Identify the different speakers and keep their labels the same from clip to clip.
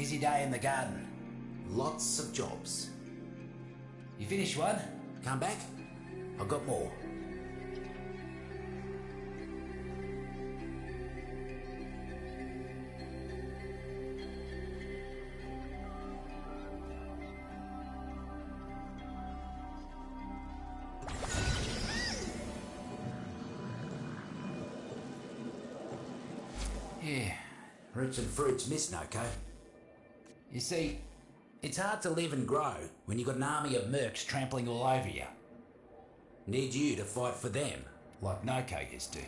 Speaker 1: Busy day in the garden.
Speaker 2: Lots of jobs.
Speaker 1: You finished one?
Speaker 2: Come back? I've got more.
Speaker 1: Yeah.
Speaker 2: Roots and fruits missing, okay?
Speaker 1: You see, it's hard to live and grow when you've got an army of mercs trampling all over you.
Speaker 2: Need you to fight for them.
Speaker 1: Like no-cokers do.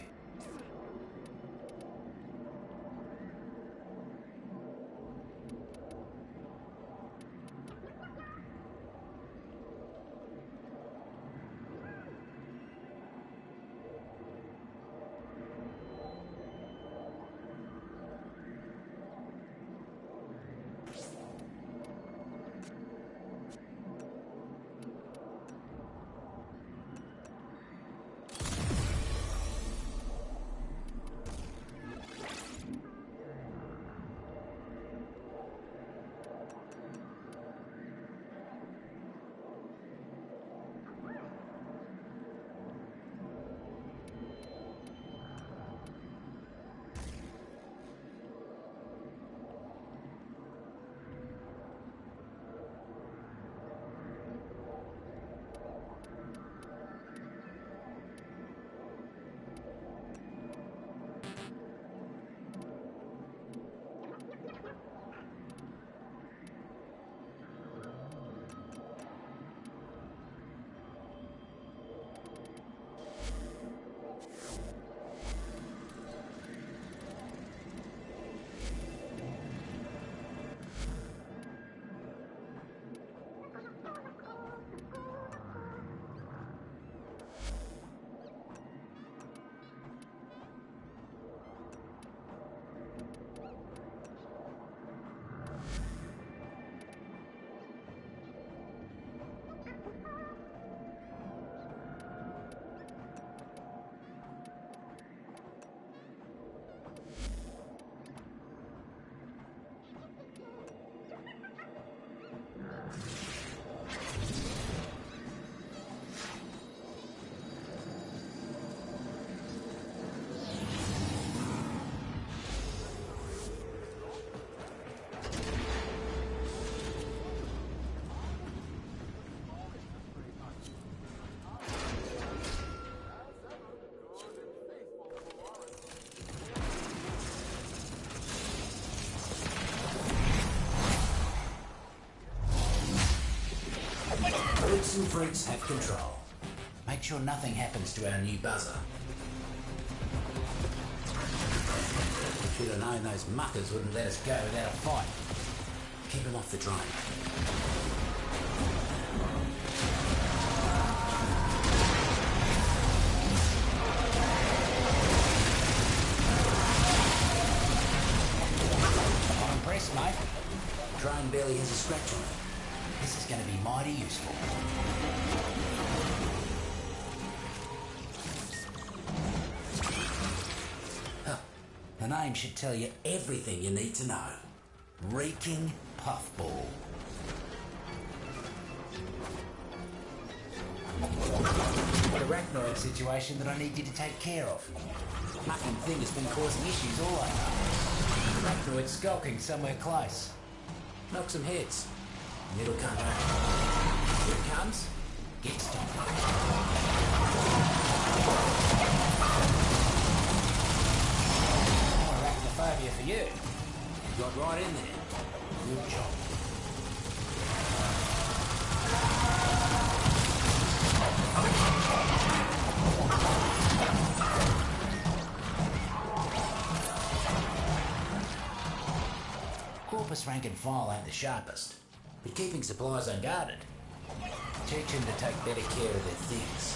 Speaker 2: Roots and fruits have control.
Speaker 1: Make sure nothing happens to our new buzzer.
Speaker 2: Should have known those muckers wouldn't let us go without a fight. Keep them off the drone.
Speaker 1: I'm impressed, mate.
Speaker 2: Drone barely has a scratch on it.
Speaker 1: This is going to be mighty useful. The name should tell you everything you need to know. Reeking Puffball. Got a arachnoid situation that I need you to take care of.
Speaker 2: Mucking thing has been causing issues all over.
Speaker 1: Arachnoid skulking somewhere close.
Speaker 2: Knock some heads. And it'll come back. Here it comes.
Speaker 1: Get stopped. Arachnophobia for you.
Speaker 2: Got right in there.
Speaker 1: Good job. Corpus rank and file ain't the sharpest, but keeping supplies unguarded. Teach them to take better care of their things.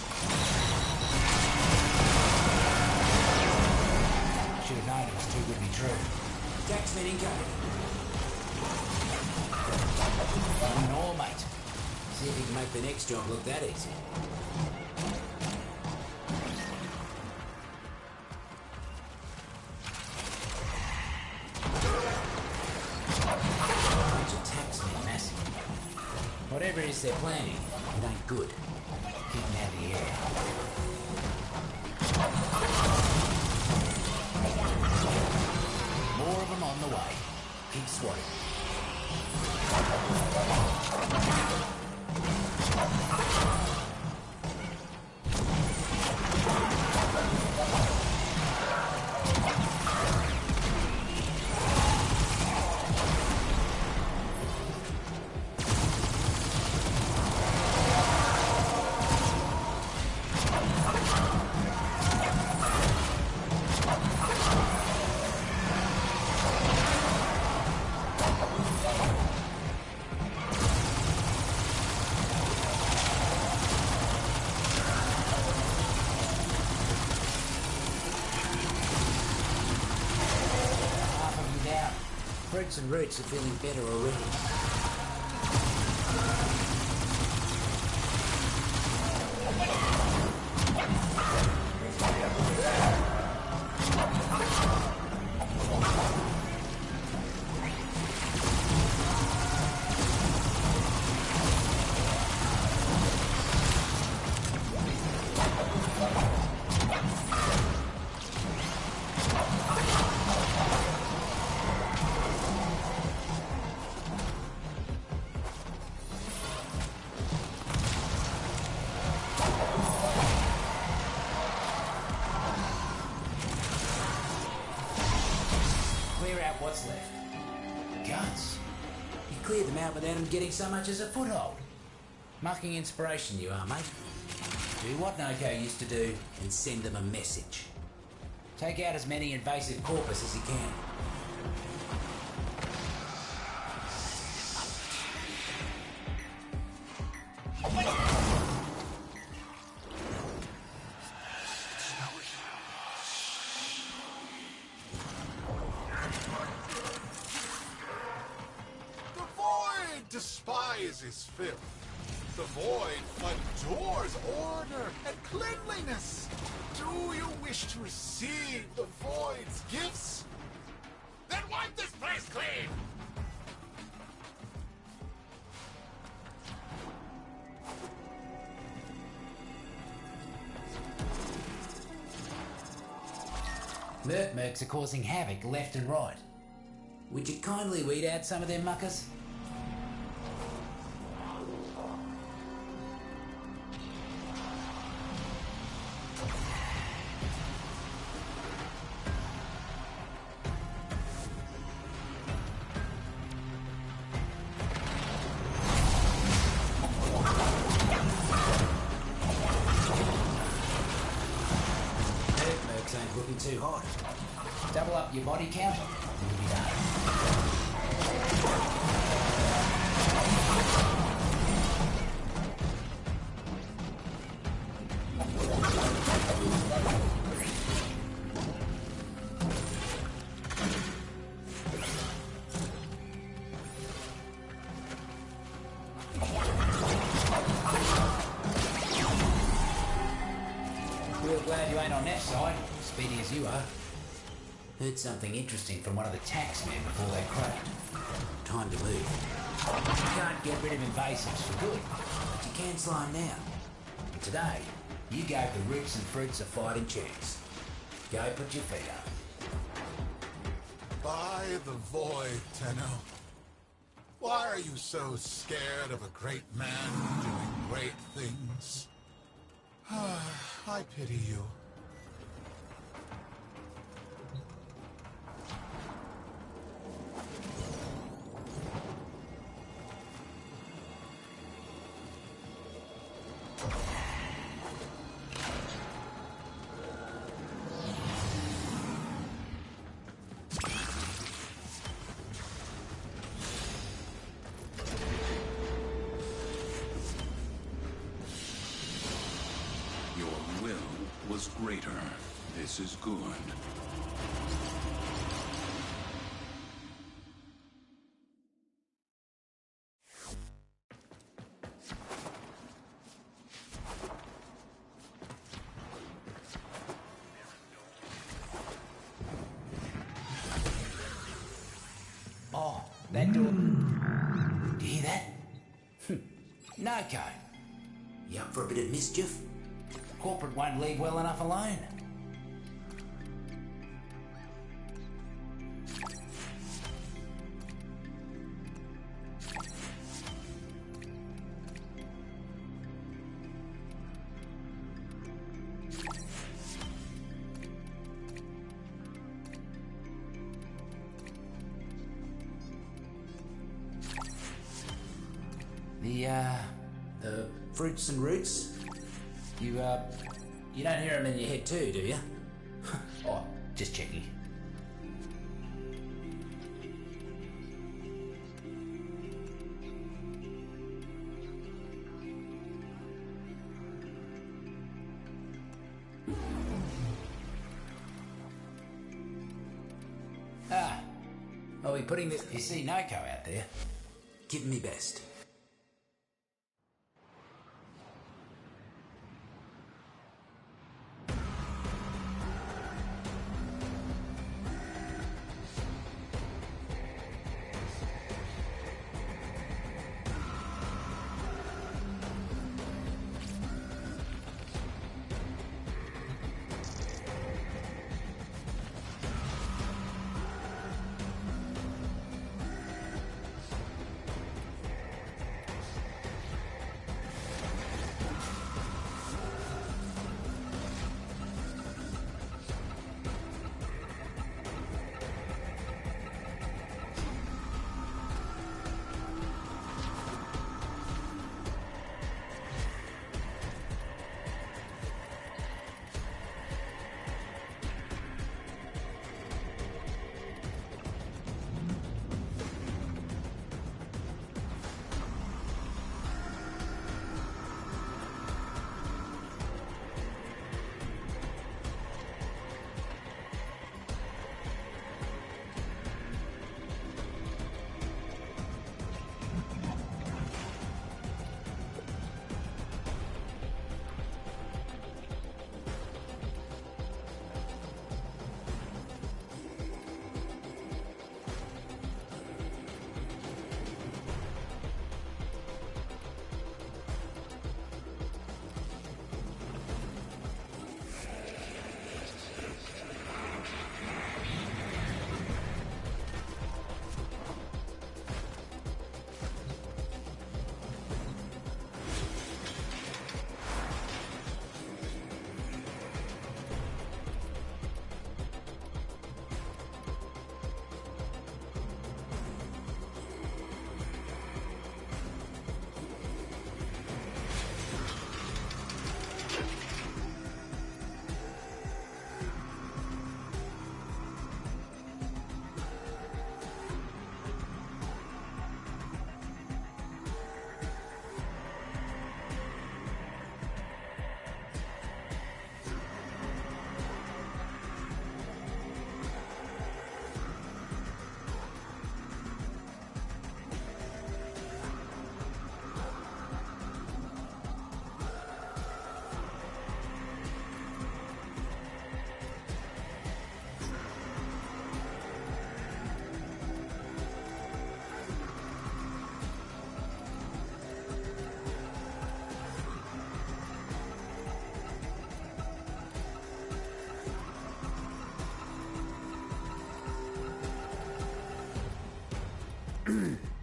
Speaker 1: Should have known it was too good to be true.
Speaker 2: Taxman incoming.
Speaker 1: No, mate.
Speaker 2: See if you can make the next job look that easy.
Speaker 1: thinks they're planning. It ain't good. Keep them out of the area. More of them on the way. Keep swatting. Fruits and roots are feeling better already. Clear out what's left. Guts. You cleared them out without them getting so much as a foothold. Mucking inspiration you are, mate. Do what Noko used to do and send them a message. Take out as many invasive corpus as you can.
Speaker 3: Despises filth. The void adores order and cleanliness. Do you wish to receive the void's gifts? Then wipe this place clean!
Speaker 1: Mercs are causing havoc left and right. Would you kindly weed out some of them muckers? Ain't looking too hot. Double up your body count and you'll be done. Real glad you ain't on that side. Speedy as you are. Heard something interesting from one of the taxmen before they cracked. Time to move. You can't get rid of invasives for good, but you can slow them down. And today, you gave the roots and fruits a fighting chance. Go put your feet up.
Speaker 3: By the void, Tenno. Why are you so scared of a great man doing great things? I pity you.
Speaker 4: Was greater. This is good.
Speaker 1: Oh, that door. Do you hear that? No Noko.
Speaker 2: You up for a bit of mischief?
Speaker 1: Corporate won't leave well enough alone.
Speaker 2: The fruits and roots?
Speaker 1: You don't hear them in your head too, do you? Oh, just checking. Are we putting this... You see Noko out there?
Speaker 2: Give me best.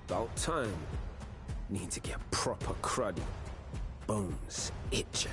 Speaker 5: About time. Need to get proper cruddy. Bones itching.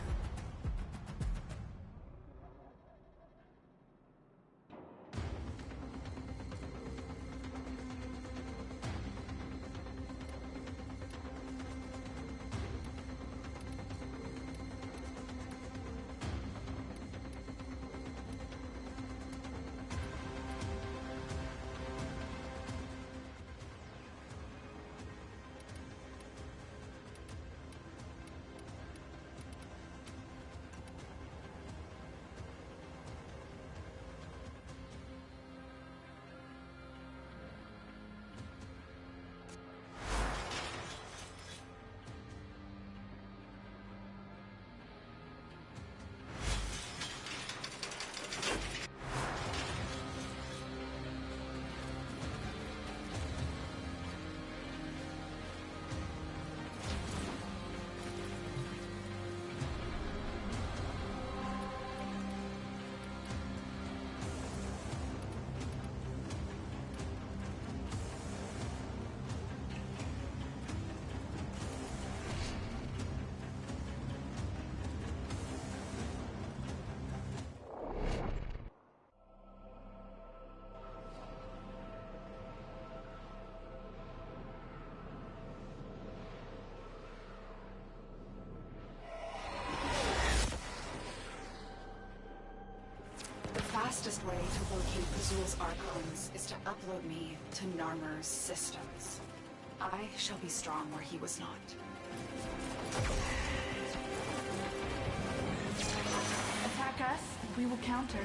Speaker 6: fastest way to locate Azul's archons is to upload me to Narmer's systems. I shall be strong where he was not.
Speaker 7: Attack us, we will counter.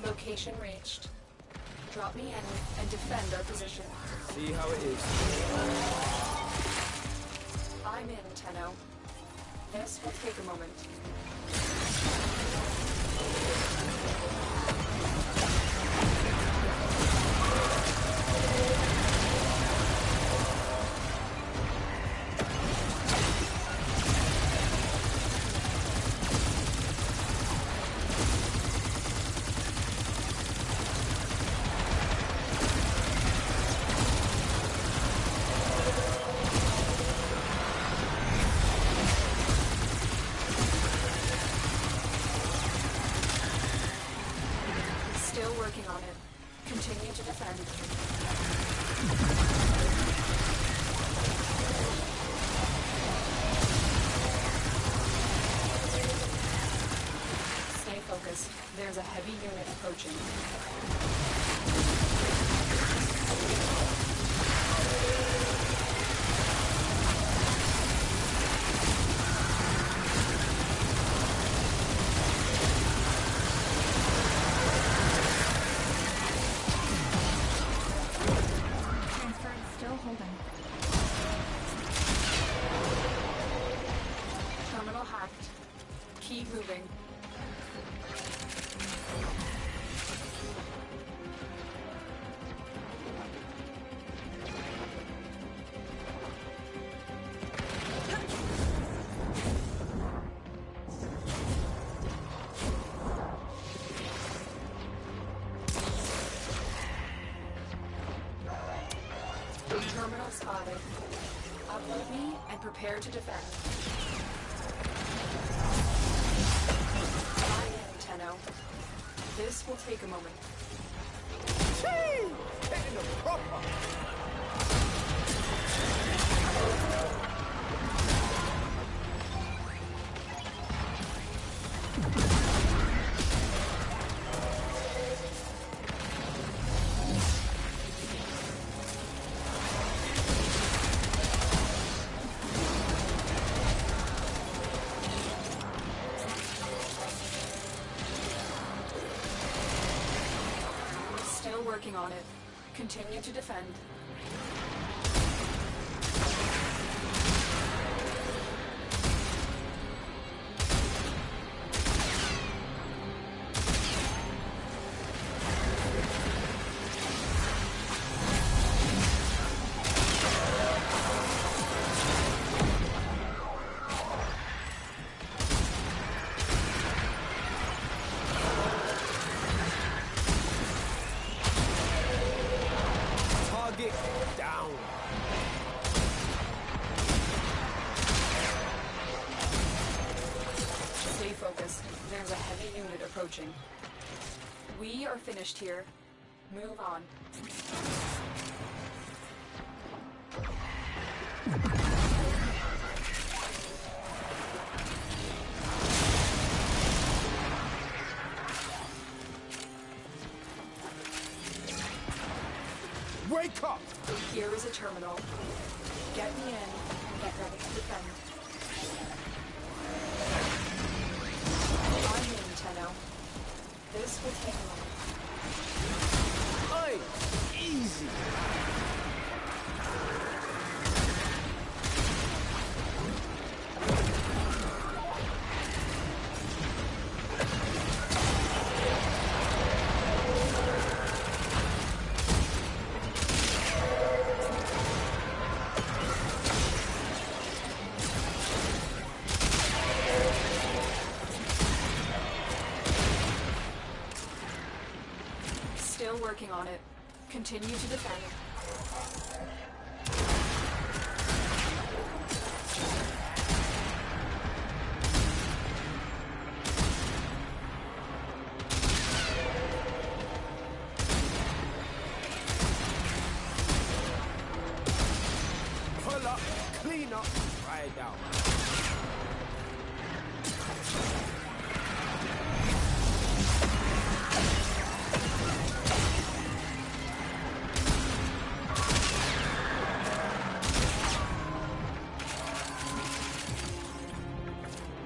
Speaker 6: Location reached. Drop me in and defend our position.
Speaker 5: See how it is.
Speaker 6: I'm in, Tenno. This will take a moment. Still working on it. Continue to defend. Stay focused. There's a heavy unit approaching.
Speaker 7: Transfer is still holding.
Speaker 6: Terminal hacked. Keep moving. Terminal spotted. Upload me and prepare to defend. I'm in, Tenno. This will take a moment.
Speaker 5: Getting the proper.
Speaker 6: Still working on it. Continue to defend.
Speaker 5: Target down.
Speaker 6: Stay focused. There's a heavy unit approaching. We are finished here. Move on.
Speaker 5: Wake up!
Speaker 6: Here is a terminal. Get me in and get ready to defend. I'm in, Tenno. This will take a moment.
Speaker 5: Oi! Easy!
Speaker 6: Still working on it. Continue to defend.
Speaker 5: Pull up, clean up, right. try it out.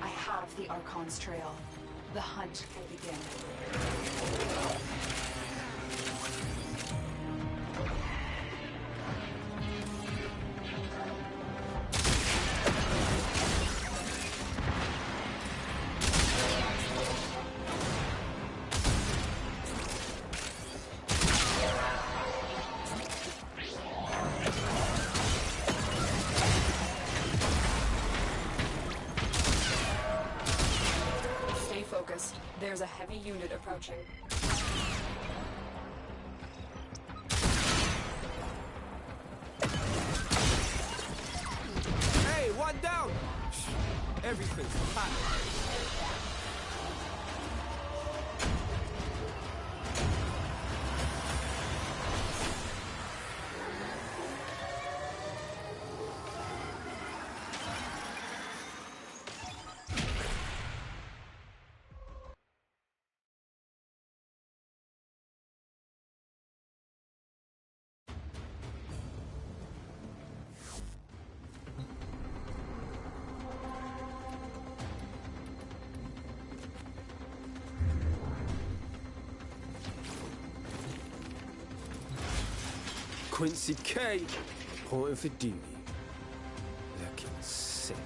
Speaker 6: I have the Archon's trail. The hunt will begin. Stay focused. There's a heavy unit approaching.
Speaker 5: Hey, one down! Everything's hot. Quincy K. Reporting for duty. Looking sick.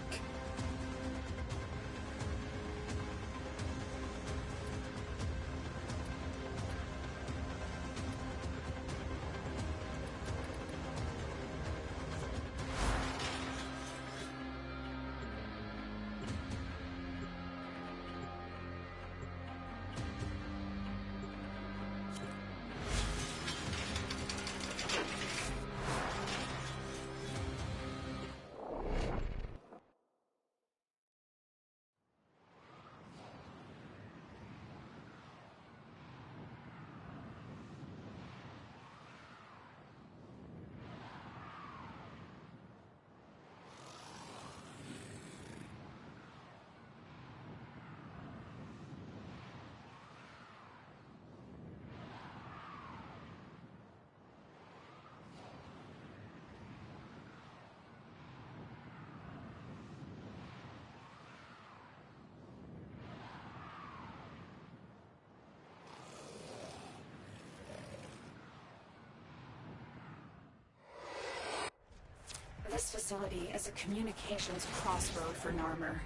Speaker 6: This facility is a communications crossroad for Narmer.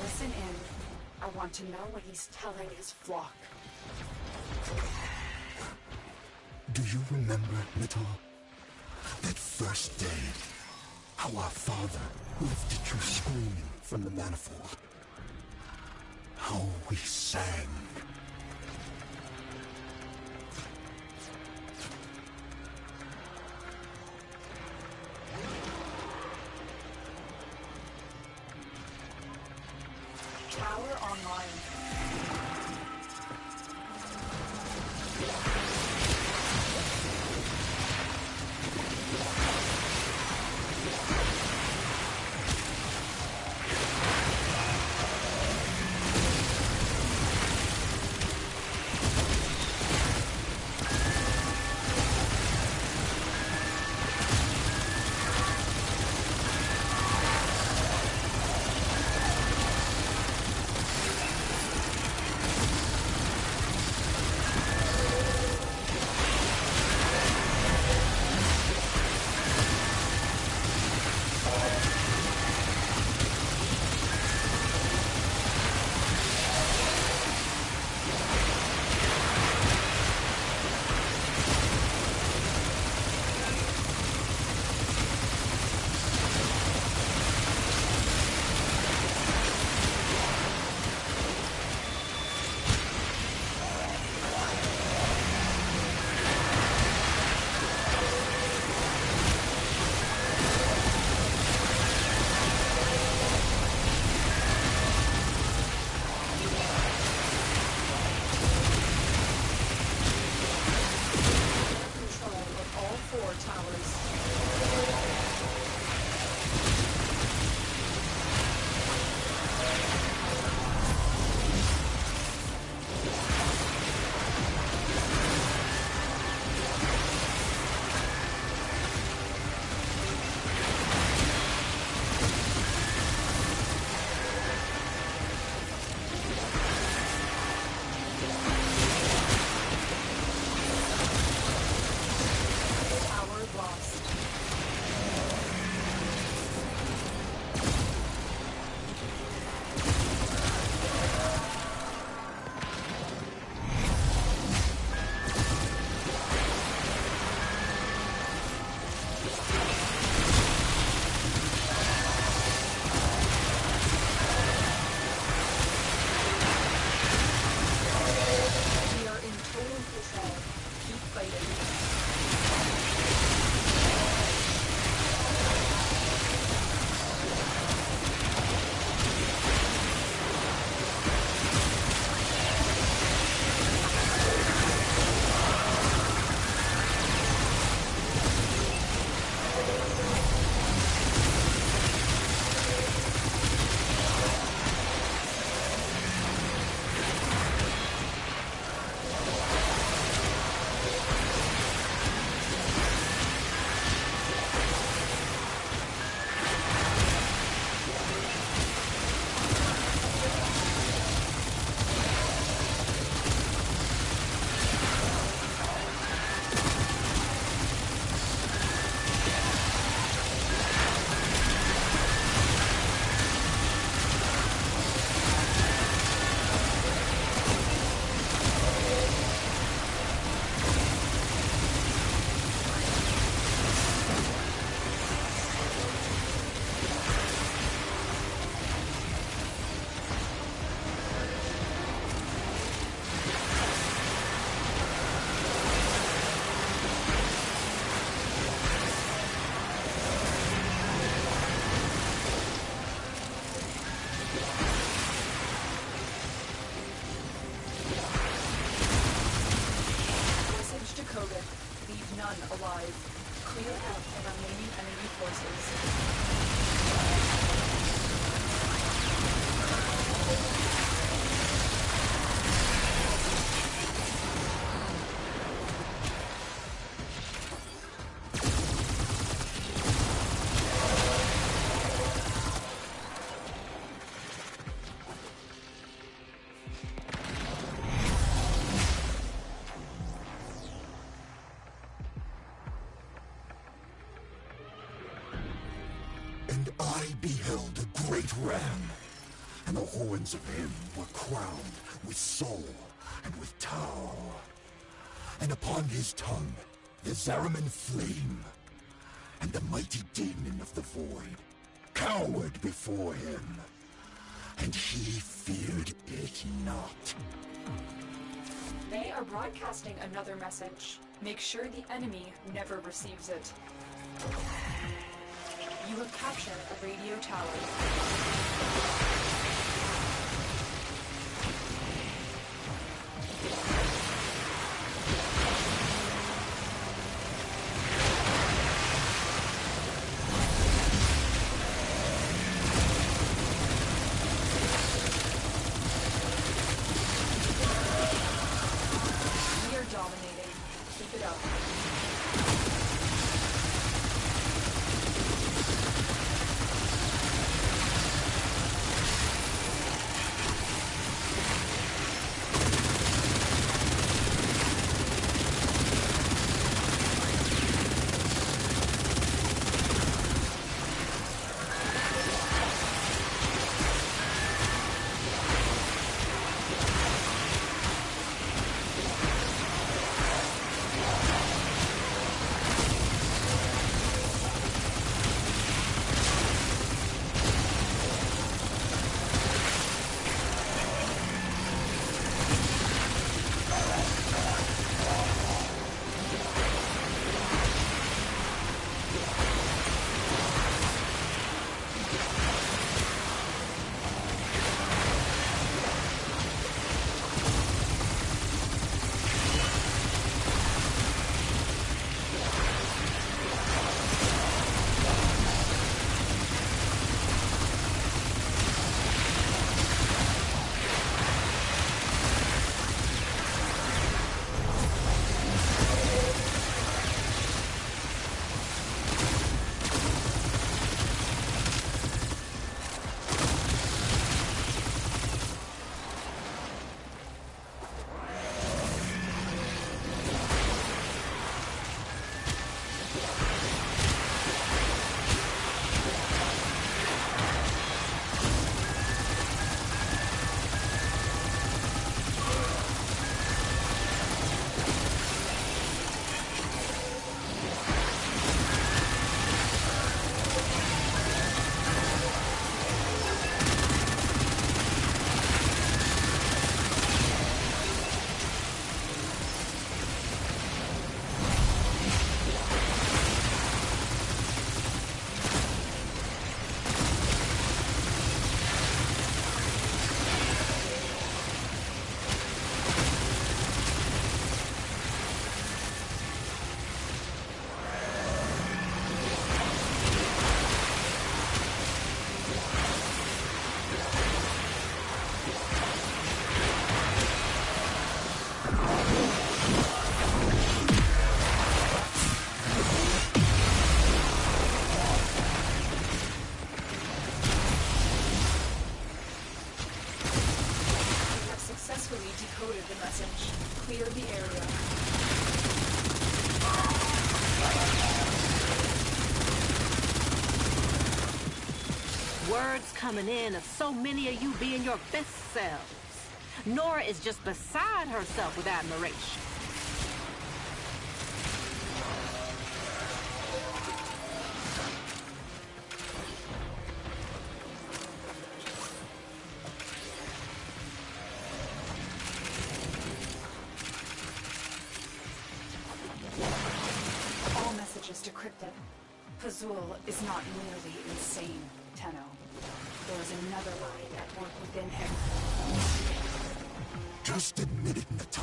Speaker 6: Listen in. I want to know what he's telling his flock.
Speaker 8: Do you remember, Natal? That first day, how our father lifted you screaming from the manifold. How we sang.
Speaker 6: Tower online. We are in total control. Keep fighting. Leave none alive. Clear out the remaining enemy forces.
Speaker 8: And I beheld a great ram, and the horns of him were crowned with soul and with Tau. And upon his tongue the Zariman flame, and the mighty demon of the void cowered before him, and he feared it not.
Speaker 6: They are broadcasting another message. Make sure the enemy never receives it. You have captured a radio tower. We are dominating. Keep it up.
Speaker 9: Word's coming in of so many of you being your best selves. Nora is just beside herself with admiration.
Speaker 6: All messages decrypted. Fazul is not merely insane, Tenno. There is another line at work within him.
Speaker 8: Just admit it, Nata.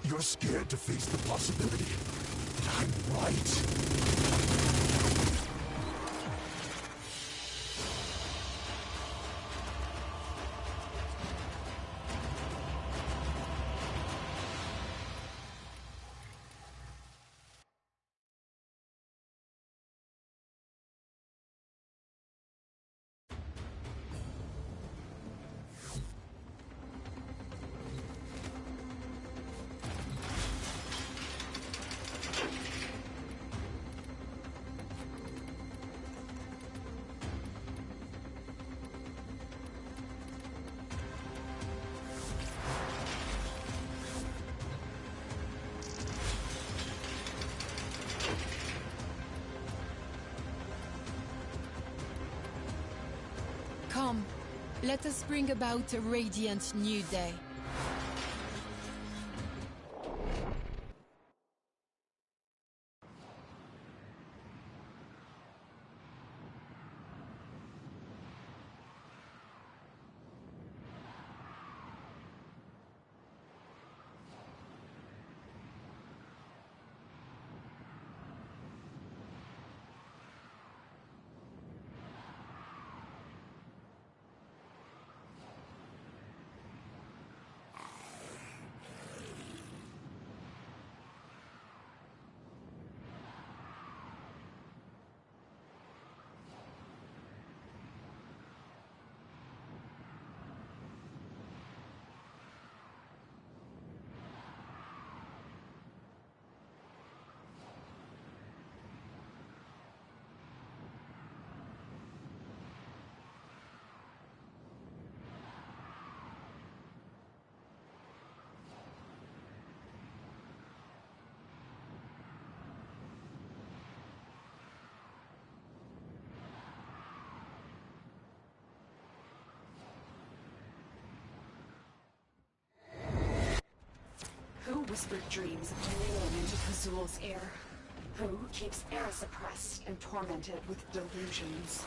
Speaker 8: You're scared to face the possibility that I'm right.
Speaker 10: Come, let us bring about a radiant new day.
Speaker 6: Who whispered dreams of dominion into Fazul's ear? Who keeps Eris oppressed and tormented with delusions?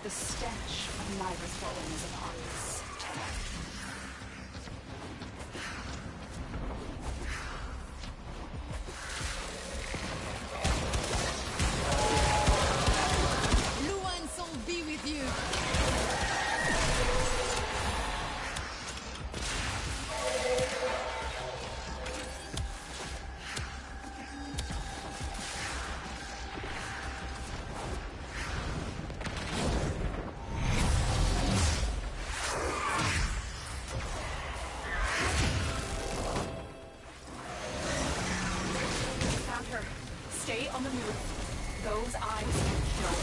Speaker 6: The stench of Nyra's fallen is upon us.
Speaker 10: Luanson be with you!
Speaker 6: Found her. Stay on the move. Those eyes kill.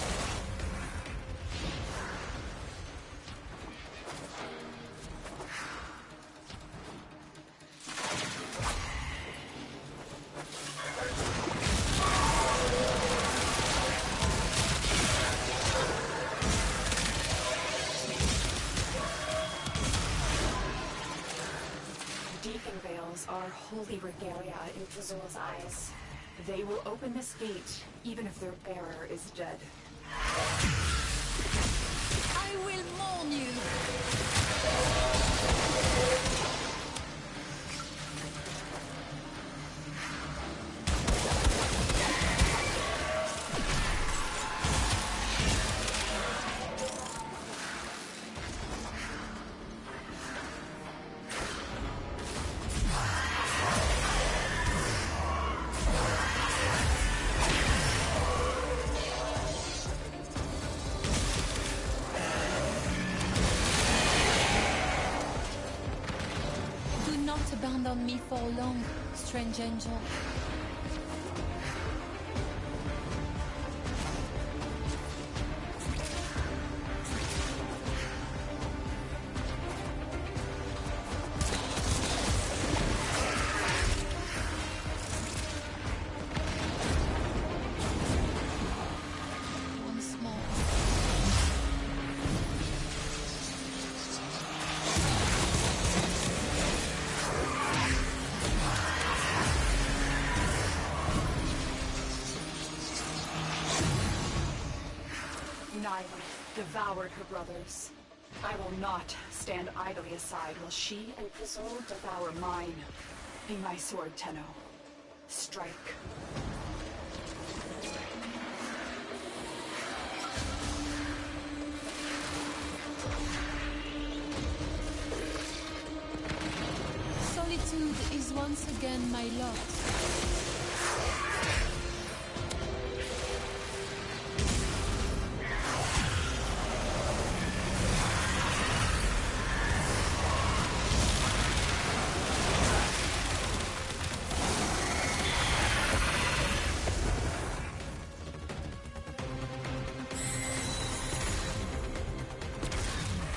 Speaker 6: Deacon veils are holy regalia in Fazul's eyes. They will open this gate, even if their bearer is dead.
Speaker 10: I will mourn you! Do not abandon me for long, strange angel.
Speaker 6: Nyla devoured her brothers. I will not stand idly aside while she and Kazul devour mine. Be my sword, Tenno. Strike.
Speaker 10: Solitude is once again my lot.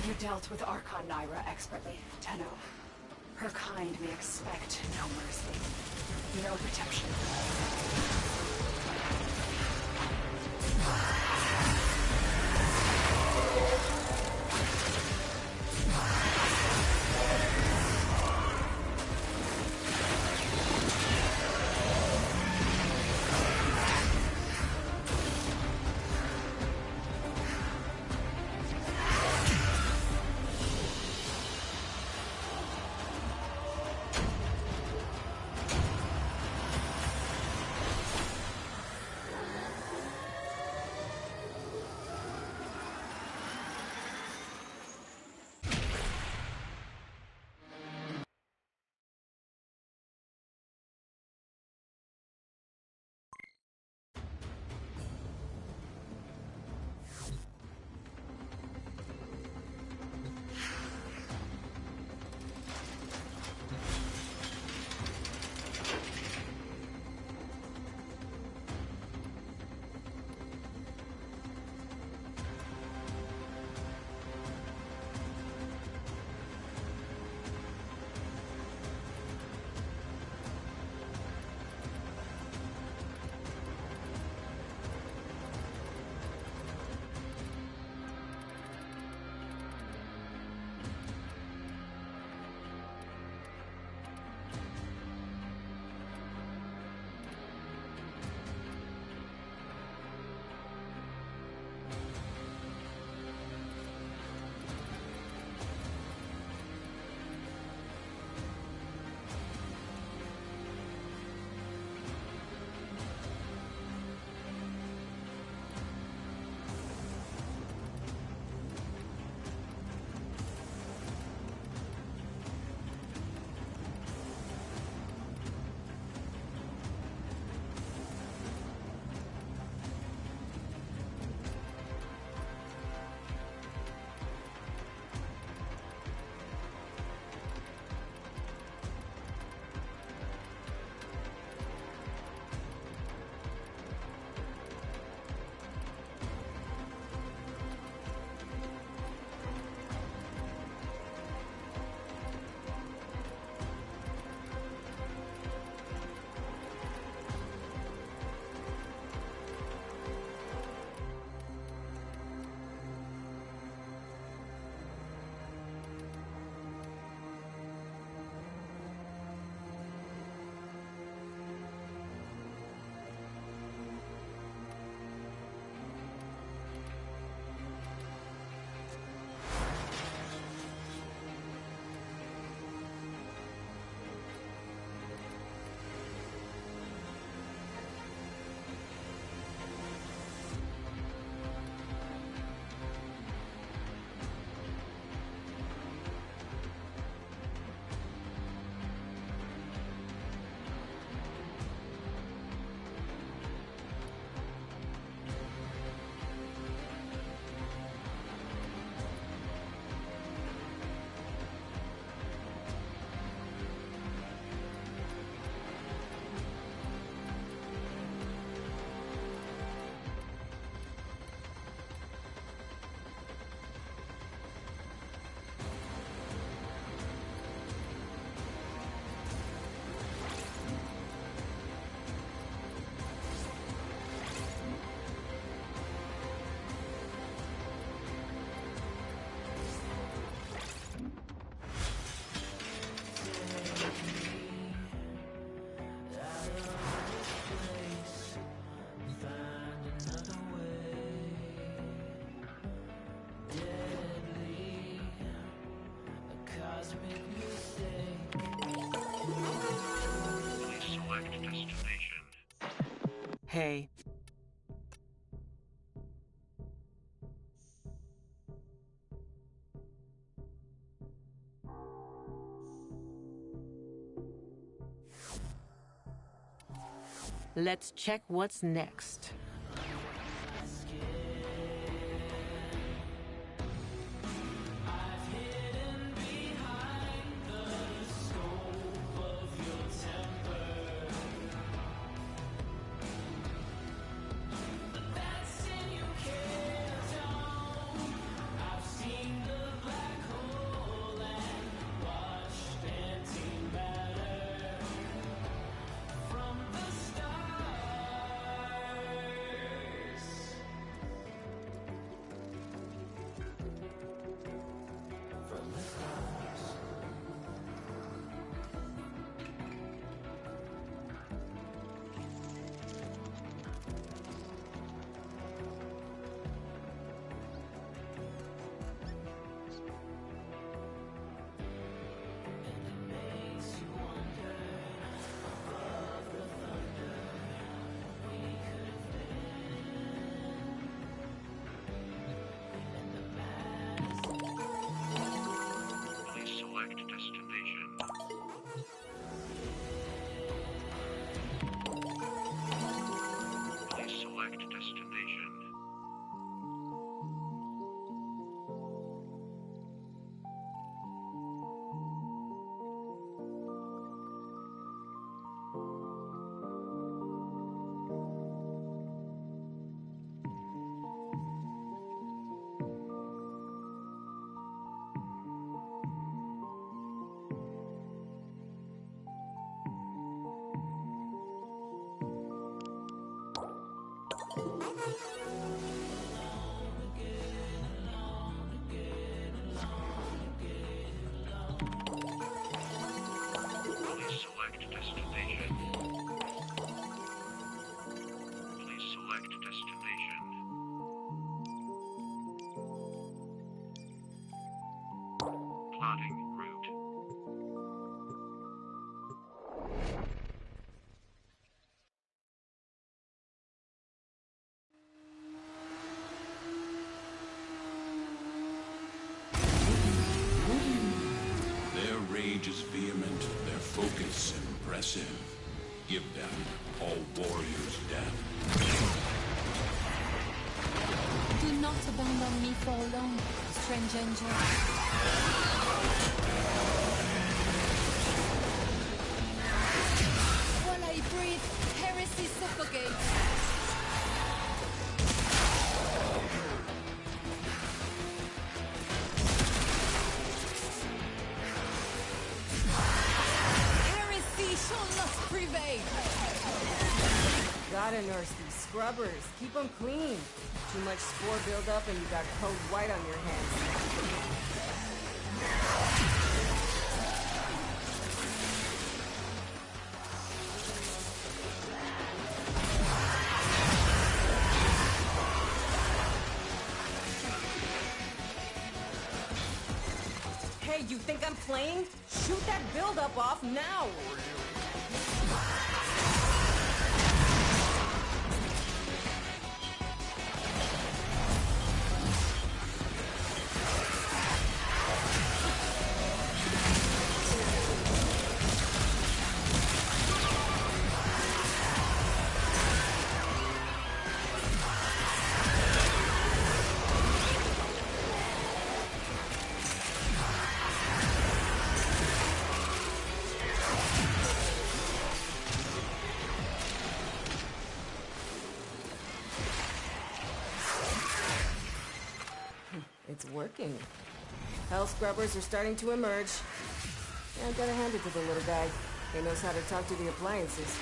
Speaker 6: You dealt with Archon Nyra expertly, Tenno. Her kind may expect no mercy, no protection.
Speaker 9: Let's check what's next.
Speaker 4: Their rage is vehement, their focus impressive. Give them, all warriors, death.
Speaker 10: Do not abandon me for long, strange angel. While I breathe, heresy suffocates.
Speaker 11: Gotta nurse these scrubbers. Keep them clean. Too much spore buildup and you got code white on your hands. Hey, you think I'm playing? Shoot that buildup off now! It's working. Hell scrubbers are starting to emerge. Yeah, I've got to hand it to the little guy. He knows how to talk to the appliances.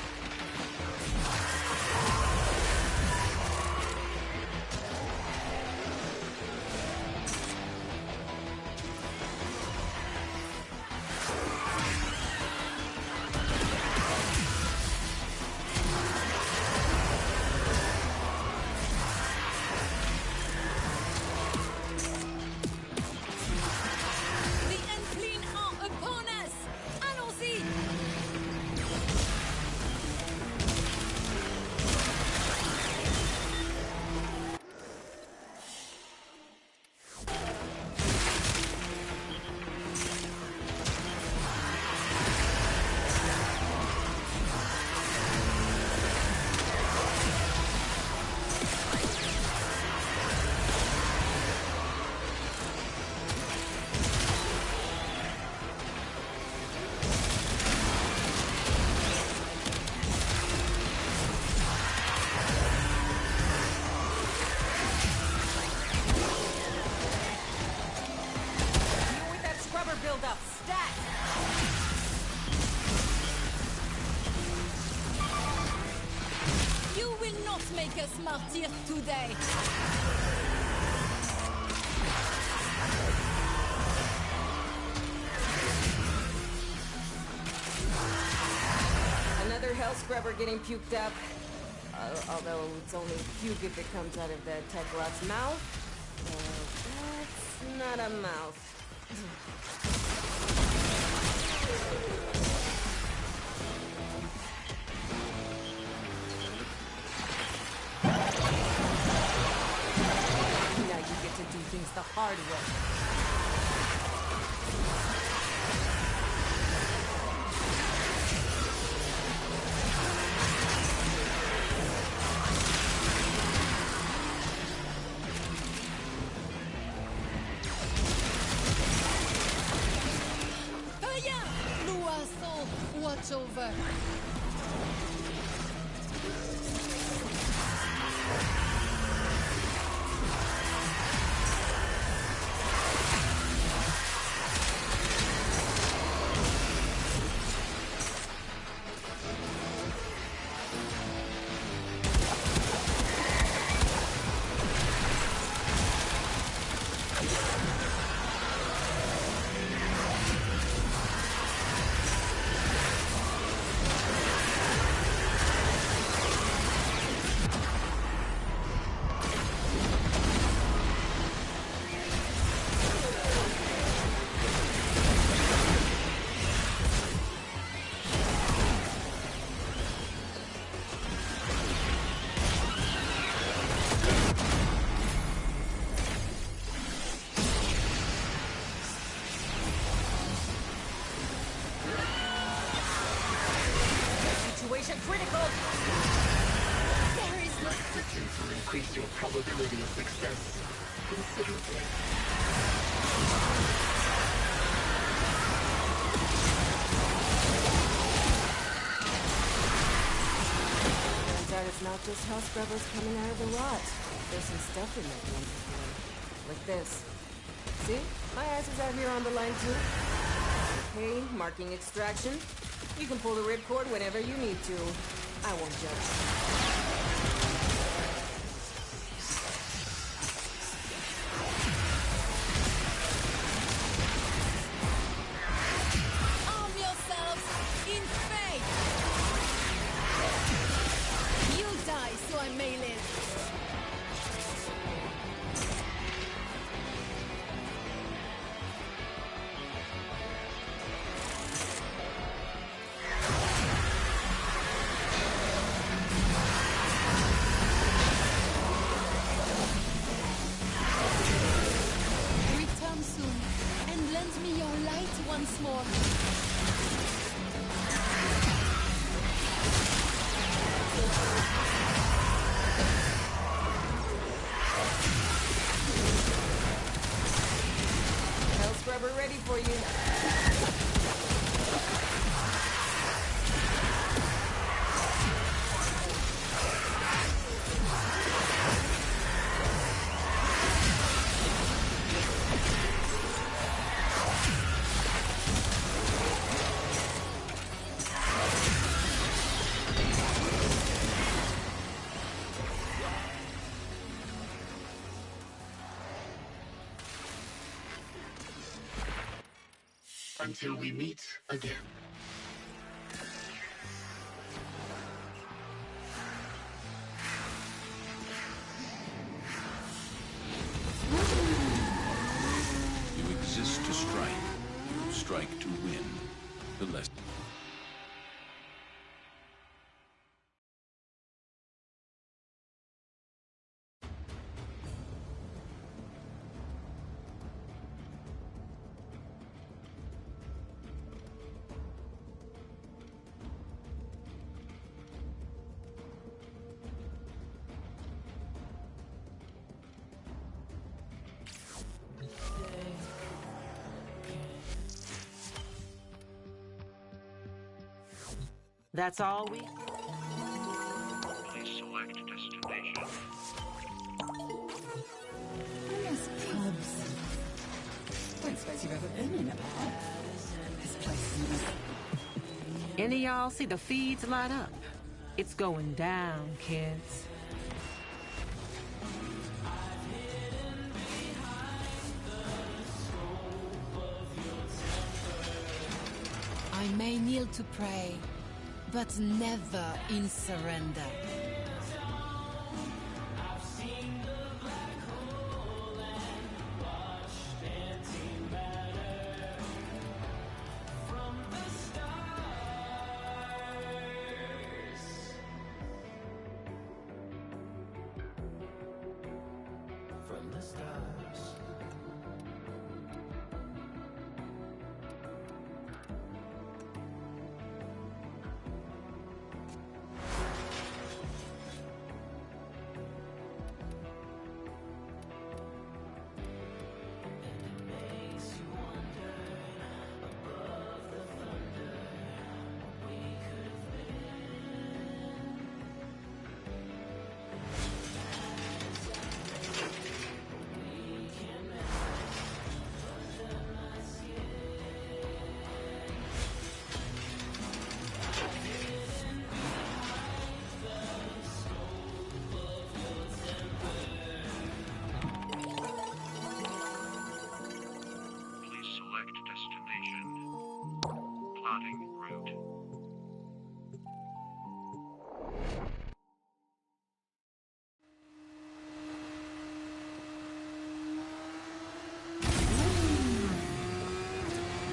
Speaker 10: make us martyrs today.
Speaker 11: Another hell scrubber getting puked up. Although it's only puke if it comes out of the Techlot's mouth. That's not a mouth. Now you get to do things the hard way.
Speaker 10: Watch over.
Speaker 11: Critical!
Speaker 10: There is no
Speaker 8: to increase your probability of success considerably.
Speaker 11: Turns out it's not just house scrubbers coming out of the rot. There's some stuff in that one before. Like this. See? My ass is out here on the line too. Okay, marking extraction. You can pull the ripcord whenever you need to. I won't judge.
Speaker 10: arm yourselves in faith. You die so I may live. Once more.
Speaker 11: Hell scrubber ready for you.
Speaker 8: Until we meet again.
Speaker 4: You exist to strike. You strike to win. The less.
Speaker 9: That's all we...
Speaker 12: Please select destination.
Speaker 6: Nice pubs. Don't suppose you've ever been in a pub. This place is nice.
Speaker 9: Any of y'all see the feeds light up? It's going down, kids.
Speaker 10: kneel to pray, but never in surrender.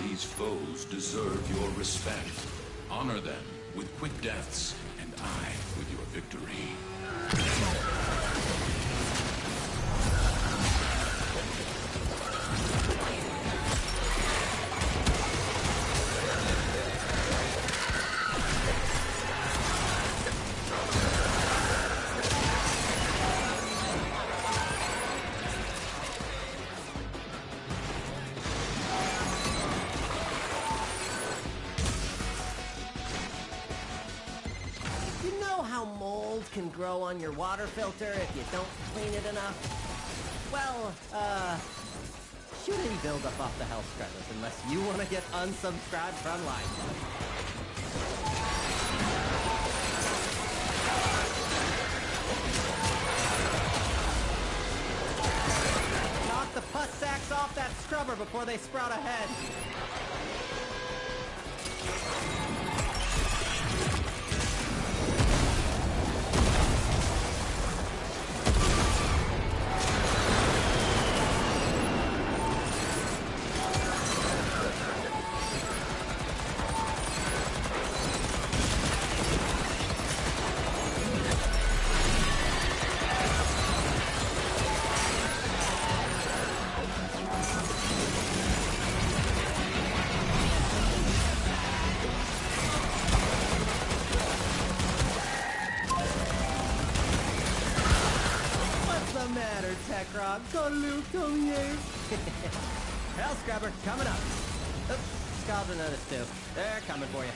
Speaker 4: These foes deserve your respect. Honor them with quick deaths, and I with your victory.
Speaker 12: Can grow on your water filter if you don't clean it enough. Well, shouldn't build up off the Hell Scrubbers unless you want to get unsubscribed from life. Knock the pus sacks off that scrubber before they sprout a head. Hell Scrubber, coming up. Oops, Scalds will notice too. They're coming for you.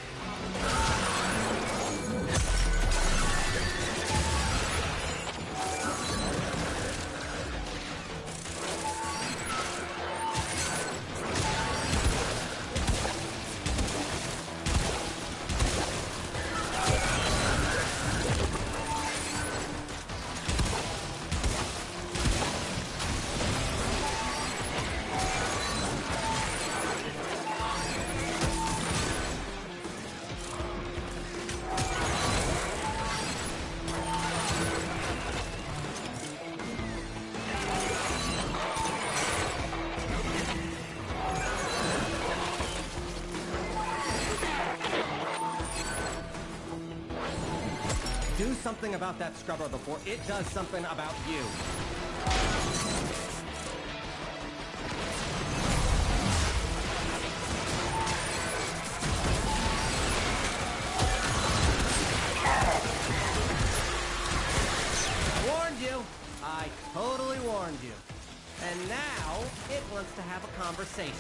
Speaker 12: Do something about that scrubber before it does something about you. Warned you. I totally warned you. And now it wants to have a conversation.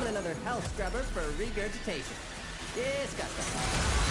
Speaker 12: Another Hell Scrubber for regurgitation. Disgusting.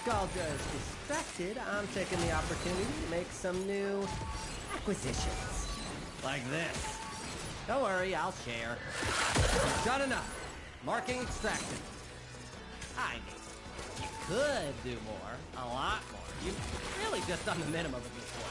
Speaker 12: nostalgia is distracted, I'm taking the opportunity to make some new acquisitions. Like this. Don't worry, I'll share. You've done enough. Marking extracted. I mean, you could do more. A lot more. You've really just done the minimum at this point.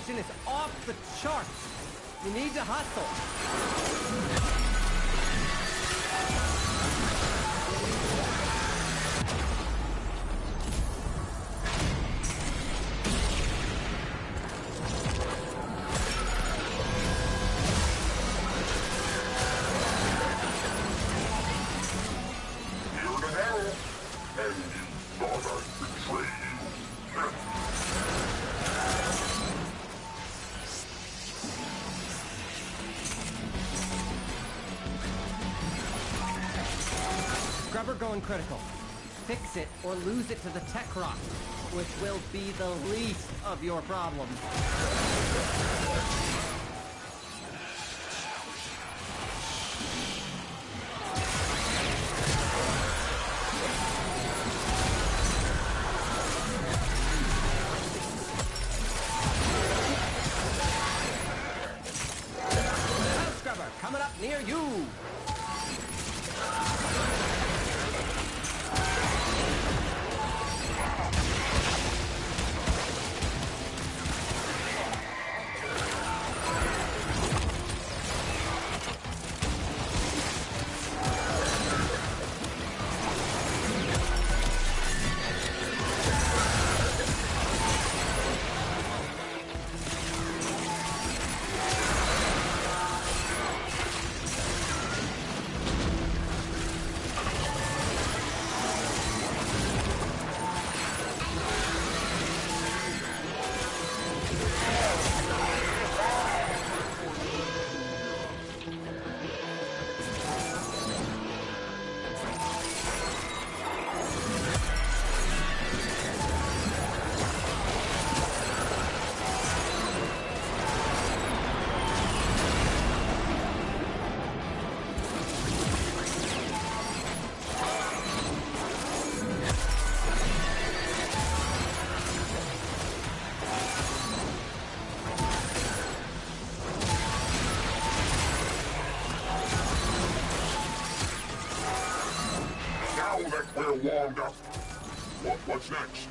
Speaker 12: Is off the charts. You need to hustle. Scrubber going critical. Fix it or lose it to the tech rock, which will be the least of your problems. Scrubber coming up near you.
Speaker 8: We're warmed up. What's next?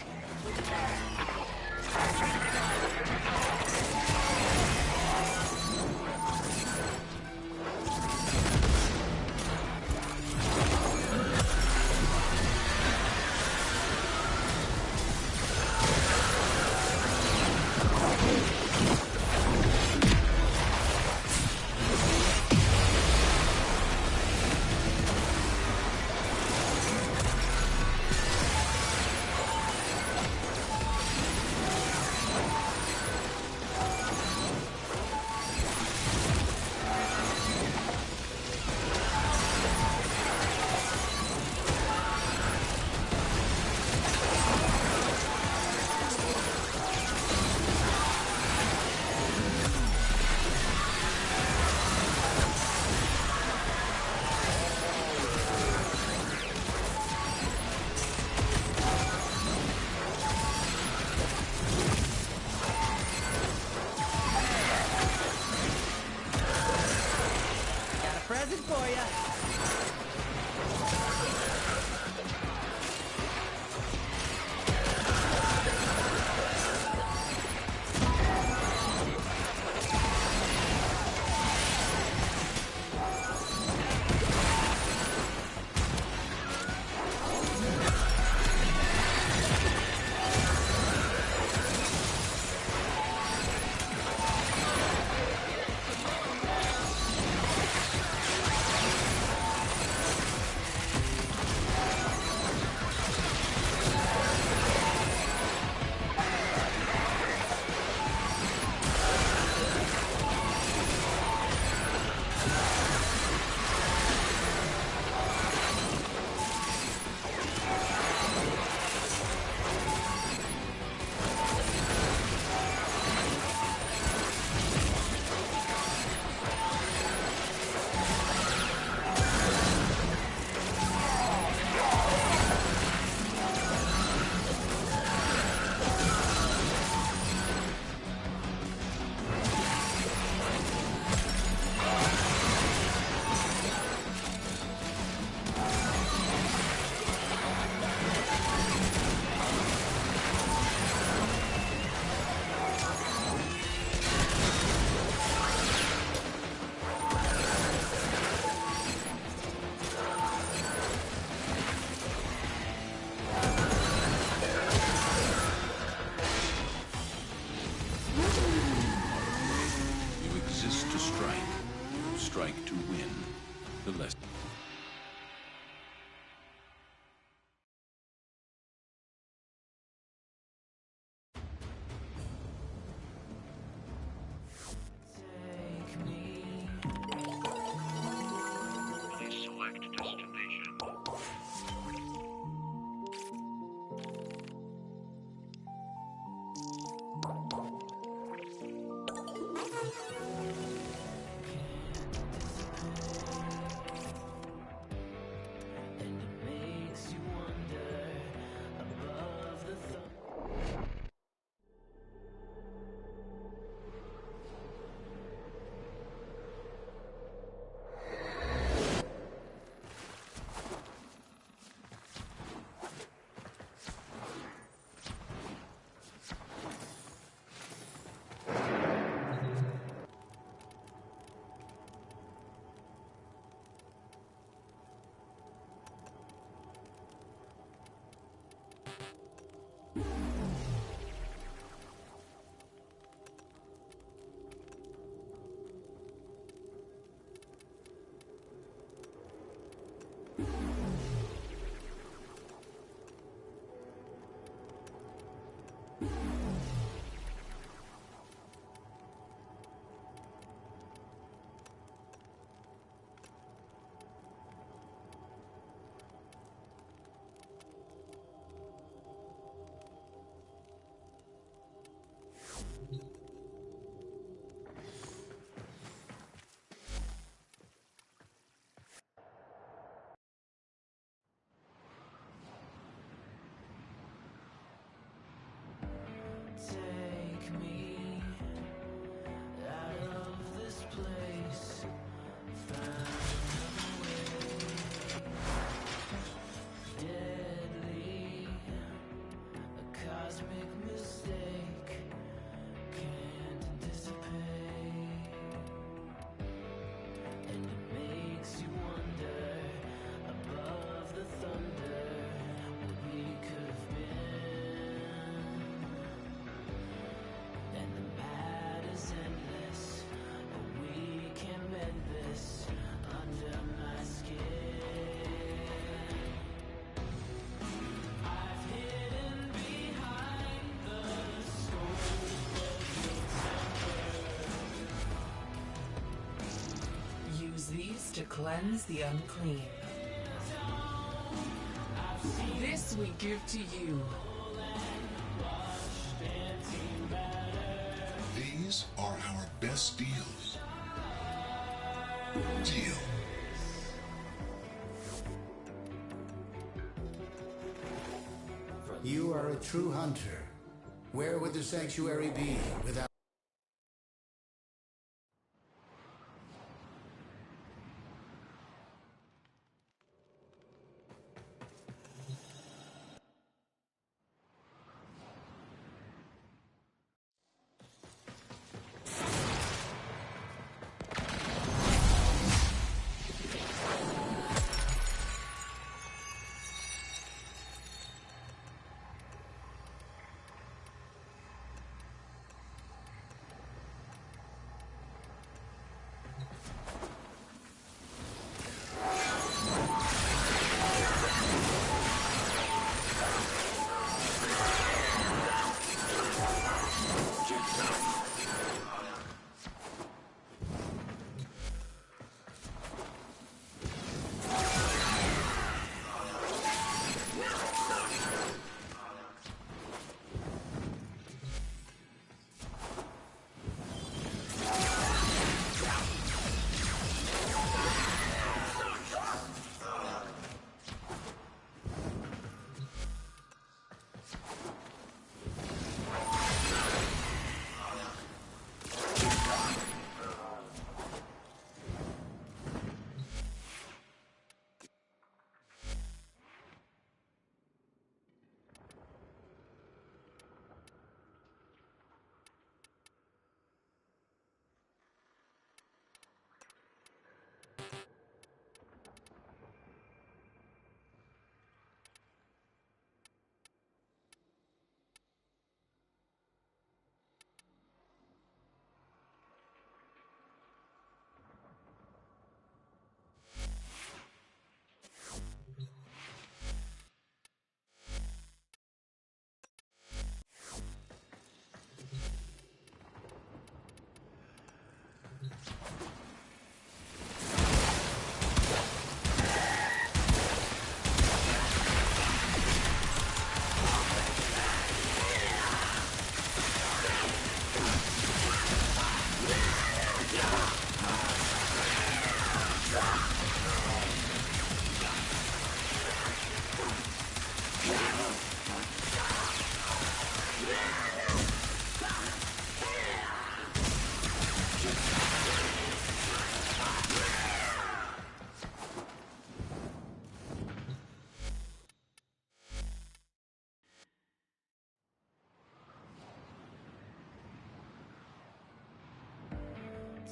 Speaker 4: the less.
Speaker 13: Please select destination.
Speaker 14: Take me out of this place. Find a way. Deadly, a cosmic mistake can't dissipate, and it makes you wonder above the thunder what we could have been. And the bad is endless, but we can mend this under my skin. I've hidden behind the scope of your temper.
Speaker 15: Use these to cleanse the unclean. This we give to you.
Speaker 8: These are our best deals. Deal.
Speaker 2: You are a true hunter. Where would the sanctuary be without...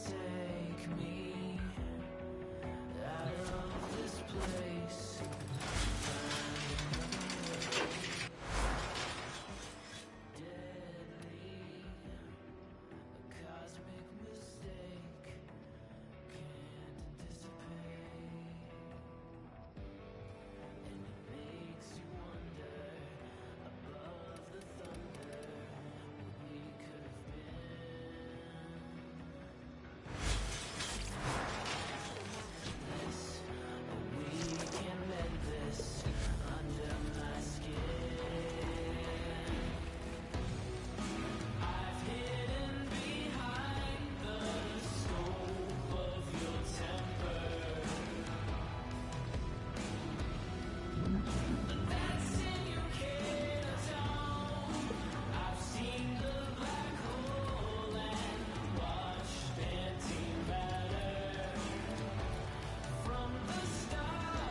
Speaker 14: Take me out of this place. Deadly, a cosmic mistake can't anticipate, and it makes you wonder above the thunder what we could have been. We can mend this under my skin. I've hidden behind the scope of your temper. That's in your ketone. I've seen the black hole and watched antimatter from the stars.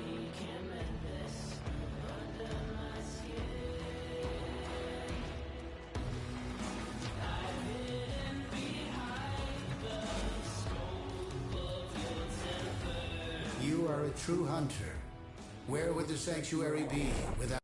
Speaker 14: We can mend this under my skin. I've hidden behind the scope of your temper.
Speaker 2: You are a true hunter. Where would the sanctuary be without...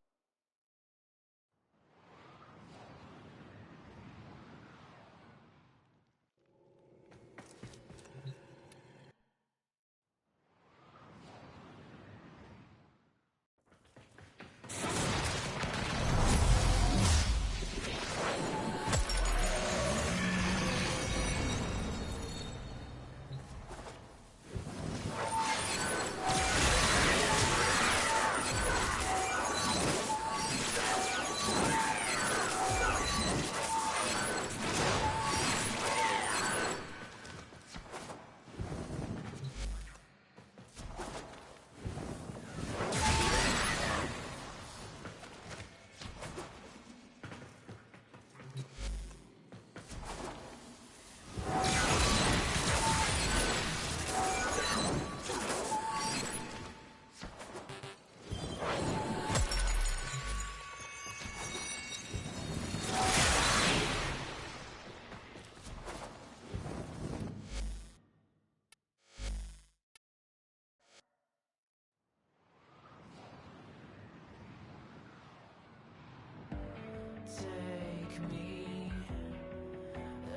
Speaker 14: Take me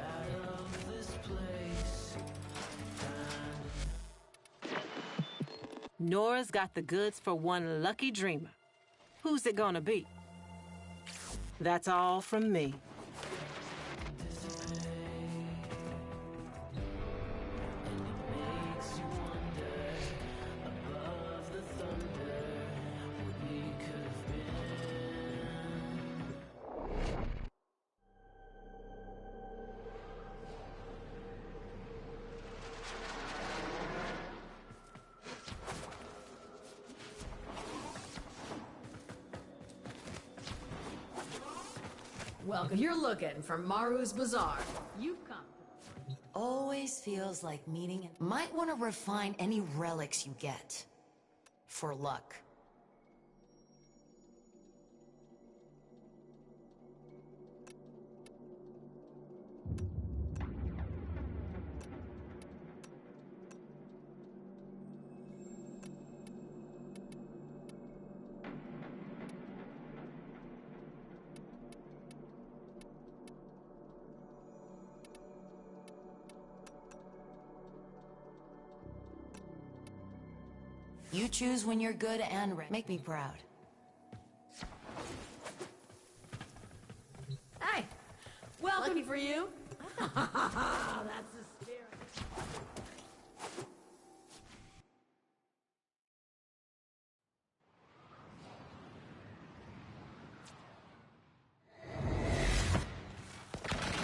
Speaker 14: out of this place.
Speaker 9: Nora's got the goods for one lucky dreamer. Who's it gonna be? That's all from me.
Speaker 14: Makes you wonder above the thunder what we could have been.
Speaker 16: Welcome. You're looking for Maru's Bazaar. You've come.
Speaker 17: Always feels like meeting. Might want to refine any relics you get. For luck. You choose when you're good and ready. Make me proud.
Speaker 16: Hey, welcome. Lucky for you. That's the spirit.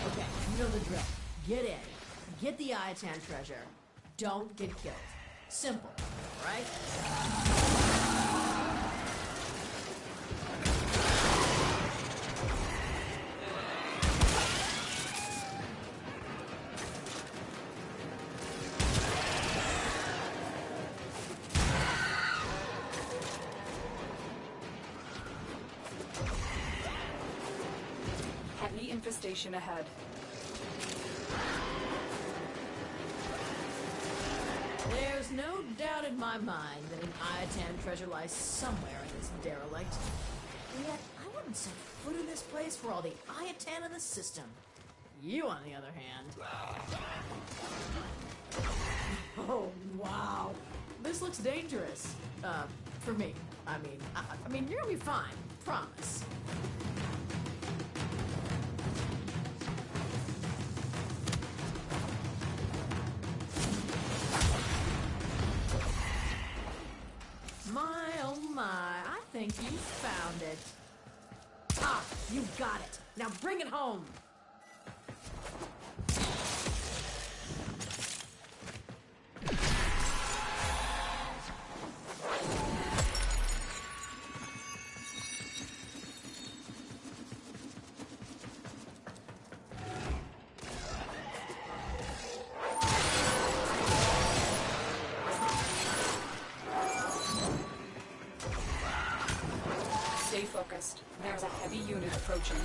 Speaker 16: Okay, you know the drill. Get in. Get the Iatan treasure. Don't get killed. Simple, right?
Speaker 6: Heavy infestation ahead.
Speaker 16: There's no doubt in my mind that an Iatan treasure lies somewhere in this derelict. And yet, I wouldn't set foot in this place for all the Iatan in the system. You, on the other hand... Oh, wow. This looks dangerous. For me. I mean, you're gonna be fine. Promise. My, oh my, I think you found it. Ah, you got it. Now bring it home.
Speaker 6: Stay focused. There's a heavy unit approaching.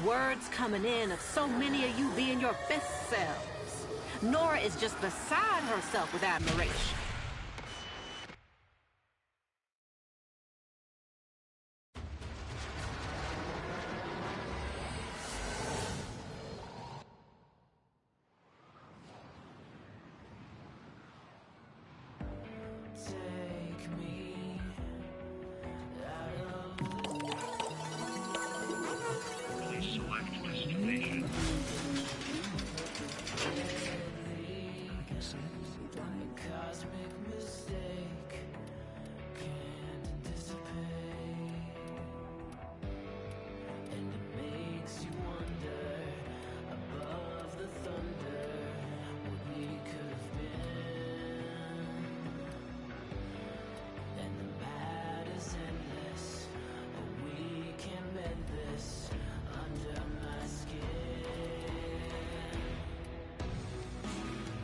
Speaker 9: Words coming in of so many of you being your best selves. Nora is just beside herself with admiration.
Speaker 14: Take me out of
Speaker 13: Please select destination.
Speaker 14: cosmic mistake can't dissipate, and it makes you wonder above the thunder what we could have been, and the bad is endless, but we can mend this under my skin.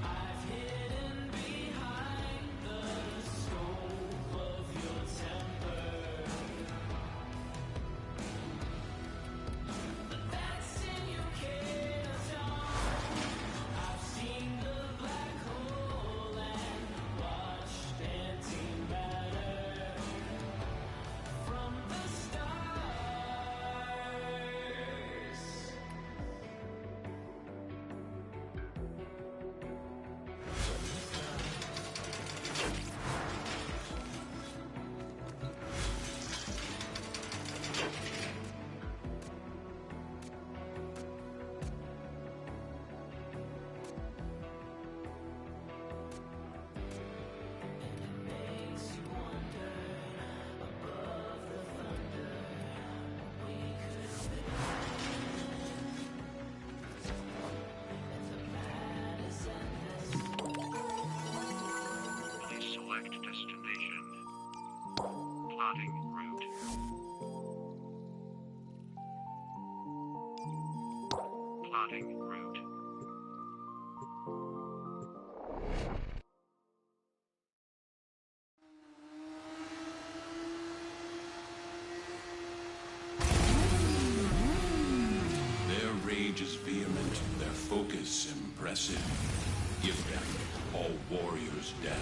Speaker 14: I've hidden behind the scope of your temper, but that's in your chaos. I've seen the black hole and watched antimatter from the stars. Makes you wonder above the thunder what we could have been, and the bad is endless.
Speaker 13: Please select destination. Plotting route. Plotting route.
Speaker 4: Their rage is vehement, their focus impressive. Give them all warriors down.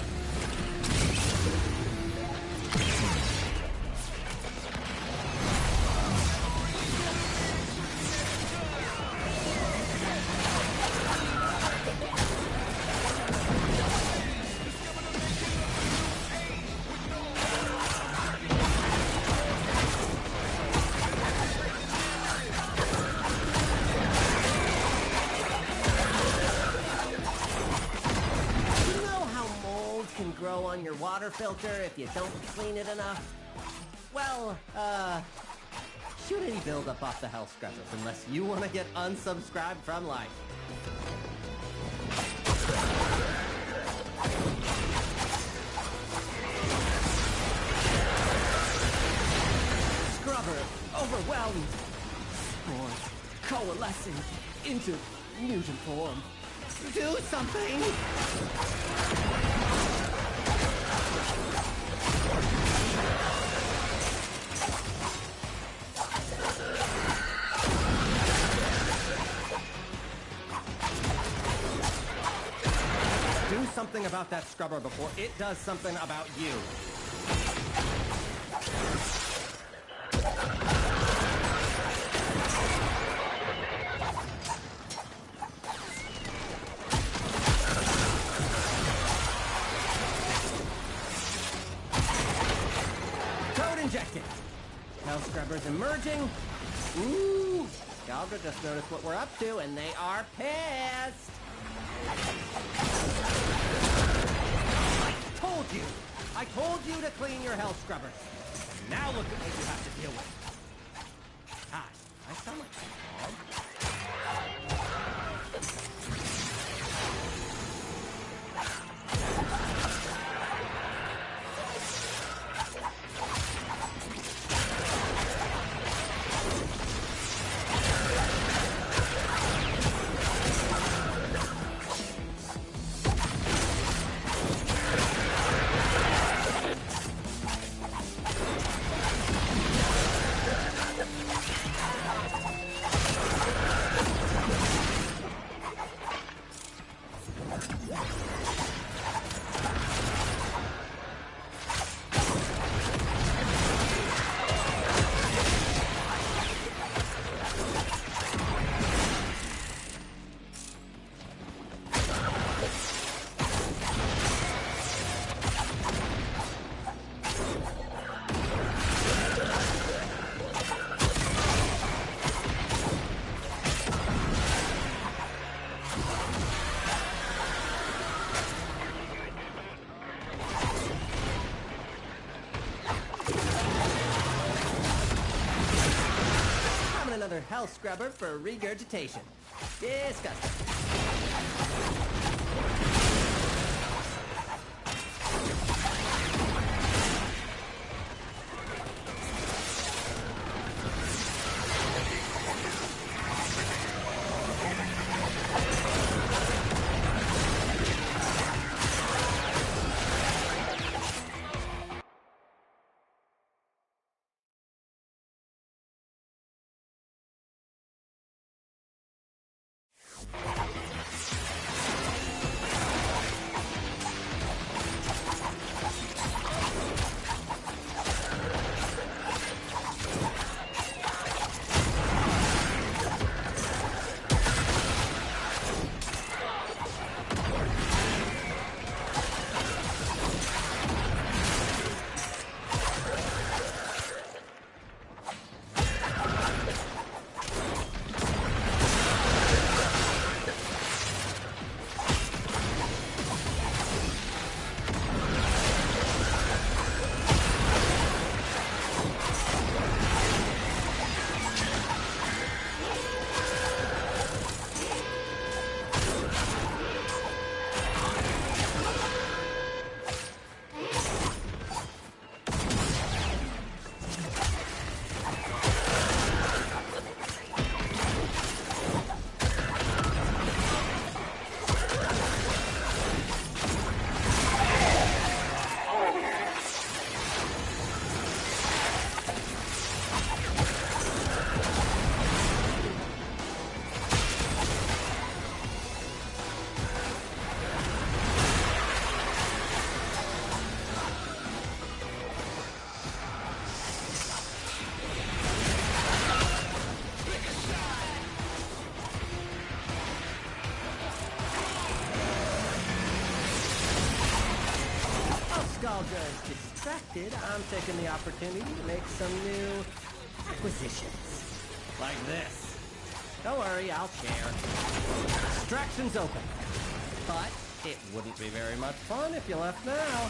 Speaker 12: Can grow on your water filter if you don't clean it enough? Well, shoot any buildup off the Hell Scrubbers unless you want to get unsubscribed from life. Scrubber overwhelmed. Spores coalescing into mutant form. Do something! Do something about that scrubber before it does something about you. Code injected. Hell scrubbers emerging. Ooh, Scalbra just noticed what we're up to, and they are pissed. I told you to clean your Hell Scrubbers. Now look at what you have to deal with. Hi, I sound like a dog. Another Hell Scrubber for regurgitation. Disgusting. y'all just distracted, I'm taking the opportunity to make some new acquisitions. Like this. Don't worry, I'll share. Extraction's open. But it wouldn't be very much fun if you left now.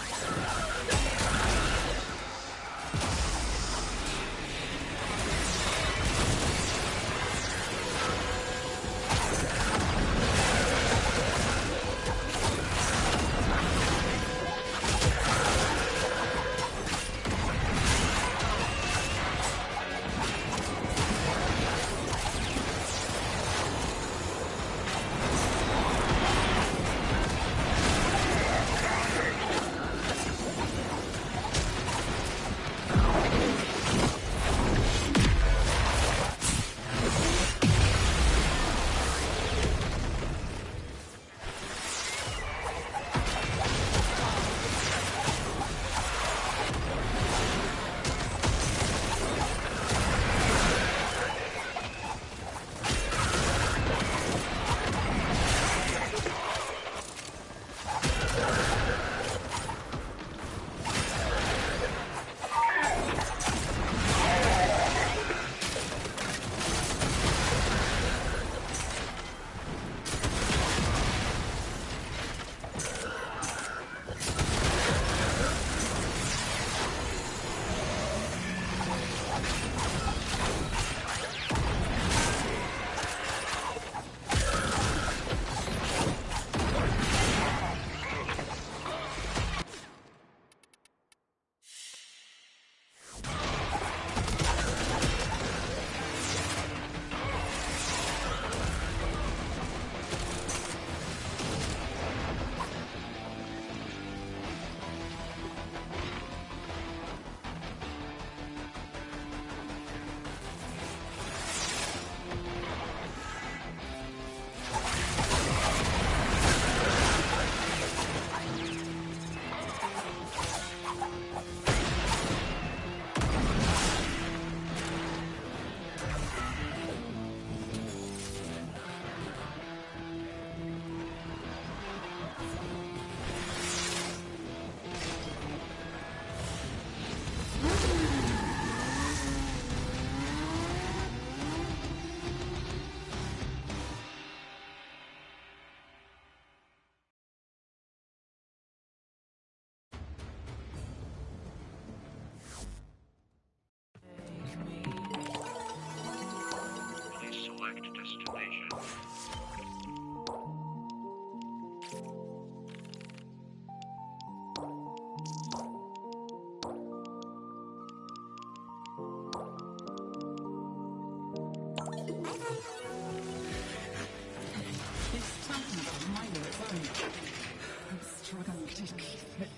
Speaker 18: I'm struggling to keep it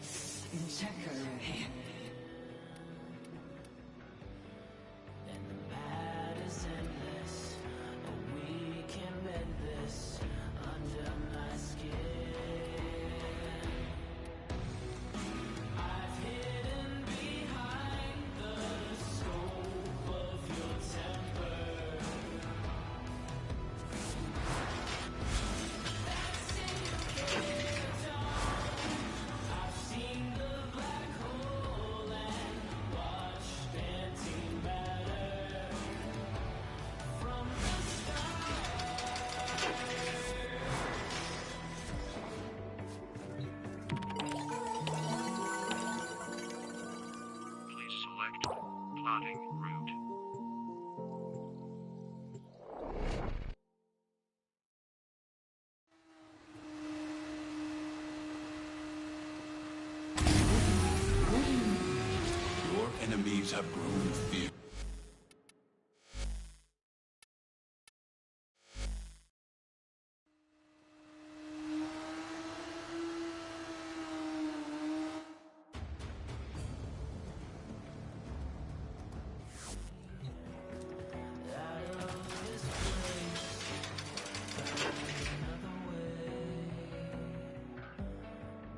Speaker 18: in check already.
Speaker 14: And the pad is endless, but we can bend this under my skin. I've hidden behind the scope of your temper.
Speaker 13: Plotting route.
Speaker 4: Your enemies have grown fierce.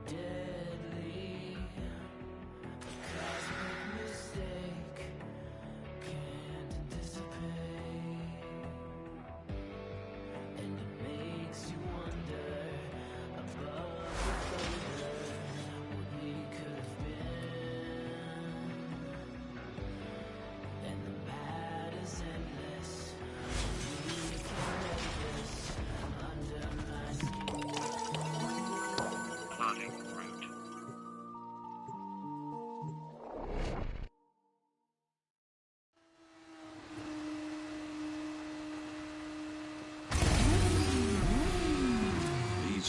Speaker 14: Deadly, a cosmic mistake.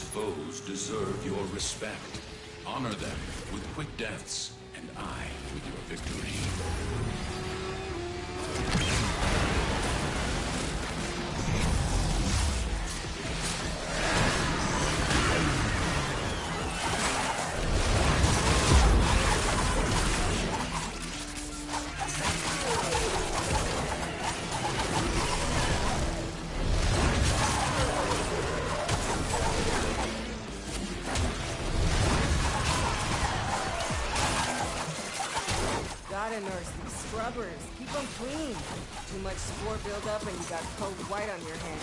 Speaker 4: foes deserve your respect. Honor them with quick deaths, and I with your victory.
Speaker 11: Gotta nurse these scrubbers. Keep them clean. Too much spore buildup and you got cold white on your hands.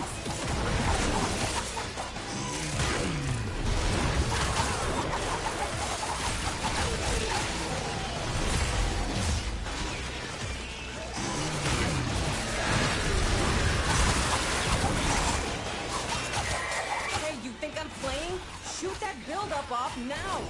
Speaker 11: Hey, you think I'm playing? Shoot that buildup off now!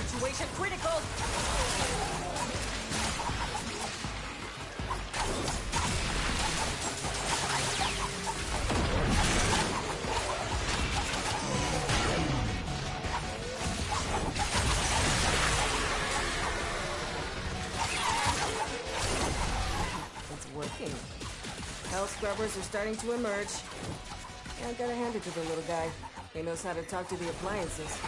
Speaker 11: Situation critical! It's working. Hell scrubbers are starting to emerge. Yeah, I gotta hand it to the little guy. He knows how to talk to the appliances.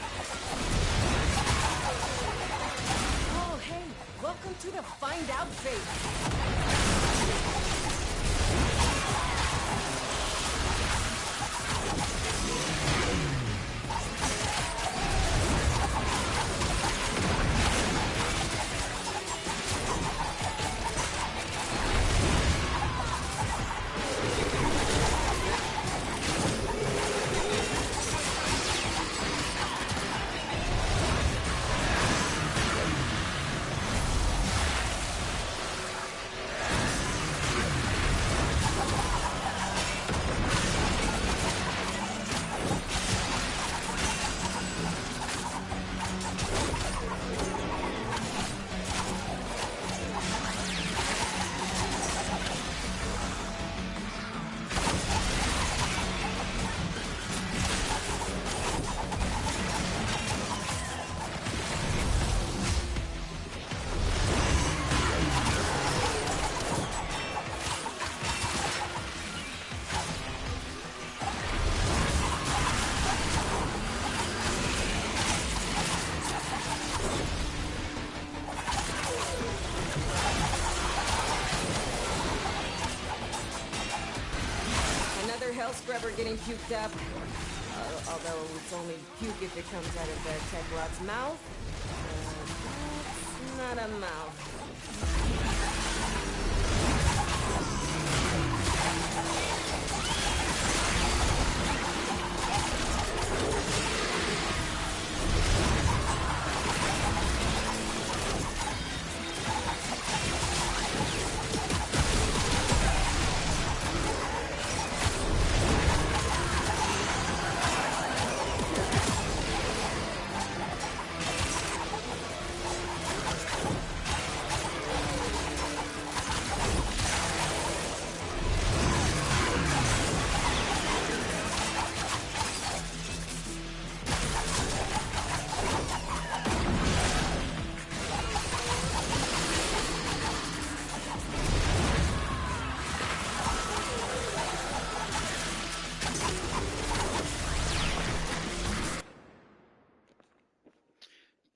Speaker 11: Oh, hey! Welcome to the Find Out phase! Hell scrubber getting puked up. Although it's only puke if it comes out of the Techlot's mouth. That's not a mouth.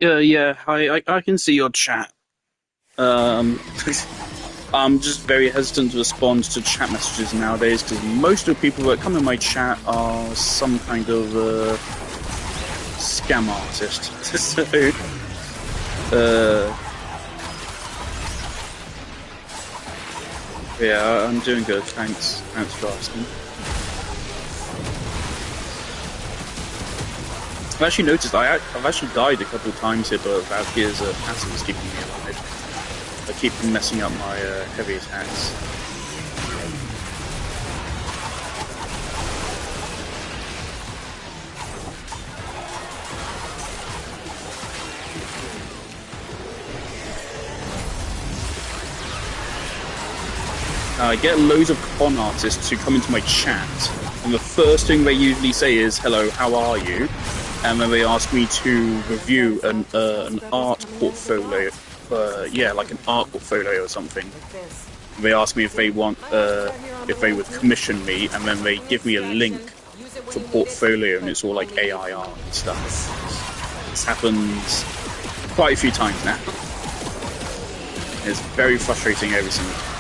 Speaker 19: Yeah, I can see your chat. I'm just very hesitant to respond to chat messages nowadays because most of the people that come in my chat are some kind of scam artist. So, yeah, I'm doing good. Thanks for asking. I've actually noticed I've actually died a couple of times here, but Valkyr's passive is keeping me alive. I keep messing up my heavy attacks. I get loads of con artists to come into my chat, and the first thing they usually say is, "Hello, how are you?" And then they ask me to review an art portfolio, yeah, like an art portfolio or something. They ask me if they want, if they would commission me, and then they give me a link to portfolio, and it's all like AI art and stuff. This happens quite a few times now. It's very frustrating every single time.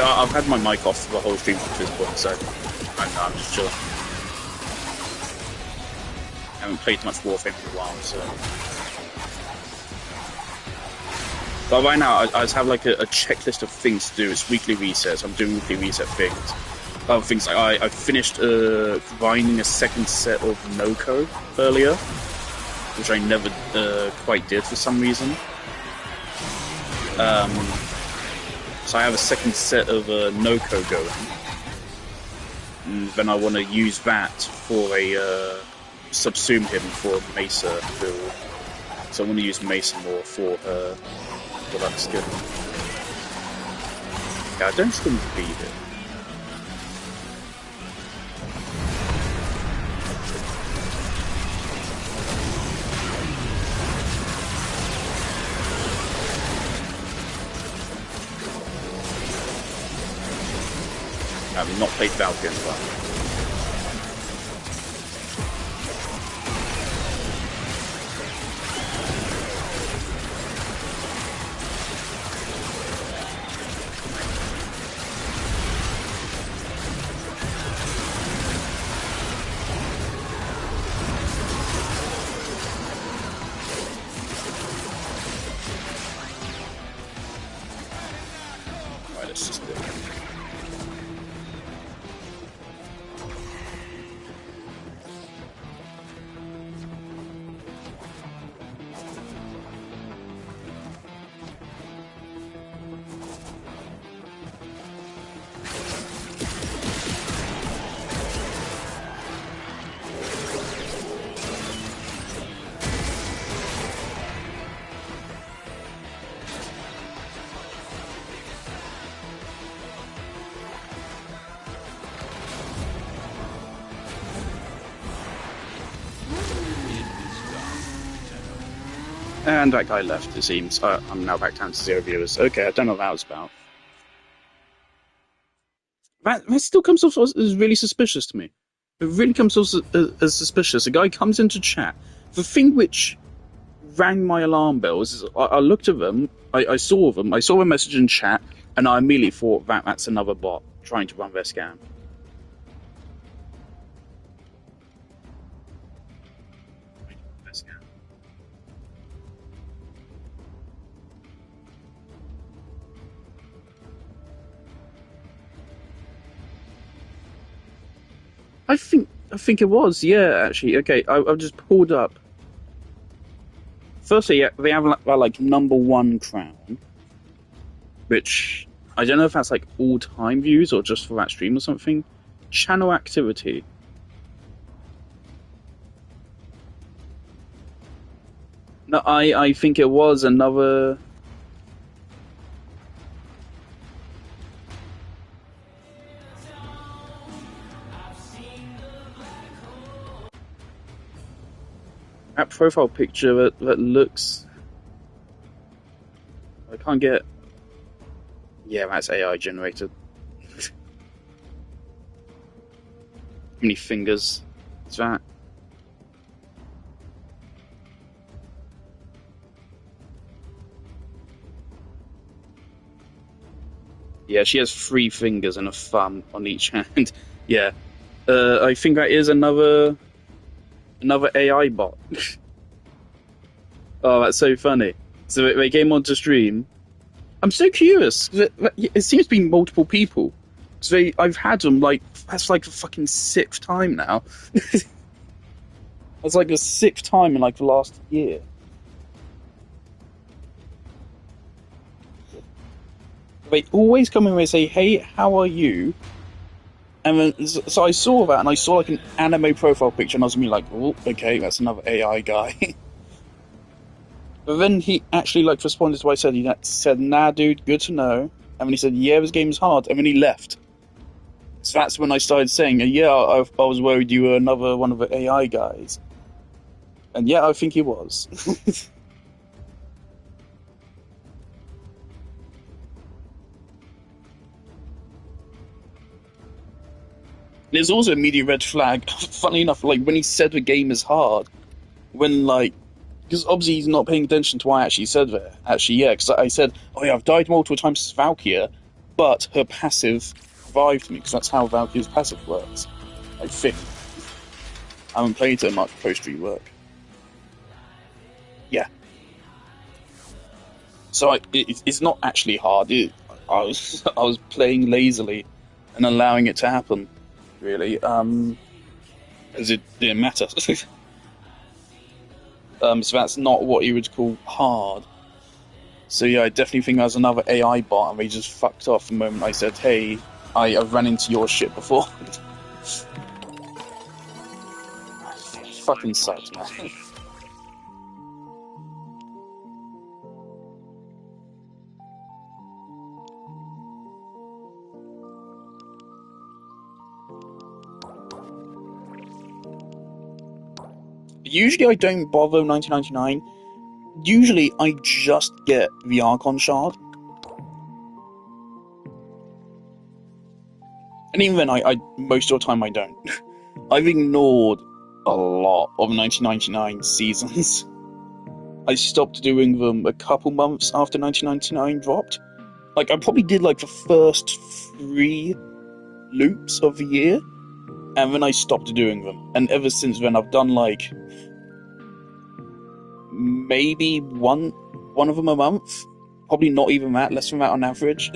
Speaker 19: I've had my mic off the whole stream up to this point, so I'm just chilling. I haven't played much Warframe for a while, so. But right now, I just have like a checklist of things to do. It's weekly resets. I'm doing weekly reset things. Other things like I finished grinding a second set of Noko earlier, which I never quite did for some reason. So I have a second set of Noko going. And then I want to use that for a subsume him for a Mesa build. So I want to use Mesa more for that skill. Yeah, I don't still believe it. I've not played Valkyrie in a while. Right, let's just do it. And that guy left, it seems. I'm now back down to 0 viewers. Okay, I don't know what that was about. That still comes off as really suspicious to me. It really comes off as suspicious. A guy comes into chat. The thing which rang my alarm bells is I looked at them, I saw them, I saw a message in chat, and I immediately thought that's another bot trying to run their scam. I think it was, yeah, actually. Okay, I've just pulled up. Firstly, yeah, they have like #1 crown, which I don't know if that's like all-time views or just for that stream or something. Channel activity. No, I think it was another. That profile picture that looks. I can't get. Yeah, that's AI generated. How many fingers is that? Yeah, she has 3 fingers and a thumb on each hand. Yeah, I think that is another AI bot. Oh, that's so funny. So they came onto stream. I'm so curious. It seems to be multiple people. So I've had them that's like the fucking 6th time now. That's like the 6th time in like the last year. They always come in and they say, "Hey, how are you?" And then, so I saw that, and I saw like an anime profile picture, and I was gonna be like, "Oh, okay, that's another AI guy." But then he actually like responded to what I said. He said, "Nah, dude, good to know." And then he said, "Yeah, this game's hard." And then he left. So that's when I started saying, "Yeah, I was worried you were another one of the AI guys." And yeah, I think he was. There's also a media red flag. Funny enough, like when he said the game is hard, when like, because obviously he's not paying attention to why I actually said that. Actually, yeah, because I said, "Oh yeah, I've died multiple times as Valkyria, but her passive revived me," because that's how Valkyria's passive works. I think. I haven't played it much post rework. Yeah. So it's not actually hard. I was playing lazily and allowing it to happen, really, because it didn't matter. So that's not what you would call hard. So yeah, I definitely think there's another AI bot, and they just fucked off the moment I said, "Hey, I've run into your shit before." Fucking sucks, man. Usually I don't bother 1999. Usually I just get the Archon shard. And even then, I most of the time I don't. I've ignored a lot of 1999 seasons. I stopped doing them a couple months after 1999 dropped. Like, I probably did like the first 3 loops of the year, and then I stopped doing them. And ever since then, I've done like maybe one of them a month. Probably not even that, less than that on average.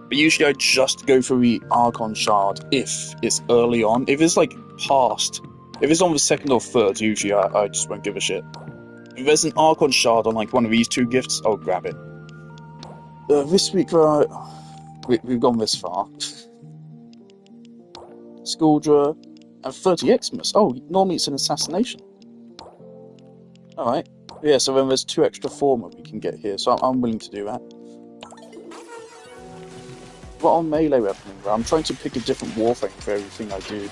Speaker 19: But usually I just go for the Archon shard if it's early on. If it's like past, if it's on the second or third, usually I just won't give a shit. If there's an Archon shard on like one of these 2 gifts, I'll grab it. This week, we've gone this far. Skuldra and 30 Xmas. Oh, normally it's an assassination. Alright. Yeah, so then there's 2 extra former we can get here, so I'm willing to do that. What on melee weapon? I'm trying to pick a different Warframe for everything I do.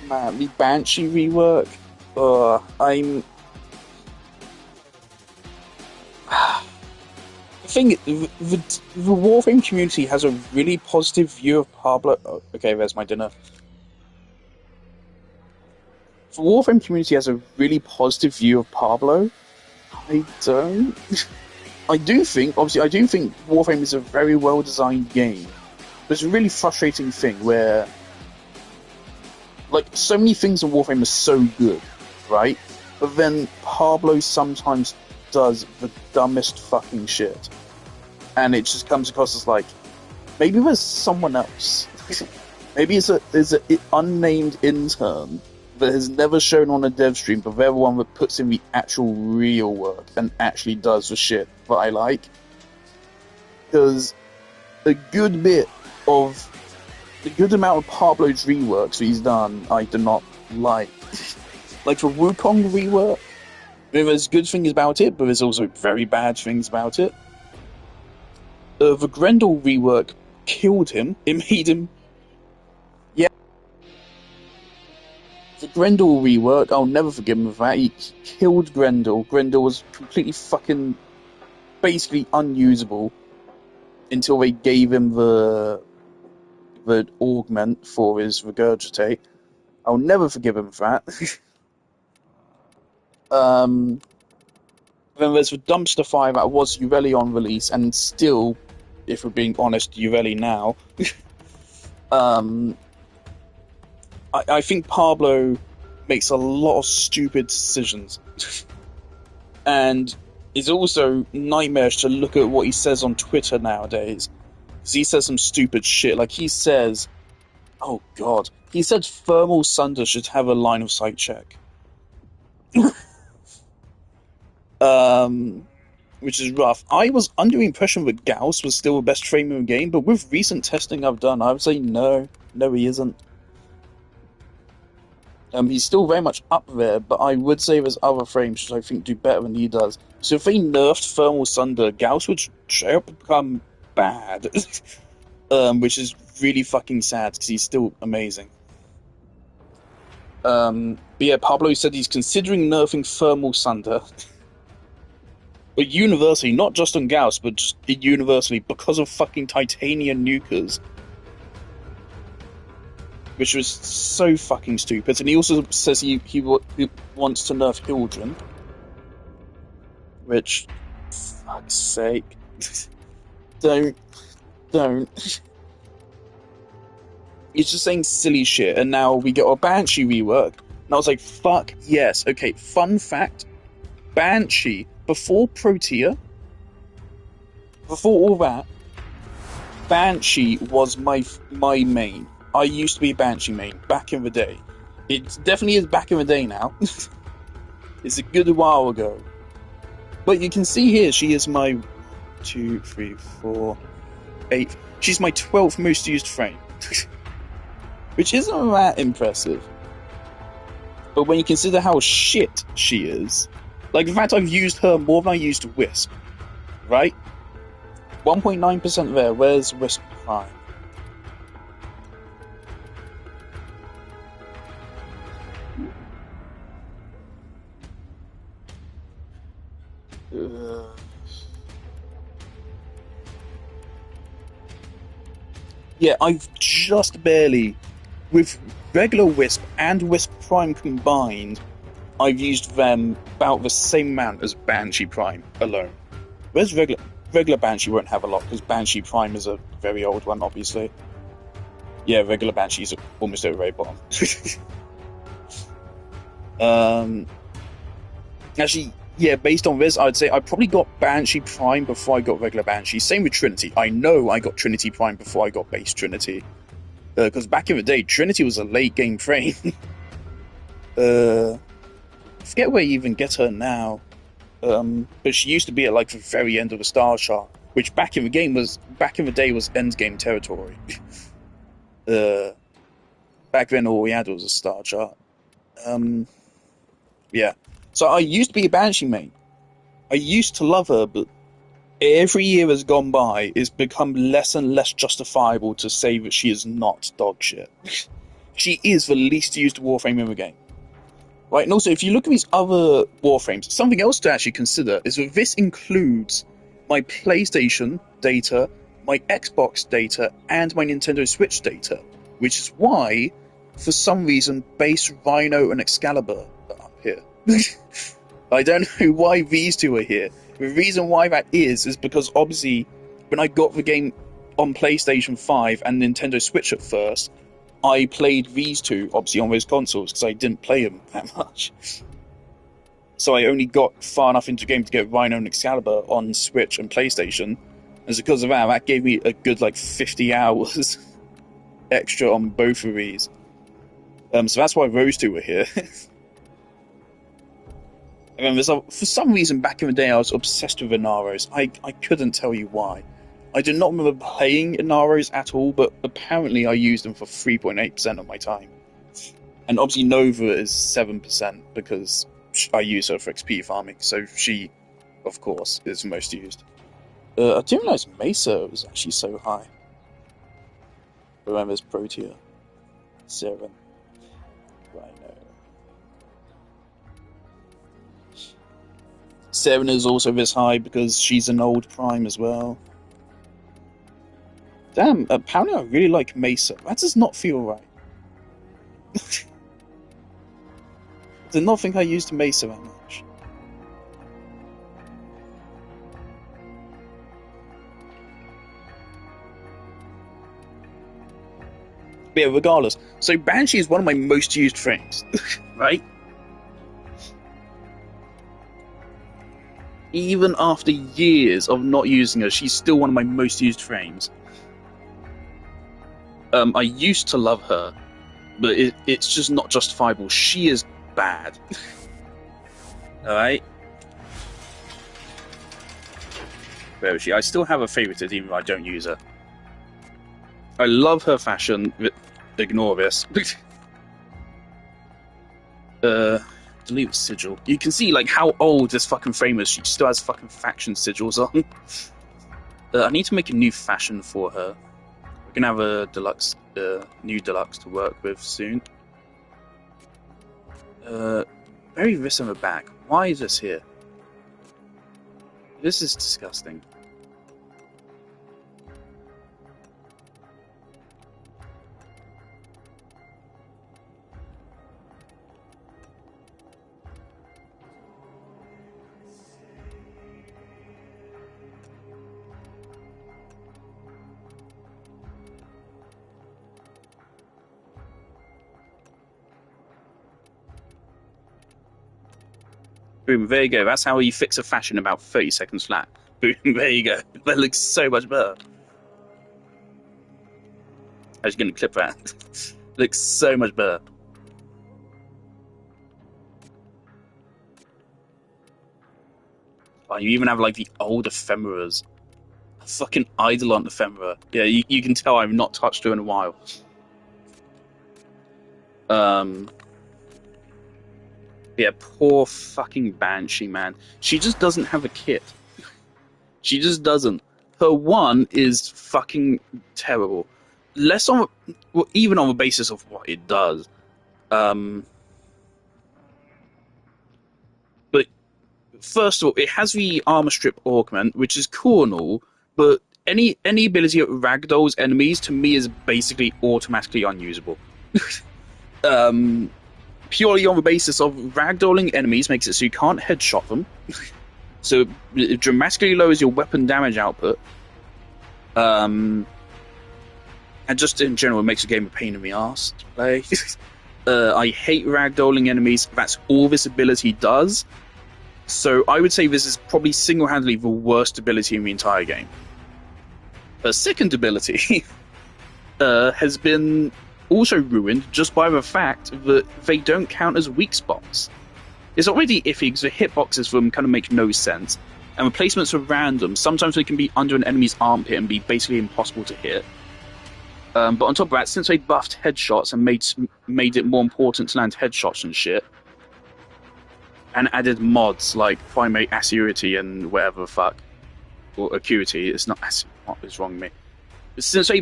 Speaker 19: Man, the Banshee rework. I'm. The thing, the Warframe community has a really positive view of Pablo. Oh, okay, there's my dinner. The Warframe community has a really positive view of Pablo. I don't. I do think Warframe is a very well designed game. There's a really frustrating thing where, like, so many things in Warframe are so good, right? But then Pablo sometimes does the dumbest fucking shit. And it just comes across as like, maybe there's someone else. Maybe there's an unnamed intern that has never shown on a dev stream, but they're the one that puts in the actual real work and actually does the shit that I like. Because a good amount of Pablo's reworks that he's done, I do not like. Like the Wukong rework, there's good things about it, but there's also very bad things about it. The Grendel rework killed him. It made him... Yeah. The Grendel rework, I'll never forgive him for that. He killed Grendel. Grendel was completely fucking... basically unusable until they gave him the augment for his regurgitate. I'll never forgive him for that. Then there's the dumpster fire that was Uveli on release, and still, if we're being honest, Uveli now. I think Pablo makes a lot of stupid decisions. And it's also nightmarish to look at what he says on Twitter nowadays. Because he says some stupid shit. Like, he says... Oh, God. He said Thermal Sunder should have a line of sight check. Which is rough. I was under the impression that Gauss was still the best frame in the game, but with recent testing I've done, I would say no. No, he isn't. He's still very much up there, but I would say there's other frames which I think do better than he does. So if they nerfed Thermal Sunder, Gauss would straight up become bad. Which is really fucking sad, because he's still amazing. But yeah, Pablo said he's considering nerfing Thermal Sunder. But universally, not just on Gauss, but just universally, because of fucking titanium nukers. Which was so fucking stupid. And he also says he wants to nerf Hildren. Which, fuck's sake. Don't. He's just saying silly shit, and now we get our Banshee rework. And I was like, fuck yes. Okay, fun fact. Banshee, before Protea, before all that, Banshee was my main. I used to be a Banshee main back in the day. It definitely is back in the day now. It's a good while ago. But you can see here, she is my 2, 3, 4, 8. She's my 12th most used frame. Which isn't that impressive. But when you consider how shit she is, like, in fact, I've used her more than I used Wisp. Right? 1.9% there. Where's Wisp Prime? Yeah, I've just barely, with regular Wisp and Wisp Prime combined, I've used them about the same amount as Banshee Prime alone. Whereas regular Banshee won't have a lot, because Banshee Prime is a very old one, obviously. Yeah, regular Banshee's almost at the very bottom. Actually, yeah, based on this, I'd say I probably got Banshee Prime before I got regular Banshee. Same with Trinity. I know I got Trinity Prime before I got base Trinity. Because back in the day, Trinity was a late game frame. I forget where you even get her now. But she used to be at like the very end of the star chart, which back in the day was end game territory. Back then all we had was a star chart. Yeah. So I used to be a Banshee main. I used to love her, but every year has gone by, it's become less and less justifiable to say that she is not dog shit. She is the least used Warframe in the game. Right, and also if you look at these other Warframes, something else to actually consider is that this includes my PlayStation data, my Xbox data, and my Nintendo Switch data, which is why, for some reason, base Rhino and Excalibur are up here. I don't know why these two are here. The reason why that is because obviously when I got the game on PlayStation 5 and Nintendo Switch at first, I played these two obviously on those consoles because I didn't play them that much. So I only got far enough into the game to get Rhino and Excalibur on Switch and PlayStation. And because of that, that gave me a good like 50 hours extra on both of these. So that's why those two were here. I remember, for some reason back in the day I was obsessed with Inaros. I couldn't tell you why. I do not remember playing Inaros at all, but apparently I used them for 3.8% of my time. And obviously Nova is 7% because I use her for XP farming, so she, of course, is most used. I didn't realize Mesa was actually so high. Remember, there's Protea. 7. Rhino. 7 is also this high because she's an old Prime as well. Damn, apparently I really like Mesa. That does not feel right. I did not think I used Mesa that much. But yeah, regardless. So Banshee is one of my most used frames, right? Even after years of not using her, she's still one of my most used frames. I used to love her, but it's just not justifiable. She is bad. Alright? Where is she? I still have her favorited, even though I don't use her. I love her fashion. Ignore this. delete sigil. You can see like how old this fucking frame is. She still has fucking faction sigils on. I need to make a new fashion for her. We're gonna have a deluxe, new deluxe to work with soon. Bury this in the back. Why is this here? This is disgusting. Boom, there you go. That's how you fix a fashion about 30 seconds flat. Boom, there you go. That looks so much better. I was going to clip that. Looks so much better. Oh, you even have like the old ephemeras. A fucking Eidolon ephemera. Yeah, you can tell I've not touched her in a while. Yeah, poor fucking Banshee, man. She just doesn't have a kit. She just doesn't. Her one is fucking terrible. Less on, well, even on the basis of what it does. But first of all, it has the armor strip augment, which is cool and all, but any ability that ragdolls enemies to me is basically automatically unusable. Purely on the basis of ragdolling enemies makes it so you can't headshot them. So it dramatically lowers your weapon damage output. And just in general, it makes the game a pain in the ass to play. I hate ragdolling enemies. That's all this ability does. So I would say this is probably single-handedly the worst ability in the entire game. Her second ability has been also ruined just by the fact that they don't count as weak spots. It's already iffy because the hitboxes for them kind of make no sense, and the placements are random. Sometimes they can be under an enemy's armpit and be basically impossible to hit. But on top of that, since they buffed headshots and made it more important to land headshots and shit, and added mods like primary accuracy and whatever the fuck, or acuity, it's not what is wrong with me. Since they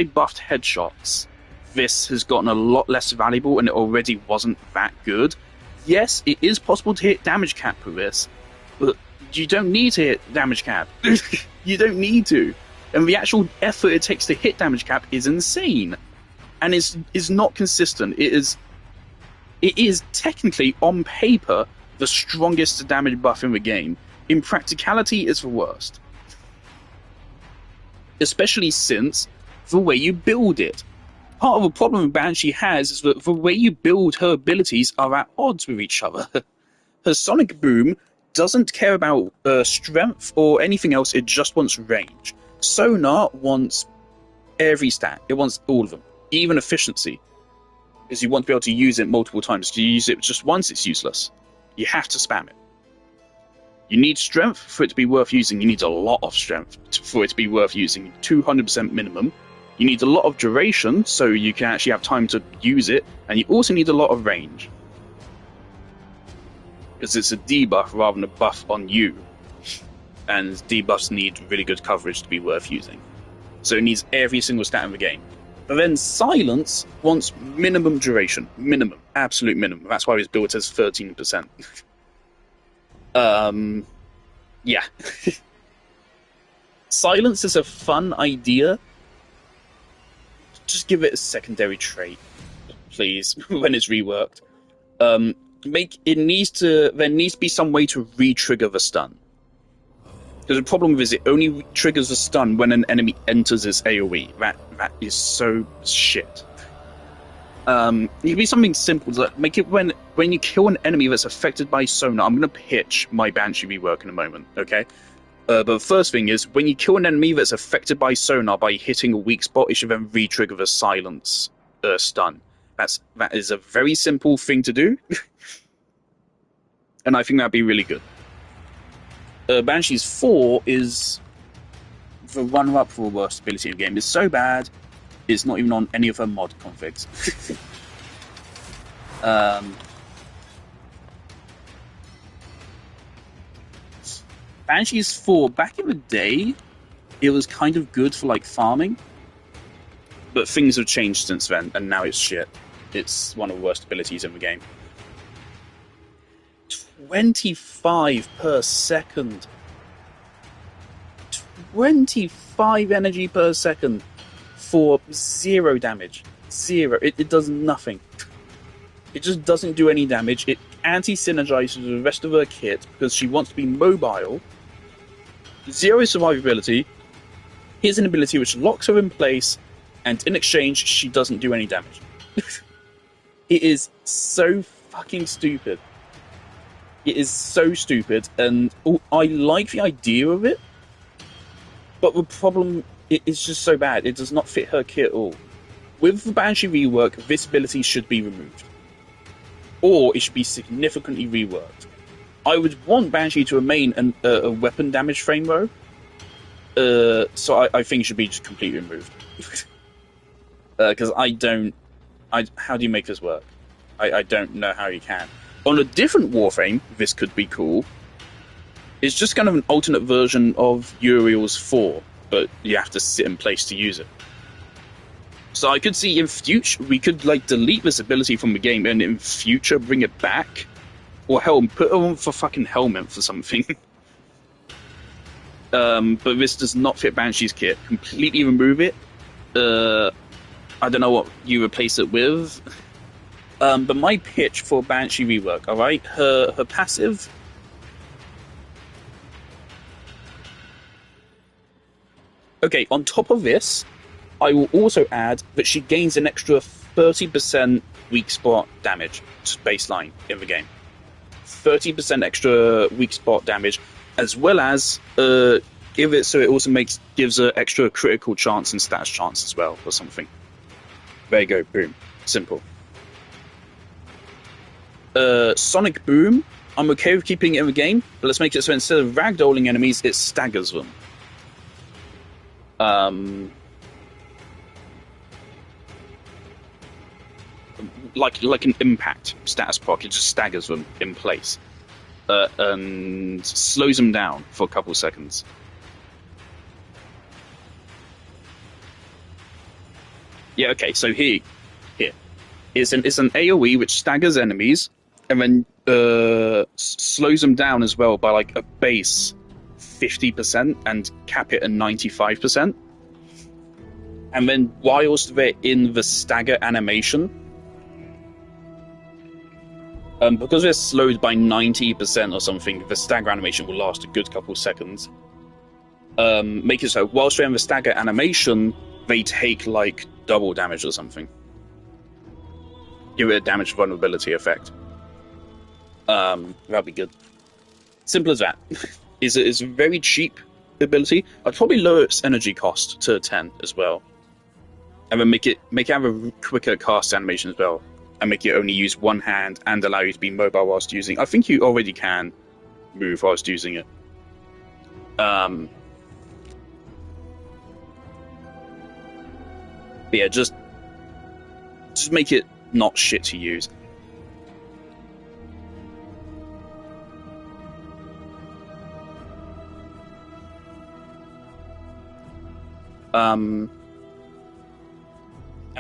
Speaker 19: buffed headshots, this has gotten a lot less valuable, and it already wasn't that good. Yes, it is possible to hit damage cap with this, but you don't need to hit damage cap. You don't need to. And the actual effort it takes to hit damage cap is insane. And is not consistent. It is technically, on paper, the strongest damage buff in the game. In practicality, it's the worst. Especially since the way you build it. Part of the problem Banshee has is that the way you build her abilities are at odds with each other. Her Sonic Boom doesn't care about strength or anything else, it just wants range. Sonar wants every stat, it wants all of them, even efficiency. Because you want to be able to use it multiple times. If you use it just once, it's useless. You have to spam it. You need strength for it to be worth using. You need a lot of strength for it to be worth using. 200% minimum. You need a lot of duration, so you can actually have time to use it. And you also need a lot of range. Because it's a debuff rather than a buff on you. And debuffs need really good coverage to be worth using. So it needs every single stat in the game. But then Silence wants minimum duration. Minimum. Absolute minimum. That's why it's built as 13%. Yeah. Silence is a fun idea. Just give it a secondary trait, please, when it's reworked. There needs to be some way to re-trigger the stun. Because the problem is it only triggers the stun when an enemy enters its AoE. That is so shit. It could be something simple, like make it when you kill an enemy that's affected by sonar. I'm going to pitch my Banshee rework in a moment, okay? But the first thing is, when you kill an enemy that's affected by sonar by hitting a weak spot, it should then re-trigger the silence stun. That is a very simple thing to do. And I think that'd be really good. Banshee's 4 is the runner-up for the worst ability in the game. It's so bad, it's not even on any of her mod configs. Banshees 4, back in the day, it was kind of good for, like, farming. But things have changed since then, and now it's shit. It's one of the worst abilities in the game. 25 per second. 25 energy per second for 0 damage. 0. It does nothing. It just doesn't do any damage. It anti-synergizes with the rest of her kit because she wants to be mobile. 0 survivability. Here's an ability which locks her in place, and in exchange, she doesn't do any damage. It is so fucking stupid. It is so stupid, and I like the idea of it, but the problem is just so bad. It does not fit her kit at all. With the Banshee rework, this ability should be removed. Or it should be significantly reworked. I would want Banshee to remain a weapon damage frame though. So I think it should be just completely removed. Because how do you make this work? I don't know how you can. On a different Warframe, this could be cool. It's just kind of an alternate version of Uriel's 4, but you have to sit in place to use it. So I could see in future, we could like delete this ability from the game and in future bring it back. Or hell, put it on for fucking Helmet for something. But this does not fit Banshee's kit. Completely remove it. I don't know what you replace it with. But my pitch for Banshee rework, alright? Her passive... Okay, on top of this, I will also add that she gains an extra 30% weak spot damage to baseline in the game. 30% extra weak spot damage, as well as give it so it also gives her extra critical chance and status chance as well, or something. There you go, boom. Simple. Sonic Boom, I'm okay with keeping it in the game, but let's make it so instead of ragdolling enemies, it staggers them. Like an impact status proc, it just staggers them in place. And slows them down for a couple seconds. Yeah, okay, so here. It's an AoE which staggers enemies, and then slows them down as well by like a base 50% and cap it at 95%. And then whilst they're in the stagger animation, because they're slowed by 90% or something, the stagger animation will last a good couple seconds. Make it so whilst they're in the stagger animation, they take like double damage or something. Give it a damage vulnerability effect. That'd be good. Simple as that. It's a very cheap ability. I'd probably lower its energy cost to 10 as well. And then make it have a quicker cast animation as well. And make it only use one hand and allow you to be mobile whilst using. I think you already can move whilst using it. But yeah, just make it not shit to use. And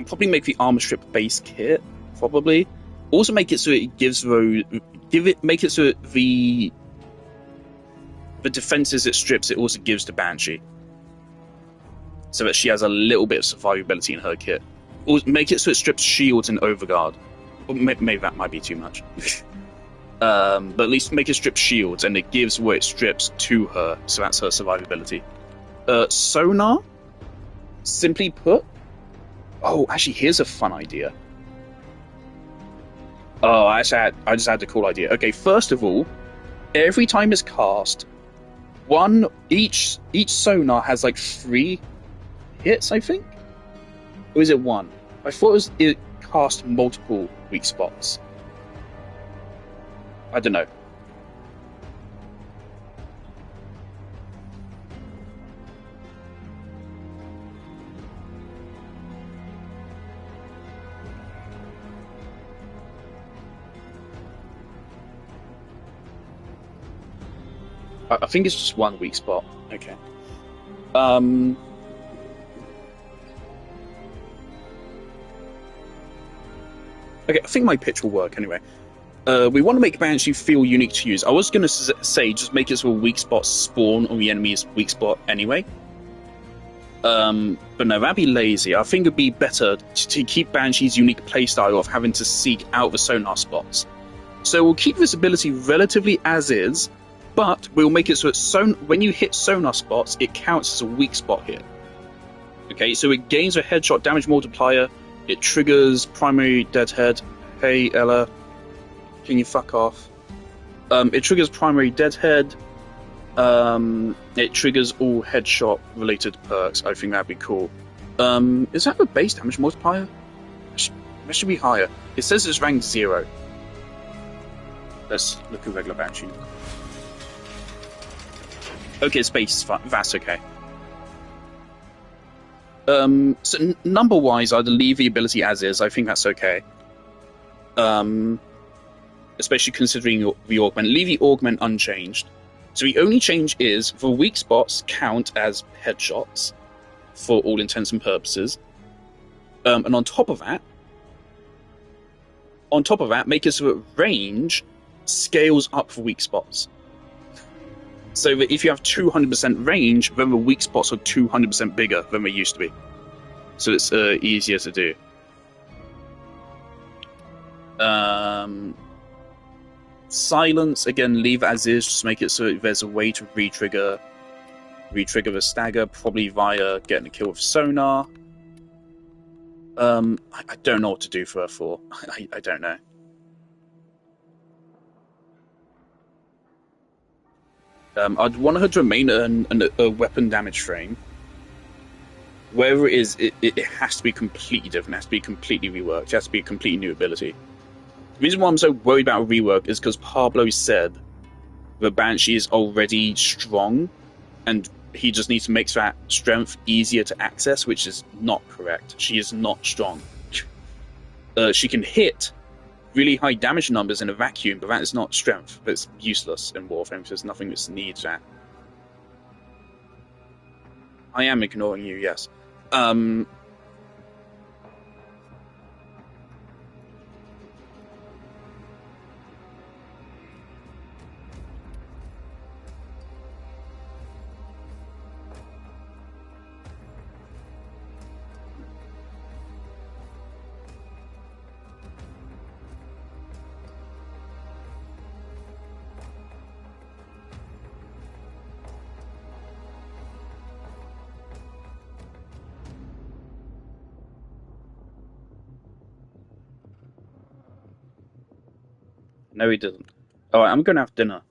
Speaker 19: probably make the armor strip base kit. Probably. Also make it so it gives make it so the defenses it strips it also gives to Banshee. So that she has a little bit of survivability in her kit. Or make it so it strips shields and overguard. Or maybe that might be too much. But at least make it strip shields and it gives what it strips to her, so that's her survivability. Sonar? Simply put... Oh, actually, here's a fun idea. Oh, I just had a cool idea. Okay, first of all, every time it's cast, each sonar has like 3 hits, I think? Or is it 1? I thought it cast multiple weak spots. I don't know. I think it's just one weak spot. Okay. Okay, I think my pitch will work anyway. We want to make Banshee feel unique to use. I was going to say just make it so a weak spot spawn on the enemy's weak spot anyway. But no, that'd be lazy. I think it'd be better to keep Banshee's unique playstyle of having to seek out the sonar spots. So we'll keep this ability relatively as is, but we'll make it so when you hit sonar spots, it counts as a weak spot hit. Okay, so it gains a headshot damage multiplier, it triggers primary deadhead. Hey, Ella, can you fuck off? It triggers primary deadhead. It triggers all headshot related perks. I think that'd be cool. Is that the base damage multiplier? That should be higher. It says it's ranked 0. Let's look at regular Banshee. Okay, it's base. That's okay. So number-wise, I'd leave the ability as is. I think that's okay. Especially considering the augment. Leave the augment unchanged. So the only change is the weak spots count as headshots for all intents and purposes. And on top of that, make it so that range scales up for weak spots. So that if you have 200% range, then the weak spots are 200% bigger than they used to be. So it's easier to do. Silence, again, leave as is, just make it so there's a way to re-trigger the stagger, probably via getting a kill with sonar. I don't know what to do for her for. I don't know. I'd want her to remain a weapon damage frame. Wherever it is, it has to be completely different. It has to be completely reworked. It has to be a completely new ability. The reason why I'm so worried about rework is because Pablo said that Banshee is already strong, and he just needs to make that strength easier to access, which is not correct. She is not strong. She can hit really high damage numbers in a vacuum, but that is not strength. That's useless in Warframe, so there's nothing that needs that. I am ignoring you, yes. No, he doesn't. Alright, I'm gonna have dinner.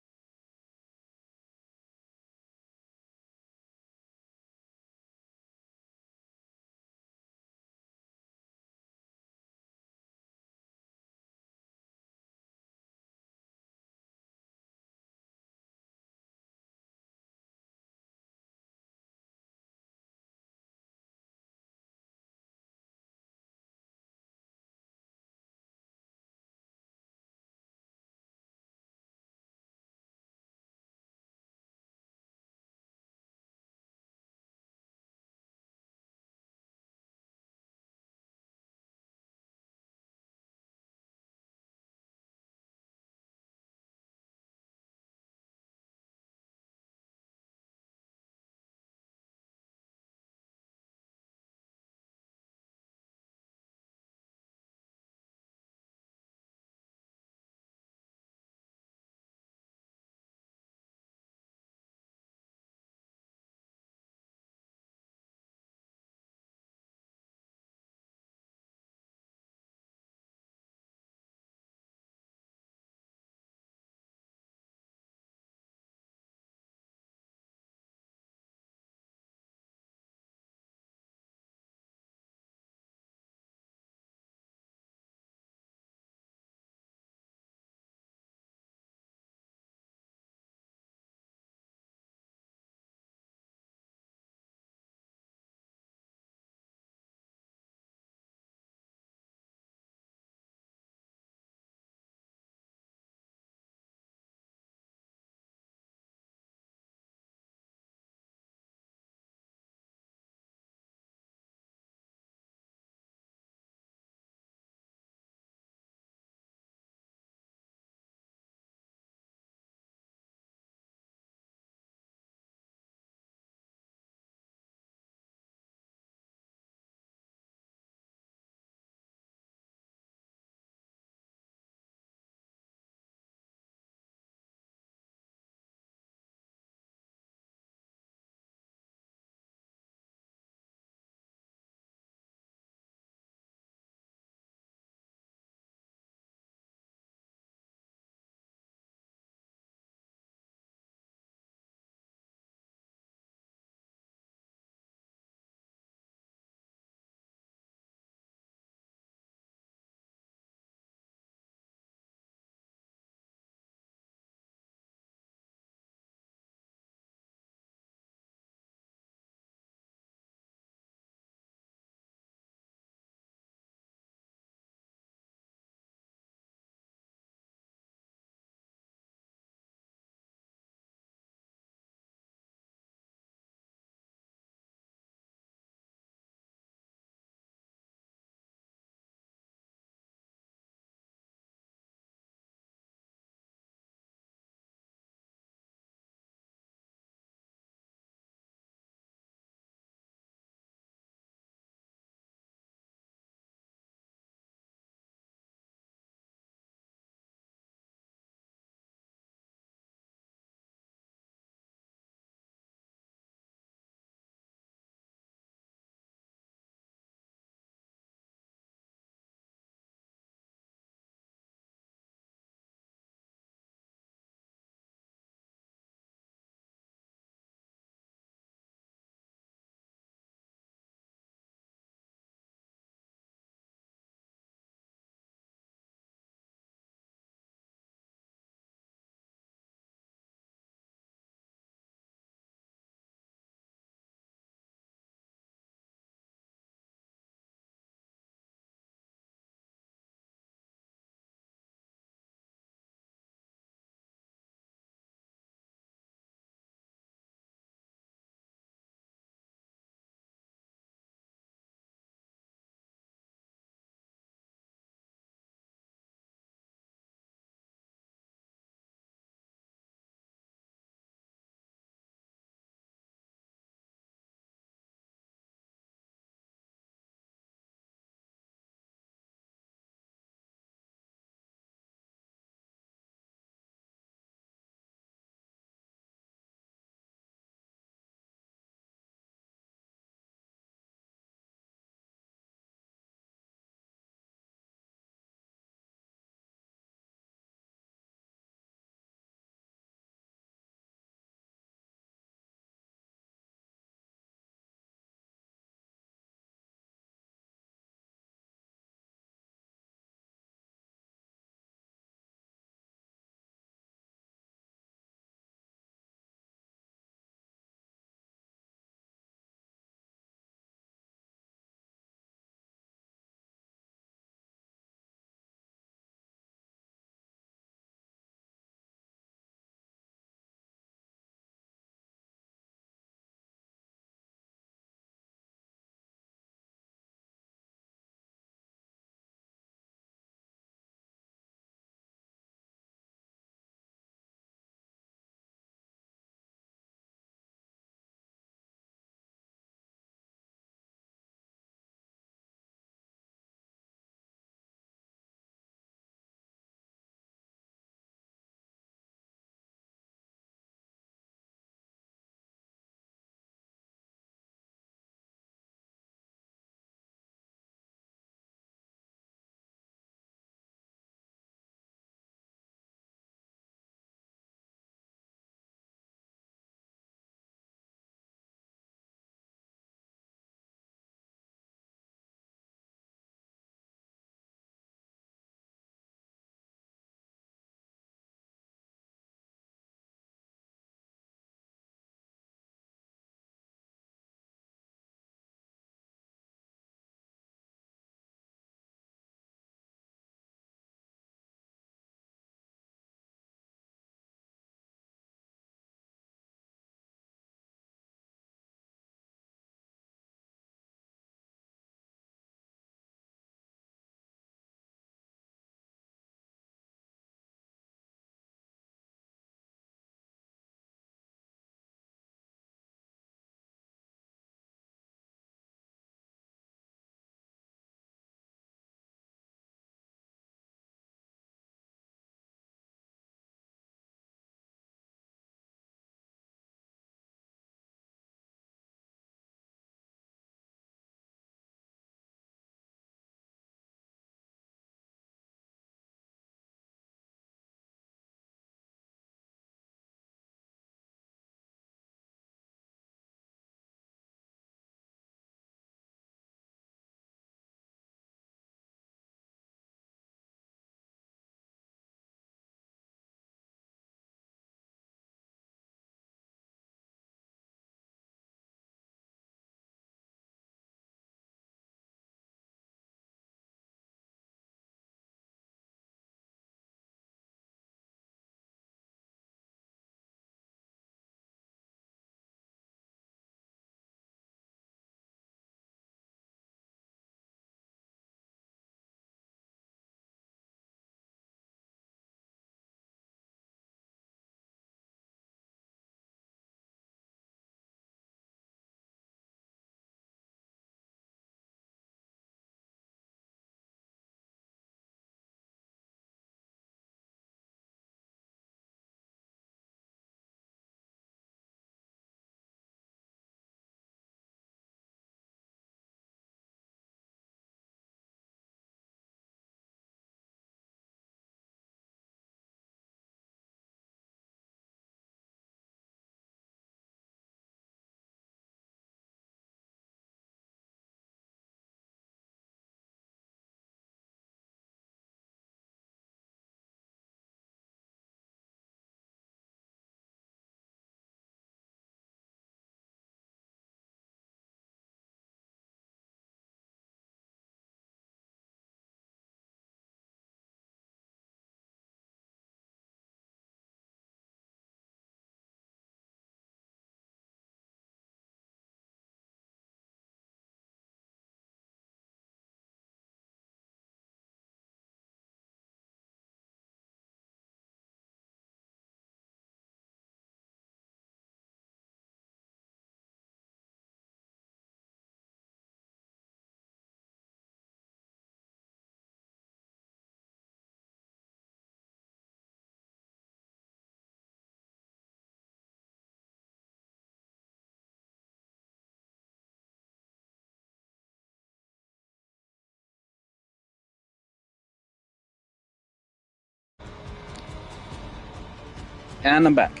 Speaker 19: And I'm back.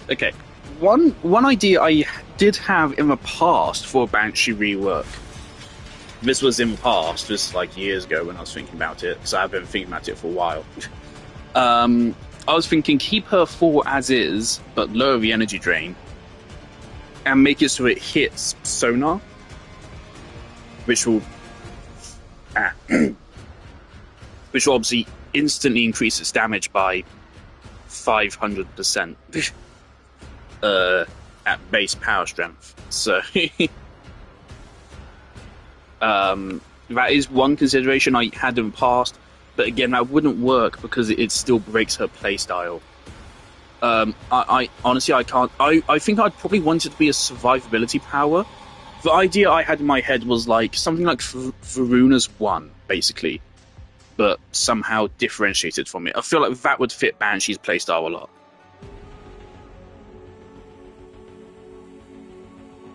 Speaker 19: Okay. One idea I did have in the past for a Banshee rework. This was in the past, this is like years ago when I was thinking about it, because I've been thinking about it for a while. I was thinking keep her 4 as is, but lower the energy drain, and make it so it hits sonar, which will which will obviously instantly increase its damage by 500% at base power strength. So that is one consideration I had in the past, but again, that wouldn't work because it still breaks her playstyle. I honestly, I can't. I think I'd probably want it to be a survivability power. The idea I had in my head was like something like Varuna's 1, basically, but somehow differentiated from it. I feel like that would fit Banshee's playstyle a lot.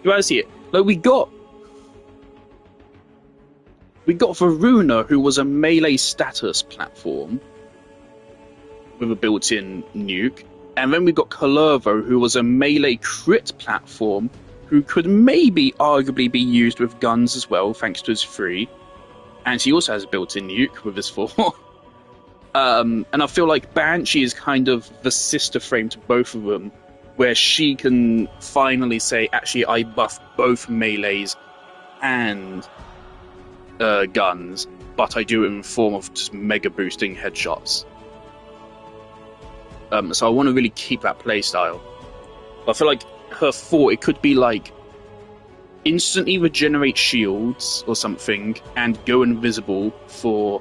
Speaker 19: Do I see it? Like we got Varuna, who was a melee status platform with a built-in nuke, and then we got Kalervo, who was a melee crit platform who could maybe arguably be used with guns as well, thanks to his 3. And she also has a built-in nuke with his 4. And I feel like Banshee is kind of the sister frame to both of them, where she can finally say, actually, I buff both melees and guns, but I do it in the form of just mega boosting headshots. So I want to really keep that playstyle. I feel like her 4, it could be like instantly regenerate shields or something and go invisible for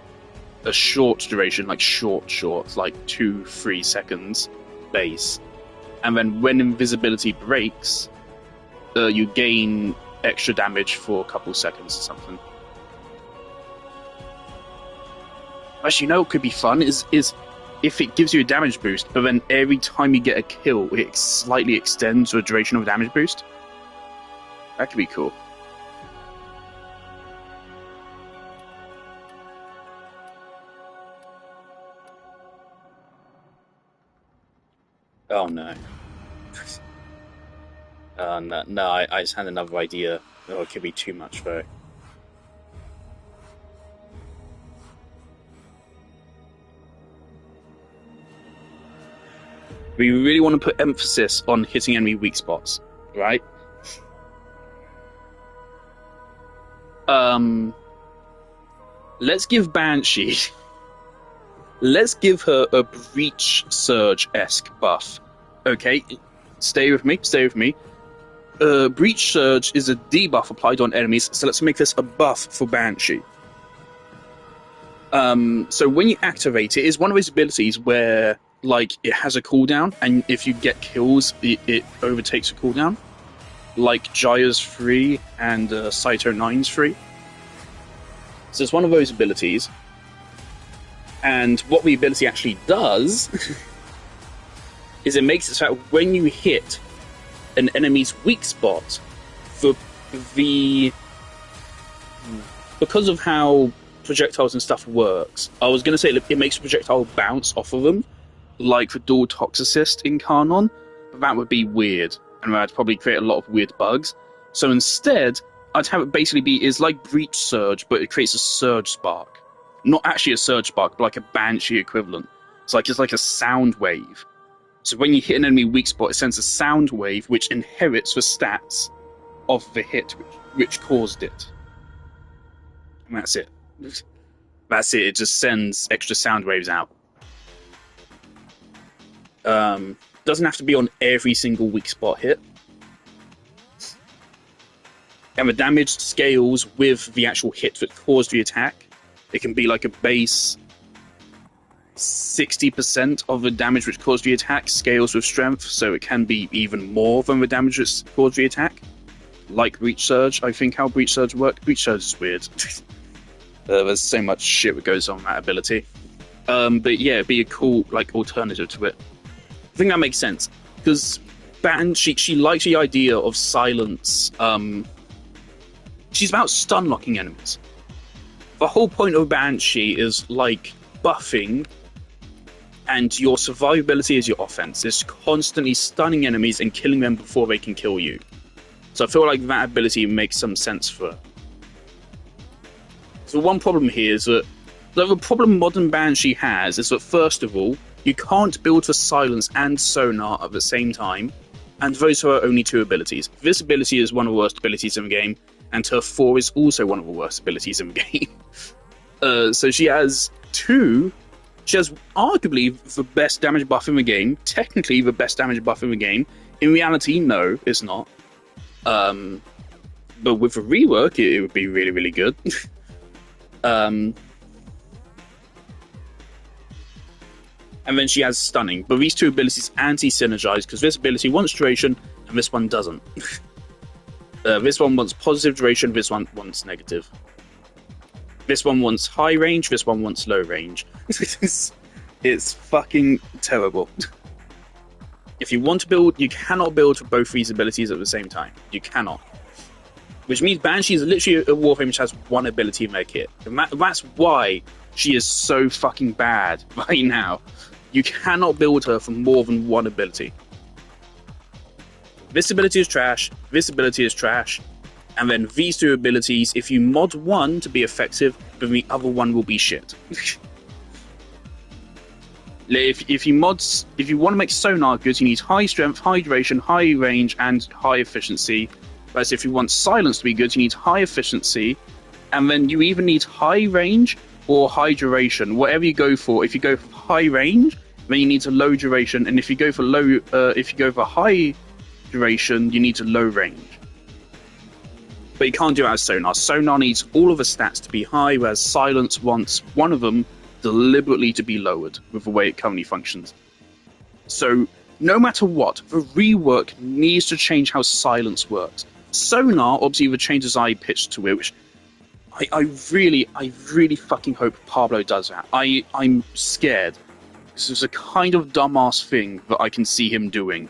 Speaker 19: a short duration, like short, like 2-3 seconds base. And then when invisibility breaks, you gain extra damage for a couple seconds or something. Actually, you know what could be fun is if it gives you a damage boost, but then every time you get a kill, it slightly extends the duration of a damage boost. That could be cool. Oh no. No, I just had another idea. Oh, it could be too much though. We really want to put emphasis on hitting enemy weak spots, right? Let's give Banshee... Let's give her a Breach Surge-esque buff. Okay, stay with me. Breach Surge is a debuff applied on enemies, so let's make this a buff for Banshee. So when you activate it, it's one of those abilities where, like, it has a cooldown, and if you get kills, it overtakes a cooldown. Like Jaya's 3 and Saito 9's 3. So it's one of those abilities. And what the ability actually does is it makes it so that when you hit an enemy's weak spot, because of how projectiles and stuff works, I was going to say it makes a projectile bounce off of them, like the dual Toxicist in Carnon, but that would be weird, and that'd probably create a lot of weird bugs. So instead, I'd have it basically be is like Breach Surge, but it creates a Surge Spark. Not actually a Surge Spark, but like a Banshee equivalent. It's like a sound wave. So when you hit an enemy weak spot, it sends a sound wave which inherits the stats of the hit which caused it. And that's it. That's it. It just sends extra sound waves out. Doesn't have to be on every single weak spot hit. And the damage scales with the actual hit that caused the attack. It can be like a base 60% of the damage which caused the attack scales with strength, so it can be even more than the damage which caused the attack. Like Breach Surge, I think how Breach Surge works. Breach Surge is weird. There's so much shit that goes on with that ability. But yeah, it'd be a cool like alternative to it. I think that makes sense, because she likes the idea of silence. She's about stun locking enemies. The whole point of Banshee is like buffing and your survivability is your offense. It's constantly stunning enemies and killing them before they can kill you. So I feel like that ability makes some sense for her. So one problem here is that the problem Modern Banshee has is that, first of all, you can't build for silence and sonar at the same time, and those are only 2 abilities. This ability is one of the worst abilities in the game, and Turf 4 is also one of the worst abilities in the game. So she has 2. She has arguably the best damage buff in the game, technically the best damage buff in the game. In reality, no, it's not. But with a rework, it would be really, really good. And then she has stunning, but these 2 abilities anti-synergize because this ability wants duration and this one doesn't. This one wants positive duration, this one wants negative. This one wants high range, this one wants low range. It's fucking terrible. If you want to build, you cannot build for both these abilities at the same time. You cannot. Which means Banshee is literally a Warframe which has 1 ability in their kit. And that's why she is so fucking bad right now. You cannot build her for more than 1 ability. This ability is trash, this ability is trash, and then these 2 abilities, if you mod one to be effective, then the other one will be shit. If you want to make sonar good, you need high strength, high duration, high range, and high efficiency. Whereas if you want silence to be good, you need high efficiency, and then you either need high range or high duration. Whatever you go for. If you go for high range, then you need a low duration, and if you go for high duration, you need a low range. But you can't do it as sonar. Sonar needs all of the stats to be high, whereas silence wants one of them deliberately to be lowered with the way it currently functions. So no matter what, the rework needs to change how silence works. Sonar obviously the changes I pitched to it, which I really fucking hope Pablo does that. I'm scared. This is a kind of dumbass thing that I can see him doing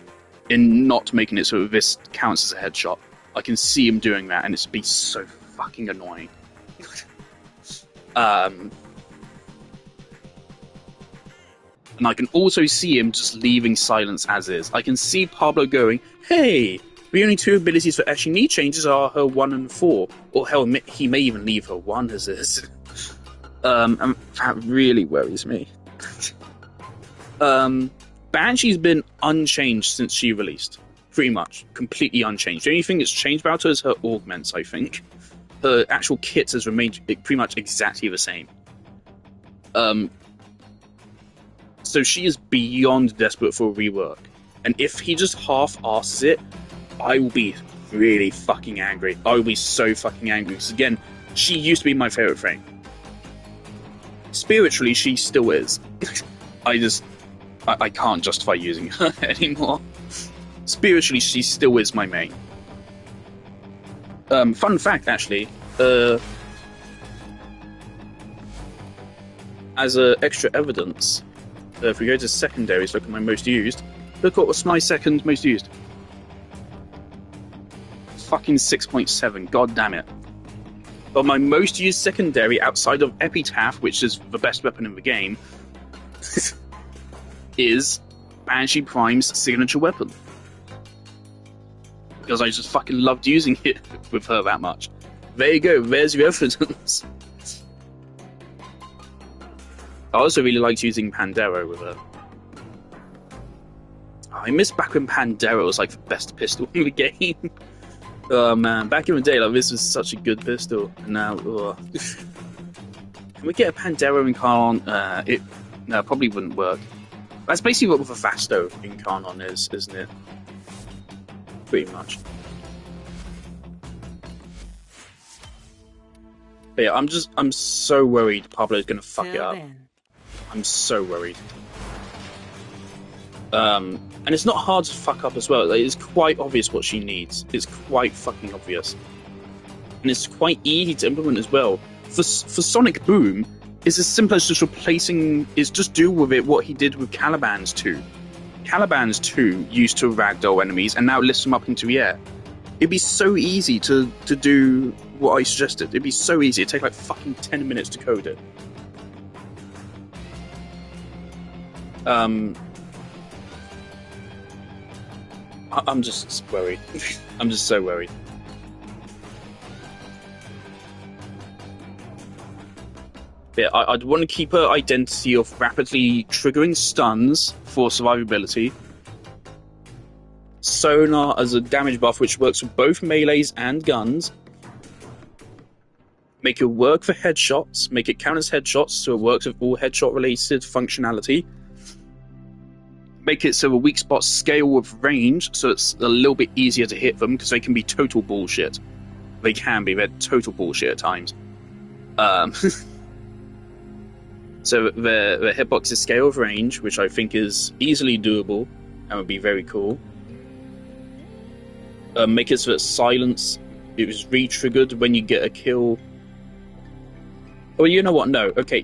Speaker 19: in not making it so that this counts as a headshot. I can see him doing that, and it's be so fucking annoying. And I can also see him just leaving silence as is. I can see Pablo going, hey, the only 2 abilities that actually need changes are her 1 and 4. Or hell, he may even leave her 1 as is. And that really worries me. Banshee's been unchanged since she released. Pretty much. Completely unchanged. The only thing that's changed about her is her augments, I think. Her actual kit has remained pretty much exactly the same. So she is beyond desperate for a rework. And if he just half-asses it, I will be really fucking angry. I will be so fucking angry. Because again, she used to be my favourite frame. Spiritually, she still is. I can't justify using her anymore. Spiritually, she still is my main. Fun fact, actually, as extra evidence, if we go to secondaries, look at my most used, look at what's my second most used. Fucking 6.7, god damn it. But my most used secondary outside of Epitaph, which is the best weapon in the game, is Banshee Prime's signature weapon. Because I just fucking loved using it with her that much. There you go, there's your evidence. I also really liked using Pandero with her. I miss back when Pandero was like the best pistol in the game. Oh man, back in the day, like this was such a good pistol. And now, ugh. Can we get a Pandero Incarnon? No, probably wouldn't work. That's basically what the Vasto Incarnon is, isn't it? Pretty much. But yeah, I'm so worried Pablo's gonna fuck it up. I'm so worried. And it's not hard to fuck up as well. Like, it's quite obvious what she needs. It's quite fucking obvious. And it's quite easy to implement as well. For Sonic Boom, it's as simple as just just do with it what he did with Caliban's 2. Caliban's 2 used to ragdoll enemies and now lifts them up into the air. It'd be so easy to do what I suggested. It'd be so easy. It'd take like fucking 10 minutes to code it. I'm just worried. I'm just so worried. Yeah, I'd want to keep her identity of rapidly triggering stuns for survivability. Sonar as a damage buff which works for both melees and guns. Make it work for headshots. Make it count as headshots so it works with all headshot related functionality. Make it so a weak spot scale with range so it's a little bit easier to hit them because they can be total bullshit. They can be, they're total bullshit at times. So the hitbox is scale of range, which I think is easily doable and would be very cool. Make it so that silence it was re-triggered when you get a kill. Oh, you know what? No, okay.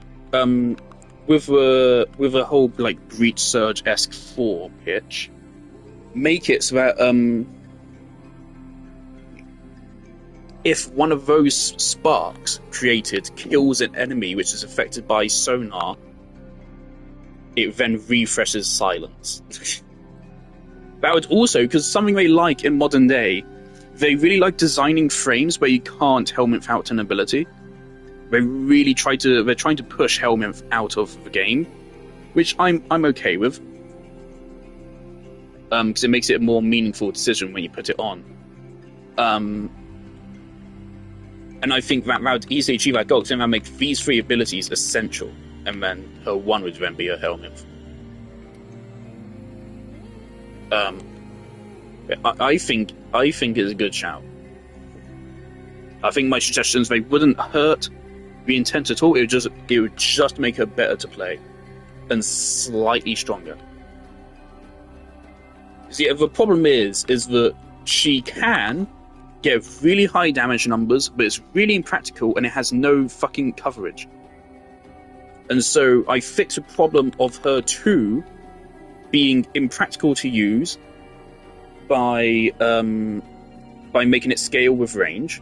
Speaker 19: With a whole like Breach Surge-esque 4 pitch, make it so that if one of those sparks created kills an enemy which is affected by sonar, it then refreshes silence. That would also, because something they like in modern day, they really like designing frames where you can't helmet out an ability. They're trying to push helmet out of the game, which I'm okay with, because it makes it a more meaningful decision when you put it on. And I think that would easily achieve that goal, because then that make these 3 abilities essential, and then her 1 would then be her helmet. I think it's a good shout. I think my suggestions, they wouldn't hurt the intent at all. It would just make her better to play and slightly stronger. See, the problem is that she can get really high damage numbers, but it's really impractical and it has no fucking coverage. And so I fix a problem of her 2 being impractical to use by making it scale with range,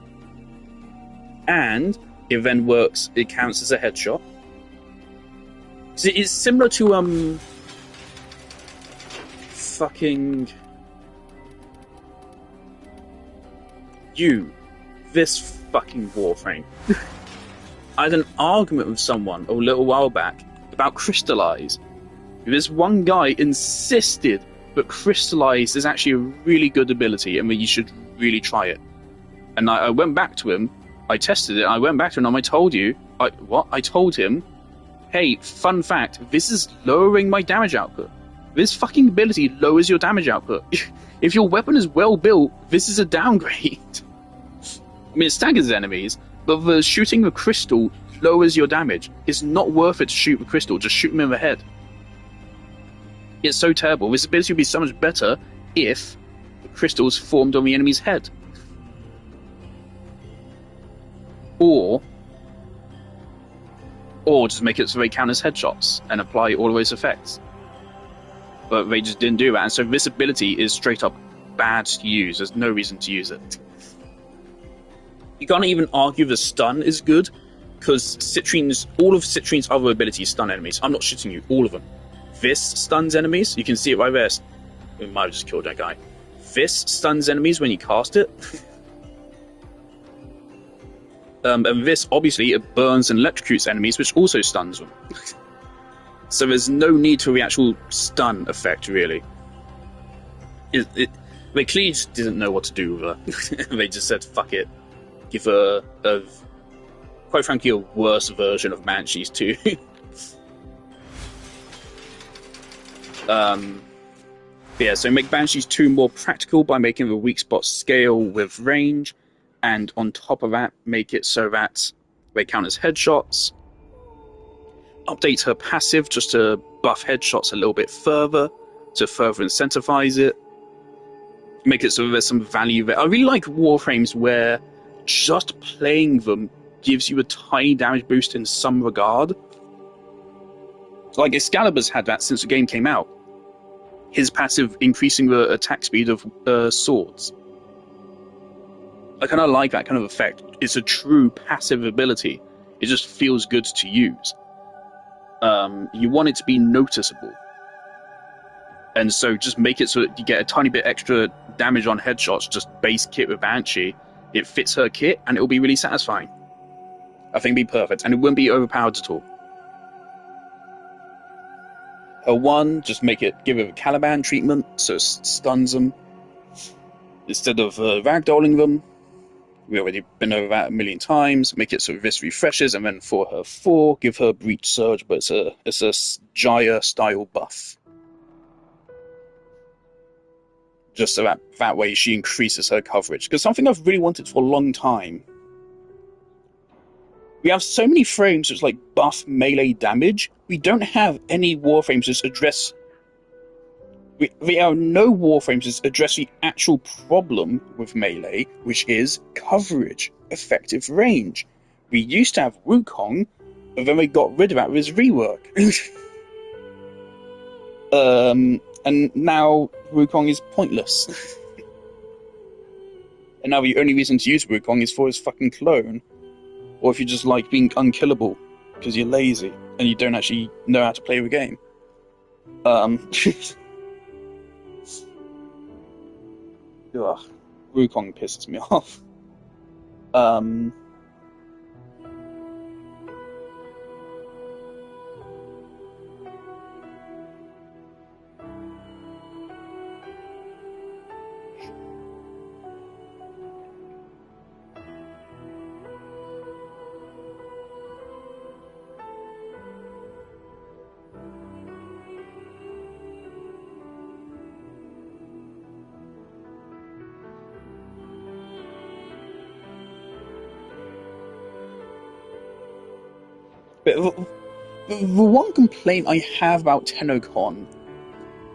Speaker 19: and it then works. It counts as a headshot. So it's similar to fucking this fucking Warframe. I had an argument with someone a little while back about Crystallize. This one guy insisted that Crystallize is actually a really good ability and that you should really try it. And I went back to him, I tested it, I went back to him and I told him, hey, fun fact, this is lowering my damage output. This fucking ability lowers your damage output. If your weapon is well built, this is a downgrade. I mean, it staggers enemies, but the shooting the crystal lowers your damage. It's not worth it to shoot the crystal, just shoot him in the head. It's so terrible. This ability would be so much better if the crystals formed on the enemy's head. Or just make it so they count as headshots and apply all of those effects. But they just didn't do that, and so this ability is straight up bad to use. There's no reason to use it. You can't even argue the stun is good, because all of Citrine's other abilities stun enemies. I'm not shitting you, all of them. This stuns enemies, you can see it right there. We might have just killed that guy. This stuns enemies when you cast it. And this, obviously, it burns and electrocutes enemies, which also stuns them. So there's no need for the actual stun effect, really. They clearly just didn't know what to do with her. They just said, fuck it. Give her, quite frankly, a worse version of Banshees 2. Yeah, so make Banshees 2 more practical by making the weak spot scale with range, and on top of that, make it so that they count as headshots. Update her passive just to buff headshots a little bit further, to further incentivize it. Make it so there's some value there. I really like Warframes where just playing them gives you a tiny damage boost in some regard. Like Excalibur's had that since the game came out. His passive increasing the attack speed of swords. I kind of like that kind of effect. It's a true passive ability. It just feels good to use. You want it to be noticeable. And so just make it so that you get a tiny bit extra damage on headshots, just base kit with Banshee. It fits her kit, and it'll be really satisfying. I think it'd be perfect, and it wouldn't be overpowered at all. Her 1, just give it a Caliban treatment, so it stuns them. Instead of ragdolling them, we've already been over that a million times, make it so this refreshes, and then for her 4, give her Breach Surge, but it's a Jaya-style buff. Just so that way she increases her coverage. Because something I've really wanted for a long time, we have so many frames which like buff melee damage. We don't have any Warframes that address... There are no Warframes that address the actual problem with melee, which is coverage, effective range. We used to have Wukong, but then we got rid of that with his rework. And now Wukong is pointless. And now the only reason to use Wukong is for his fucking clone. Or if you just like being unkillable, because you're lazy, and you don't actually know how to play the game. Ugh. Wukong pisses me off. But the one complaint I have about TennoCon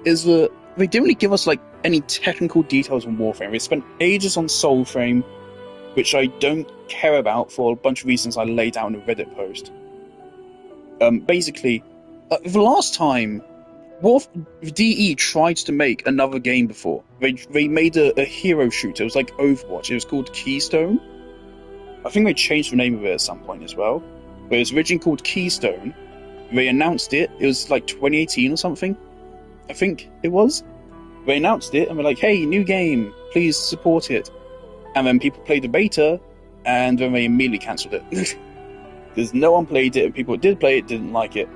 Speaker 19: is that they didn't really give us like any technical details on Warframe. They spent ages on Soulframe, which I don't care about for a bunch of reasons I laid out in a Reddit post. Basically, the last time DE tried to make another game before, they made a hero shooter. It was like Overwatch. It was called Keystone. I think they changed the name of it at some point as well. But it was originally called Keystone. They announced it. It was like 2018 or something. I think it was. They announced it and were like, hey, new game. Please support it. And then people played the beta and then they immediately cancelled it. Because no one played it and people who did play it didn't like it.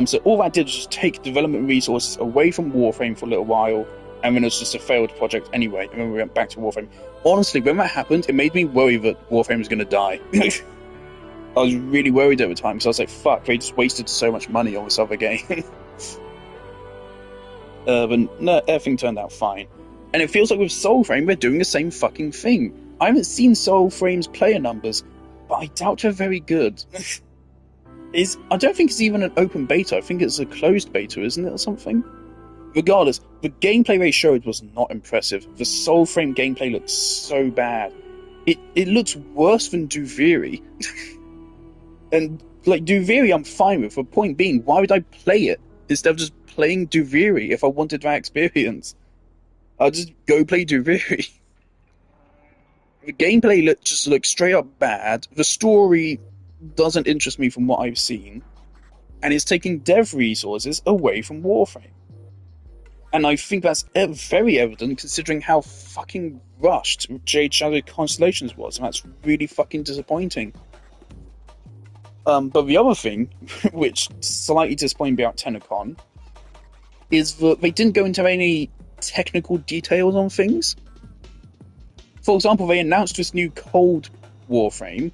Speaker 19: So all that did was just take development resources away from Warframe for a little while, and then it was just a failed project anyway, and then we went back to Warframe. Honestly, when that happened, it made me worry that Warframe was going to die. I was really worried at the time, so I was like, fuck, they just wasted so much money on this other game. But no, everything turned out fine. And it feels like with Soulframe, we're doing the same fucking thing. I haven't seen Soulframe's player numbers, but I doubt they're very good. I don't think it's even an open beta, I think it's a closed beta, isn't it, or something? Regardless, the gameplay they showed was not impressive. The Soulframe gameplay looks so bad. It looks worse than Duviri. And, like, Duviri I'm fine with. The point being, why would I play it instead of just playing Duviri if I wanted that experience? I'll just go play Duviri. The gameplay just looks straight up bad. The story doesn't interest me from what I've seen. And it's taking dev resources away from Warframe. And I think that's very evident considering how fucking rushed Jade Shadow Constellations was. And that's really fucking disappointing. But the other thing, which slightly disappointed me about TennoCon, is that they didn't go into any technical details on things. For example, they announced this new cold Warframe,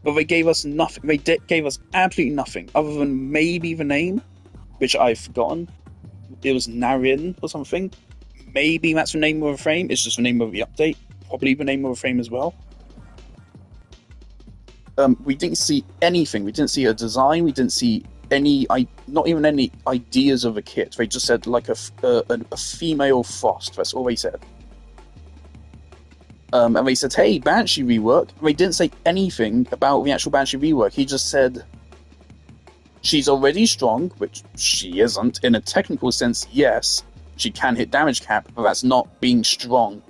Speaker 19: but they gave us nothing. They gave us absolutely nothing, other than maybe the name, which I've forgotten. It was Narin or something. Maybe that's the name of the frame. It's just the name of the update. Probably the name of the frame as well. We didn't see anything. We didn't see a design. We didn't see not even any ideas of a kit. They just said like a female Frost. That's all they said. And they said, hey, Banshee rework. They didn't say anything about the actual Banshee rework. He just said she's already strong, which she isn't. In a technical sense, yes, she can hit damage cap, but that's not being strong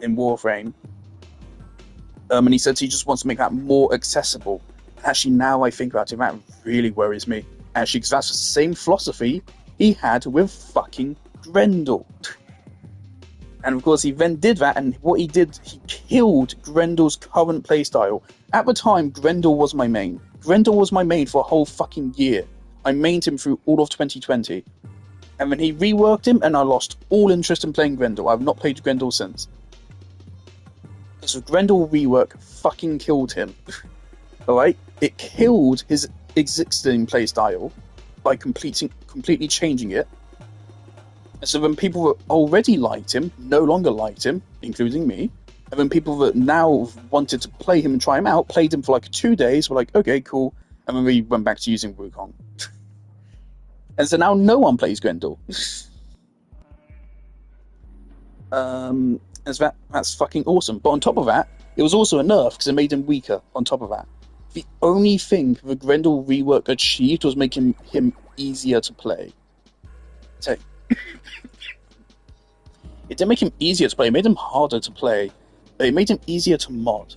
Speaker 19: in Warframe. And he said he just wants to make that more accessible. Actually, now I think about it, that really worries me. Actually, because that's the same philosophy he had with fucking Grendel. And of course, he then did that, and what he did, he killed Grendel's current playstyle. At the time, Grendel was my main. Grendel was my main for a whole fucking year. I mained him through all of 2020. And then he reworked him, and I lost all interest in playing Grendel. I've not played Grendel since. So Grendel rework fucking killed him. Alright? It killed his existing playstyle by completely changing it. So then people that already liked him no longer liked him, including me. And then people that now wanted to play him and try him out, played him for like 2 days, were like, okay, cool. And then we went back to using Wukong. And so now no one plays Grendel. And so that's fucking awesome. But on top of that, it was also a nerf because it made him weaker on top of that. The only thing the Grendel rework achieved was making him easier to play. So, it didn't make him easier to play, it made him harder to play. It made him easier to mod.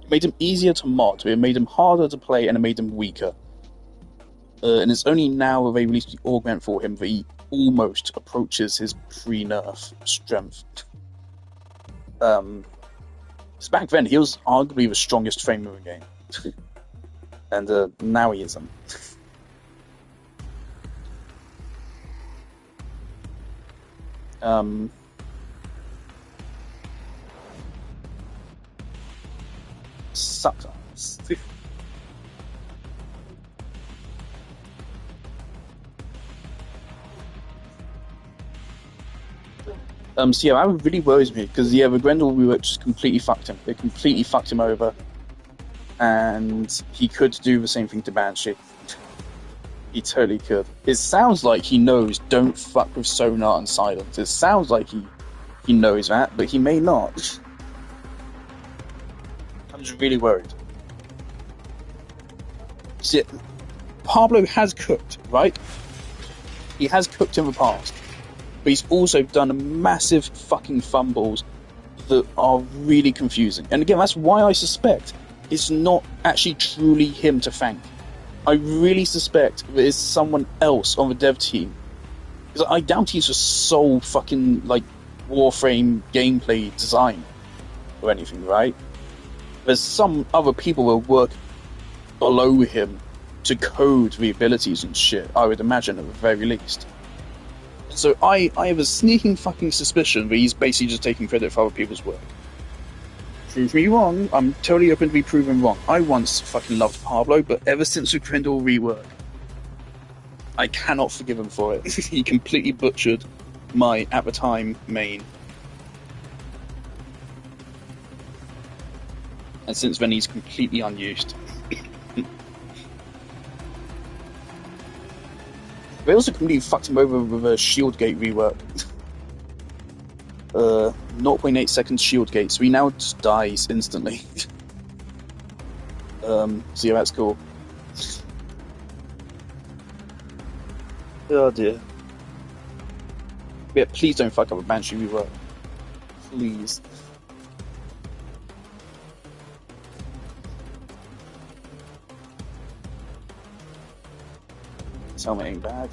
Speaker 19: It made him easier to mod, but it made him harder to play and it made him weaker. And it's only now that they released the augment for him that he almost approaches his pre-nerf strength. So back then, he was arguably the strongest frame in the game. And now he isn't. Sometimes. So yeah, that really worries me, because yeah, the Grendel rework just completely fucked him. It completely fucked him over. And he could do the same thing to Banshee. He totally could. It sounds like he knows don't fuck with sonar and silence. It sounds like he knows that, but he may not. I'm just really worried. See, Pablo has cooked, right? He has cooked in the past. But he's also done massive fucking fumbles that are really confusing. And again, that's why I suspect it's not actually truly him to thank. I really suspect that it's someone else on the dev team. Because I doubt he's the sole fucking, like, Warframe gameplay design or anything, right? There's some other people that work below him to code the abilities and shit, I would imagine, at the very least. So I have a sneaking fucking suspicion that he's basically just taking credit for other people's work. Prove me wrong, I'm totally open to be proven wrong. I once fucking loved Pablo, but ever since the Grendel rework, I cannot forgive him for it. He completely butchered my, at the time, main. And since then he's completely unused. They also completely fucked him over with a shield gate rework. 0.8 seconds shield gate, so he now just dies instantly. So yeah, that's cool. Oh dear. Yeah, please don't fuck up a Banshee rework. Please. This helmet ain't bad.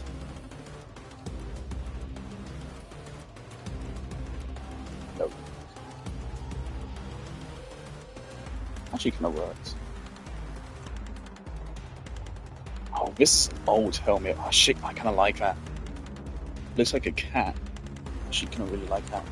Speaker 19: Nope. Actually kinda works. Oh, this old helmet. Oh shit, I kinda like that. Looks like a cat. Actually kinda really like that.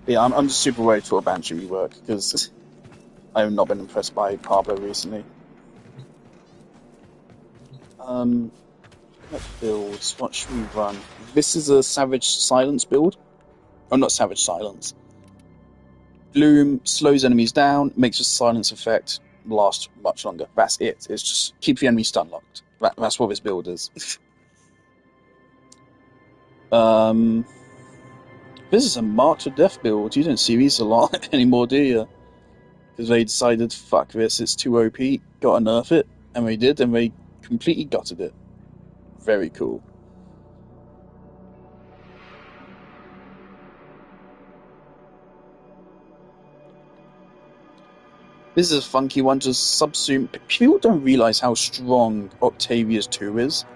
Speaker 19: Yeah, I'm just super worried for a Banshee rework, because I have not been impressed by Pablo recently. What builds? What should we run? This is a Savage Silence build. Oh, not Savage Silence. Bloom slows enemies down, makes a silence effect last much longer. That's it. It's just keep the enemy stun locked. That's what this build is. This is a March to Death build. You don't see these a lot anymore, do you? Because they decided, fuck this, it's too OP, gotta nerf it, and they did, and they completely gutted it. Very cool. This is a funky one, just subsume. People don't realize how strong Octavia's 2 is.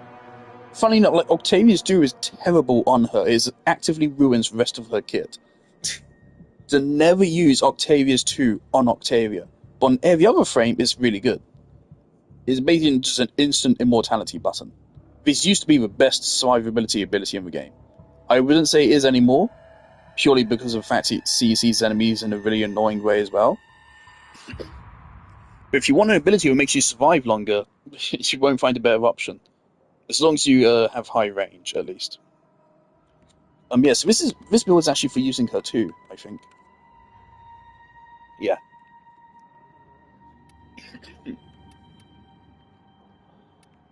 Speaker 19: Funny enough, like, Octavia's 2 is terrible on her. It actively ruins the rest of her kit. To never use Octavia's 2 on Octavia. But on every other frame, it's really good. It's basically just an instant immortality button. This used to be the best survivability ability in the game. I wouldn't say it is anymore, purely because of the fact it sees these enemies in a really annoying way as well. But if you want an ability that makes you survive longer, you won't find a better option. As long as you have high range, at least. Yeah, so this build is actually for using her too, I think. Yeah.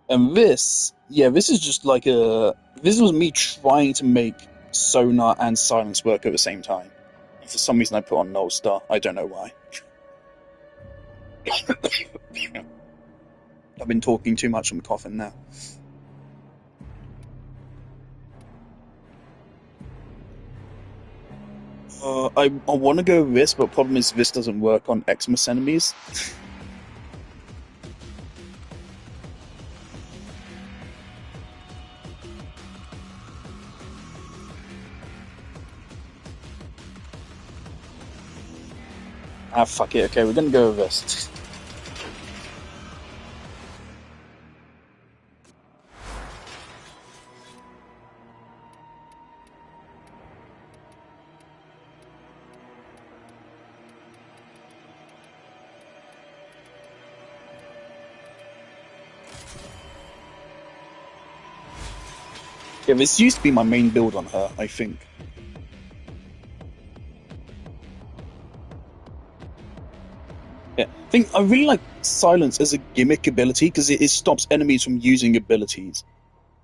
Speaker 19: And this is just like this was me trying to make Sonar and Silence work at the same time. And for some reason I put on Null Star, I don't know why. I've been talking too much on the coffin now. I want to go with this, but the problem is this doesn't work on Xmas enemies. Ah, fuck it. Okay, we're gonna go with this. Yeah, this used to be my main build on her, I think. Yeah, I really like Silence as a gimmick ability because it stops enemies from using abilities.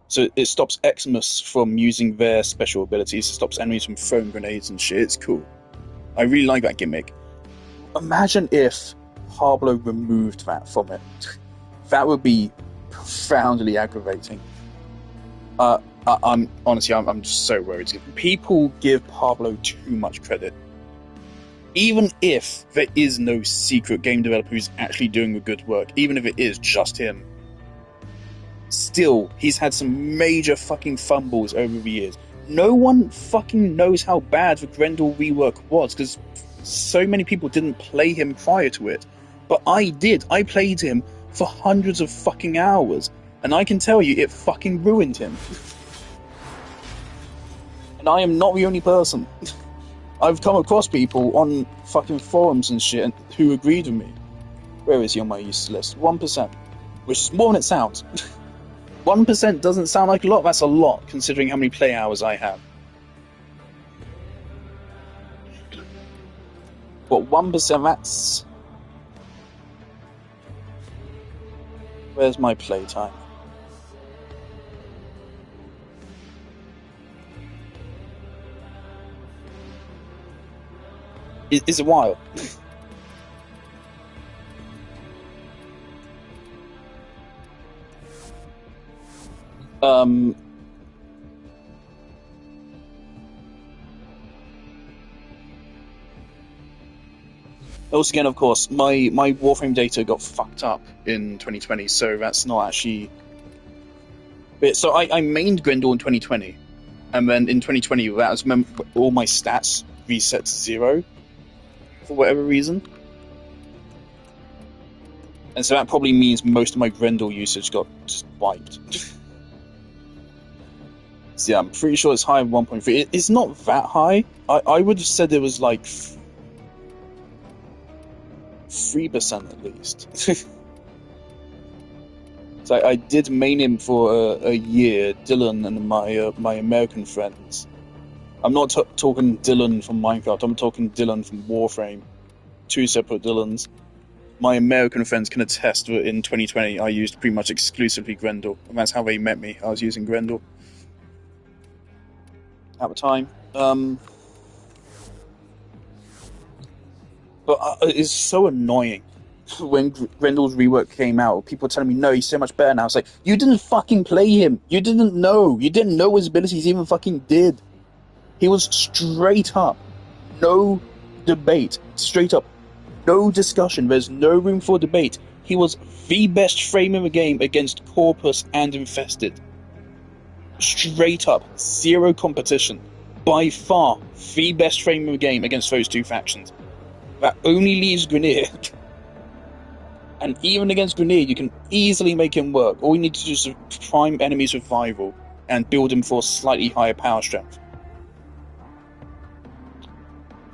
Speaker 19: So it stops Xmas from using their special abilities, it stops enemies from throwing grenades and shit. It's cool. I really like that gimmick. Imagine if Pablo removed that from it. That would be profoundly aggravating. I'm just so worried. People give Pablo too much credit. Even if there is no secret game developer who's actually doing the good work, even if it is just him, still, he's had some major fucking fumbles over the years. No one fucking knows how bad the Grendel rework was, because so many people didn't play him prior to it. But I did. I played him for hundreds of fucking hours, and I can tell you, it fucking ruined him. And I am not the only person. I've come across people on fucking forums and shit who agreed with me. Where is he on my use list? 1%. Which is more than it sounds. 1% doesn't sound like a lot, that's a lot, considering how many play hours I have. But 1%, that's... Where's my playtime? It's a while. Also, again, of course, my Warframe data got fucked up in 2020, so that's not actually... So I mained Grendel in 2020, and then in 2020, that was all my stats reset to 0, for whatever reason. And so that probably means most of my Grendel usage got just wiped. So yeah, I'm pretty sure it's higher than 1.3. It's not that high. I would have said it was like 3% at least. So I did main him for a year, Dylan and my American friends. I'm not talking Dylan from Minecraft, I'm talking Dylan from Warframe. Two separate Dylans. My American friends can attest that in 2020 I used pretty much exclusively Grendel, and that's how they met me. I was using Grendel at the time. But it's so annoying when Grendel's rework came out. People were telling me, no, he's so much better now. It's like, you didn't fucking play him. You didn't know. You didn't know his abilities even fucking did. He was straight up. No debate. Straight up. No discussion. There's no room for debate. He was the best frame in the game against Corpus and Infested. Straight up. Zero competition. By far, the best frame in the game against those two factions. That only leaves Grineer. And even against Grineer, you can easily make him work. All you need to do is prime enemies with Rival and build him for slightly higher power strength.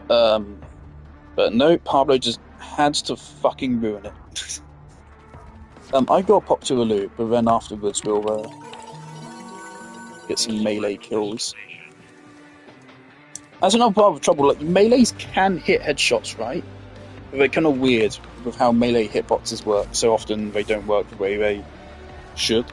Speaker 19: But no, Pablo just had to fucking ruin it. I got popped to a loop, but then afterwards we'll get some melee kills. That's another part of the trouble. Like, melees can hit headshots, right? But they're kind of weird with how melee hitboxes work. So often they don't work the way they should.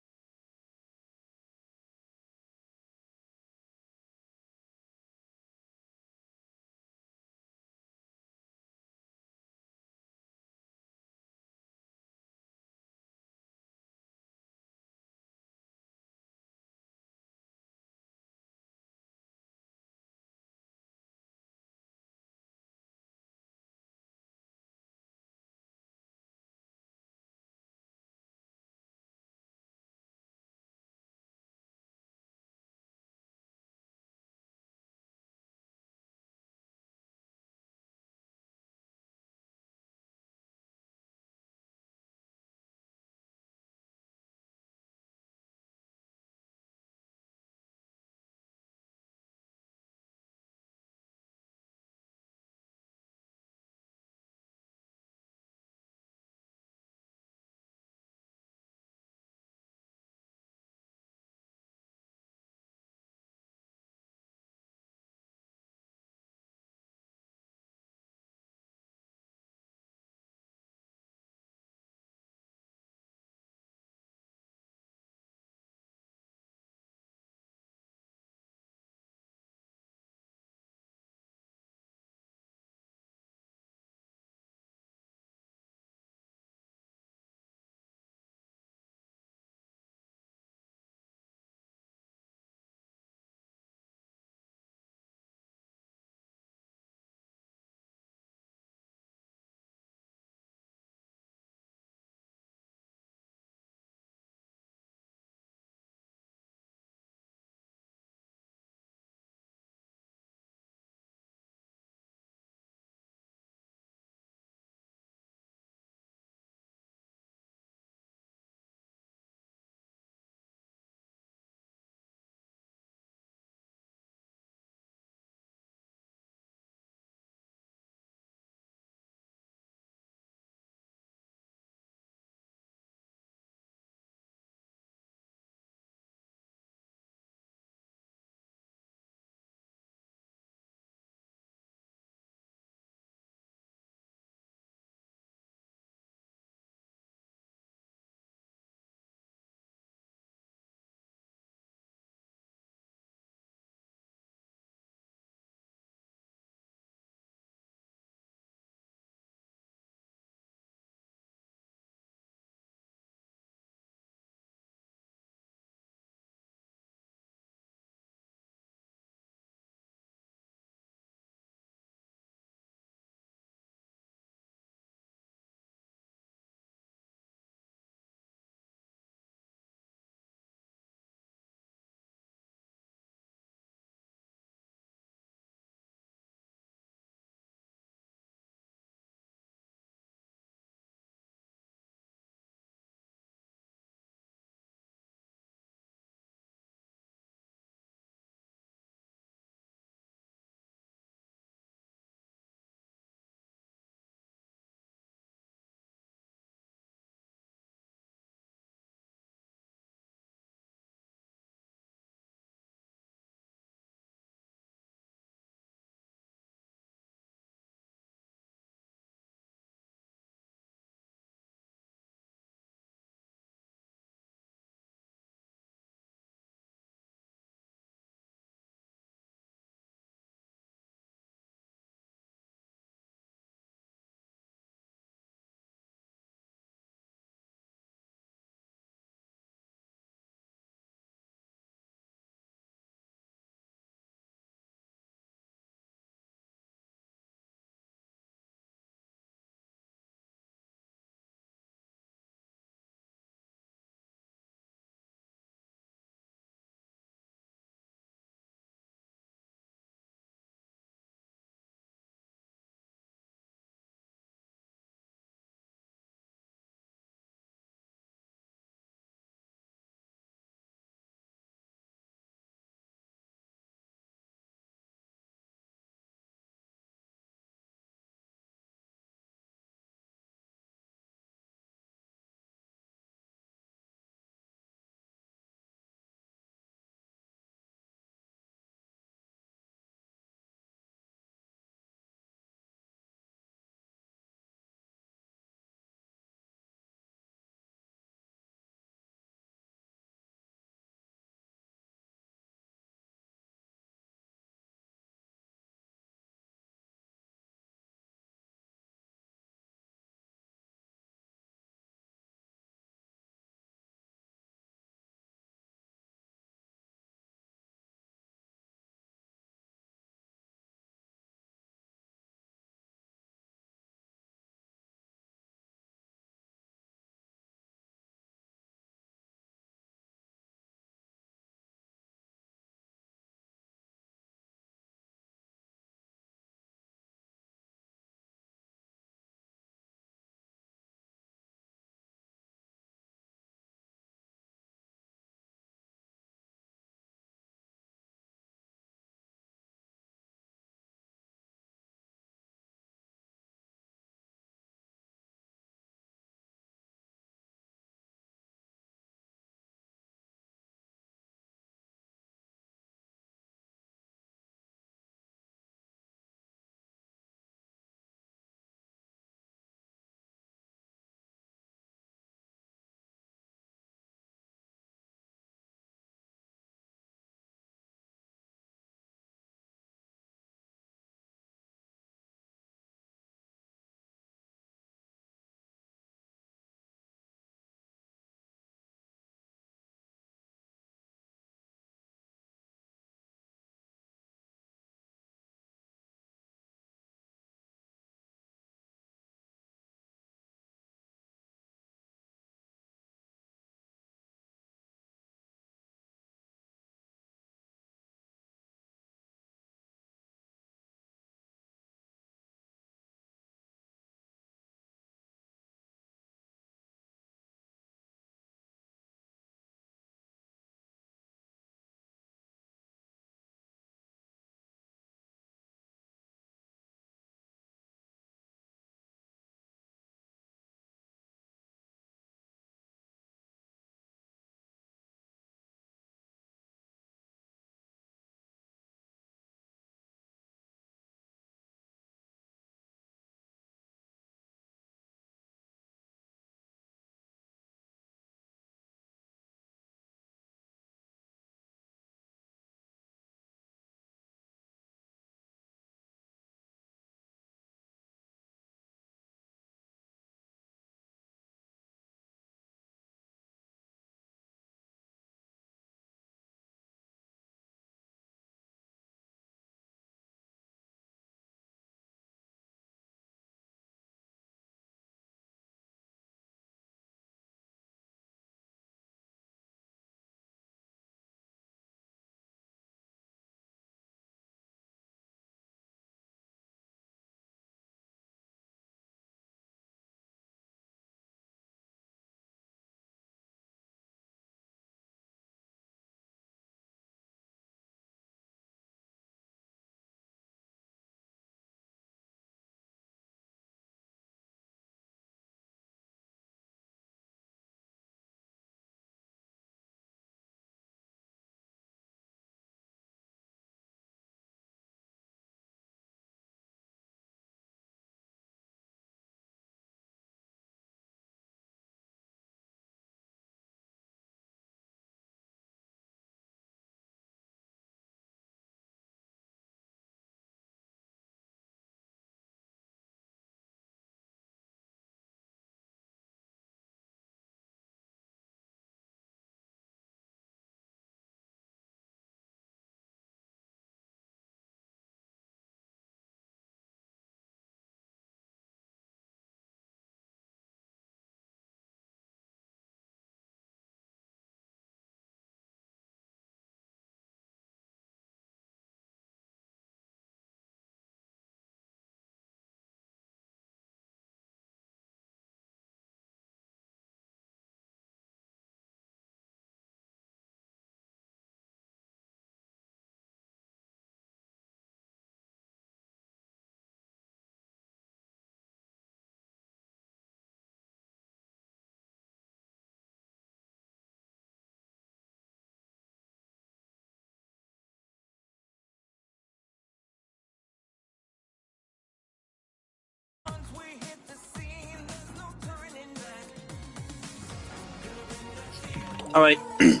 Speaker 19: Alright.
Speaker 13: Please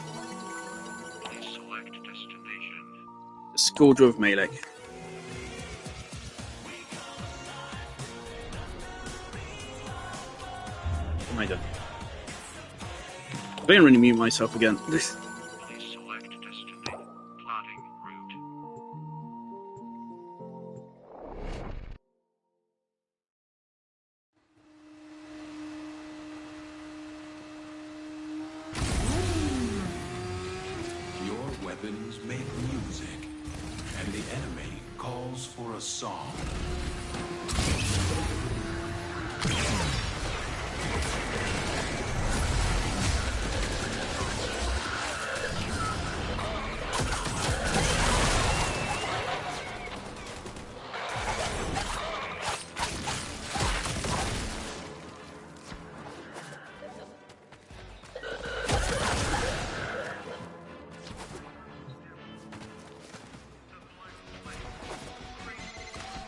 Speaker 13: select destination.
Speaker 19: Scourger of Melee. What am I doing? I didn't really mute myself again.
Speaker 13: Please select destination. Plotting route.
Speaker 4: Your weapons make music, and the enemy calls for a song.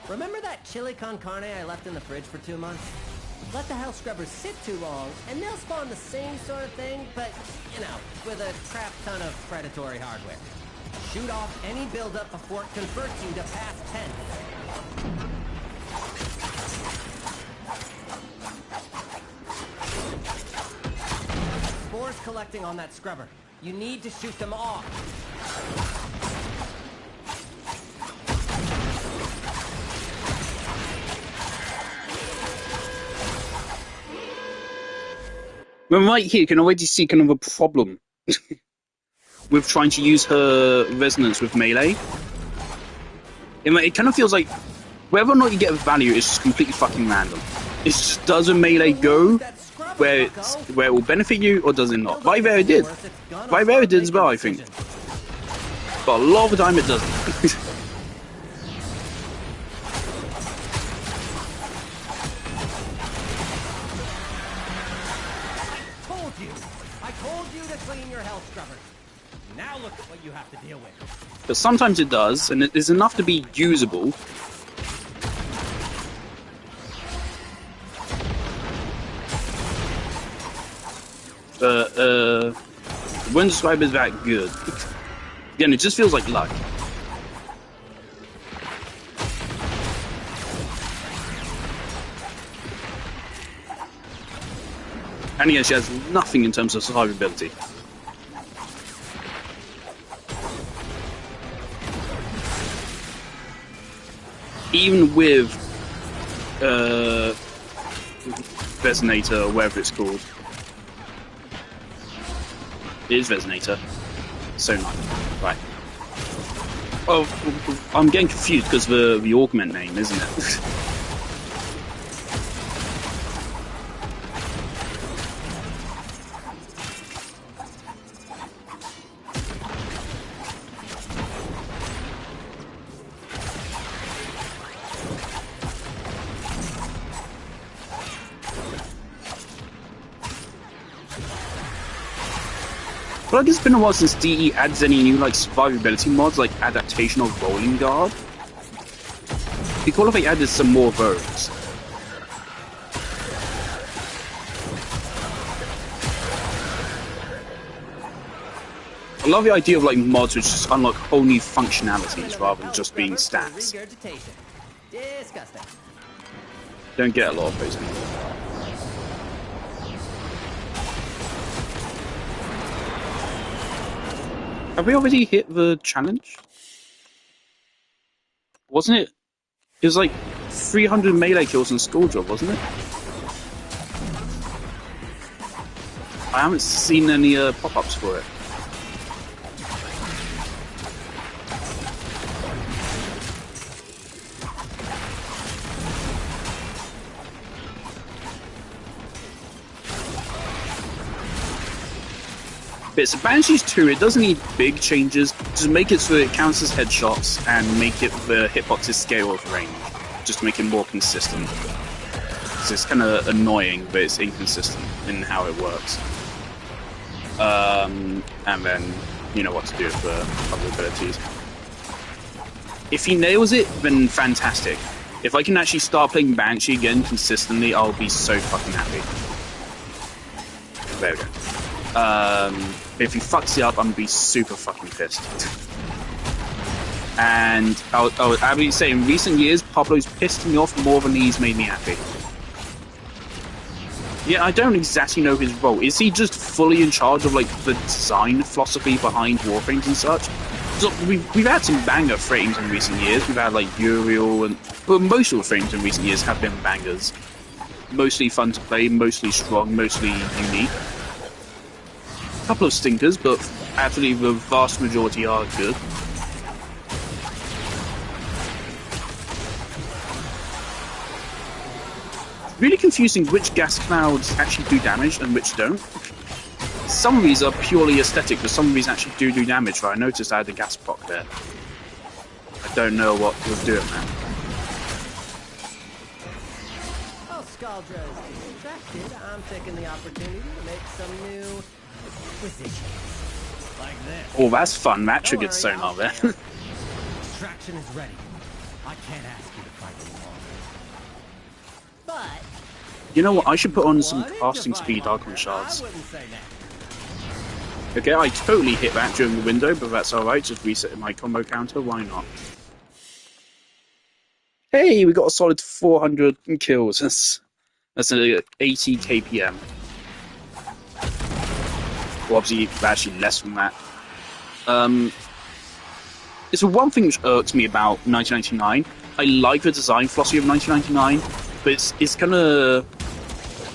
Speaker 12: Remember that chili con carne I left in the fridge for 2 months? Let the house scrubbers sit too long, and they'll spawn the same sort of thing, but, you know, with a crap ton of predatory hardware. Shoot off any buildup before it converts you to past tense. Spores collecting on that scrubber. You need to shoot them off.
Speaker 19: Well, right here, you can already see kind of a problem with trying to use her resonance with melee. It kind of feels like whether or not you get a value is just completely fucking random. It just does a melee go where it will benefit you, or does it not? Vivera did. Vivera did as well, I think. But a lot of the time it doesn't.
Speaker 12: Now look at what you have to deal with.
Speaker 19: But sometimes it does, and it is enough to be usable. Wouldn't describe it as that good. Again, it just feels like luck. And again, she has nothing in terms of survivability. Even with Resonator, or whatever it's called. It is Resonator. So nice. Right. Oh, I'm getting confused because of the augment name, isn't it? I feel like it's been a while since DE adds any new like survivability mods, like adaptation of rolling guard. It'd be cool if they added some more of those. I love the idea of like mods which just unlock whole new functionalities rather than just being stats.
Speaker 12: Disgusting.
Speaker 19: Don't get a lot of those anymore. Have we already hit the challenge? Wasn't it? It was like 300 melee kills in Skull Job, wasn't it? I haven't seen any pop-ups for it. But it's a Banshees 2, it doesn't need big changes, just make it so it counts as headshots and make it the hitboxes scale with range, just to make it more consistent. So it's kind of annoying, but it's inconsistent in how it works. And then, you know what to do with the other abilities. If he nails it, then fantastic. If I can actually start playing Banshee again consistently, I'll be so fucking happy. There we go. If he fucks it up, I'm gonna be super fucking pissed. And I would say in recent years, Pablo's pissed me off more than he's made me happy. Yeah, I don't exactly know his role. Is he just fully in charge of like the design philosophy behind Warframes and such? So we've had some banger frames in recent years. We've had like Uriel and most of the frames in recent years have been bangers. Mostly fun to play, mostly strong, mostly unique. A couple of stinkers, but actually the vast majority are good. Really confusing which gas clouds actually do damage and which don't. Some of these are purely aesthetic, but some of these actually do damage. Right? I noticed I had the gas proc there. I don't know what was doing that.
Speaker 12: Oh, Scaldra is distracted. I'm taking the opportunity to make some new acquisitions. Like this.
Speaker 19: Oh, that's fun. That triggered sonar there.
Speaker 12: Distraction is ready. I can't ask you to fight them all. But
Speaker 19: you know what? I should put on some casting speed Archon shards. Okay, I totally hit that during the window, but that's alright. Just resetting my combo counter. Why not? Hey, we got a solid 400 kills. That's an 80 KPM. Well, obviously, actually less than that. It's one thing which irks me about 1999. I like the design philosophy of 1999. But it's kind of...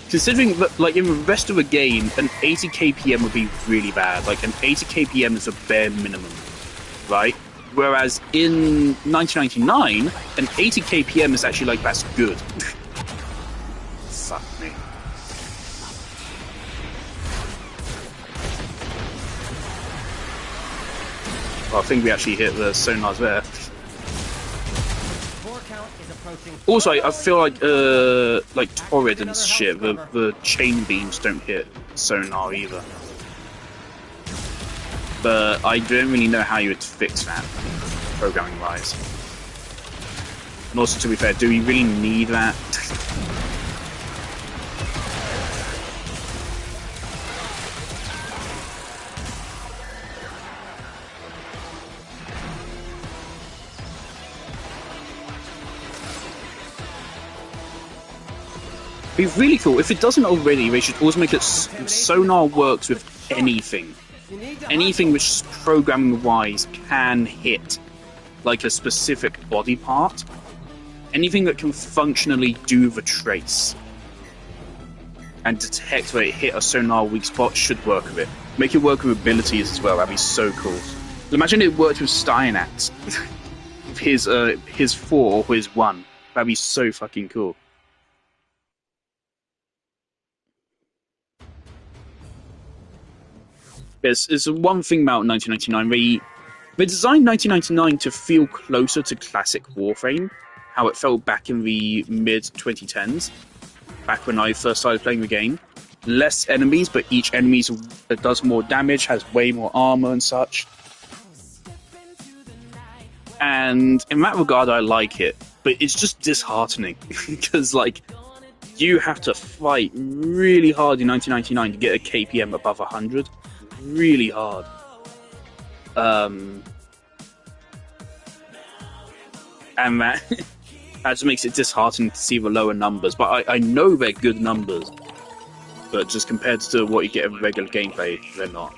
Speaker 19: Considering that, like, in the rest of the game, an 80 KPM would be really bad. Like, an 80 KPM is a bare minimum, right? Whereas in 1999, an 80 KPM is actually, like, that's good. Fuck me. Well, I think we actually hit the sonars there. Also, I feel like Torrid and shit, the chain beams don't hit sonar either. But I don't really know how you would fix that, programming-wise. And also, to be fair, do we really need that? Be really cool. If it doesn't already, they should always make it sonar works with anything. Anything which programming-wise can hit like a specific body part. Anything that can functionally do the trace and detect where it hit a sonar weak spot should work with it. Make it work with abilities as well. That'd be so cool. Imagine it worked with Steinatz. his 4 or his 1. That'd be so fucking cool. There's one thing about 1999. They designed 1999 to feel closer to classic Warframe, how it felt back in the mid-2010s, back when I first started playing the game. Less enemies, but each enemy does more damage, has way more armor and such. And in that regard, I like it, but it's just disheartening, because, like, you have to fight really hard in 1999 to get a KPM above 100. Really hard. And that just makes it disheartening to see the lower numbers. But I know they're good numbers, but just compared to what you get in regular gameplay, they're not.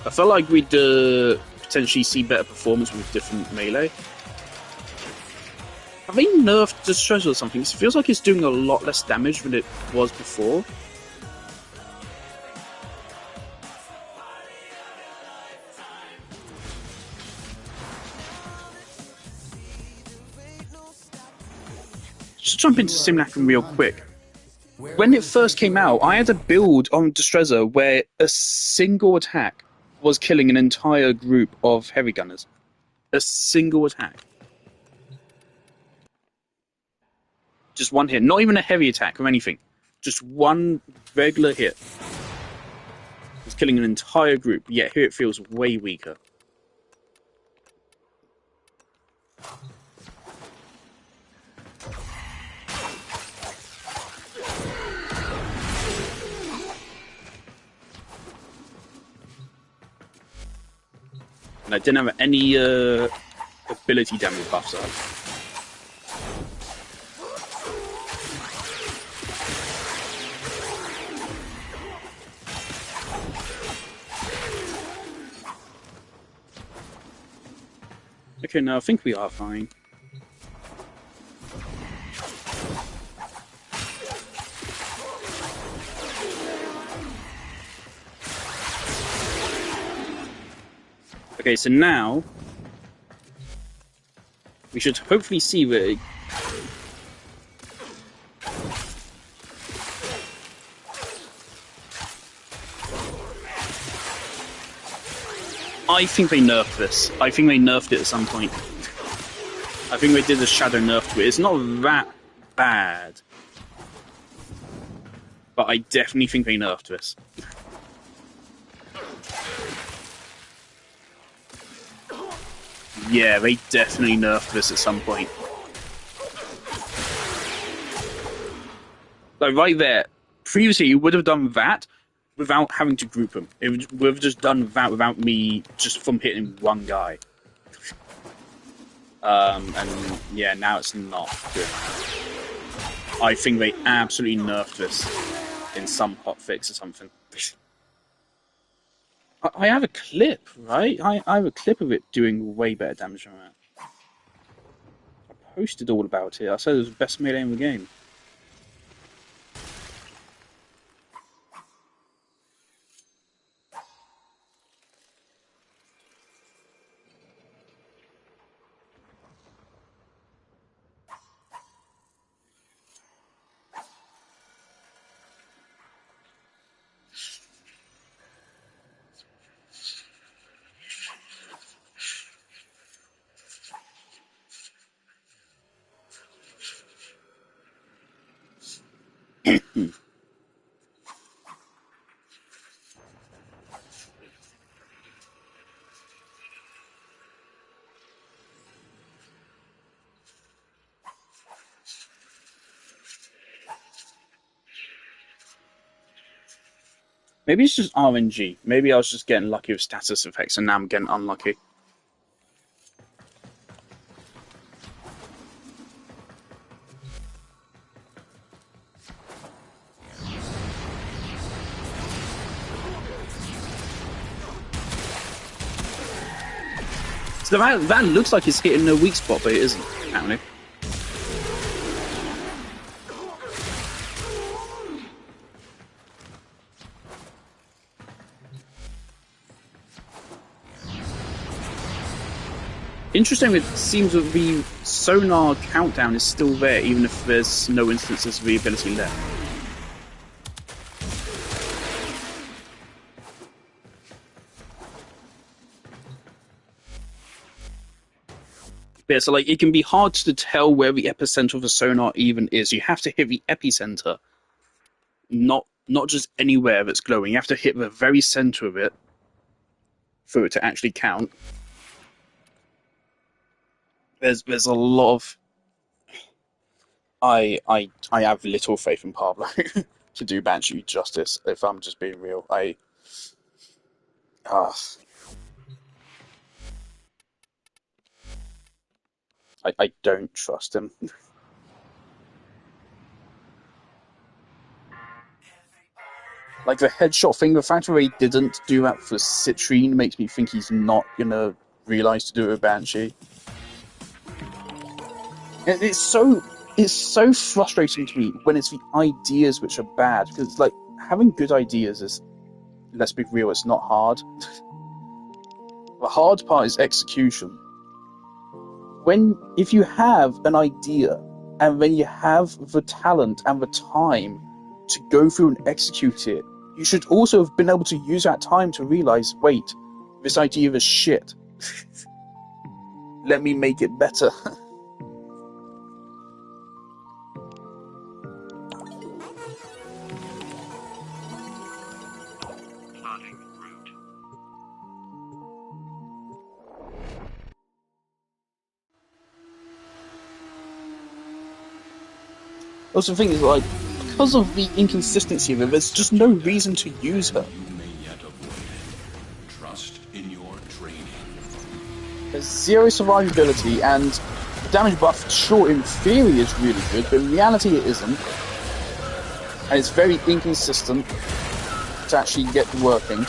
Speaker 19: I felt like we'd potentially see better performance with different melee. Have they nerfed Distress or something? It feels like it's doing a lot less damage than it was before. Just jump into Simulacrum real quick. When it first came out, I had a build on Distressor where a single attack was killing an entire group of heavy gunners. A single attack. Just one hit. Not even a heavy attack or anything. Just one regular hit. It's killing an entire group, yet here it feels way weaker. And I didn't have any ability damage buffs up. Okay, no, I think we are fine. Okay, so now we should hopefully see where. I think they nerfed this. I think they nerfed it at some point. I think they did a shadow nerf to it. It's not that bad, but I definitely think they nerfed this. Yeah, they definitely nerfed this at some point. Like right there, previously you would have done that without having to group them. It would have just done that without me just from hitting one guy. And yeah, now it's not good. I think they absolutely nerfed this in some hotfix or something. I have a clip, right? I have a clip of it doing way better damage than that. I posted all about it. I said it was the best melee in the game. Maybe it's just RNG. Maybe I was just getting lucky with status effects and now I'm getting unlucky. So that looks like it's hitting a weak spot, but it isn't, apparently. Interesting, it seems that the sonar countdown is still there, even if there's no instances of the ability left. Yeah, so like it can be hard to tell where the epicenter of the sonar even is. You have to hit the epicenter, not just anywhere that's glowing. You have to hit the very center of it for it to actually count. There's a lot of I have little faith in Pablo to do Banshee justice. If I'm just being real, I don't trust him. Like the headshot thing, the fact that he didn't do that for Citrine makes me think he's not gonna realize to do it with Banshee. It's so frustrating to me when it's the ideas which are bad, because like having good ideas is, let's be real, it's not hard. The hard part is execution. If you have an idea and then you have the talent and the time to go through and execute it, you should also have been able to use that time to realize, wait, this idea is shit. Let me make it better. Also, the thing is, like, because of the inconsistency of it, there's just no reason to use her.
Speaker 4: You may yet avoid it. Trust in your training.
Speaker 19: 0 survivability, and the damage buff, sure, in theory is really good, but in reality it isn't. And it's very inconsistent to actually get working.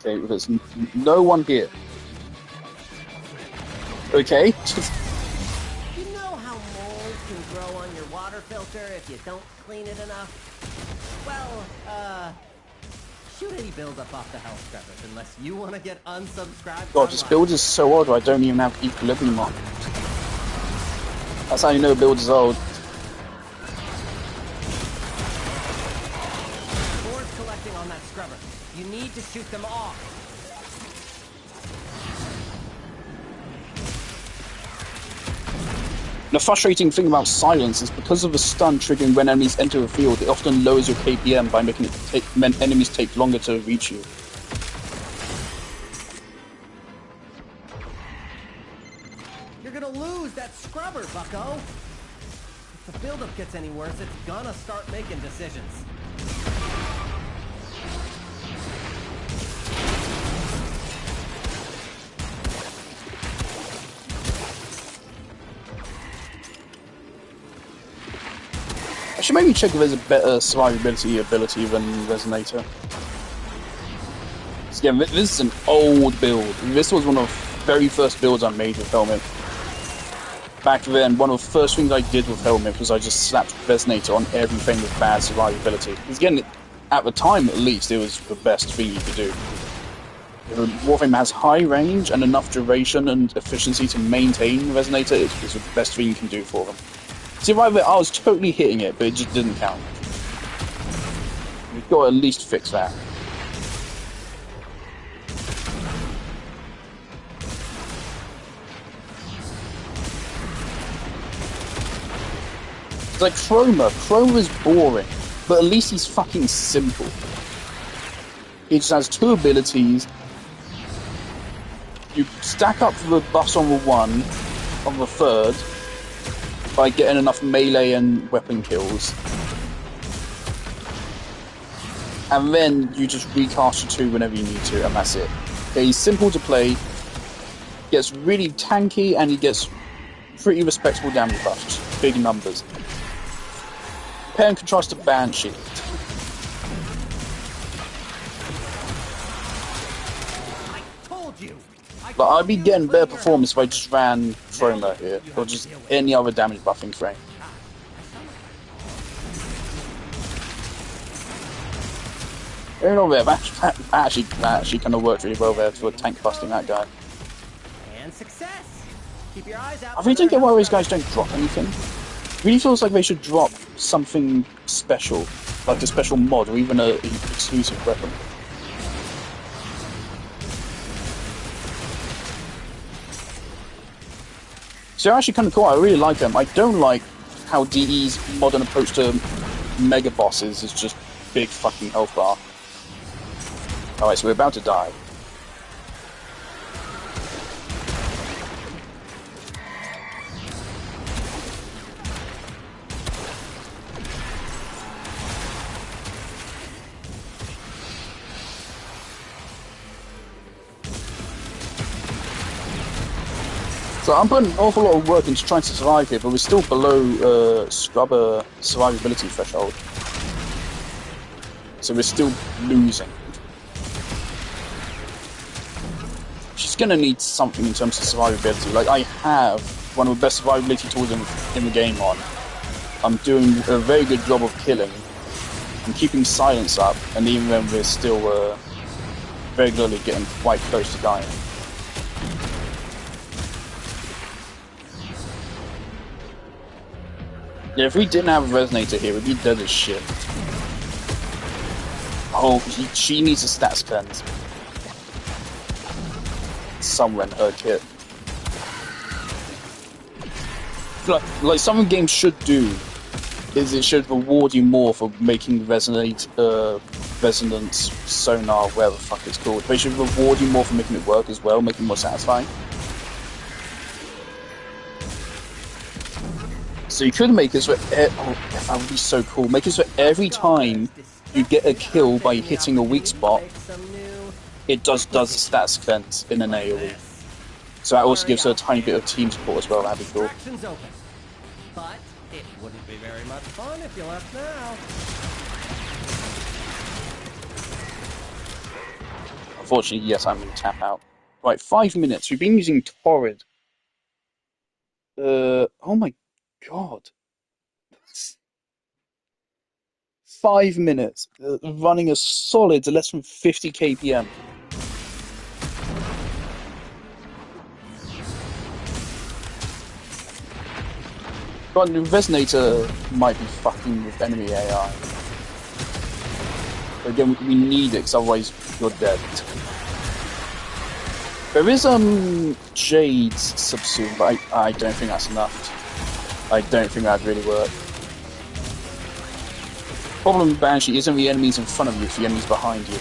Speaker 19: Okay, there's no one here. Okay.
Speaker 12: You know how mold can grow on your water filter if you don't clean it enough? Well, shoot any buildup off the health scrubbers unless you want to get unsubscribed.
Speaker 19: God, this build is so old, I don't even have equilibrium on. That's how you know a build is old.
Speaker 12: Board's collecting on that scrubber. You need to shoot them off.
Speaker 19: The frustrating thing about silence is because of the stun triggering when enemies enter a field, it often lowers your KPM by making it enemies take longer to reach you.
Speaker 12: You're gonna lose that scrubber, bucko! If the buildup gets any worse, it's gonna start making decisions.
Speaker 19: I should maybe check if there's a better survivability ability than Resonator. So again, this is an old build. This was one of the very first builds I made with Helmet. Back then, one of the first things I did with Helmet was I just slapped Resonator on everything with bad survivability. Because again, at the time at least, it was the best thing you could do. Warframe has high range and enough duration and efficiency to maintain Resonator. It's the best thing you can do for them. See, right there, I was totally hitting it, but it just didn't count. We've got to at least fix that. It's like Chroma. Chroma's boring, but at least he's fucking simple. He just has 2 abilities. You stack up the buffs on the 1, on the 3rd, by getting enough melee and weapon kills. And then you just recast your 2 whenever you need to, and that's it. Okay, he's simple to play, gets really tanky, and he gets pretty respectable damage buffs. Big numbers. Compare and contrast to Banshee. But I'd be getting better performance if I just ran Chroma here, or just any other damage buffing frame. You know, that actually kind of worked really well there for tank busting that guy.
Speaker 12: And success. Keep your eyes out.
Speaker 19: I really don't get why these guys don't drop anything. It really feels like they should drop something special, like a special mod or even an exclusive weapon. So they're actually kind of cool. I really like them. I don't like how DE's modern approach to mega bosses is just big fucking health bar. Alright, so we're about to die. So I'm putting an awful lot of work into trying to survive here, but we're still below Scrubber survivability threshold. So we're still losing. She's gonna need something in terms of survivability. Like, I have one of the best survivability tools in the game on. I'm doing a very good job of killing. I'm keeping silence up, and even then we're still regularly getting quite close to dying. Yeah, if we didn't have a Resonator here, we'd be dead as shit. Oh, she needs a stats cleanse. Somewhere in her kit. Like some games should do, is it should reward you more for making resonance sonar, whatever the fuck it's called. They should reward you more for making it work as well, making it more satisfying. So you could make it so that would be so cool. Make it so every time you get a kill by hitting a weak spot, it does the stats event in an AoE. So that also gives her a tiny bit of team support as well. That'd be cool.
Speaker 12: But it wouldn't be very much fun if you left now.
Speaker 19: Unfortunately, yes, I'm going to tap out. Right, 5 minutes. We've been using Torrid. Oh my god. 5 minutes. Running a solid less than 50 kpm. God, Resonator might be fucking with enemy AI. But again, we need it, because otherwise you're dead. There is Jade's subsume, but I don't think that's enough. I don't think that'd really work. Problem with Banshee isn't the enemies in front of you, it's the enemies behind you.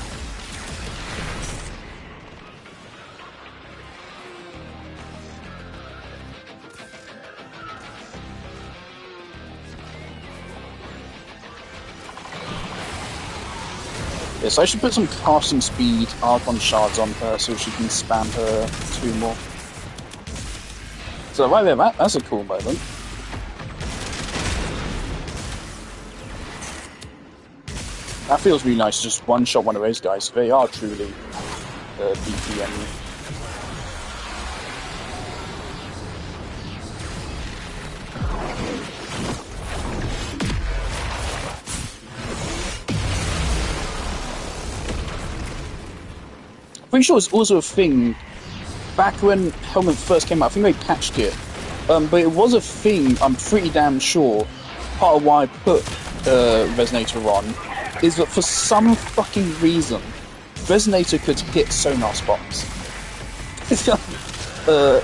Speaker 19: Yes, I should put some casting speed Archon shards on her so she can spam her 2 more. So right there, that's a cool moment. That feels really nice to just one-shot one of those guys. They are truly beefy enemy. Pretty sure it's also a thing back when Helmet first came out. I think they patched it, but it was a thing. I'm pretty damn sure. Part of why I put Resonator on is that for some fucking reason, Resonator could hit sonar spots,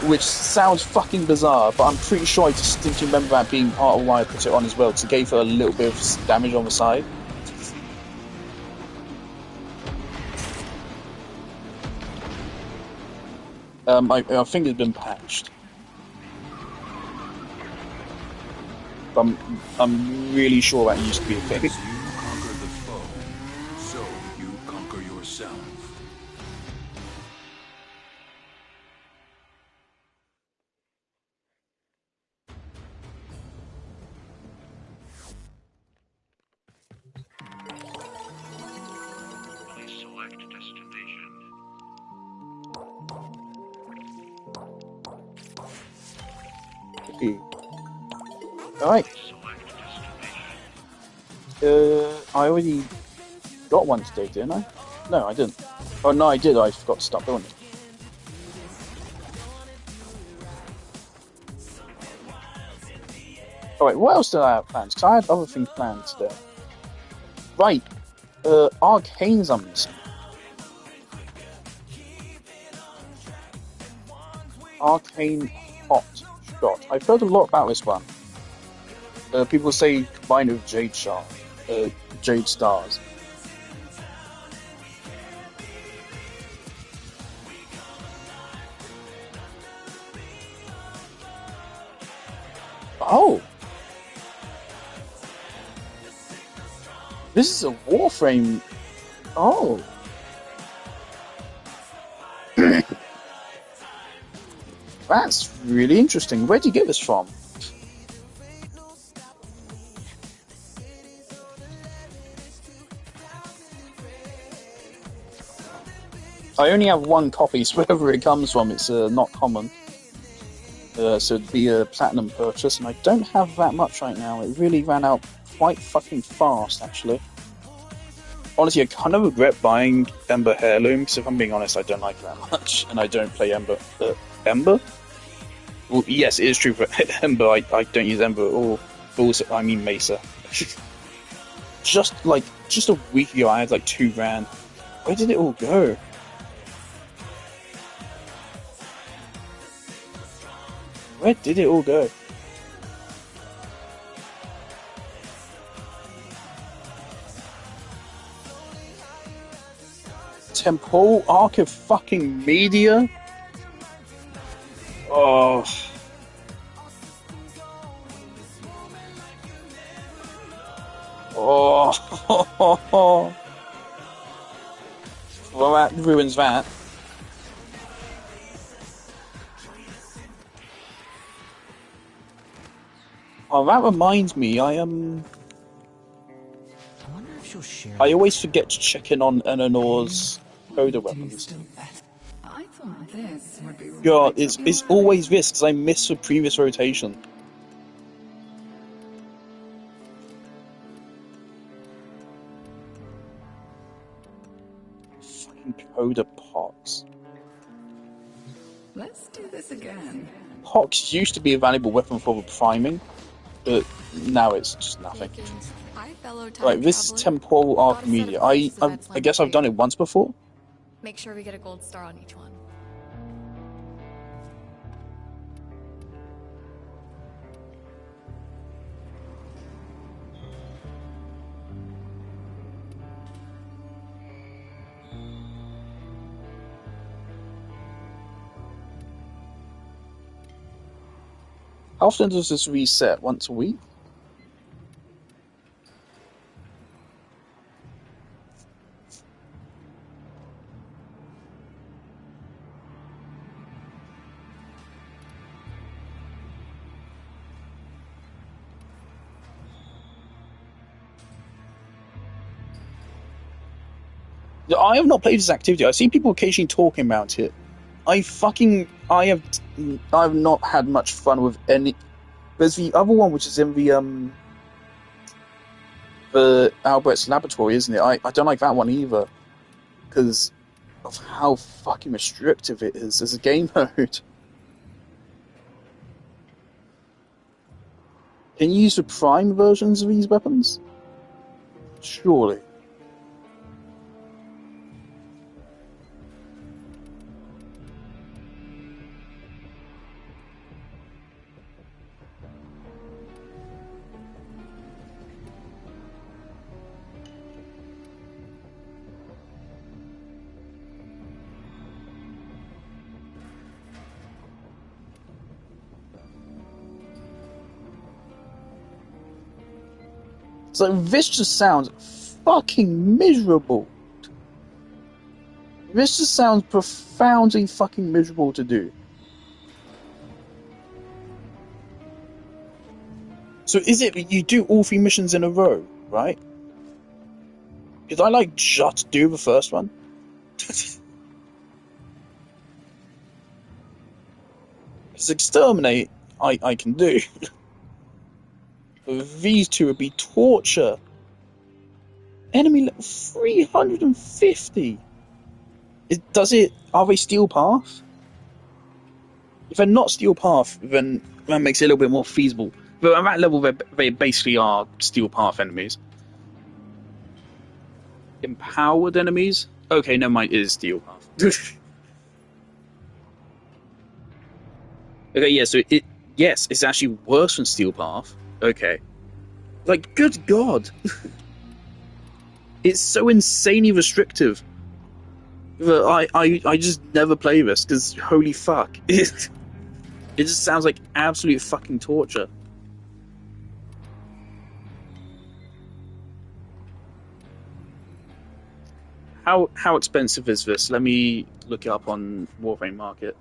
Speaker 19: which sounds fucking bizarre. But I'm pretty sure I distinctly remember that being part of why I put it on as well, because it gave her a little bit of damage on the side. I think it's been patched. I'm really sure that used to be a thing.
Speaker 4: As you conquer the foe, so you conquer yourself.
Speaker 13: Please select destination.
Speaker 19: Alright. I already got one today, didn't I? No, I didn't. Oh, no, I did. I forgot to stop doing it. Alright, what else did I have planned? Because I had other things planned today. Right. Arcane's I'm missing. Arcane Hot Shot. I've heard a lot about this one. People say combined with Jade Stars. Oh! This is a Warframe. Oh! That's really interesting. Where'd you get this from? I only have one copy, so wherever it comes from, it's not common. So it'd be a platinum purchase, and I don't have that much right now. It really ran out quite fucking fast, actually. Honestly, I kind of regret buying Ember Heirloom, because if I'm being honest, I don't like it that much, and I don't play Ember. Ember? Well, yes, it is true for Ember. I don't use Ember at all. But also, I mean Mesa. just a week ago, I had like 2 grand. Where did it all go? Where did it all go? Temporal Arc of fucking Media? Oh. Well, that ruins that. Oh, that reminds me,
Speaker 2: I wonder if she'll share.
Speaker 19: I always forget to check in on Eleanor's Coda weapons.
Speaker 18: I thought this would be
Speaker 19: Yeah,
Speaker 18: right
Speaker 19: it's
Speaker 18: up your alley.
Speaker 19: always this, because I missed the previous rotation. Fucking Coda pots.
Speaker 18: Let's do this again.
Speaker 19: Pox used to be a valuable weapon for priming, but now it's just nothing.
Speaker 20: Hi, fellow time
Speaker 19: Right, this is
Speaker 20: traveler.
Speaker 19: Temporal
Speaker 20: Got a set of
Speaker 19: Archimedia.
Speaker 20: questions
Speaker 19: I
Speaker 20: I'd
Speaker 19: guess I've done it once before.
Speaker 20: Make sure we get a gold star on each one.
Speaker 19: How often does this reset? Once a week? I have not played this activity. I've seen people occasionally talking about it. I have not had much fun with any. There's the other one which is in the Albert's laboratory, isn't it? I don't like that one either because of how fucking restrictive it is as a game mode. Can you use the prime versions of these weapons? Surely. So this just sounds fucking miserable. This just sounds profoundly fucking miserable to do. So is it you do all 3 missions in a row, right? Because I like just do the first one. Because exterminate, I can do. But these two would be torture. Enemy level 350. Are they steel path? If they're not steel path, then that makes it a little bit more feasible. But at that level, they basically are steel path enemies. Empowered enemies? Okay, never mind, it is steel path. Okay, yeah, so it's actually worse than steel path. Okay. Like, good god! It's so insanely restrictive that I just never play this, because holy fuck. It just sounds like absolute fucking torture. How expensive is this? Let me look it up on Warframe Market.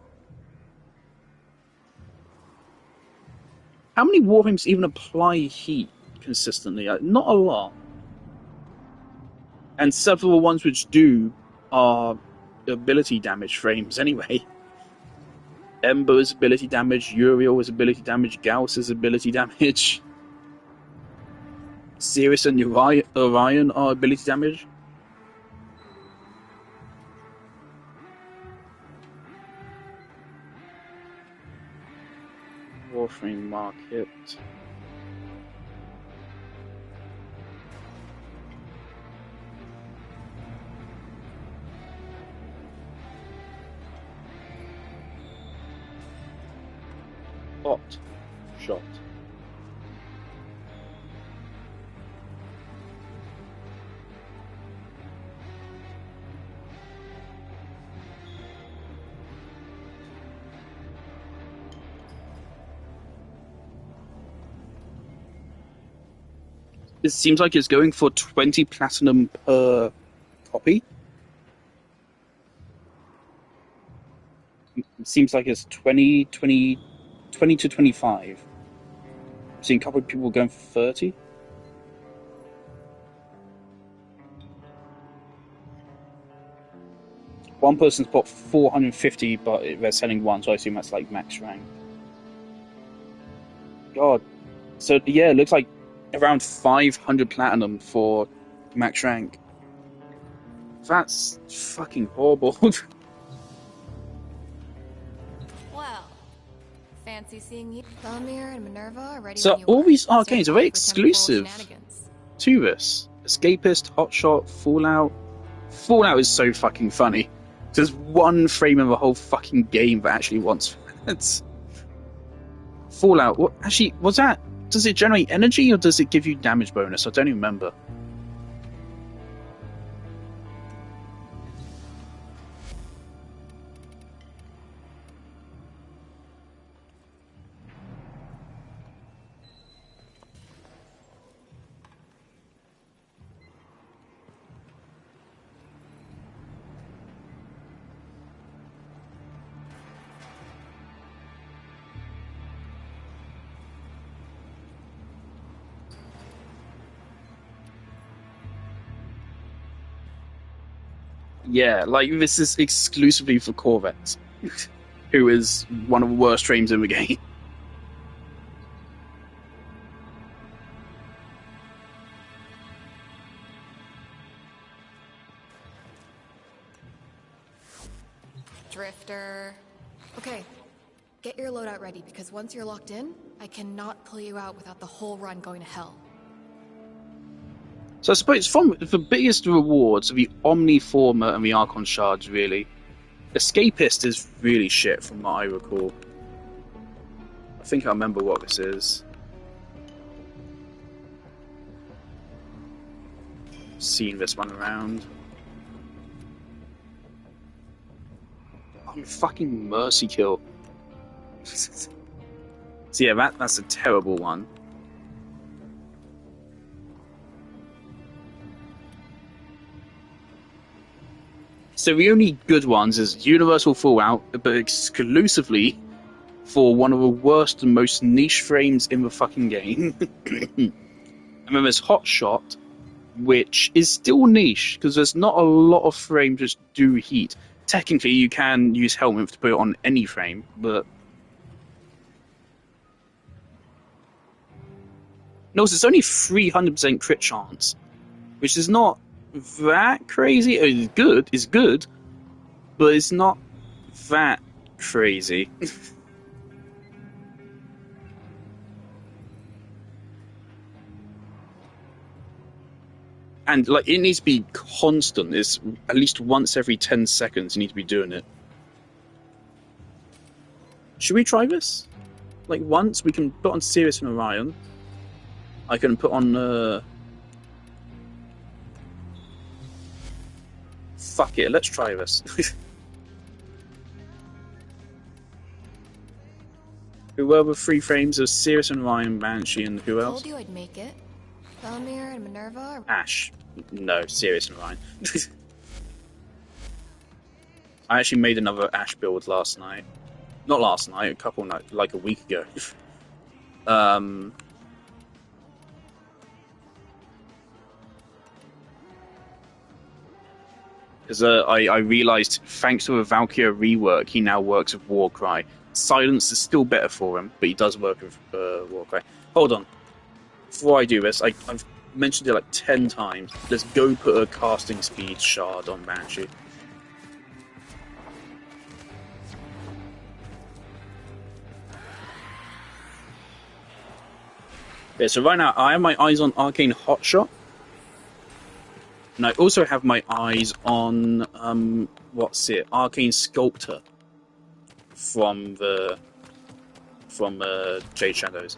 Speaker 19: How many Warframes even apply heat consistently? Not a lot. And several ones which do are ability damage frames anyway. Ember is ability damage, Uriel is ability damage, Gauss is ability damage. Sirius and Orion are ability damage. Warframe Market. Hot shot. it seems like it's going for 20 platinum per copy. It seems like it's 20 to 25. I'm seeing a couple of people going for 30. One person's bought 450, but they're selling one, so I assume that's like max rank. God. So, yeah, it looks like around 500 platinum for max rank. That's fucking horrible.
Speaker 20: Well, fancy seeing you. Thelmir and Minerva are ready
Speaker 19: So
Speaker 20: when you
Speaker 19: all
Speaker 20: are.
Speaker 19: these arcades
Speaker 20: Stand
Speaker 19: are
Speaker 20: by
Speaker 19: very
Speaker 20: for temporal
Speaker 19: exclusive
Speaker 20: shenanigans.
Speaker 19: to this. Escapist, Hotshot, Fallout. Fallout is so fucking funny. There's one frame of a whole fucking game that actually wants it. Fallout, what actually was that? Does it generate energy or does it give you damage bonus? I don't even remember. Yeah, like this is exclusively for Corvettes, who is one of the worst frames in the game.
Speaker 20: Drifter. Okay, get your loadout ready because once you're locked in, I cannot pull you out without the whole run going to hell.
Speaker 19: So I suppose from the biggest rewards are the Omniformer and the Archon Shards, really. Escapist is really shit from what I recall. I think I remember what this is. Seen this one around. Oh, fucking Mercy Kill. So yeah, that's a terrible one. So the only good ones is Universal Fallout, but exclusively for one of the worst and most niche frames in the fucking game. And then there's Hotshot, which is still niche, because there's not a lot of frames which do heat. Technically, you can use Helmet to put it on any frame, but... No, it's only 300% crit chance, which is not that crazy. It's good, but it's not that crazy. And like it needs to be constant. It's at least once every 10 seconds you need to be doing it. Should we try this? Like once we can put on Sirius and Orion. I can put on fuck it, let's try this. Who were the 3 frames of Sirius and Orion, Banshee, and who else?
Speaker 20: Told you I'd make it. Thelmir and Minerva are...
Speaker 19: Ash. No, Sirius and Orion. I actually made another Ash build last night. Not last night, a couple nights, like a week ago. Because I realised, thanks to a Valkyria rework, he now works with Warcry. Silence is still better for him, but he does work with Warcry. Hold on. Before I do this, I've mentioned it like 10 times. Let's go put a casting speed shard on Banshee. Okay, so right now I have my eyes on Arcane Hotshot. And I also have my eyes on, what's it? Arcane Sculptor. From Jade Shadows.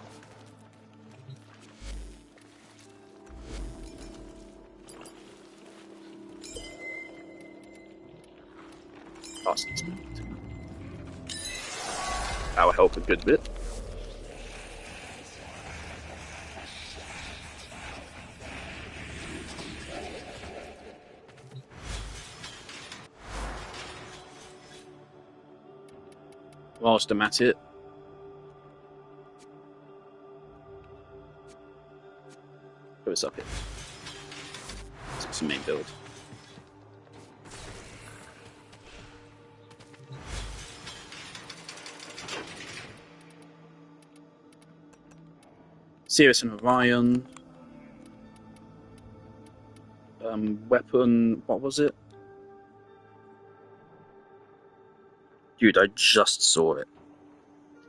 Speaker 19: That will help a good bit. Whilst I'm at it. Put this up here. It's the main build. Sirius and Orion. Weapon, what was it? Dude, I just saw it.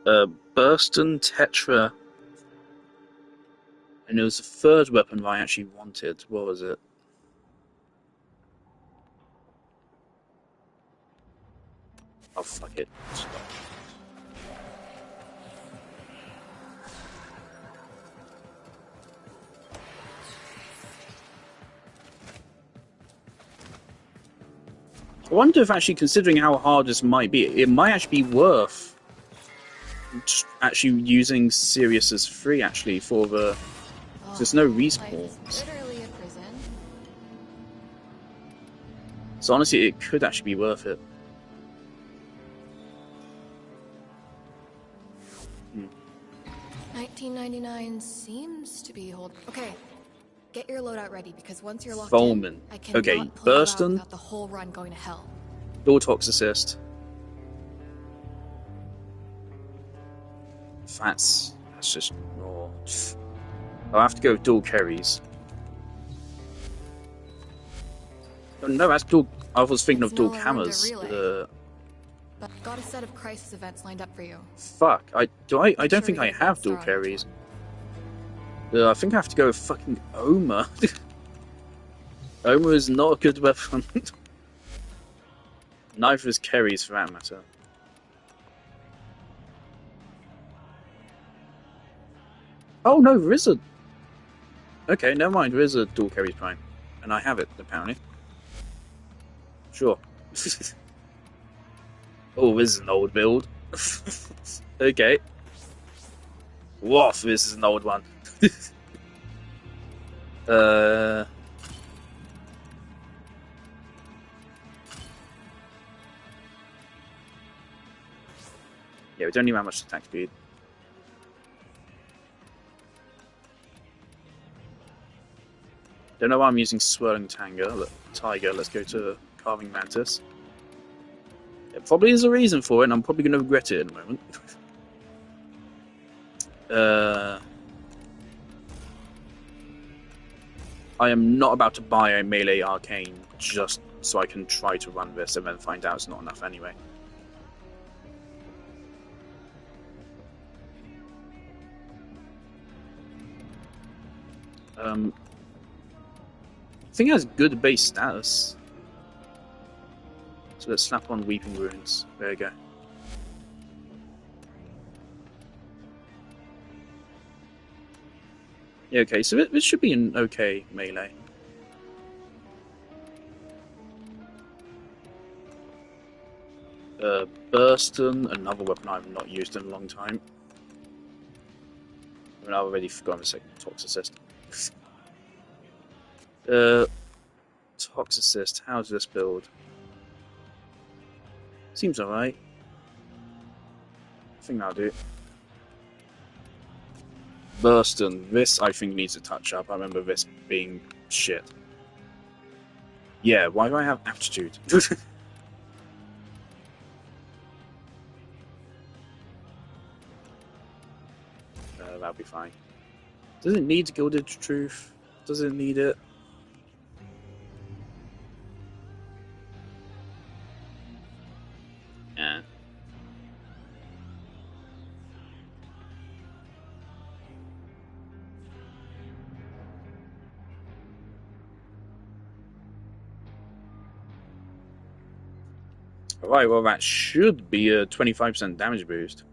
Speaker 19: Burston, Tetra. And it was the third weapon I actually wanted. What was it? Oh, fuck it. Stop. I wonder if actually, considering how hard this might be, it might actually be worth actually using Sirius as free, actually, for the... There's no respawns.
Speaker 20: Literally a prison.
Speaker 19: So honestly, it could actually be worth it.
Speaker 20: 1999 seems to be hold. Okay, get your loadout ready because once you're locked
Speaker 19: Foreman.
Speaker 20: in, I cannot
Speaker 19: Okay,
Speaker 20: pull you out
Speaker 19: Burston.
Speaker 20: without the whole run going to hell.
Speaker 19: Dual Toxicist. That's just raw. I'll have to go with dual carries. Oh, no, that's dual. I was thinking of dual cameras.
Speaker 20: But got a set of crisis events lined up for you.
Speaker 19: Fuck. I don't think I have dual carries. I think I have to go with fucking Oma. Oma is not a good weapon. Neither is carries, for that matter. Oh no, there is a... Okay, never mind, there is a dual carries prime. And I have it, apparently. Sure. Oh, this is an old build. Okay. Woof, this is an old one. Yeah, we don't need that much attack speed. Don't know why I'm using Swirling Tiger. Let's go to Carving Mantis. There probably is a reason for it, and I'm probably going to regret it in a moment. I am not about to buy a melee arcane just so I can try to run this and then find out it's not enough anyway. I think it has good base status. So let's slap on Weeping Runes. There you go. Yeah, okay, so this should be an okay melee. Burston, another weapon I've not used in a long time. I mean, I've already forgotten the second Toxicist. Toxicist, how's this build? Seems alright. I think that'll do. Burston, this I think needs a touch up. I remember this being shit. Yeah, why do I have aptitude? That'll be fine. Does it need Gilded Truth? Does it need it? Yeah. Alright, well that should be a 25% damage boost.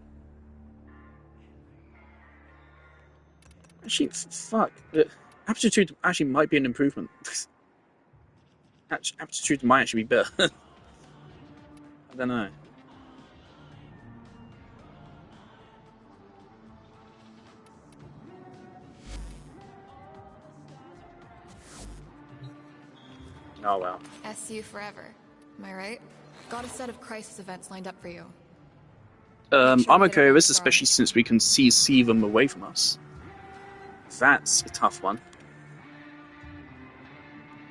Speaker 19: Actually, fuck. Aptitude actually might be an improvement. Aptitude might actually be better. I don't know. Oh well.
Speaker 20: SU forever. Am I right? Got a set of crisis events lined up for you.
Speaker 19: I'm okay with this, especially since we can see them away from us. That's a tough one.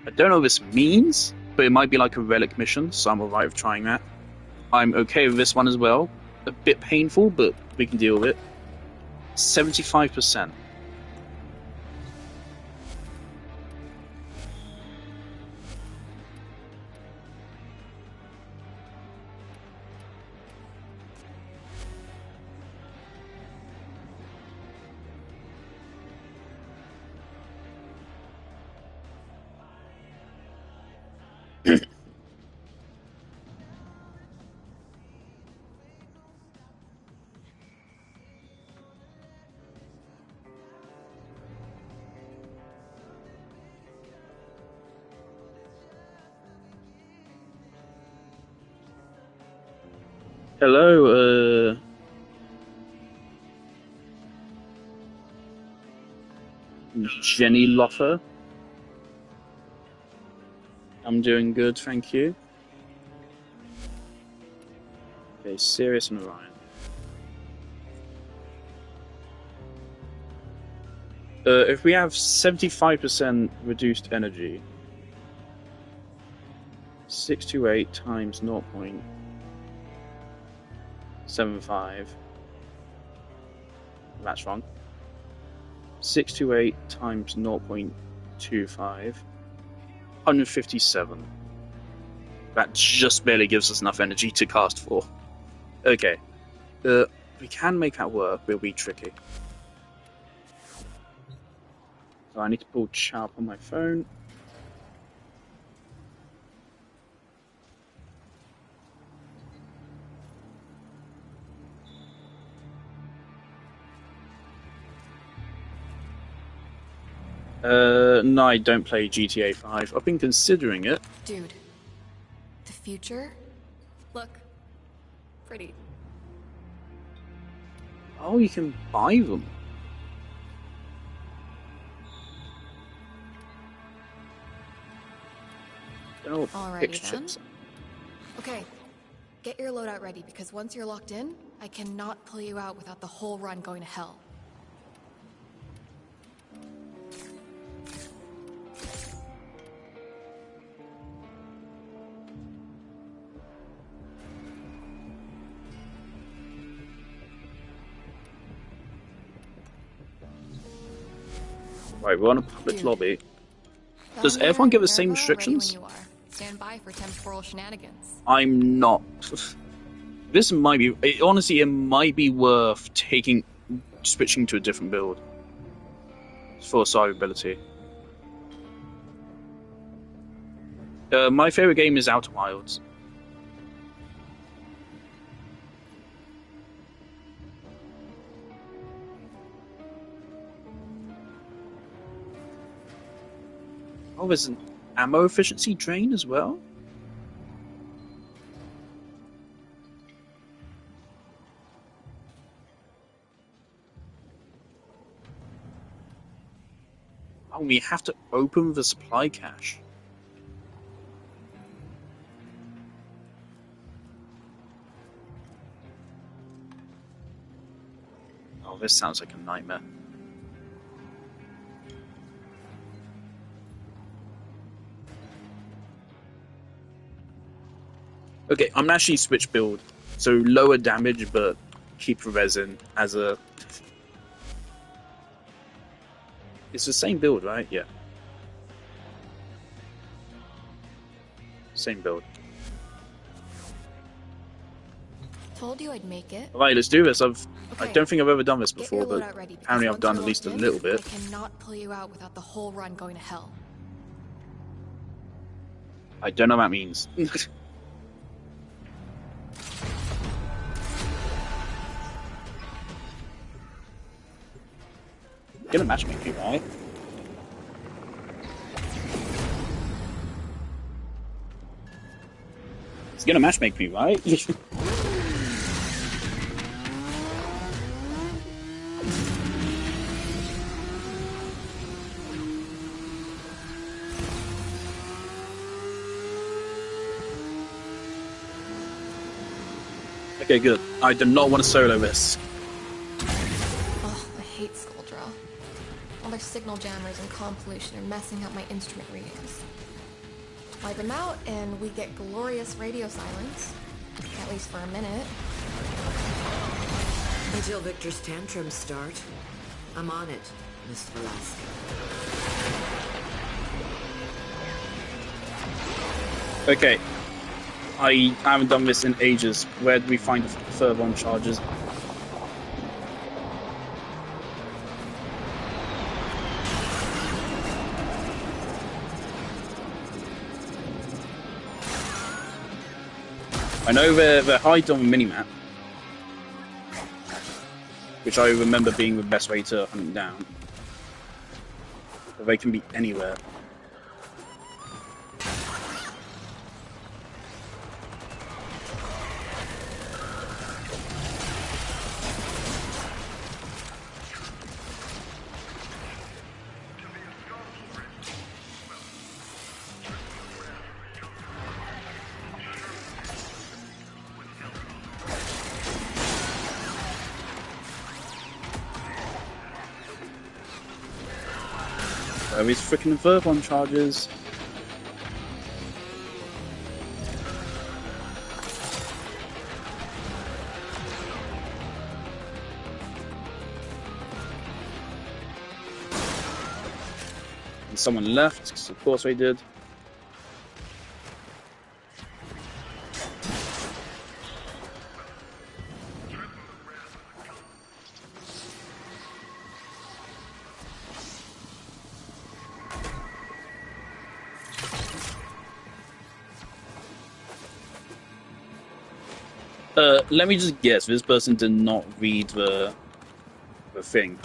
Speaker 19: I don't know what this means, but it might be like a relic mission, so I'm alright with trying that. I'm okay with this one as well. A bit painful, but we can deal with it. 75%. Hello, Jenny Loffer. I'm doing good, thank you. Okay, Sirius and Orion. If we have 75% reduced energy, 628 times 0.75. That's wrong. 628 times 0.25. 157. That just barely gives us enough energy to cast for. Okay. We can make that work, but it'll be tricky. So I need to pull chat on my phone. No, I don't play GTA 5. I've been considering it.
Speaker 20: Dude, the future? Look, pretty.
Speaker 19: Oh, you can buy them. Oh,
Speaker 20: Alrighty then. Okay, get your loadout ready, because once you're locked in, I cannot pull you out without the whole run going to hell.
Speaker 19: Right, we're on a public lobby. Does everyone get the same restrictions?
Speaker 20: Ready when you are. Stand by for temporal shenanigans.
Speaker 19: I'm not. This might be. Honestly, it might be worth switching to a different build for survivability. My favorite game is Outer Wilds. Oh, there's an ammo efficiency drain as well? Oh, we have to open the supply cache. Oh, this sounds like a nightmare. Okay, I'm actually switch build. So lower damage, but keep the resin as a... It's the same build, right? Yeah. Same build.
Speaker 20: Told you I'd make it.
Speaker 19: Alright, let's do this. I
Speaker 20: Okay.
Speaker 19: don't think I've ever done this
Speaker 20: Get
Speaker 19: before,
Speaker 20: your
Speaker 19: but
Speaker 20: loadout ready, because
Speaker 19: apparently I've
Speaker 20: once
Speaker 19: done
Speaker 20: you're
Speaker 19: at least a
Speaker 20: locked in,
Speaker 19: little bit.
Speaker 20: I cannot pull you out without the whole run going to hell.
Speaker 19: I don't know what that means. Gonna match me, right? It's gonna matchmake me, right? Okay, good. I do not want to solo this.
Speaker 20: Oh, I hate Skulldraw. All their signal jammers and comm pollution are messing up my instrument readings. Wipe them out, and we get glorious radio silence. At least for a minute.
Speaker 2: Until Victor's tantrums start. I'm on it, Miss Velasco.
Speaker 19: Okay. I haven't done this in ages. Where do we find the Fervon charges? I know they're hide on the minimap, which I remember being the best way to hunt them down. But they can be anywhere. Where is freaking Verbon charges? And someone left, because of course they did. Let me just guess, this person did not read the thing.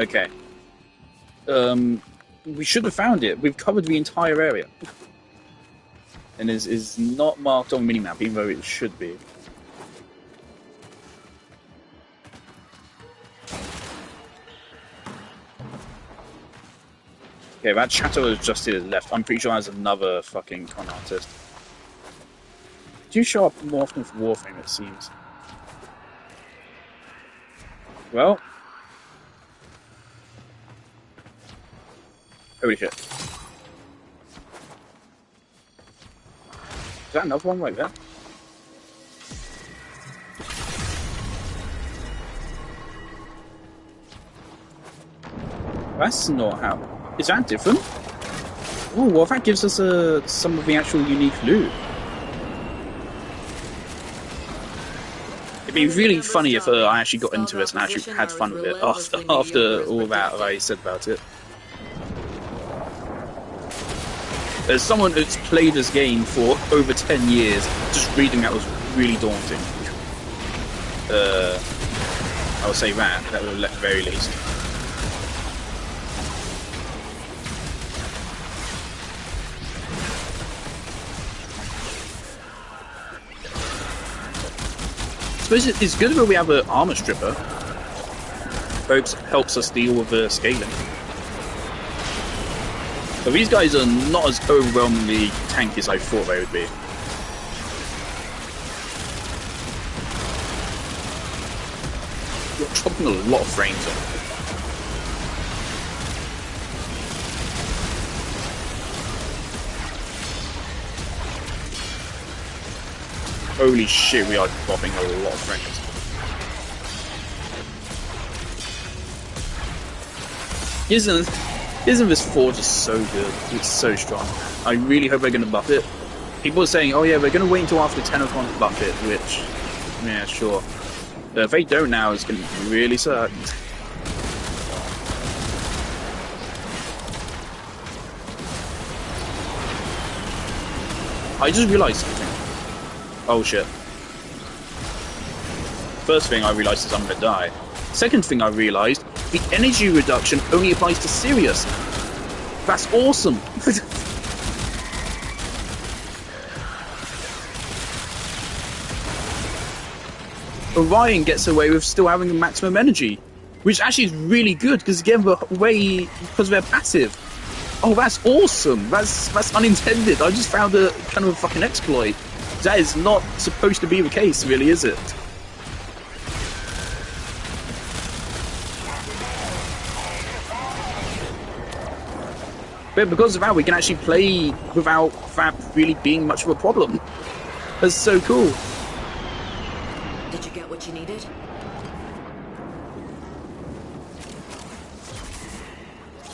Speaker 19: Okay. We should have found it. We've covered the entire area. And is not marked on the minimap, even though it should be. Okay, that chatter was just to the left. I'm pretty sure there's another fucking con artist. Do you show up more often for Warframe, it seems? Well. Holy shit. Is that another one right there? That's not how... Is that different? Oh, well that gives us some of the actual unique loot. It'd be really funny if I actually got into this and actually had fun with it after all that I said about it. As someone who's played this game for over 10 years, just reading that was really daunting. I'll say that at the very least. I suppose it's good that we have an armor stripper. Helps us deal with the scaling. But these guys are not as overwhelmingly tanky as I thought they would be. You're dropping a lot of frames on. Holy shit, we are dropping a lot of frames. Isn't this Forge just so good? It's so strong. I really hope they're going to buff it. People are saying, oh yeah, we're going to wait until after 10 o'clock to buff it, which, yeah, sure. But if they don't now, it's going to really suck. I just realised something. Oh shit. First thing I realised is I'm gonna die. Second thing I realised, the energy reduction only applies to Sirius. That's awesome! Orion gets away with still having the maximum energy, which actually is really good because again, because they're passive. Oh, that's awesome! That's unintended. I just found a kind of a fucking exploit. That is not supposed to be the case, really, is it? But because of that, we can actually play without that really being much of a problem. That's so cool.
Speaker 17: Did you get what you needed?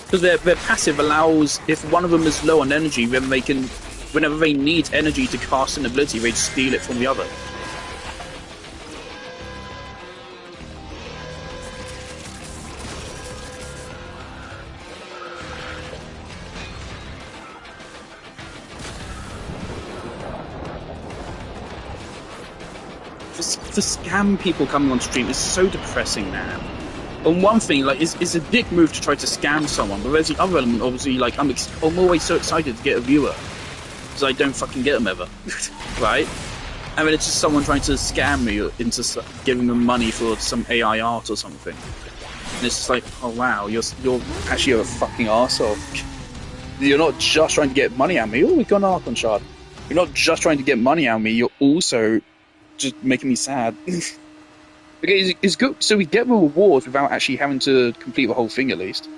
Speaker 19: Because their passive allows, if one of them is low on energy, then they can, whenever they need energy to cast an ability, they steal it from the other. The scam people coming on stream is so depressing, man. And one thing, like, it's a dick move to try to scam someone, but there's the other element, obviously, like, I'm always so excited to get a viewer, because I don't fucking get them ever, right? And then it's just someone trying to scam me into giving them money for some AI art or something. And it's just like, oh wow, you're actually a fucking arsehole. You're not just trying to get money out of me. Oh, we got an Archon shard. You're not just trying to get money out of me, you're also just making me sad. Okay, it's good, so we get the rewards without actually having to complete the whole thing, at least.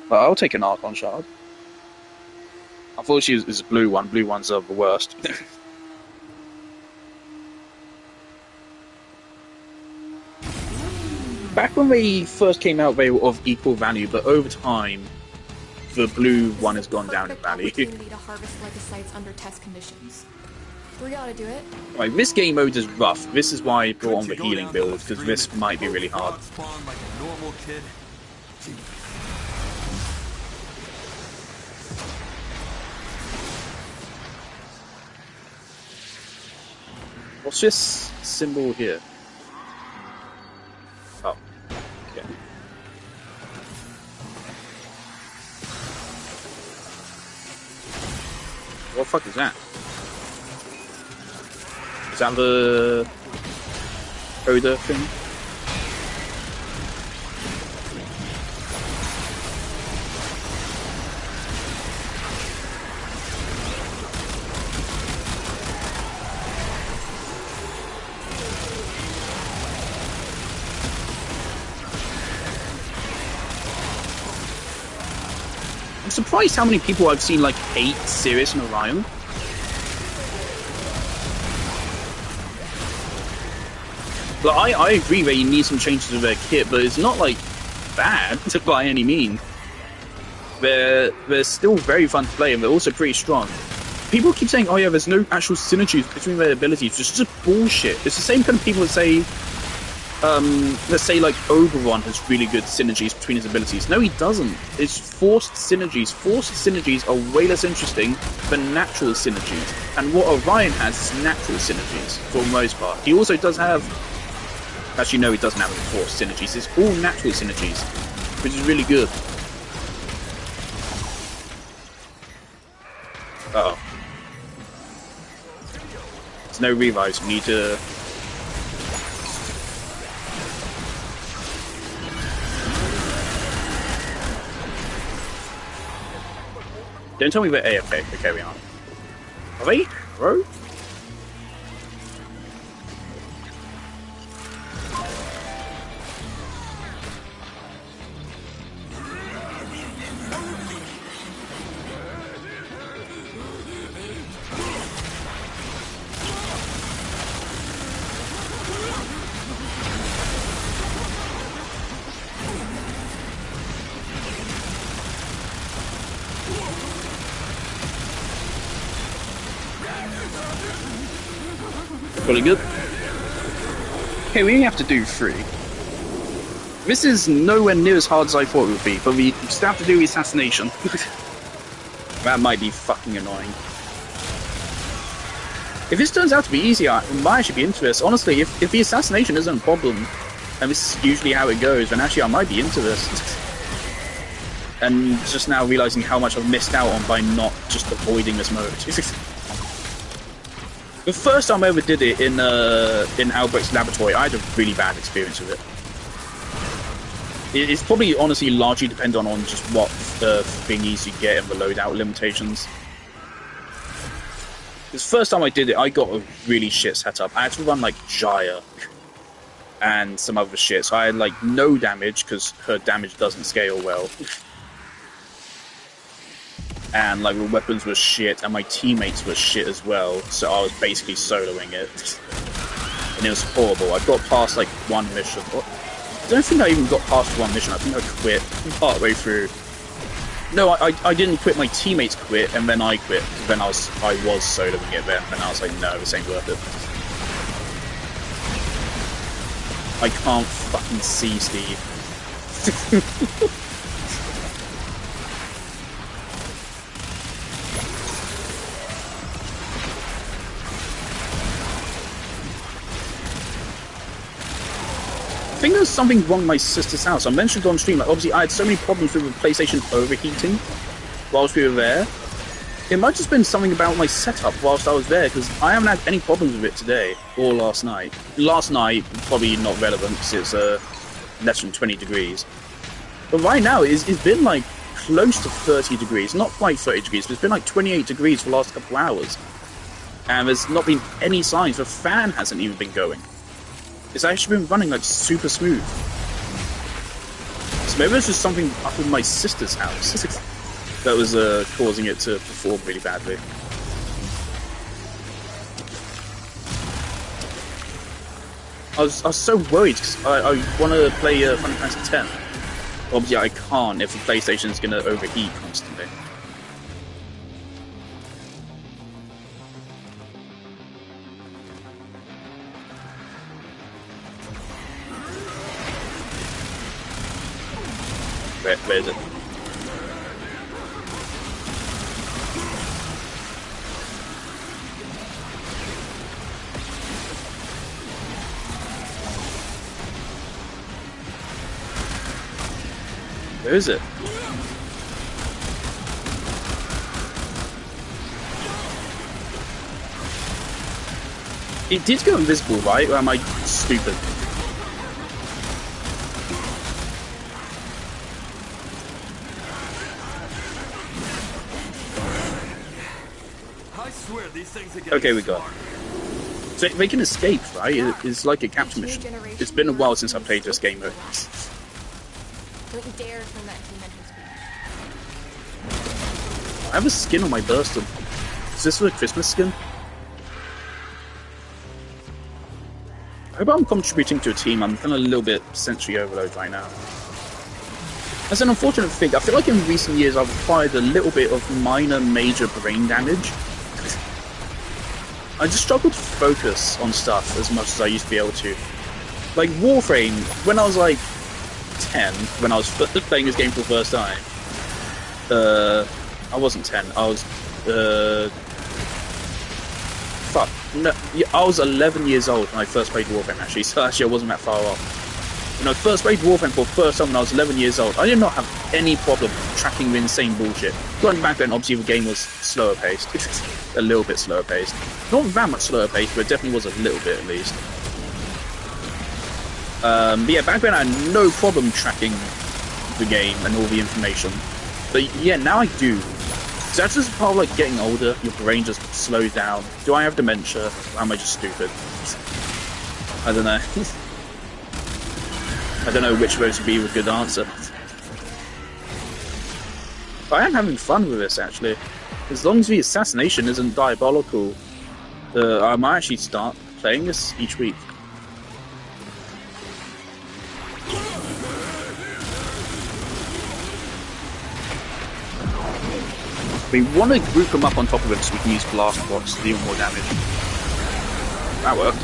Speaker 19: But I'll take an Archon shard. Unfortunately, it's a blue one. Blue ones are the worst. Back when they first came out, they were of equal value, but over time, the blue one has gone down in value.
Speaker 20: Opportunity to harvest legacytes under test conditions. We gotta do it.
Speaker 19: Right, this game mode is rough. This is why I brought on the healing build, because this might be really hard.
Speaker 3: Like a normal kid.
Speaker 19: What's this symbol here? Oh, okay. What the fuck is that? Is that the odor thing? I'm surprised how many people I've seen like hate Sirius and Orion. But I agree that you need some changes to their kit, but it's not like bad by any means. They're still very fun to play, and they're also pretty strong. People keep saying, oh yeah, there's no actual synergies between their abilities. It's just bullshit. It's the same kind of people that say, let's say like Oberon has really good synergies between his abilities. No, he doesn't. It's forced synergies. Forced synergies are way less interesting than natural synergies. And what Orion has is natural synergies, for the most part. He also does have... Actually, no, he doesn't have any forced synergies. It's all natural synergies, which is really good. Uh-oh. There's no revives. We need to... Don't tell me they're AFK. Okay, we are. Are they? Bro? Really good. Okay, we only have to do 3. This is nowhere near as hard as I thought it would be, but we still have to do the assassination. That might be fucking annoying. If this turns out to be easy, I might actually be into this. Honestly, if the assassination isn't a problem, and this is usually how it goes, then actually I might be into this. And just now realizing how much I've missed out on by not just avoiding this mode. The first time I ever did it in Albrecht's laboratory, I had a really bad experience with it. It's probably honestly largely dependent on just what thingies you get and the loadout limitations. This first time I did it, I got a really shit setup. I had to run like Jaya and some other shit, so I had like no damage because her damage doesn't scale well. And like the weapons were shit, and my teammates were shit as well, so I was basically soloing it. And it was horrible. I got past like one mission. I don't think I even got past one mission. I think I quit partway through. No, I didn't quit. My teammates quit, and then I quit. Then I was soloing it then, and I was like, no, this ain't worth it. I can't fucking see Steve. I think there's something wrong with my sister's house. I mentioned on stream, like, obviously I had so many problems with the PlayStation overheating whilst we were there. It might have just been something about my setup whilst I was there, because I haven't had any problems with it today or last night. Last night, probably not relevant because it's less than 20 degrees. But right now, it's been like close to 30 degrees. Not quite 30 degrees, but it's been like 28 degrees for the last couple of hours. And there's not been any signs. The fan hasn't even been going. It's actually been running like super smooth. So maybe it's just something up in my sister's house that was causing it to perform really badly. I was so worried because I want to play Final Fantasy X. Obviously I can't if the PlayStation's going to overheat constantly. Where is it? Where is it? It did go invisible, right? Or am I stupid? Okay, we got it. So they can escape, right? It's like a capture mission. It's been a while since I played this game, though.
Speaker 20: Don't dare turn that team into speech.
Speaker 19: I have a skin on my Burston. Is this a Christmas skin? I hope I'm contributing to a team. I'm feeling a little bit sensory overload right now. That's an unfortunate thing. I feel like in recent years I've acquired a little bit of minor, major brain damage. I just struggle to focus on stuff as much as I used to be able to. Like Warframe, when I was like 10, when I was playing this game for the first time, I wasn't 10, I was, fuck, no, I was 11 years old when I first played Warframe actually, so actually I wasn't that far off. When I first played Warframe for the first time when I was 11 years old, I did not have any problem tracking the insane bullshit. Going back then, obviously the game was slower paced. A little bit slower paced. Not that much slower paced, but it definitely was a little bit at least. But yeah, back then I had no problem tracking the game and all the information. But yeah, now I do. So that's just part of like getting older, your brain just slows down. Do I have dementia? Or am I just stupid? I don't know. I don't know which of those would be a good answer. But I am having fun with this, actually. As long as the assassination isn't diabolical, I might actually start playing this each week. We want to group them up on top of it so we can use blast bots to deal more damage. That worked.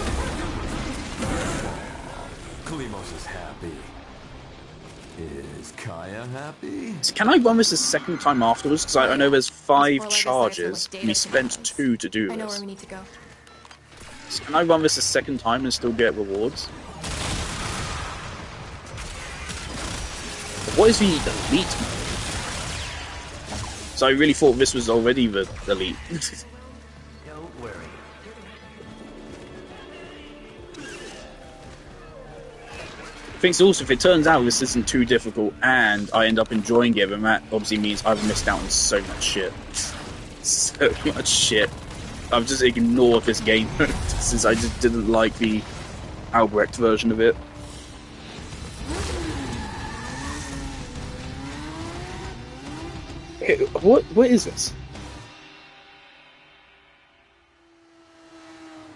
Speaker 21: Kalimos is happy. Is Kaya happy?
Speaker 19: So can I run this a second time afterwards? Because I know there's 5 charges, and we spent 2 to do this.
Speaker 20: I know where we need to go.
Speaker 19: So can I run this a second time and still get rewards? What is the elite mode? So I really thought this was already the elite.
Speaker 14: Don't worry.
Speaker 19: Things also, if it turns out this isn't too difficult and I end up enjoying it, then that obviously means I've missed out on so much shit. So much shit. I've just ignored this game mode since I just didn't like the Albrecht version of it. Okay, what is this?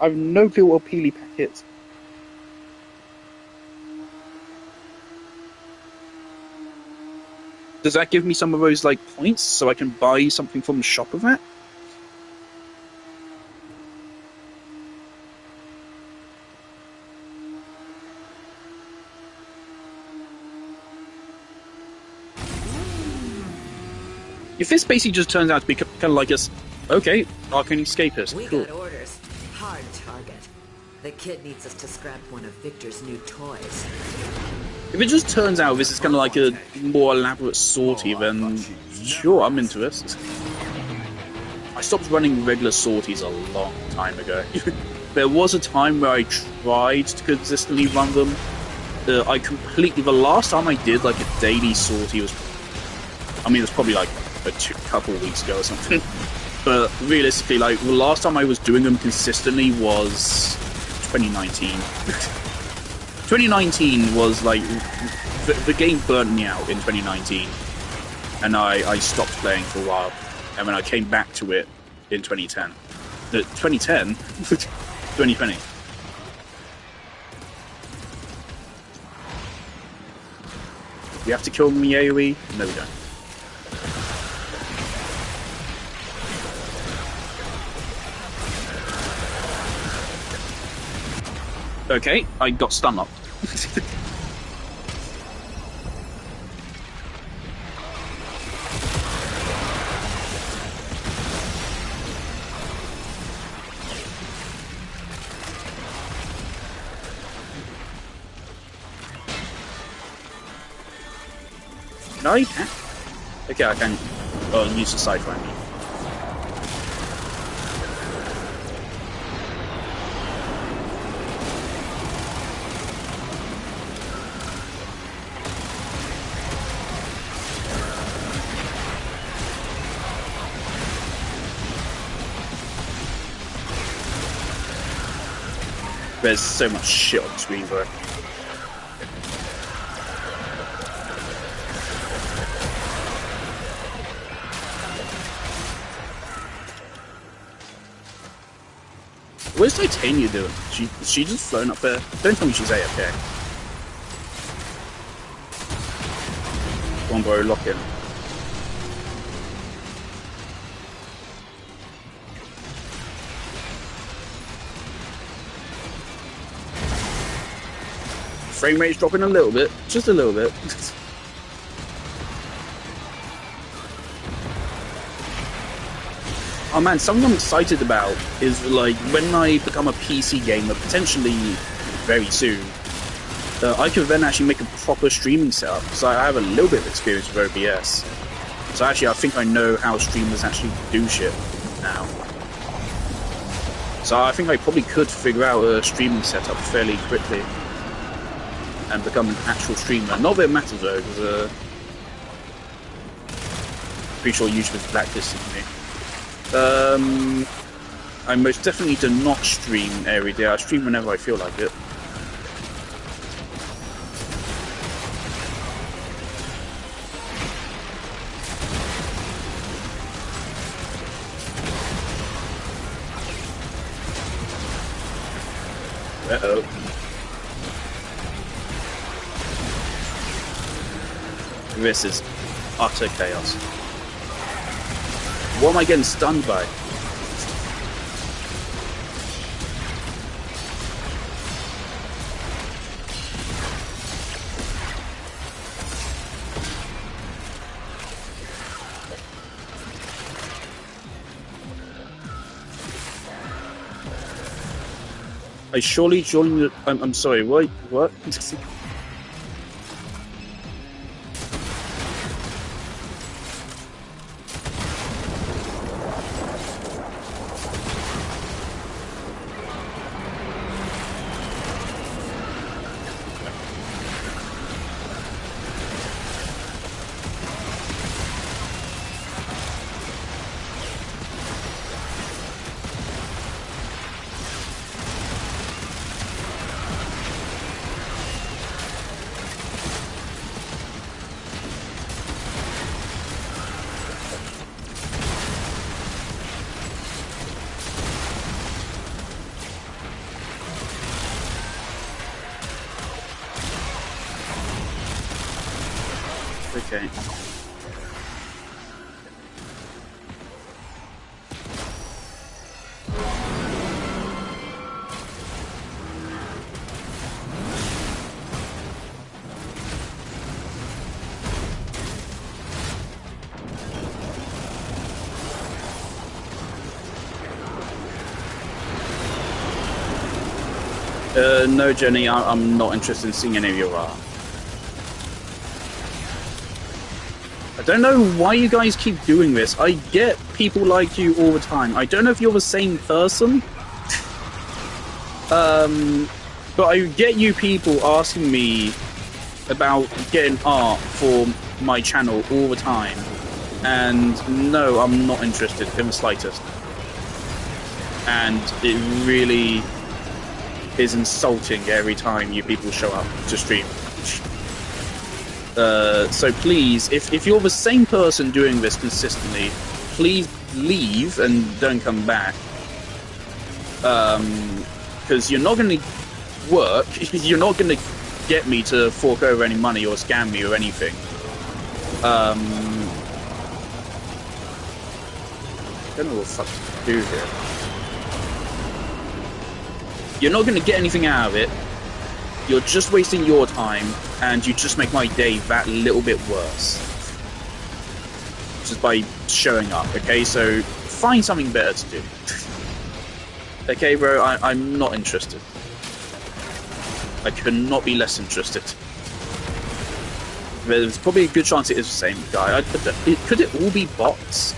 Speaker 19: I have no clue what a Peely Pack is. Does that give me some of those, like, points so I can buy something from the shop of that? If this basically just turns out to be kind of like us, okay, Arcane Escapist,
Speaker 1: We
Speaker 19: cool.
Speaker 1: got orders. Hard target. The kid needs us to scrap one of Victor's new toys.
Speaker 19: If it just turns out this is kind of like a more elaborate sortie, then sure, I'm into this. I stopped running regular sorties a long time ago. There was a time where I tried to consistently run them. I completely, the last time I did like a daily sortie was, I mean, it was probably like a couple of weeks ago or something. But realistically, like, the last time I was doing them consistently was 2019. 2019 was like, the game burnt me out in 2019. And I stopped playing for a while. And then I came back to it in 2010. 2010? 2020. We have to kill them in the AoE? No, we don't. Okay, I got stun locked. No, you can't. Okay, I can. Oh, use the side flank. There's so much shit on the screen, bro. Where's Titania doing? She just flown up there? Don't tell me she's AFK. Come on, bro, lock in. Frame rate's dropping a little bit, just a little bit. Oh man, something I'm excited about is like when I become a PC gamer, potentially very soon, I can then actually make a proper streaming setup because I have a little bit of experience with OBS. So actually, I think I know how streamers actually do shit now. So I think I probably could figure out a streaming setup fairly quickly and become an actual streamer. Not that it matters though, because pretty sure YouTube is blacklisted me. I most definitely do not stream every day. I stream whenever I feel like it. Uh-oh. This is utter chaos. What am I getting stunned by? I'm sorry, what? Okay. No, Jenny, I'm not interested in seeing any of your art. I don't know why you guys keep doing this. I get people like you all the time. I don't know if you're the same person. But I get you people asking me about getting art for my channel all the time. And no, I'm not interested in the slightest. And it really is insulting every time you people show up to stream. So please, if you're the same person doing this consistently, please leave and don't come back. Because you're not going to work, you're not going to get me to fork over any money or scam me or anything. I don't know what the fuck to do here. You're not going to get anything out of it. You're just wasting your time, and you just make my day that little bit worse. Just by showing up, okay? So, find something better to do. Okay, bro, I'm not interested. I could not be less interested. There's probably a good chance it is the same guy. Could it all be bots?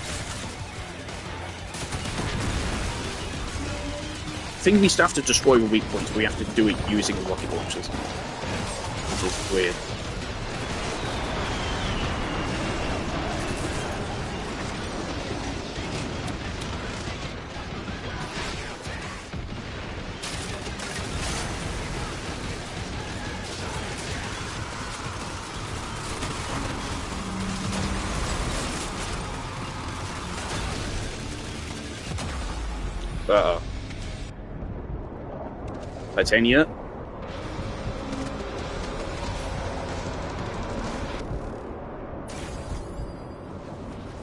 Speaker 19: I think we still have to destroy the weak points, but we have to do it using rocket launchers. Which is weird. Uh-oh. Titania.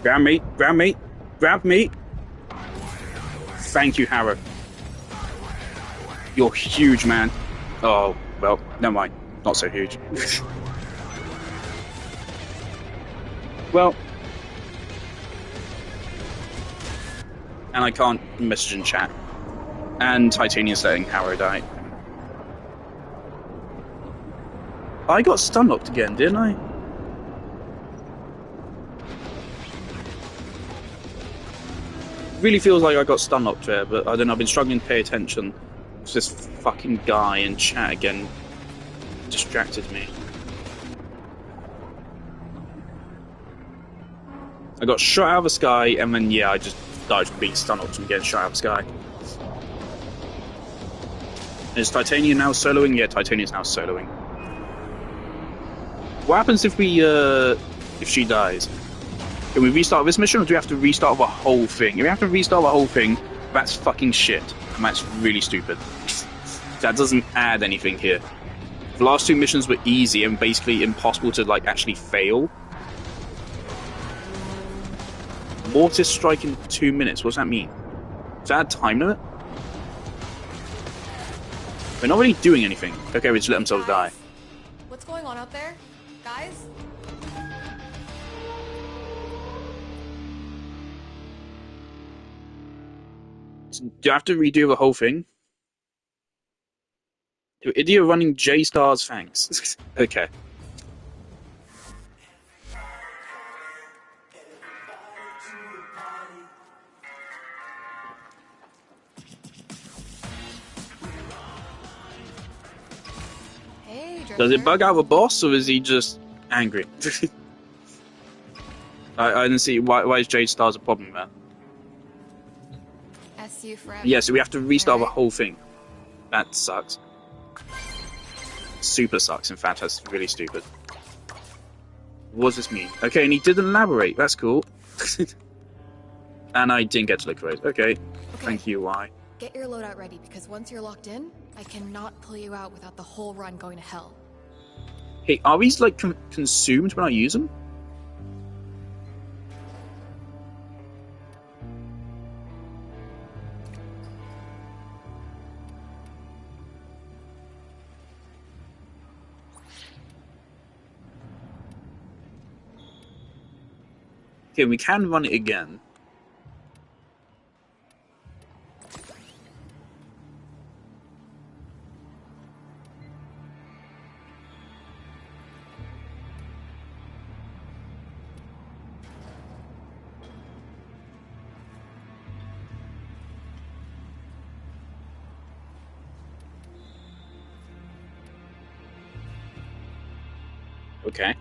Speaker 19: Grab me, grab me, grab me. Thank you, Harrow. You're huge, man. Oh, well, never mind. Not so huge. Well. And I can't message in chat. And Titania's letting Harrow die. I got stun locked again, didn't I? Really feels like I got stun locked there, but I don't know, I've been struggling to pay attention. It's this fucking guy in chat again distracted me. I got shot out of the sky, and then yeah, I just died from being stun locked and getting shot out of the sky. Is Titania now soloing? Yeah, Titania's now soloing. What happens if we, if she dies? Can we restart this mission, or do we have to restart the whole thing? If we have to restart the whole thing, that's fucking shit. And that's really stupid. That doesn't add anything here. The last two missions were easy and basically impossible to, like, actually fail. Mortis strike in 2 minutes, what does that mean? Is that a time limit? We're not really doing anything. Okay, we just let themselves die.
Speaker 20: What's going on out there? Guys?
Speaker 19: Do you have to redo the whole thing? Idiot running J-Stars, thanks. Okay.
Speaker 20: Hey,
Speaker 19: Does it bug out the boss, or is he just angry? I didn't see why is J-Stars a problem, man?
Speaker 20: SU forever.
Speaker 19: Yeah, so we have to restart the whole thing. That sucks. Super sucks, in fact, that's really stupid. What does this mean? Okay, and he didn't elaborate, that's cool. And I didn't get to look for it. Okay, thank you, why?
Speaker 20: Get your loadout ready, because once you're locked in, I cannot pull you out without the whole run going to hell.
Speaker 19: Hey, are these, like, consumed when I use them? Okay, we can run it again. Okay.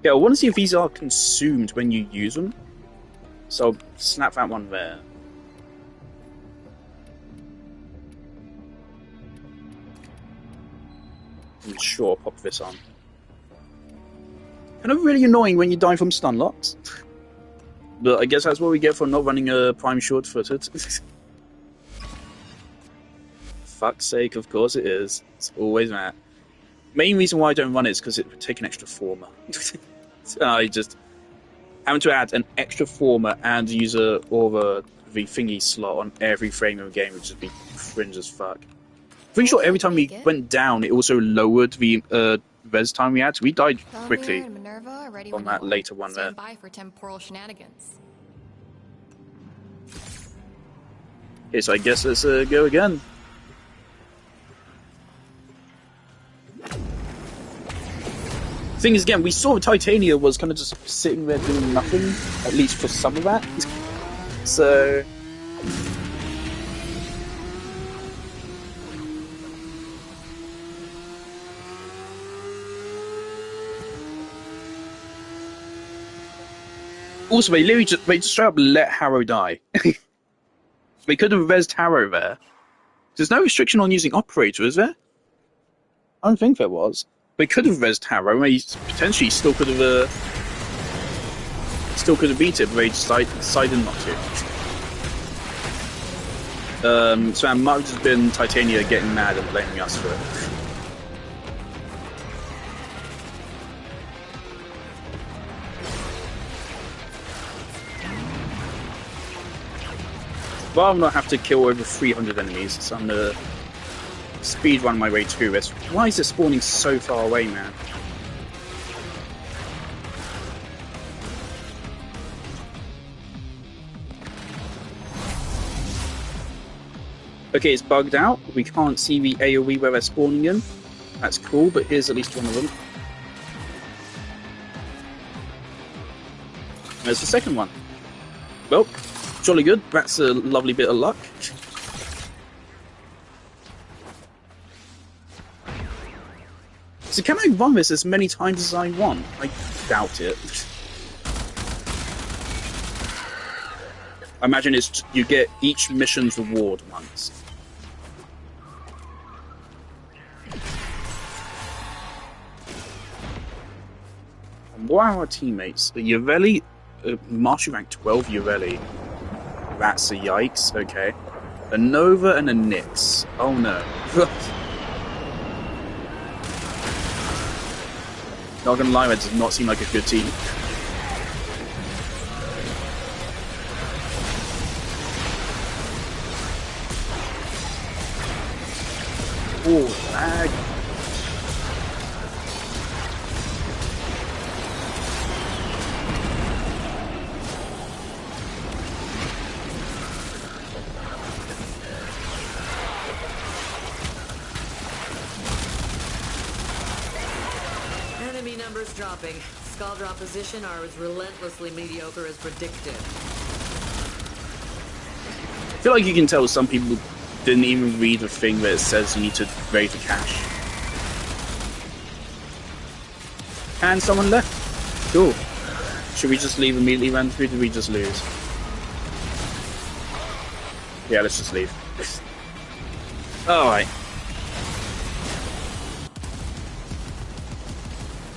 Speaker 19: Yeah, I want to see if these are consumed when you use them. So I'll snap that one there. And sure, pop this on. Kind of really annoying when you die from stun locks. But I guess that's what we get for not running a prime short-footed. Fuck's sake, of course it is. It's always that. Main reason why I don't run it is because it would take an extra former. So I just having to add an extra former and use the thingy slot on every frame of the game would just be cringe as fuck. Pretty sure every time we went down, it also lowered the res time we had, so we died quickly on that later one there.
Speaker 20: Stand by for temporal shenanigans.
Speaker 19: Okay, so I guess let's go again. Thing is, again, we saw Titania was kind of just sitting there doing nothing, at least for some of that. So... Also, they literally just straight up let Harrow die. They could have rezzed Harrow there. There's no restriction on using Operator, is there? I don't think there was. They could have rezzed Harrow, and he potentially still could have beat it, but they decided not to. So that might have just been Titania getting mad and blaming us for it. Rather than not have to kill over 300 enemies, so I'm gonna speed run my way to this. Why is it spawning so far away, man? Okay, it's bugged out. We can't see the AoE where they're spawning in. That's cool, but here's at least one of them. There's the second one. Well, jolly good. That's a lovely bit of luck. So can I run this as many times as I want? I doubt it. I imagine it's you get each mission's reward once. And what are our teammates? Yavelli, Marshal rank 12 Yavelli. That's a yikes, okay. A Nova and a Nyx. Oh no. Not gonna lie, that does not seem like a good team. Oh, lag.
Speaker 1: Enemy numbers dropping. Scaldra opposition are as relentlessly mediocre as predicted.
Speaker 19: I feel like you can tell some people didn't even read the thing that says you need to raid the cache. And someone left. Cool. Should we just leave immediately, run through? Did we just lose? Yeah, let's just leave. Alright.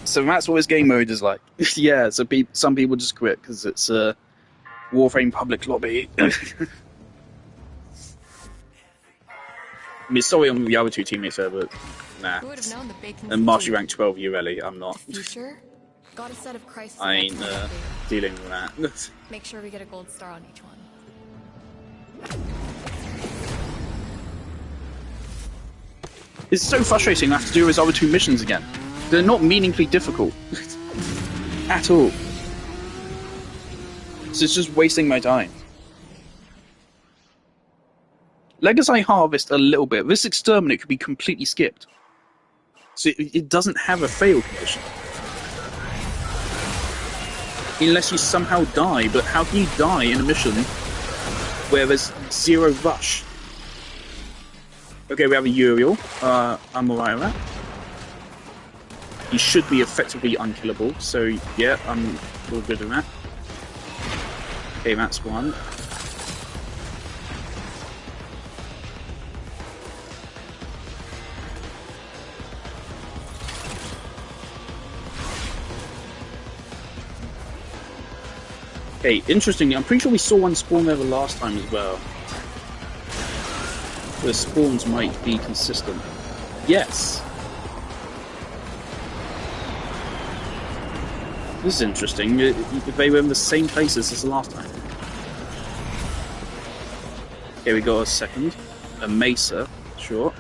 Speaker 19: So that's what this game mode is like. Yeah, so some people just quit because it's a Warframe public lobby. I mean, sorry on the other two teammates there, but nah.
Speaker 20: Who would have known the bacon
Speaker 19: And Mastery rank 12 Urelli, I'm not.
Speaker 20: future? Got a set of crisis
Speaker 19: I ain't
Speaker 20: events
Speaker 19: dealing with that.
Speaker 20: Make sure we get a gold star on each one.
Speaker 19: It's so frustrating I have to do those other two missions again. They're not meaningfully difficult. At all. So it's just wasting my time. Legacy Harvest a little bit. This Exterminate could be completely skipped. So it doesn't have a fail condition. Unless you somehow die, but how can you die in a mission where there's zero rush? Okay, we have a Uriel. I'm alright with that. He should be effectively unkillable, so yeah, I'm all good with that. Okay, that's one. Okay, interestingly, I'm pretty sure we saw one spawn there the last time as well. The spawns might be consistent. Yes! This is interesting. They were in the same places as the last time. Okay, we got a second. A Mesa, sure.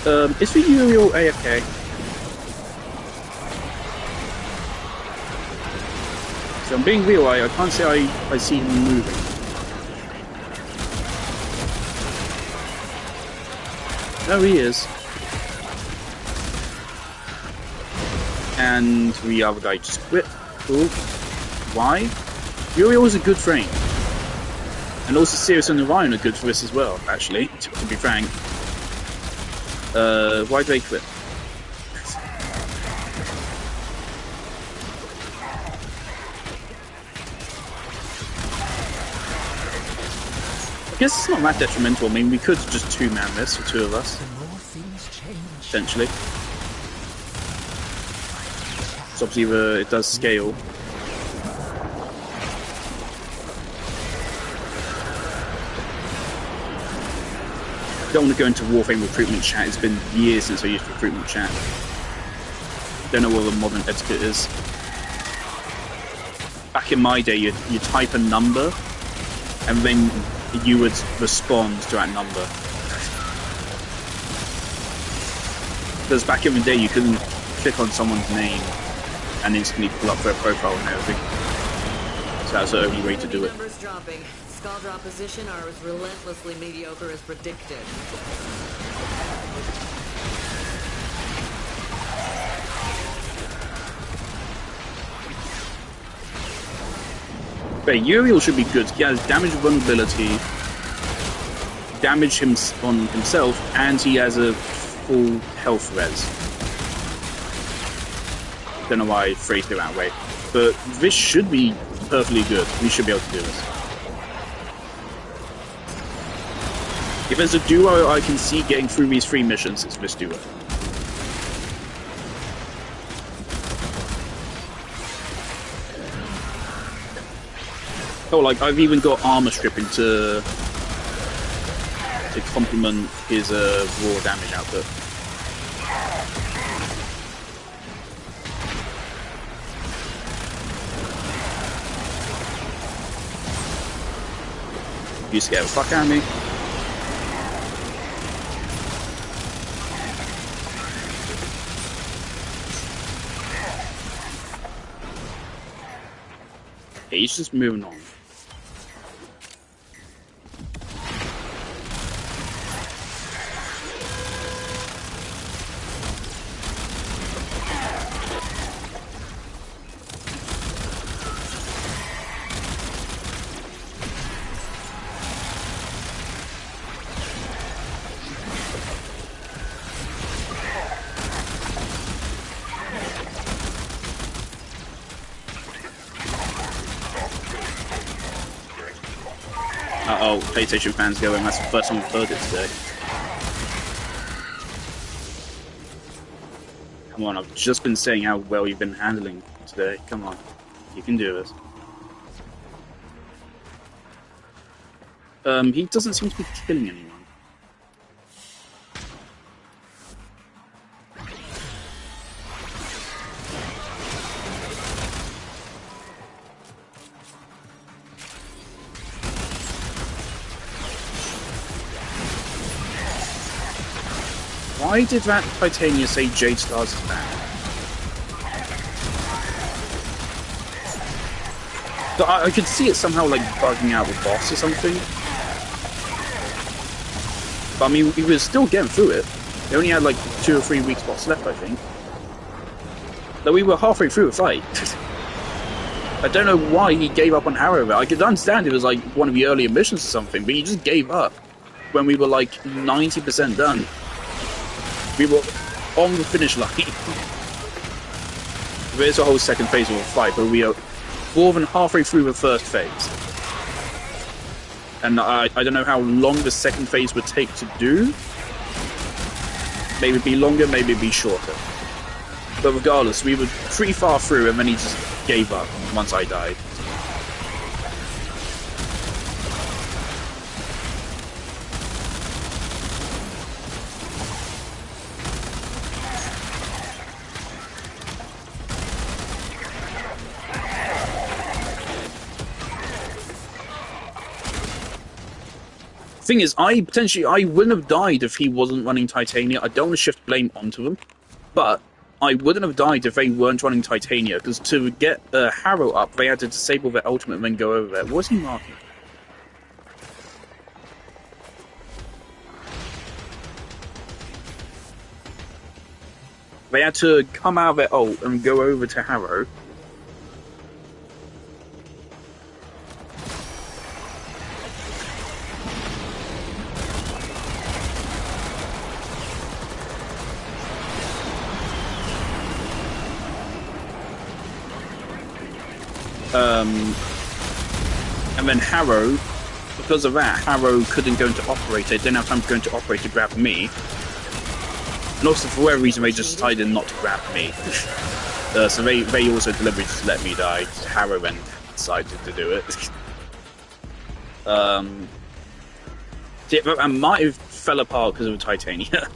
Speaker 19: Is the Uriel AFK? So I'm being real, I can't say I see him moving. No, he is. And the other guy just quit. Cool. Why? Uriel is a good frame. And also Sirius and Orion are good for this as well, actually, to be frank. Why do they quit? I guess it's not that detrimental. I mean, we could just two-man this for two of us. Potentially. So obviously it does scale. Don't want to go into Warframe recruitment chat. It's been years since I used recruitment chat. Don't know what the modern etiquette is. Back in my day, you type a number, and then you would respond to that number. Because back in the day, you couldn't click on someone's name and instantly pull up their profile and everything. So that's the only way to do it.
Speaker 1: Numbers dropping. Scaldra opposition are as relentlessly mediocre as predicted.
Speaker 19: But Uriel should be good. He has damage vulnerability, damage on himself, and he has a full health res. Don't know why I phrased it that way. But this should be perfectly good. We should be able to do this. If there's a duo I can see getting through these 3 missions, it's this duo. Oh, like, I've even got armor stripping to complement his raw damage output. You scared the fuck out of me. Okay, he's just moving on. Uh-oh, PlayStation fans going, that's the first time we've heard it today. Come on, I've just been saying how well you've been handling today. Come on, you can do this. He doesn't seem to be killing anyone. Why did that Titania say Jade Stars is bad? So I could see it somehow like bugging out the boss or something. But I mean, he was still getting through it. They only had like 2 or 3 weak spots left, I think. Though we were halfway through the fight. I don't know why he gave up on Harrow. I could understand it was like one of the earlier missions or something, but he just gave up when we were like 90% done. We were on the finish line. There's a whole second phase of the fight, but we are more than halfway through the first phase. And I don't know how long the second phase would take to do. Maybe it'd be longer, maybe it'd be shorter. But regardless, we were pretty far through and then he just gave up once I died. Thing is, I wouldn't have died if he wasn't running Titania. I don't want to shift blame onto them, but I wouldn't have died if they weren't running Titania, because to get Harrow up, they had to disable their ultimate and then go over there. What was he marking? They had to come out of their ult and go over to Harrow. And then Harrow, because of that, Harrow couldn't go into Operator, didn't have time to go into Operator to grab me. And also, for whatever reason, they just decided not to grab me. So they also deliberately just let me die. Harrow then decided to do it. I might have fell apart because of Titania.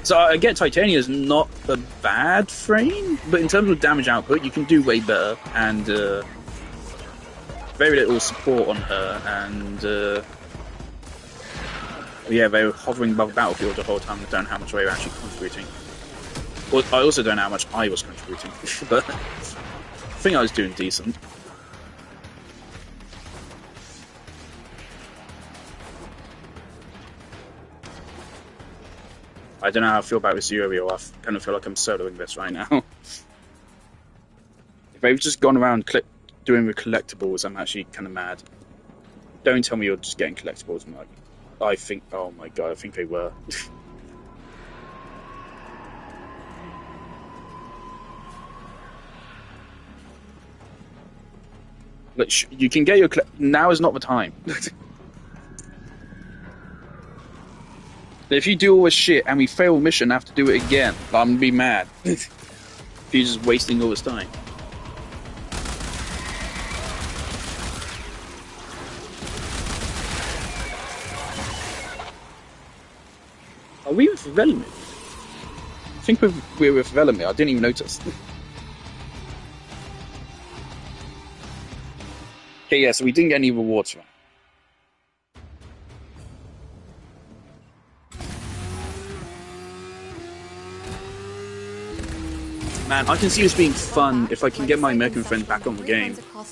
Speaker 19: So I get Titania is not a bad frame, but in terms of damage output, you can do way better, and very little support on her, and yeah, they were hovering above the battlefield the whole time. I don't know how much they were actually contributing. Well, I also don't know how much I was contributing, but I think I was doing decent. I don't know how I feel about this Uriel. I kind of feel like I'm soloing this right now. If they've just gone around doing the collectibles, I'm actually kind of mad. Don't tell me you're just getting collectibles. I'm like, I think, oh my god, I think they were. Look, you can get your now is not the time. If you do all this shit and we fail mission and have to do it again, I'm gonna be mad. If you're just wasting all this time. Are we with Velemir? I think we're with Velemir. I didn't even notice. Okay, yeah, so we didn't get any rewards from it. Man, I can see this being fun if I can get my American friend back on the game. I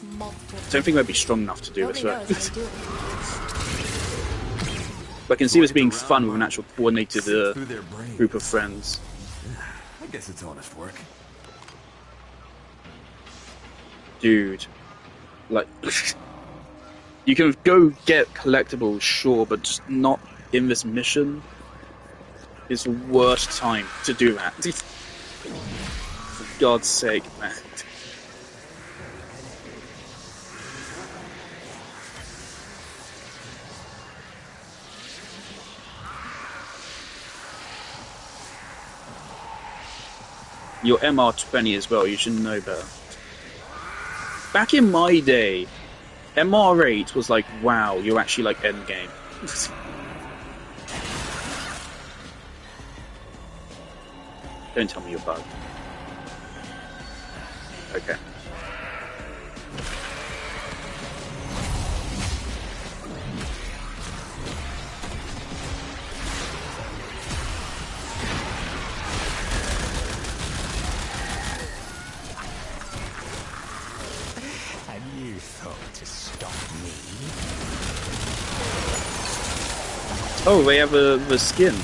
Speaker 19: don't think I'd be strong enough to do this, right? But I can see this being fun with an actual coordinated group of friends.
Speaker 21: I guess it's honest work.
Speaker 19: Dude. Like, you can go get collectibles, sure, but just not in this mission. It's the worst time to do that. For God's sake, man. Your MR20 as well, you should know better. Back in my day, MR8 was like, wow, you're actually like endgame. Don't tell me you're bugged. Okay.
Speaker 5: And you thought to stop me?
Speaker 19: Oh, they have a skin.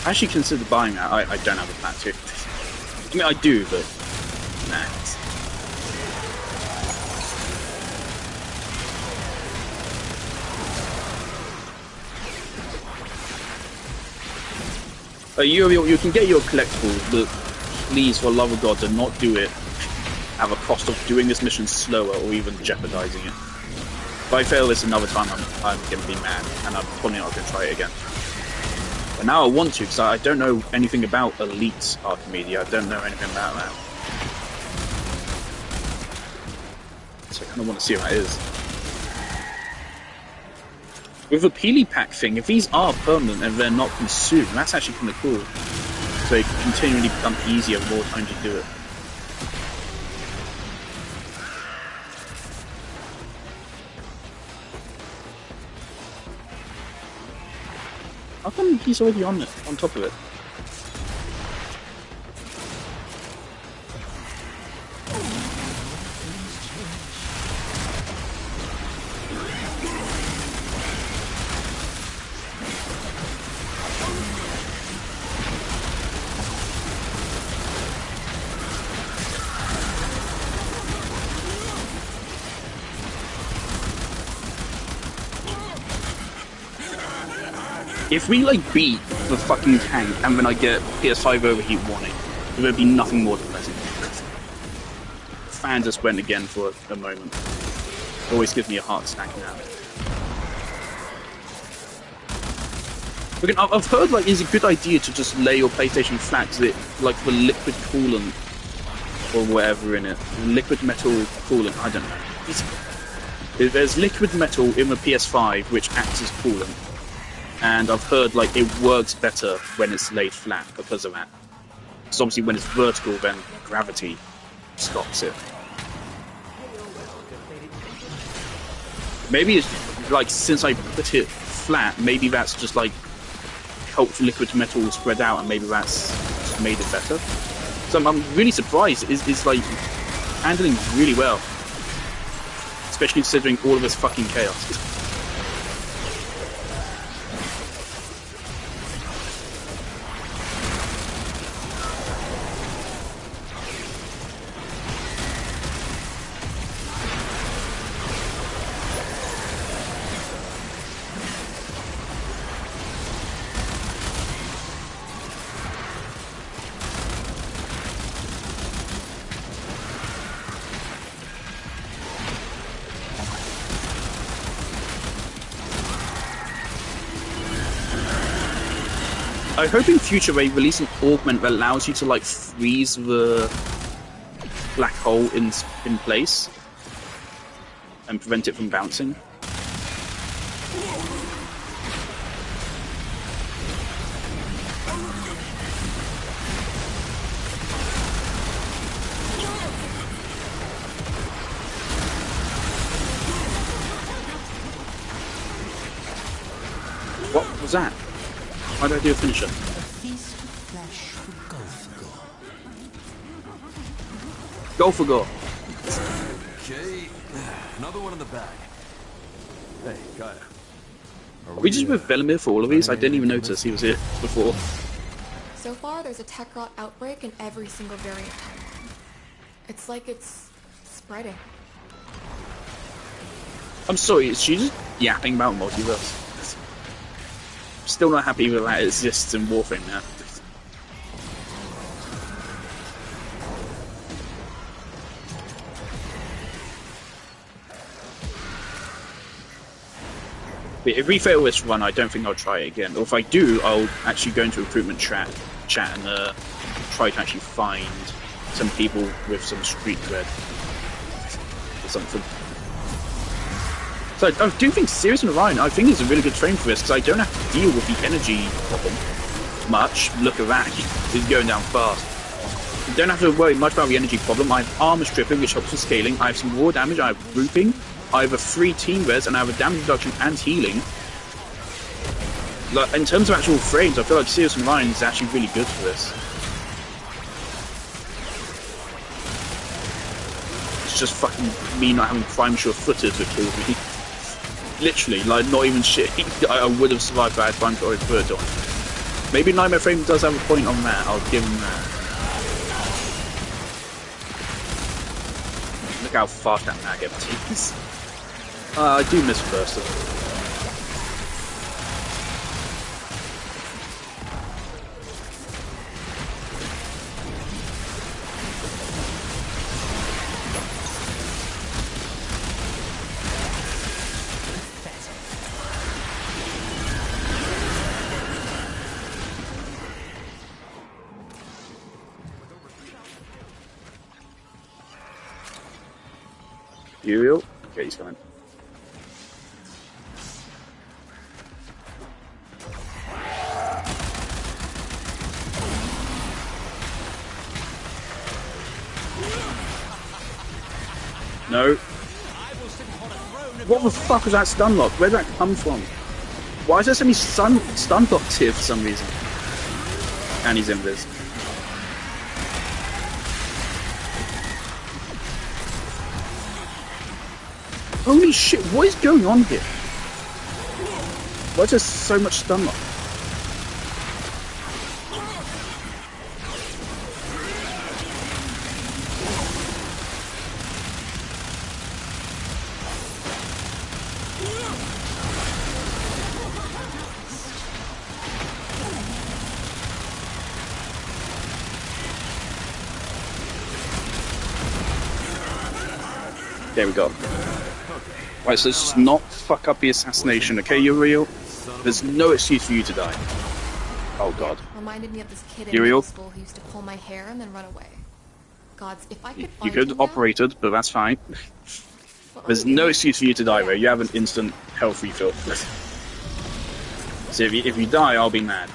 Speaker 19: I actually considered buying that. I don't have a plan to. I mean, I do, but nah. You can get your collectibles, but please, for the love of God, do not do it at the cost of doing this mission slower or even jeopardizing it. If I fail this another time, I'm going to be mad, and I'm probably not going to try it again. But now I want to, because I don't know anything about Elite Archimedes. I don't know anything about that. So I kind of want to see what that is. With the Peely Pack thing, if these are permanent and they're not consumed, that's actually kind of cool. So it can continually become easier the more times you do it. How come he's already on top of it? If we, like, beat the fucking tank and then I get PS5 overheat warning, it would be nothing more depressing. Fan just went again for a moment. Always gives me a heart attack now. I've heard, like, it's a good idea to just lay your PlayStation flat, because it, like, the liquid coolant, or whatever in it. Liquid metal coolant, I don't know. There's liquid metal in the PS5 which acts as coolant. And I've heard, like, it works better when it's laid flat because of that. Because obviously when it's vertical, then gravity stops it. Maybe it's, like, since I put it flat, maybe that's just, like, helped liquid metal spread out, and maybe that's just made it better. So I'm really surprised. It's like, handling really well. Especially considering all of this fucking chaos. I hope in future they release an augment that allows you to, like, freeze the black hole in place and prevent it from bouncing. What was that? Why did I do a finisher?
Speaker 5: A feast of flesh for
Speaker 19: Golfagor.
Speaker 7: Okay, another one in the bag. Hey, Gaia.
Speaker 19: Are we just with Velimir for all of these? I didn't even notice he was here before.
Speaker 20: So far, there's a tech rot outbreak in every single variant. It's like it's spreading.
Speaker 19: I'm sorry, is she just yapping about multiverse? Still not happy with that it exists in Warframe now. But if we fail this run, I don't think I'll try it again. Or if I do, I'll actually go into recruitment chat and try to actually find some people with some street cred or something. So I do think Sirius and Orion, I think, is a really good train for this, because I don't have to deal with the energy problem much. Look at that, he's going down fast. You don't have to worry much about the energy problem. I have armor stripping, which helps with scaling. I have some raw damage, I have grouping, I have a free team res, and I have a damage reduction and healing. Like, in terms of actual frames, I feel like Sirius and Orion is actually really good for this. It's just fucking me not having prime sure footers that killed me. Literally, like, not even shit. I would have survived if I had prime sure foot on. Maybe Nightmare Frame does have a point on that, I'll give him that. Look how fast that mag empties. I do miss Burst. Uriel? Okay, he's coming. No. What the fuck was that stun lock? Where did that come from? Why is there so many stun locks here for some reason? And he's invis. Holy shit, what is going on here? Why is there so much stun lock? There we go. Right, so let's just not fuck up the assassination, okay, Uriel? There's no excuse for you to die. Oh god.
Speaker 20: Reminded me of this kid in
Speaker 19: Uriel?
Speaker 20: middle school who used to pull my hair and then run away. Gods, if I could
Speaker 19: You
Speaker 20: find
Speaker 19: could
Speaker 20: him now,
Speaker 19: operate it, but that's fine. There's no excuse for you to die, Ray. You have an instant health refill. So if you die, I'll be mad.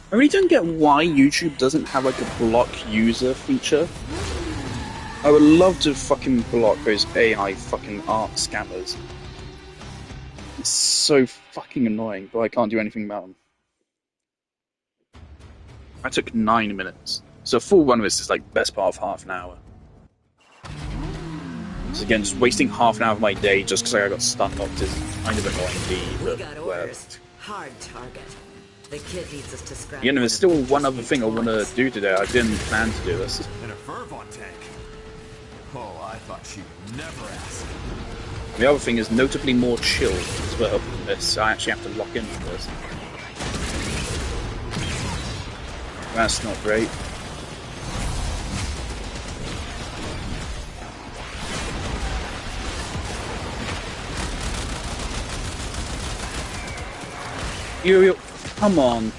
Speaker 19: I really don't get why YouTube doesn't have like a block user feature. I would love to fucking block those AI fucking art scammers. It's so fucking annoying, but I can't do anything about them. I took 9 minutes. So a full run of this is like the best part of half an hour. So again, just wasting half an hour of my day just because I got stun locked is kind of annoying.
Speaker 1: We got orders. Hard target. The kid needs us to scrap.
Speaker 19: You know, there's still one other thing I want to do today. I didn't plan to do this.
Speaker 7: And a Vervon tank. Oh, I thought she'd never ask.
Speaker 19: The other thing is notably more chill as well than this. I actually have to lock in for this. That's not great. You come on.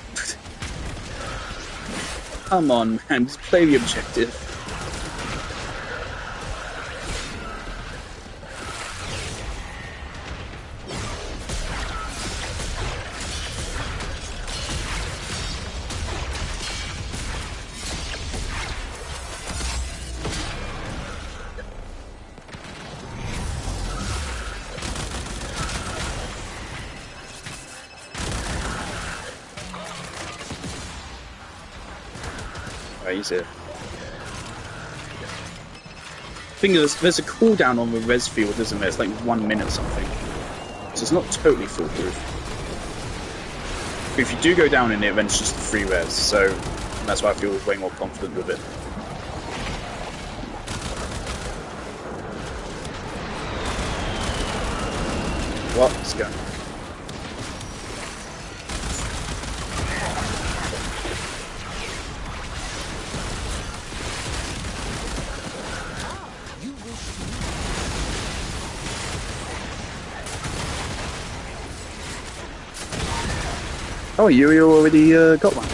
Speaker 19: Come on, man. Just play the objective. It. Thing is, there's a cooldown on the res field, isn't there? It's like 1 minute something. So it's not totally foolproof. But if you do go down in it, then it's just free res, so that's why I feel way more confident with it. What? Let's go. Oh, you already got one.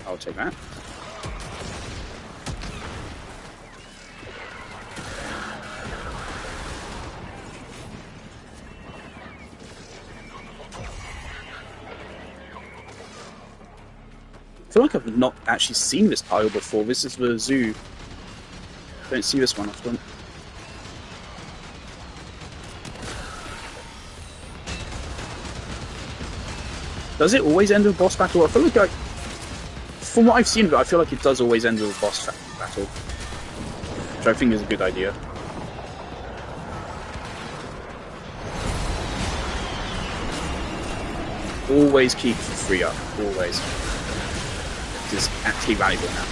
Speaker 19: I'll take that. I feel like I've not actually seen this tile before. This is the zoo. Don't see this one often. Does it always end with a boss battle? I feel like from what I've seen of it, I feel like it does always end with a boss battle. Which I think is a good idea. Always keep the free up. Always. It is actually valuable now.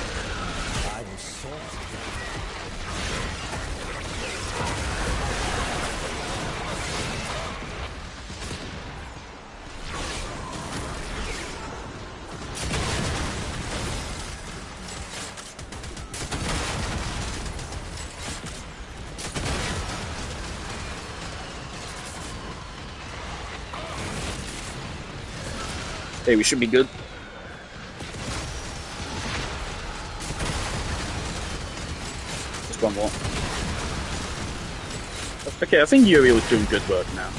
Speaker 19: Hey, we should be good. Just one more. Okay, I think Uriel is doing good work now.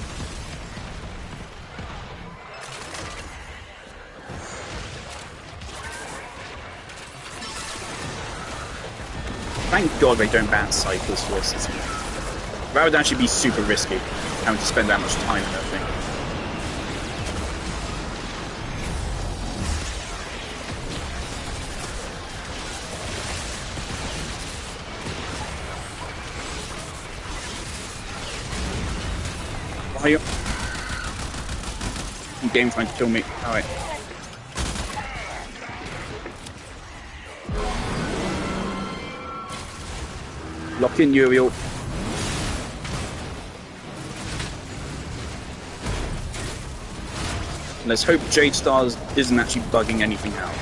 Speaker 19: Thank God they don't ban cycles for this. That would actually be super risky, having to spend that much time on that thing. Why are you... Game trying to kill me. Alright. Lock in Uriel. Let's hope Jade Stars isn't actually bugging anything out.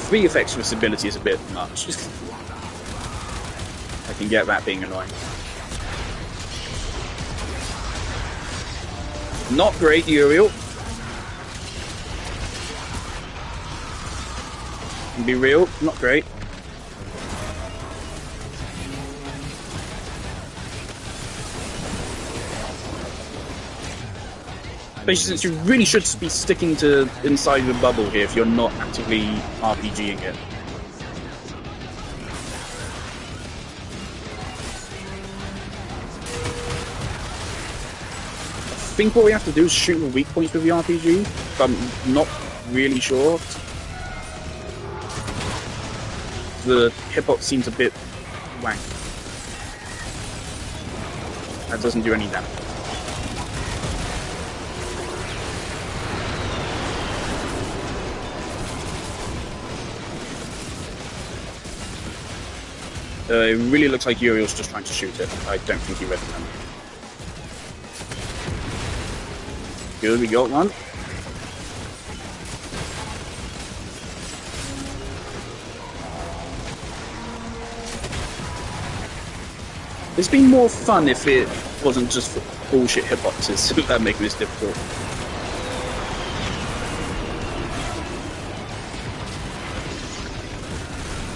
Speaker 19: 3 effects for this ability is a bit much. I can get that being annoying. Not great, Uriel. Be real, not great. Especially since you really should be sticking to inside the bubble here if you're not actively RPGing it. I think what we have to do is shoot the weak points with the RPG, but I'm not really sure. The hip-hop seems a bit wank. That doesn't do any damage. It really looks like Uriel's just trying to shoot it. I don't think he read them. Good, we got one. It's been more fun if it wasn't just for bullshit hitboxes that make this difficult.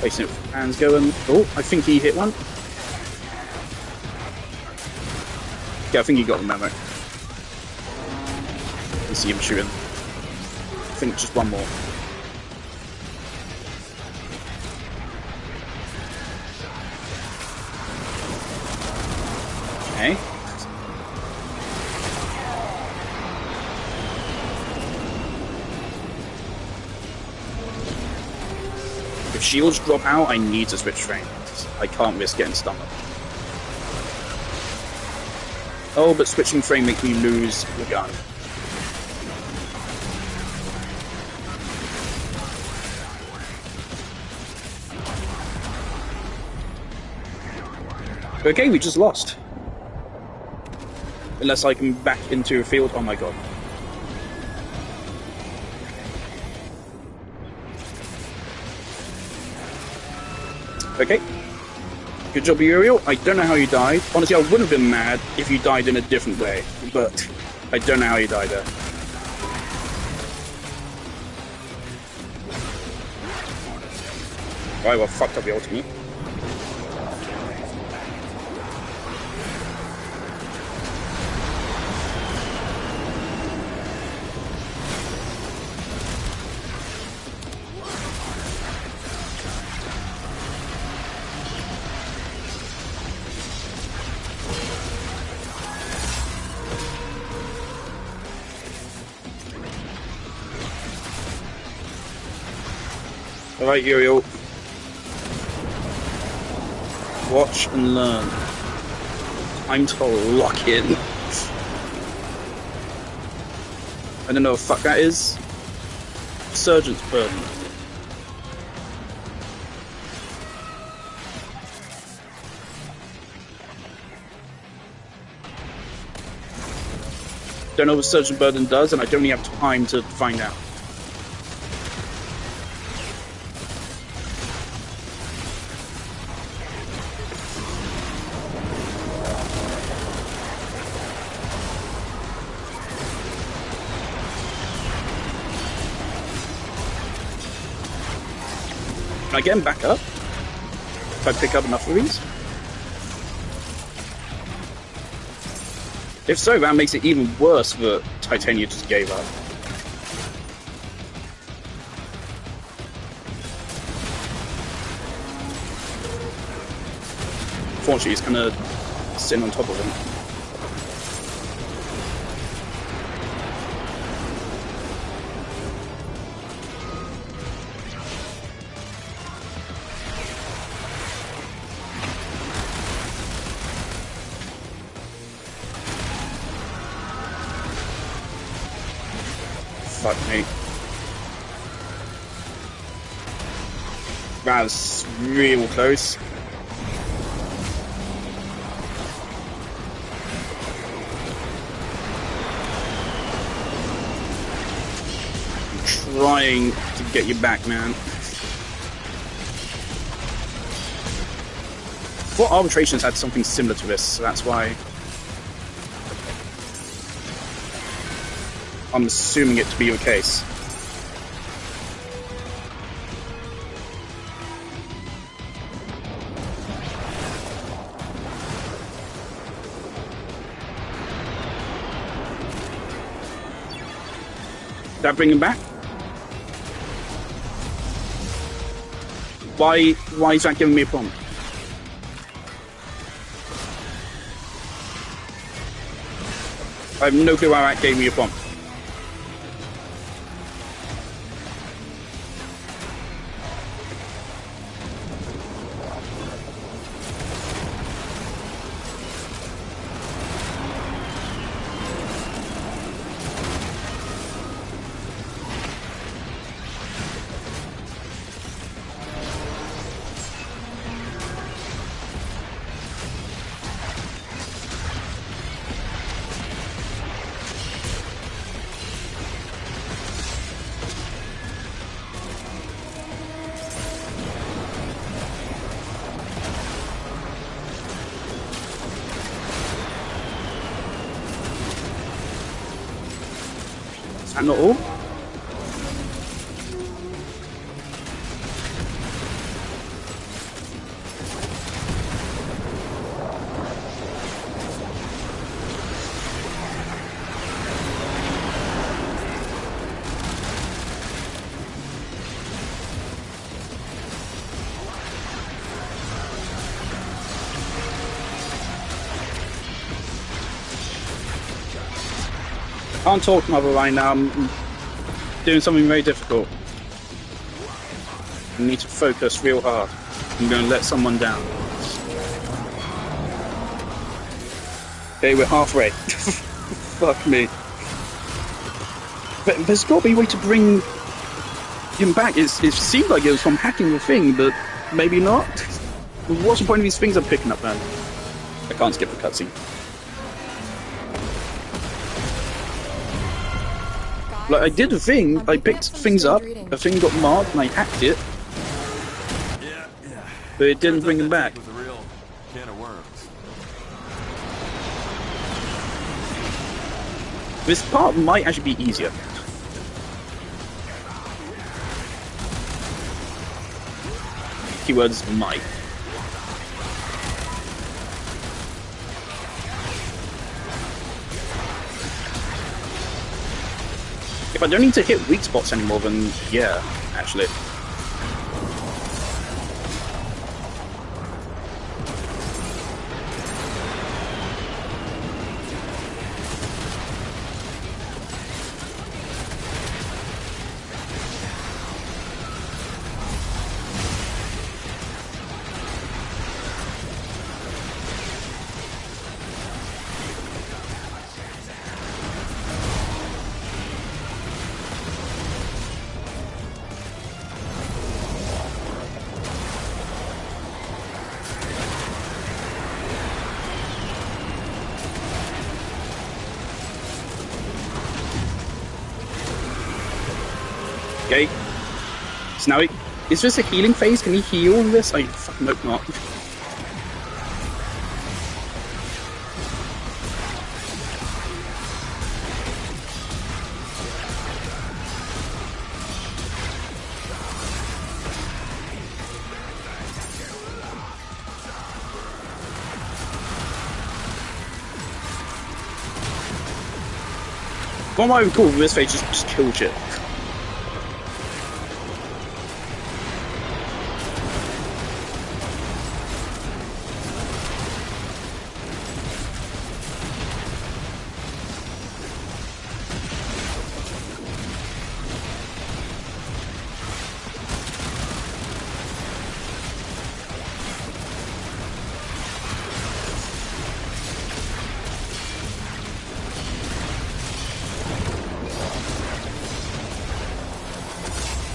Speaker 19: Facing it with hands going. Oh, I think he hit one. Yeah, I think he got the memo. You see him shooting. I think just one more. Okay. If shields drop out, I need to switch frames. I can't risk getting stunned. Oh, but switching frame makes me lose the gun. Okay, we just lost. Unless I can back into a field. Oh my god. Okay. Good job, Uriel. I don't know how you died. Honestly, I wouldn't have been mad if you died in a different way, but I don't know how you died there. Alright, well, fucked up the ultimate. Alright, Uriel. Watch and learn. Time to lock in. I don't know what the fuck that is. Surgeon's burden. Don't know what Surgeon Burden does, and I don't even have time to find out. Can I get him back up? If I pick up enough of these? If so, that makes it even worse that Titania just gave up. Fortunately, he's kind of sitting on top of him. Fuck me. That was real close. I'm trying to get you back, man. Thought Arbitrations had something similar to this, so that's why I'm assuming it to be the case. Did that bring him back? Why is that giving me a prompt? I have no clue why that gave me a prompt. Is that not all? I can't talk to Mother right now. I'm doing something very difficult. I need to focus real hard. I'm going to let someone down. Okay, we're halfway. Fuck me. But there's got to be a way to bring him back. It seemed like it was from hacking the thing, but maybe not. What's the point of these things I'm picking up, man? I can't skip the cutscene. Like, I did a thing, I picked things up, a thing got marked, and I hacked it.
Speaker 21: Yeah.
Speaker 19: But it didn't bring him back.
Speaker 7: Was a real can of worms.
Speaker 19: This part might actually be easier. Keywords might. If I don't need to hit weak spots anymore, then yeah, actually. Okay. So now, is this a healing phase? Can he heal in this? I fucking hope not. What might be cool with this phase just kill shit.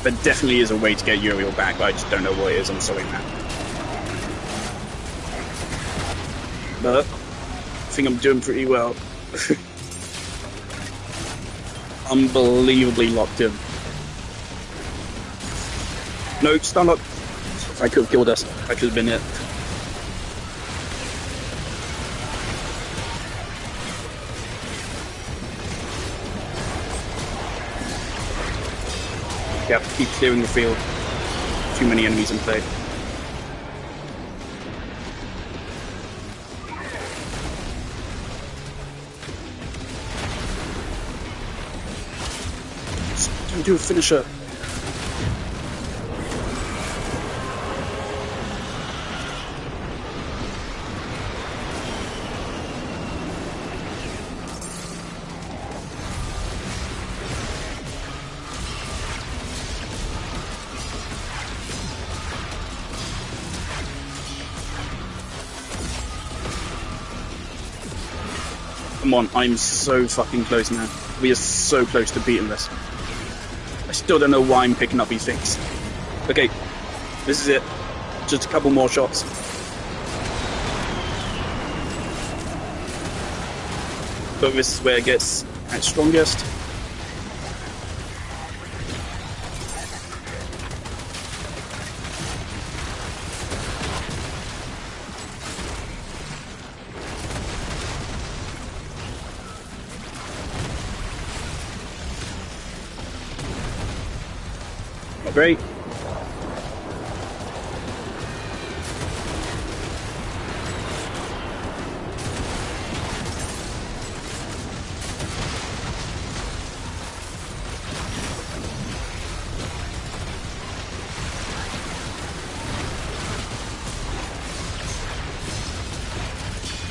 Speaker 19: There definitely is a way to get Uriel back, but I just don't know what it is. I'm sorry, man. But I think I'm doing pretty well. Unbelievably locked in. No, stun lock. I could have killed us. I could have been it. Yeah, keep clearing the field. Too many enemies in play. Don't do a finisher. Come on, I'm so fucking close now. We are so close to beating this. I still don't know why I'm picking up these things. Okay, this is it. Just a couple more shots. But this is where it gets at strongest. Great.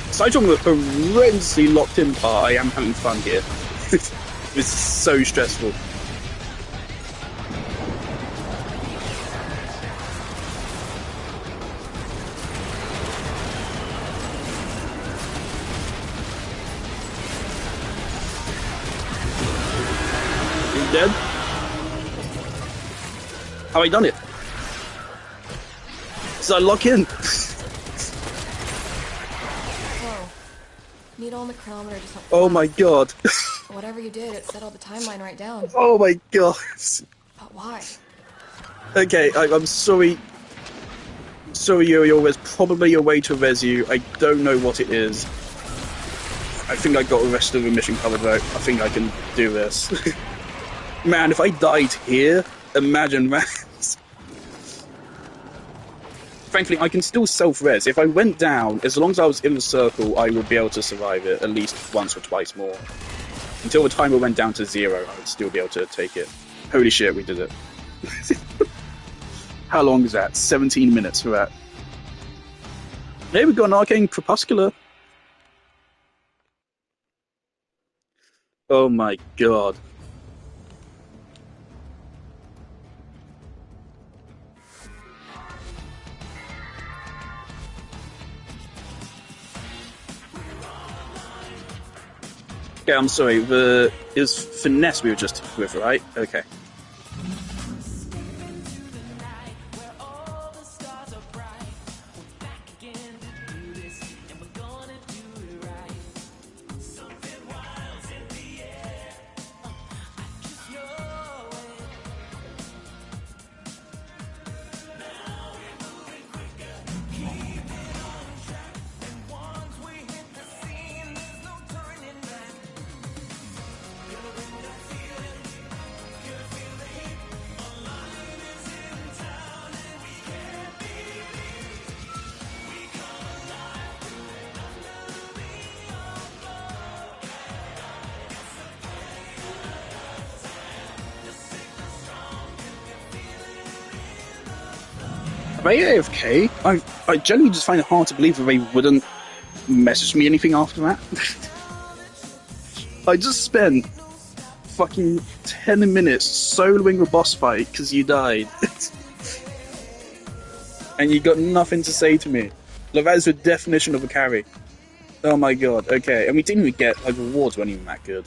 Speaker 19: Aside from the horrendously locked in part, I am having fun here. This is so stressful. Dead? Have I done it? So I lock in?
Speaker 20: Whoa. Needle on the chronometer just went
Speaker 19: Oh my god.
Speaker 20: Whatever you did, it settled the timeline right down.
Speaker 19: Oh my god.
Speaker 20: But why?
Speaker 19: Okay, I'm sorry. So there's probably a way to res you. I don't know what it is. I think I got the rest of the mission covered though. I think I can do this. Man, if I died here, imagine that. Thankfully, I can still self-res. If I went down, as long as I was in the circle, I would be able to survive it at least once or twice more. Until the timer went down to 0, I would still be able to take it. Holy shit, we did it. How long is that? 17 minutes for that. There we got an arcane crepuscular. Oh my god. Okay, I'm sorry, it was finesse we were just with, right? Okay. Are they AFK? I generally just find it hard to believe that they wouldn't message me anything after that. I just spent fucking 10 minutes soloing a boss fight because you died. And you got nothing to say to me. Like, that is the definition of a carry. Oh my god, okay. And we didn't even get, like, rewards weren't even that good.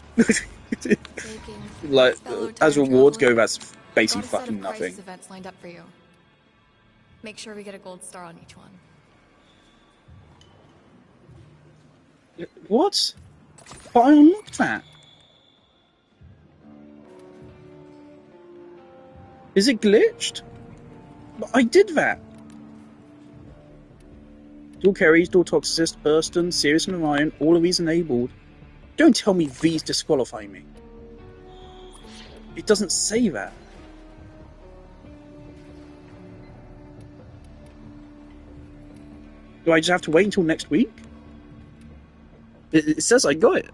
Speaker 19: Like, as rewards go, that's basically fucking nothing.
Speaker 20: Events lined up for you. Make sure we get a gold star on each one.
Speaker 19: What? But I unlocked that. Is it glitched? But I did that. Dual carries, dual toxicist, Burston, Sirius and Orion, all of these enabled. Don't tell me these disqualify me. It doesn't say that. Do I just have to wait until next week? It says I got it.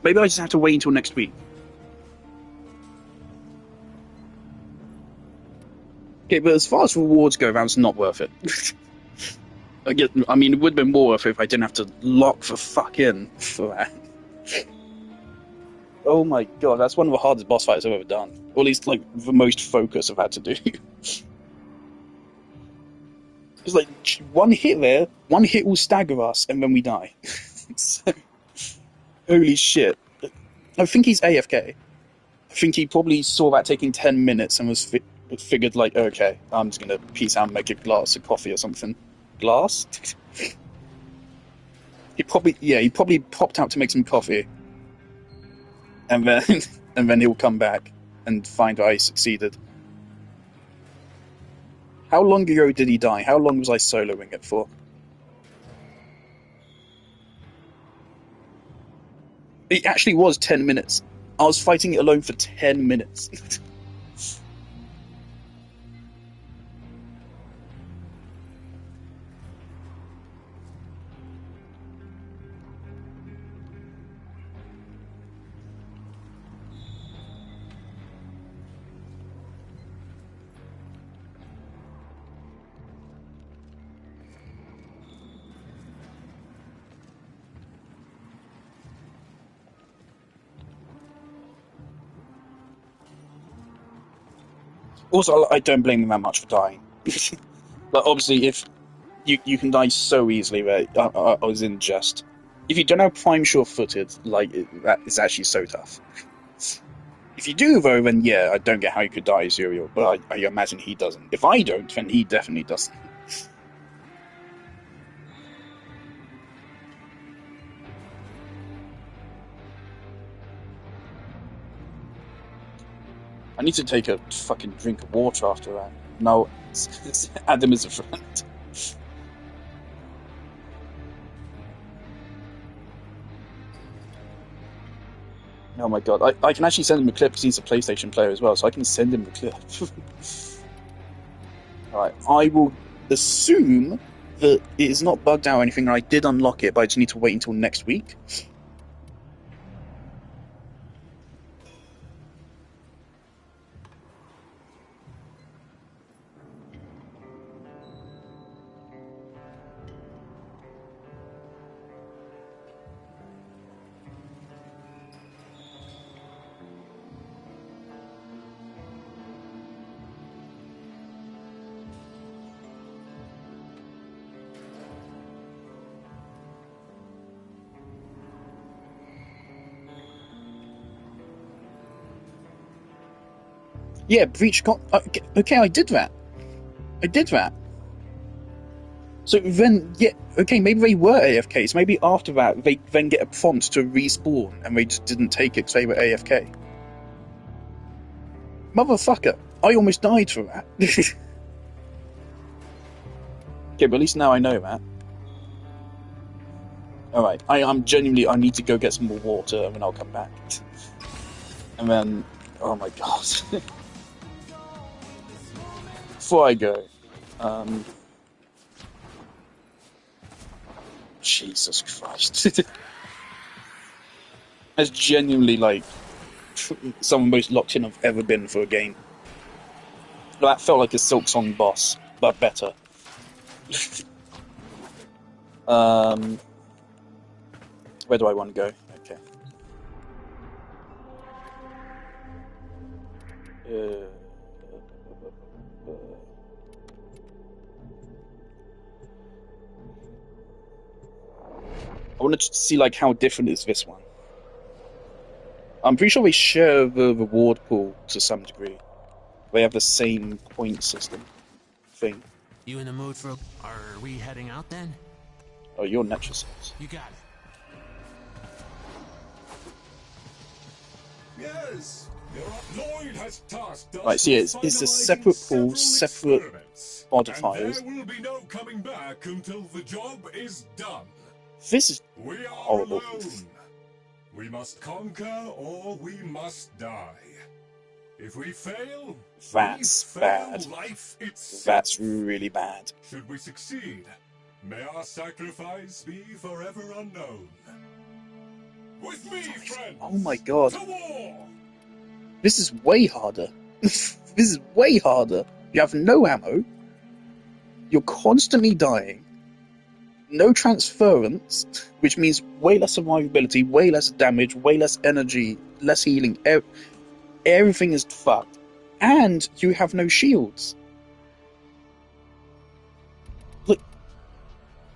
Speaker 19: Maybe I just have to wait until next week. Okay, but as far as rewards go, that was not worth it. I mean, it would have been more worth it if I didn't have to lock the fuck in for that. Oh my god, that's one of the hardest boss fights I've ever done. Or at least, like, the most focus I've had to do. It's like, one hit there, one hit will stagger us, and then we die. So, holy shit. I think he's AFK. I think he probably saw that taking 10 minutes and was figured, like, okay, I'm just gonna peace out and make a glass of coffee or something. Glass? He probably popped out to make some coffee. And then he'll come back and find I succeeded. How long ago did he die? How long was I soloing it for? It actually was 10 minutes. I was fighting it alone for 10 minutes. Also, I don't blame him that much for dying. Like, obviously, if you can die so easily, right? I was in jest. If you don't have Prime sure-footed, like, that is actually so tough. If you do, though, then yeah, I don't get how you could die as Uriel, but I imagine he doesn't. If I don't, then he definitely doesn't. I need to take a fucking drink of water after that. No, Adam is a friend. Oh my god, I can actually send him a clip because he's a PlayStation player as well, so I can send him the clip. Alright, I will assume that it is not bugged out or anything, and I did unlock it, but I just need to wait until next week. Yeah, Breach got... Okay, I did that. I did that. So then, yeah, okay, maybe they were AFKs. Maybe after that, they then get a prompt to respawn, and they just didn't take it because they were AFK. Motherfucker, I almost died for that. Okay, but at least now I know that. Alright, I'm genuinely... I need to go get some more water, and then I'll come back. And then... Oh my god. Before I go... Jesus Christ. That's genuinely, like, some of the most locked in I've ever been for a game. That felt like a Silk Song boss, but better. Where do I want to go? Okay. I wanted to see, like, how different is this one. I'm pretty sure they share the reward pool to some degree. They have the same point system thing.
Speaker 10: You in the mood for... Are we heading out then?
Speaker 19: Oh, you're Netrosis.
Speaker 10: You got it.
Speaker 22: Yes. Lloyd has tasked us
Speaker 19: Right, so yeah, it's a separate pool, separate modifiers.
Speaker 22: And there will be no coming back until the job is done.
Speaker 19: This is
Speaker 22: we are
Speaker 19: horrible.
Speaker 22: Alone. We must conquer or we must die. If we fail,
Speaker 19: that's bad.
Speaker 22: Life itself.
Speaker 19: That's really bad.
Speaker 22: Should we succeed, may our sacrifice be forever unknown. With me, friends.
Speaker 19: Oh my god.
Speaker 22: To war.
Speaker 19: This is way harder. This is way harder. You have no ammo. You're constantly dying. No transference, which means way less survivability, way less damage, way less energy, less healing. Everything is fucked. And you have no shields. Look,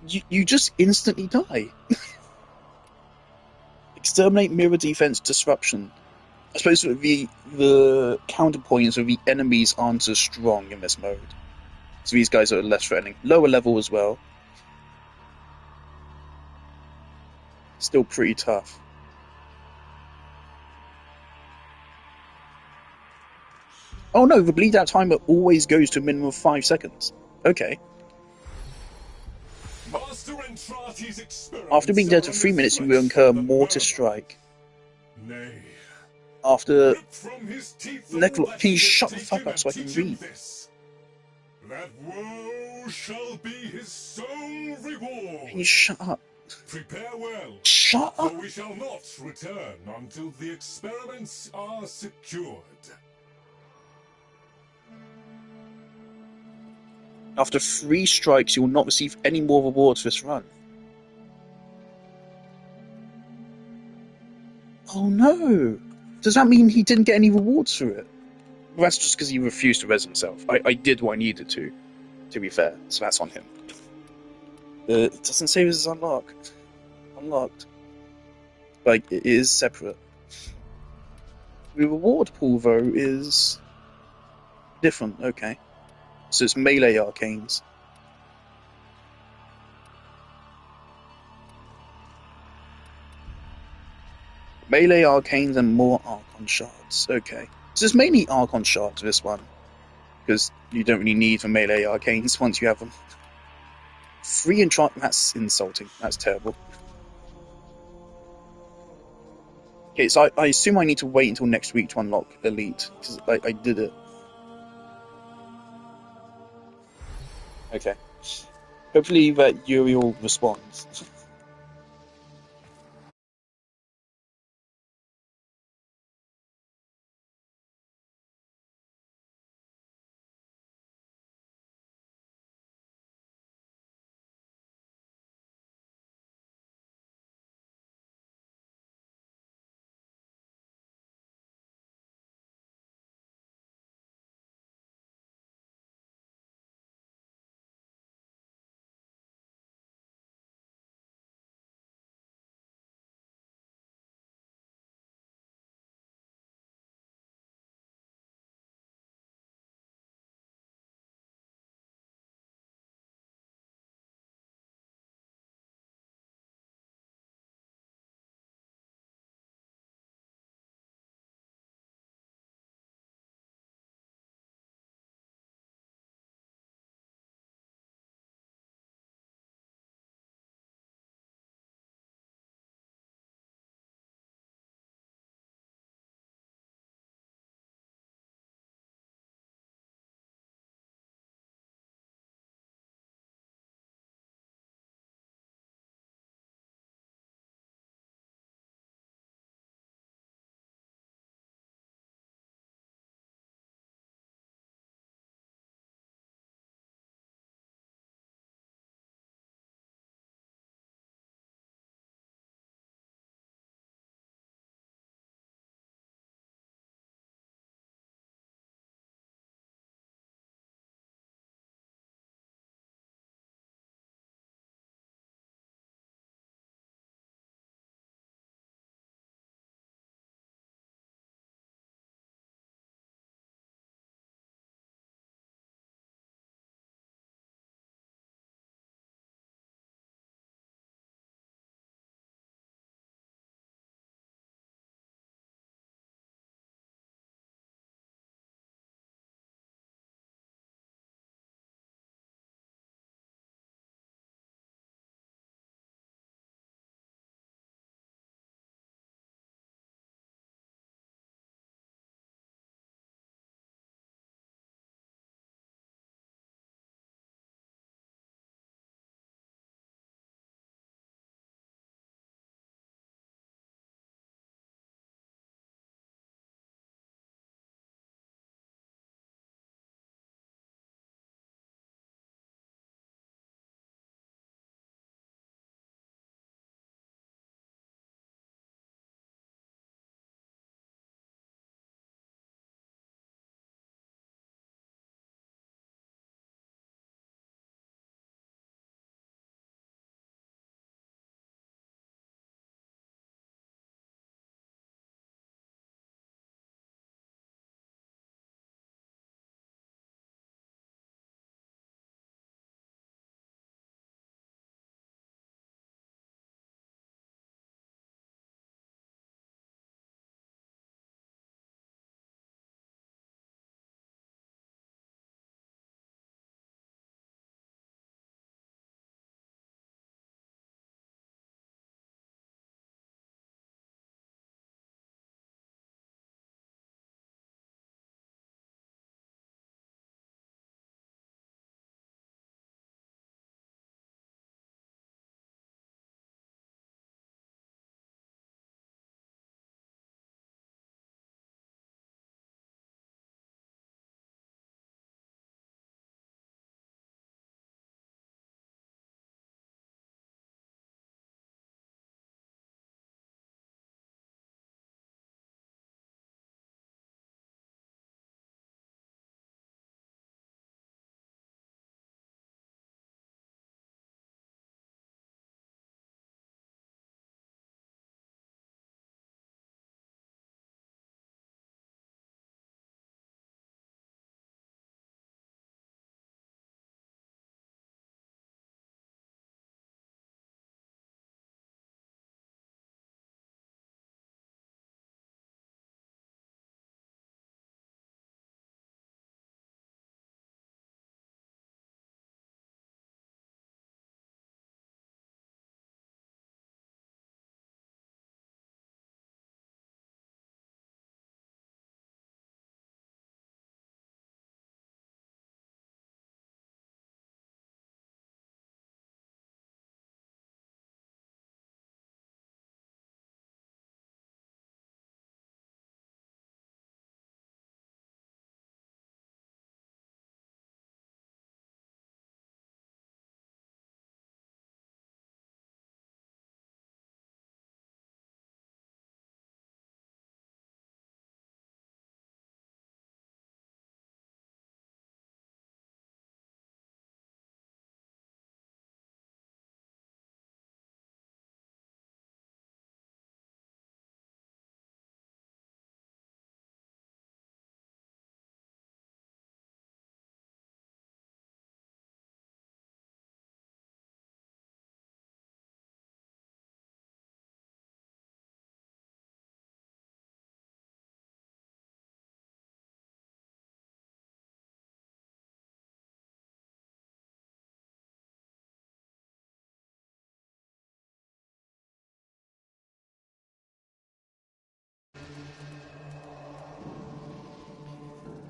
Speaker 19: you just instantly die. Exterminate, mirror defense, disruption. I suppose the counterpoint is that the enemies aren't as strong in this mode. So these guys are less threatening. Lower level as well. Still pretty tough. Oh no, the bleed out timer always goes to a minimum of 5 seconds. Okay. After being dead for 3 minutes, you will incur Mortar Strike.
Speaker 22: Nay.
Speaker 19: After... Can you shut the fuck up so I can read?
Speaker 22: That woe shall be his sole reward.
Speaker 19: Can you shut up?
Speaker 22: Prepare well.
Speaker 19: Shut up!
Speaker 22: For we shall not return until the experiments are secured.
Speaker 19: After 3 strikes, you will not receive any more rewards for this run. Oh no! Does that mean he didn't get any rewards for it? Well, that's just because he refused to res himself. I did what I needed to be fair, so that's on him. It doesn't say this is unlocked. Unlocked. Like, it is separate. The reward pool, though, is different. Okay. So it's melee arcanes. Melee arcanes and more Archon shards. Okay. So it's mainly Archon shards, this one. because you don't really need for melee arcanes once you have them. 3 enchant. That's insulting. That's terrible. Okay, so I assume I need to wait until next week to unlock Elite, because I did it. Okay. Hopefully that Uriel responds.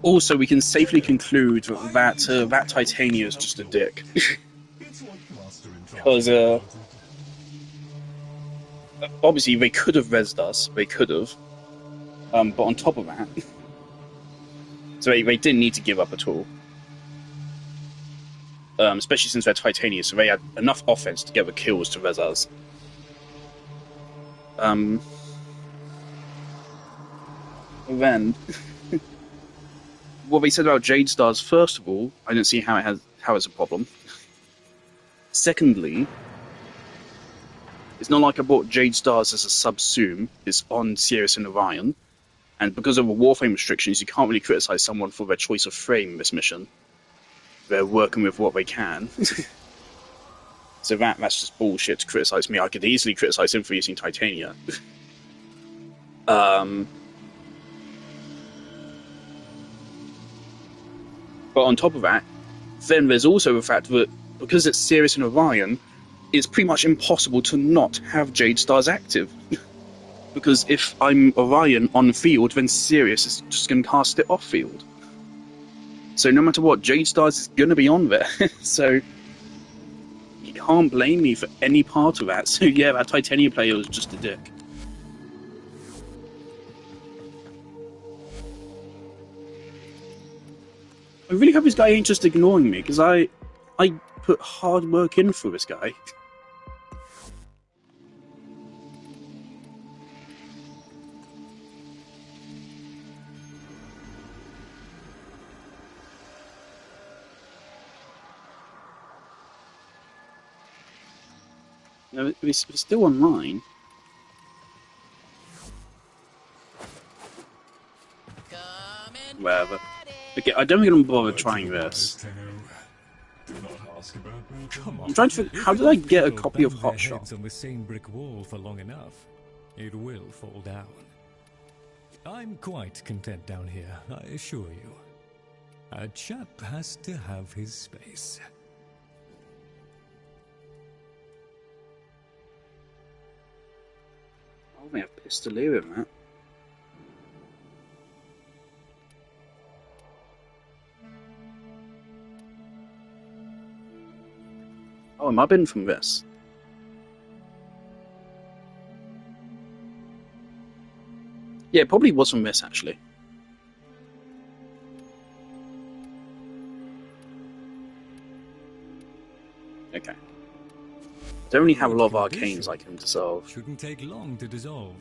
Speaker 19: Also, we can safely conclude that that Titania is just a dick. Because obviously they could have rezzed us, they could have, but on top of that, so they didn't need to give up at all. Especially since they're Titania, so they had enough offense to get the kills to res us. Then, what they said about Jade Stars, first of all, I don't see how it's a problem. Secondly, it's not like I bought Jade Stars as a subsume. It's on Sirius and Orion, and because of the Warframe restrictions, you can't really criticize someone for their choice of frame in this mission. They're working with what they can. So that's just bullshit to criticize me. I could easily criticize him for using Titania. But on top of that, then there's also the fact that because it's Sirius and Orion, it's pretty much impossible to not have Jade Stars active. Because if I'm Orion on field, then Sirius is just going to cast it off field. So no matter what, Jade Stars is going to be on there. So you can't blame me for any part of that. So yeah, that Titania player was just a dick. I really hope this guy ain't just ignoring me, because I put hard work in for this guy. No, it's still online. Whatever. Okay, I don't think I'm gonna bother trying this. I'm trying to figure, how did I get a copy of Hotshot?
Speaker 8: On the same brick wall for long enough, it will fall down. I'm quite content down here, I assure you. A chap has to have his space.
Speaker 19: I may have Pistolier in that. Oh, it might have been from this. Yeah, it probably was from this, actually. Okay. Don't really have a lot of arcanes I can dissolve.
Speaker 8: Shouldn't take long to dissolve.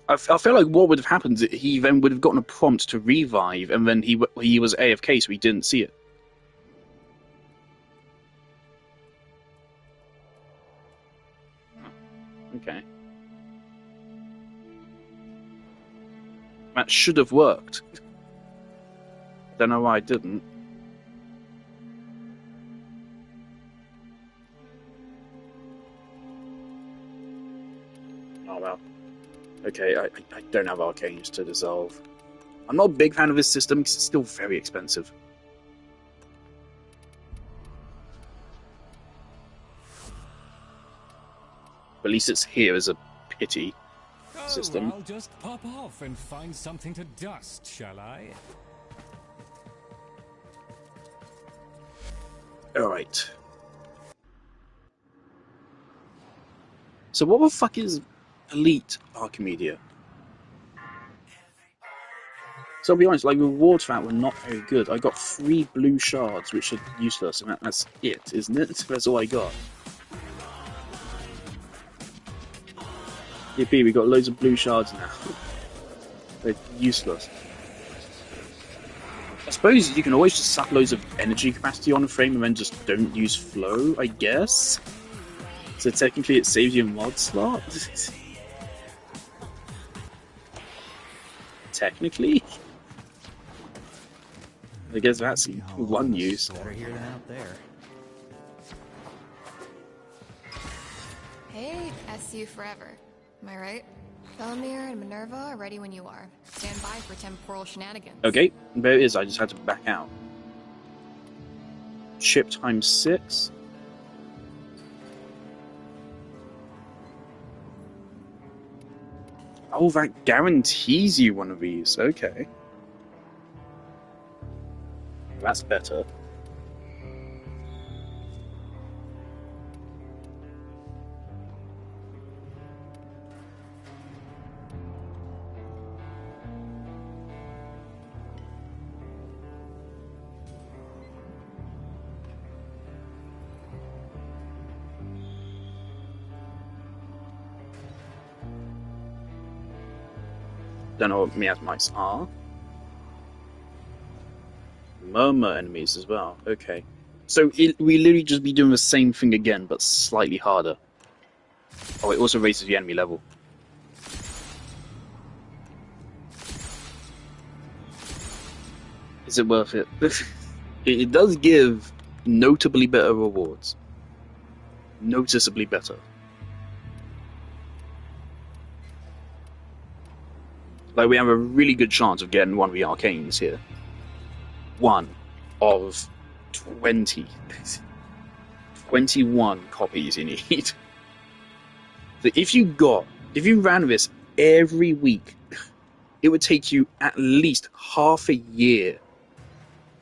Speaker 19: I feel like what would have happened, he then would have gotten a prompt to revive, and then he was AFK, so he didn't see it. Okay. That should have worked. Don't know why I didn't. Okay, I don't have arcanes to dissolve. I'm not a big fan of this system because it's still very expensive. But at least it's here as a pity system.
Speaker 8: I'll just pop off and find something to dust, shall I?
Speaker 19: Alright. So what the fuck is Elite Archimedia? So I'll be honest, like, rewards for that were not very good. I got 3 blue shards, which are useless, and that's it, isn't it? That's all I got. Yippee, we got loads of blue shards now. They're useless. I suppose you can always just suck loads of energy capacity on a frame and then just don't use flow, I guess? So technically it saves you a mod slot? Technically? I guess that's one use.
Speaker 12: Better here than out there.
Speaker 20: Hey, SU forever. Am I right? Felomir and Minerva are ready when you are. Stand by for temporal shenanigans.
Speaker 19: Okay, there it is, I just had to back out. Ship times 6. Oh, that guarantees you one of these. Okay. That's better. Don't know what miasmites are. Murmur enemies as well. Okay. So we literally just be doing the same thing again, but slightly harder. Oh, it also raises the enemy level. Is it worth it? It does give notably better rewards. Noticeably better. Like, we have a really good chance of getting one of the arcanes here. 1 of 20. 21 copies you need. So if you ran this every week, it would take you at least half a year,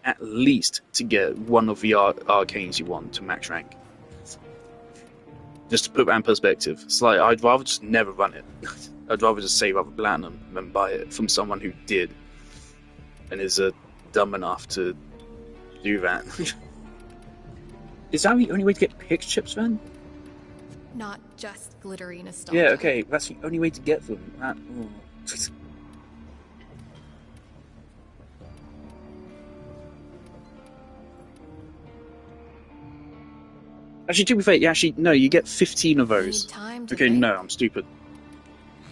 Speaker 19: at least, to get one of the arcanes you want to max rank. Just to put that in perspective, it's like, I'd rather just never run it. I'd rather just save up a platinum than buy it from someone who did and is dumb enough to do that. Is that the only way to get pick chips then?
Speaker 20: Not just glittery nostalgia.
Speaker 19: Yeah, okay, that's the only way to get them. Actually, to be fair, no, you get 15 of those. Okay, no, I'm stupid.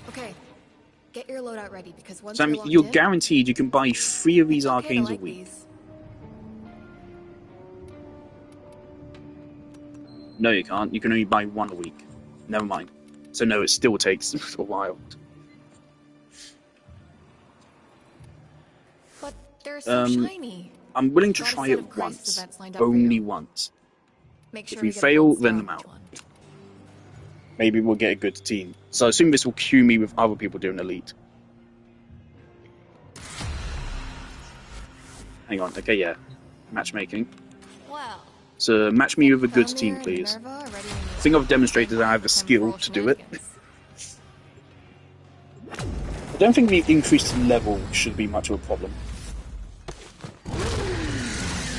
Speaker 20: Okay, get your loadout ready because once
Speaker 19: So, I mean, you're guaranteed you can buy 3 of these arcanes a week. No, you can't. You can only buy 1 a week. Never mind. So no, it still takes a while.
Speaker 20: But they're so shiny.
Speaker 19: I'm willing to try it once. Only once. If we fail, then I'm out. Maybe we'll get a good team. So I assume this will queue me with other people doing Elite. Hang on, okay, yeah. Matchmaking.
Speaker 20: Well,
Speaker 19: So match me with a good team, please. I think I've demonstrated that I have the skill to do it. I don't think the increased level should be much of a problem.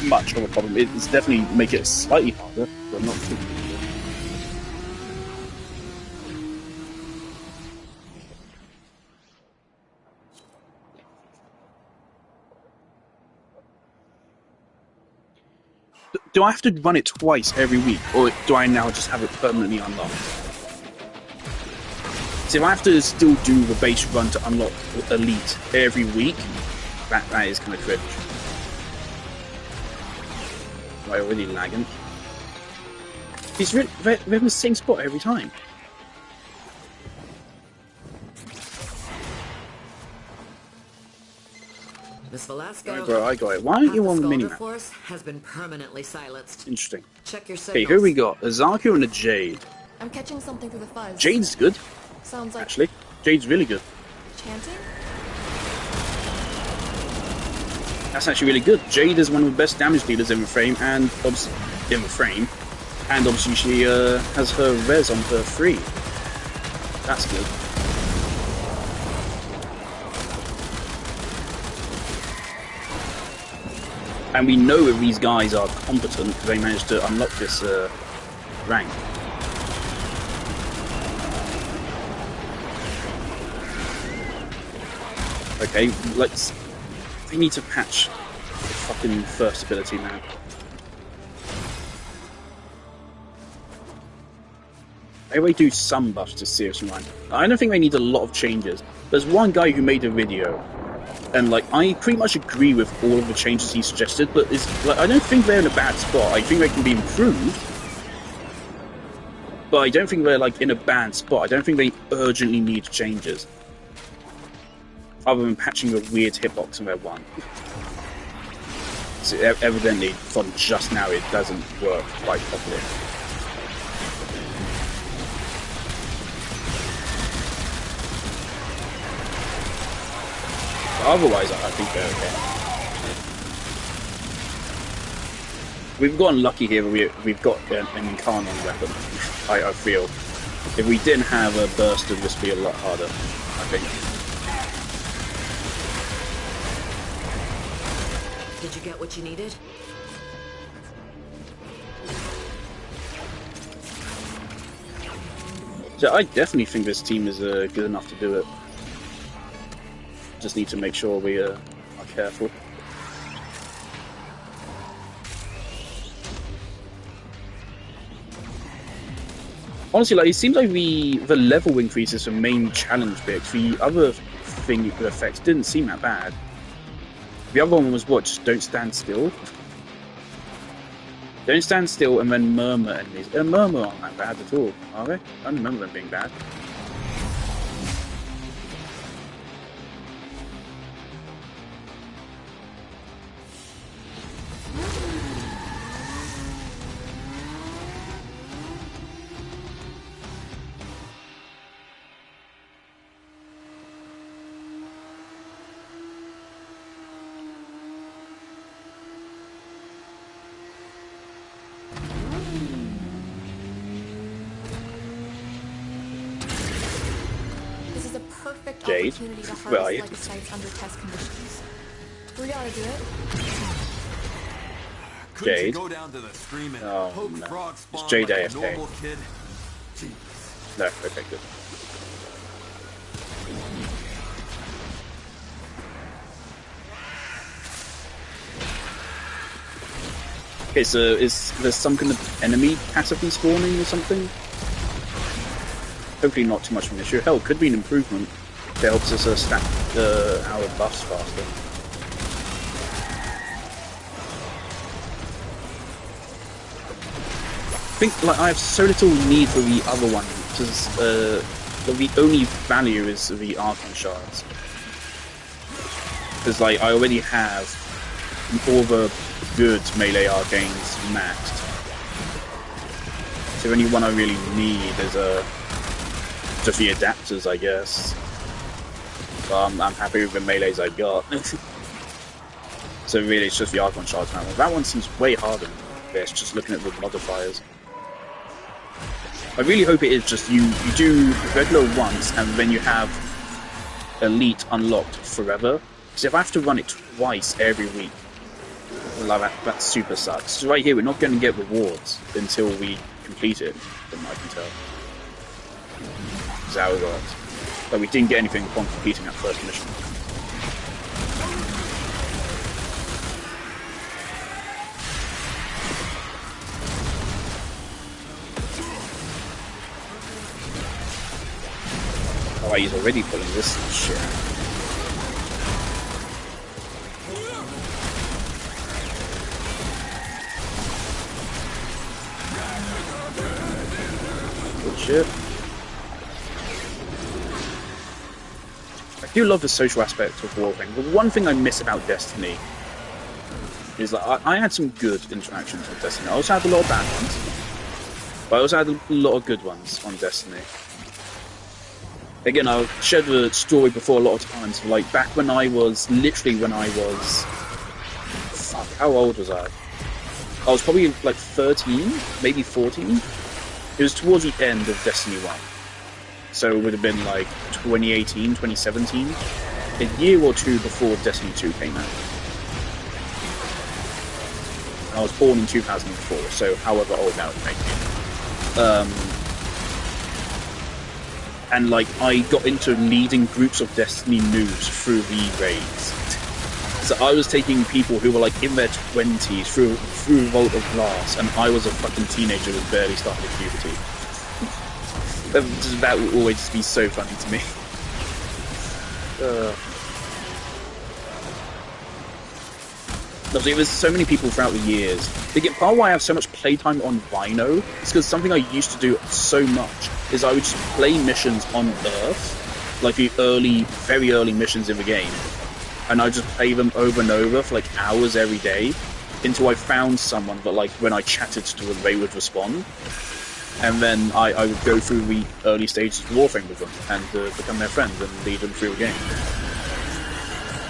Speaker 19: Much of a problem. It's definitely make it slightly harder, but not too harder. Do I have to run it twice every week, or do I now just have it permanently unlocked? So if I have to still do the base run to unlock Elite every week, that is kind of cringe. Am I already lagging? They're in the same spot every time.
Speaker 1: Miss Velasco.
Speaker 19: Alright, bro, I got it. Why aren't you on the
Speaker 1: Skulder
Speaker 19: minimap?
Speaker 1: force has been permanently silenced.
Speaker 19: Interesting.
Speaker 1: Check your
Speaker 19: Okay,
Speaker 1: signals.
Speaker 19: here we got a Zaku and a Jade.
Speaker 20: I'm catching something through the fuzz.
Speaker 19: Jade's good,
Speaker 20: Sounds like
Speaker 19: actually. Jade's really good.
Speaker 20: chanting?
Speaker 19: That's actually really good. Jade is one of the best damage dealers in Warframe, and obviously she has her res on her 3. That's good. And we know that these guys are competent because they managed to unlock this rank. Okay, we need to patch the fucking first ability, man. Maybe they do some buffs to Serious Mind. I don't think they need a lot of changes. There's one guy who made a video, and like I pretty much agree with all of the changes he suggested, but I don't think they're in a bad spot. I think they can be improved, but I don't think they're like in a bad spot. I don't think they urgently need changes, other than patching a weird hitbox in their one. So evidently, from just now, it doesn't work quite properly. Otherwise, I think they're okay. We've gotten lucky here. We've got an Incarnon weapon. I feel if we didn't have a burster, this would be a lot harder. I think.
Speaker 1: Did you get what you needed?
Speaker 19: So I definitely think this team is good enough to do it. Just need to make sure we are careful. Honestly, like it seems like the level increase is the main challenge bit. The other thing you could affect didn't seem that bad. The other one was what? Just don't stand still. Don't stand still and then murmur enemies. Murmur aren't that bad at all, are they? I don't remember them being bad. Jade,
Speaker 20: opportunity to harvest
Speaker 19: right?
Speaker 20: legacites under test conditions. We gotta do it.
Speaker 7: Couldn't
Speaker 19: Jade.
Speaker 7: you go down to the stream and poke frog spawn
Speaker 19: It's Jade
Speaker 7: like a
Speaker 19: AFK.
Speaker 7: normal kid?
Speaker 19: No, okay, good. Okay, so is there some kind of enemy passively spawning or something? Hopefully not too much of an issue. Hell, could be an improvement that helps us stack our buffs faster. I think like I have so little need for the other one because the only value is the Archon shards. Because like I already have all the good melee arcanes maxed. So the only one I really need is just the adapters, I guess. But I'm happy with the melees I got. So really it's just the Archon shards now. That one seems way harder than this, just looking at the modifiers. I really hope it is just you do regular once and then you have Elite unlocked forever. Because if I have to run it twice every week, like that super sucks. So right here we're not going to get rewards until we complete it, from what I can tell. That's how it works. But we didn't get anything upon completing that first mission. Oh, he's already pulling this shit. Good shit. I do love the social aspect of Warframe, but one thing I miss about Destiny is that I had some good interactions with Destiny. I also had a lot of bad ones, but I also had a lot of good ones on Destiny. Again, I've shared the story before a lot of times, like back when I was, fuck, how old was I? I was probably like 13, maybe 14. It was towards the end of Destiny 1. So it would have been like 2018, 2017. A year or two before Destiny 2 came out. I was born in 2004, so however old that would make me. And like, I got into leading groups of Destiny noobs through the raids. So I was taking people who were like in their 20s through Vault of Glass, and I was a fucking teenager who barely started puberty. That would always just be so funny to me. There was so many people throughout the years. Again, part of why I have so much playtime on Rhino is because something I used to do so much is I would just play missions on Earth, like the very early missions in the game, and I would just play them over and over for like hours every day until I found someone that, like, when I chatted to them, they would respond. And then I would go through the early stages of Warframe with them and become their friend and lead them through the game.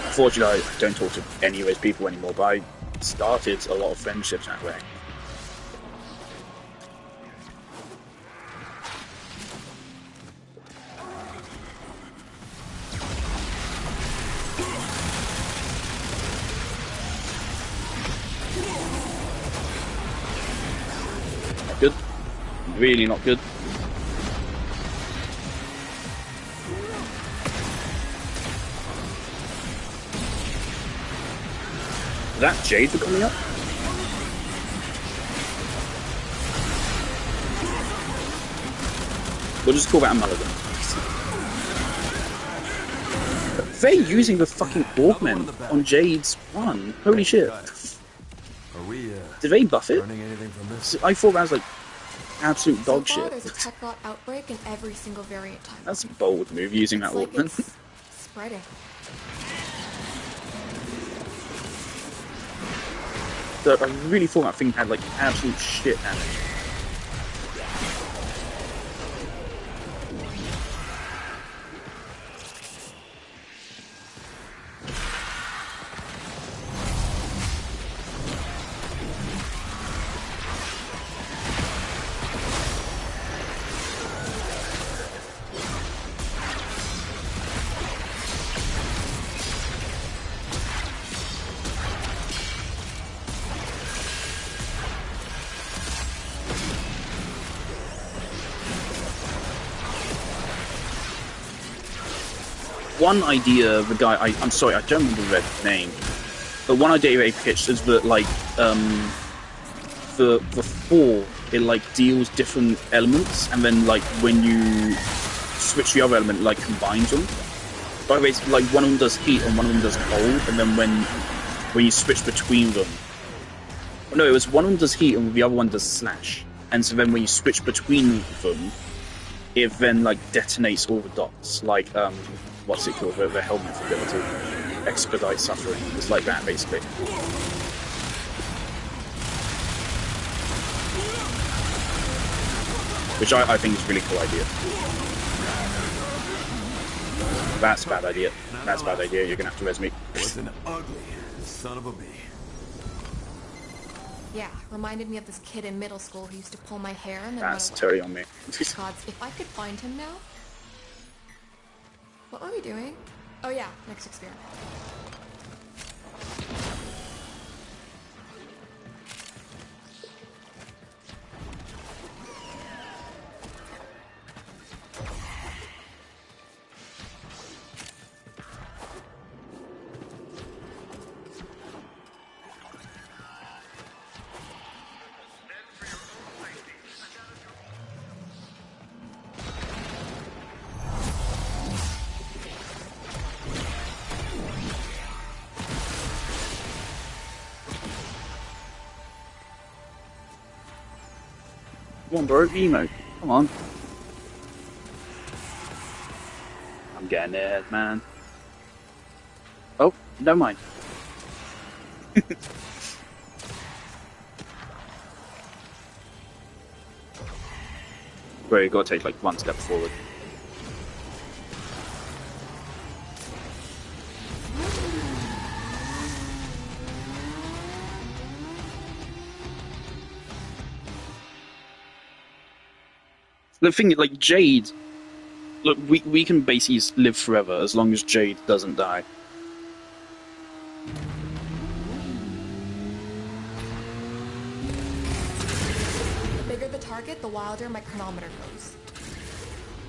Speaker 19: Unfortunately, I don't talk to any of those people anymore, but I started a lot of friendships that way. Not good. Really not good. Is that Jade for coming up? We'll just call that a mulligan. They're using the fucking augment on Jade's run. Holy shit. Did they buff it? I thought that was like absolute dog shit.
Speaker 20: There's a tech bot outbreak in every single variant type.
Speaker 19: That's a bold move, using that augment.
Speaker 20: It's spreading.
Speaker 19: So I really thought that thing had like absolute shit damage. One idea the guy, I'm sorry, I don't remember the name, but one idea they pitched is that, like, the fall, it, like, deals different elements, and then, like, when you switch the other element, like, combines them. By the way, it's like, one of them does heat and one of them does cold, and then when you switch between them... No, it was one of them does heat and the other one does slash. And so then when you switch between them, it then, like, detonates all the dots, like, what's it called, the helmet ability, expedite suffering. It's like that, basically. Which I think is a really cool idea. That's a bad idea. That's a bad idea. You're gonna have to res me.
Speaker 7: Was an ugly son of a bee.
Speaker 20: Yeah, reminded me of this kid in middle school who used to pull my hair and then
Speaker 19: That's totally on me.
Speaker 20: Gods, if I could find him now. What were we doing? Oh yeah, next experiment.
Speaker 19: Come on, bro, emo. Come on. I'm getting it, man. Oh, never mind. Where you gotta take like one step forward. The thing, like Jade, look, we can basically live forever as long as Jade doesn't die.
Speaker 20: The bigger the target, the wilder my chronometer goes.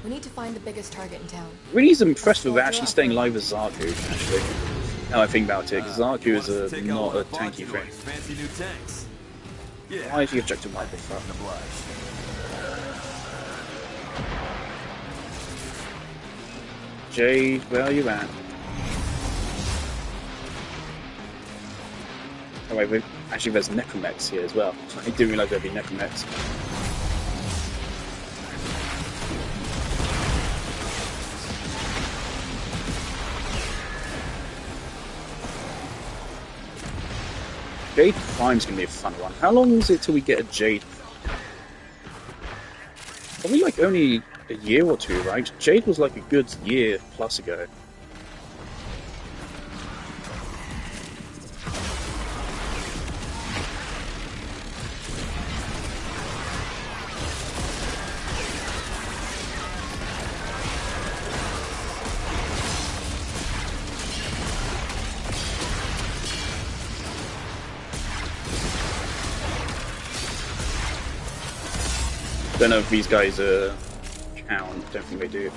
Speaker 20: We need to find the biggest target in town.
Speaker 19: Really is impressed with actually staying alive as Zarku, actually. Now I think about it, because Zarku is not a tanky thing.
Speaker 7: Fancy new tanks. Yeah.
Speaker 19: Why is he objective like this? Jade, where are you at? Oh wait, actually there's necromechs here as well. I didn't realise there'd be necromechs. Jade Prime's gonna be a fun one. How long is it till we get a Jade? Probably like only a year or two, right? Jade was like a good year plus ago. Don't know if these guys count. Don't think they do.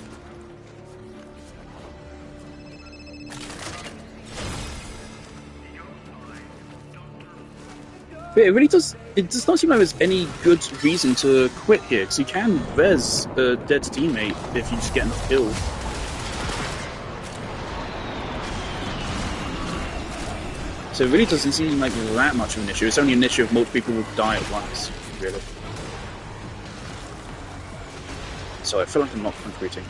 Speaker 19: But it really does. It does not seem like there's any good reason to quit here, because you can res a dead teammate if you just get enough kills. So it really doesn't seem like that much of an issue. It's only an issue if multiple people will die at once, really. So I feel like I'm not contributing.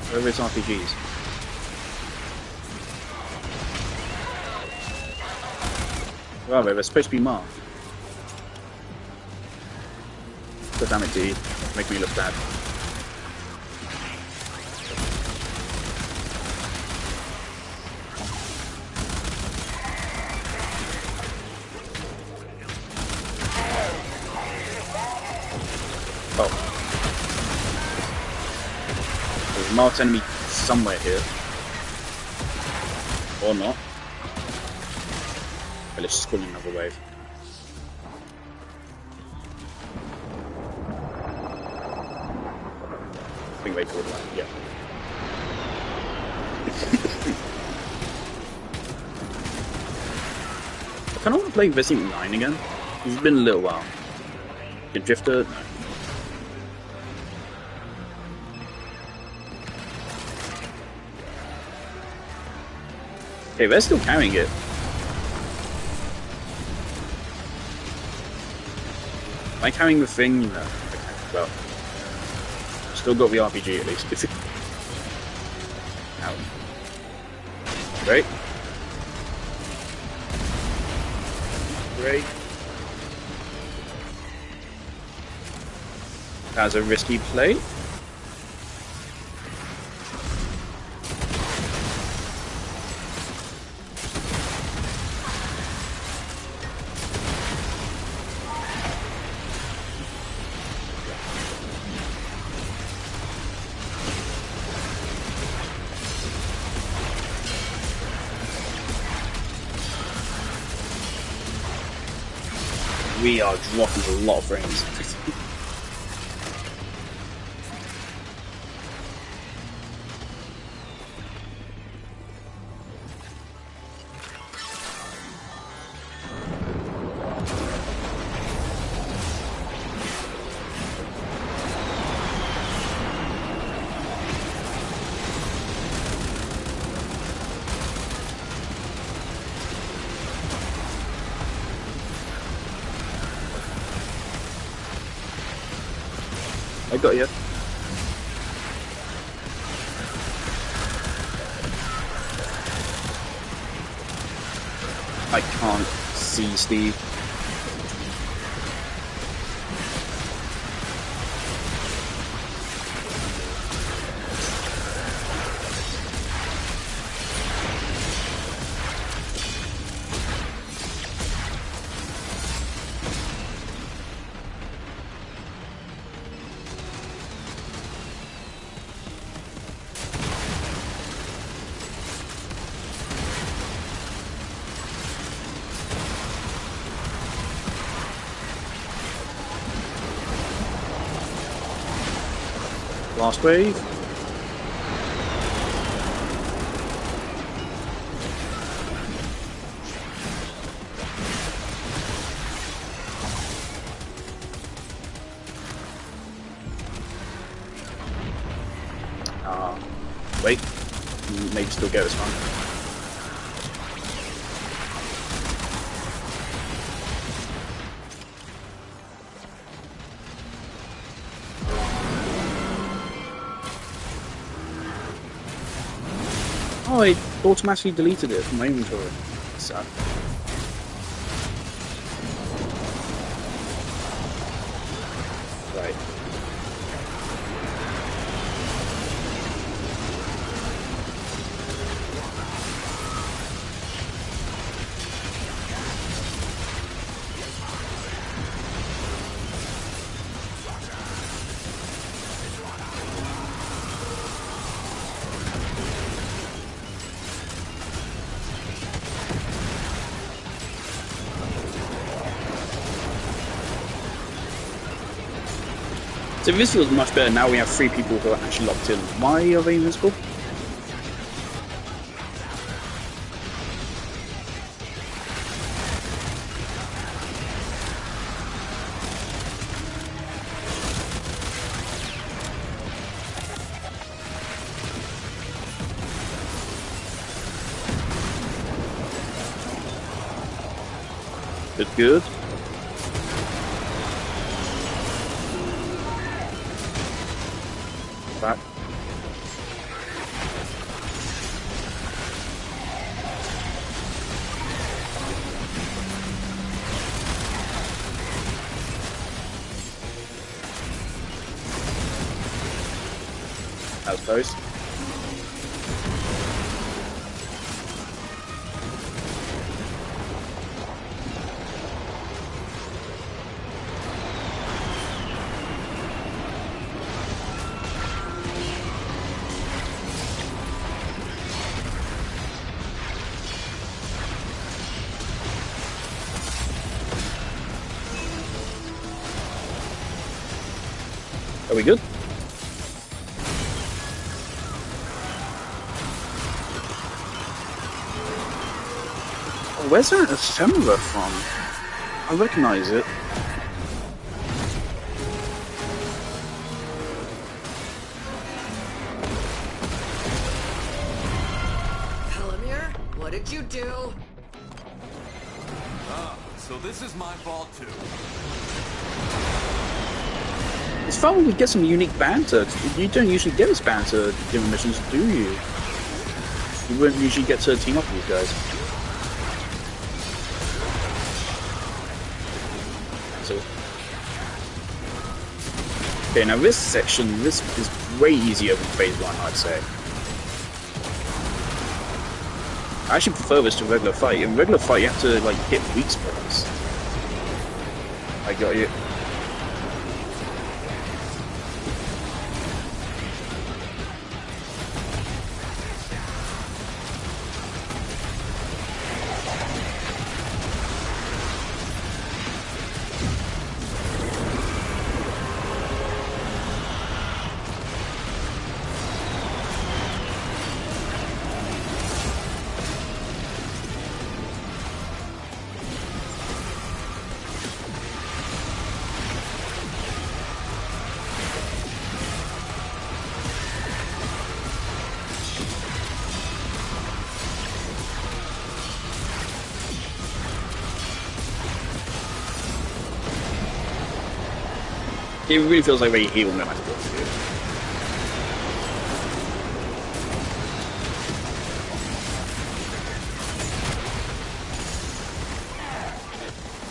Speaker 19: Where is RPGs? Well, they're supposed to be marked. God damn it, D. Make me look bad. Oh. There's a marked enemy somewhere here. Or not. Okay, let's just call in another wave. I think they called that, yeah. I kinda wanna play Resident 9 again. It's been a little while. Can Drifter? No. Okay, they're still carrying it. Am I carrying the thing? No. Okay, well. Still got the RPG at least. Ow. Great. Great. That was a risky play. We are dropping a lot of frames. I got you. I can't see Steve. Last wave. Wait. Maybe still get this one. Oh, it automatically deleted it from my inventory. Sad. Right. So this feels much better now. We have 3 people who are actually locked in. Why are they invisible? Good. Back. That was close. Are we good? Oh, where's that ephemera from? I recognize it.
Speaker 1: Pelamir, what did you do?
Speaker 7: So this is my fault too.
Speaker 19: It's fun when we get some unique banter. You don't usually get this banter given missions, do you? You wouldn't usually get to team up with these guys. So, okay, now this section, this is way easier than phase 1, I'd say. I actually prefer this to regular fight. In regular fight, you have to like hit weak spots. I got you. It really feels like very evil no matter what you do.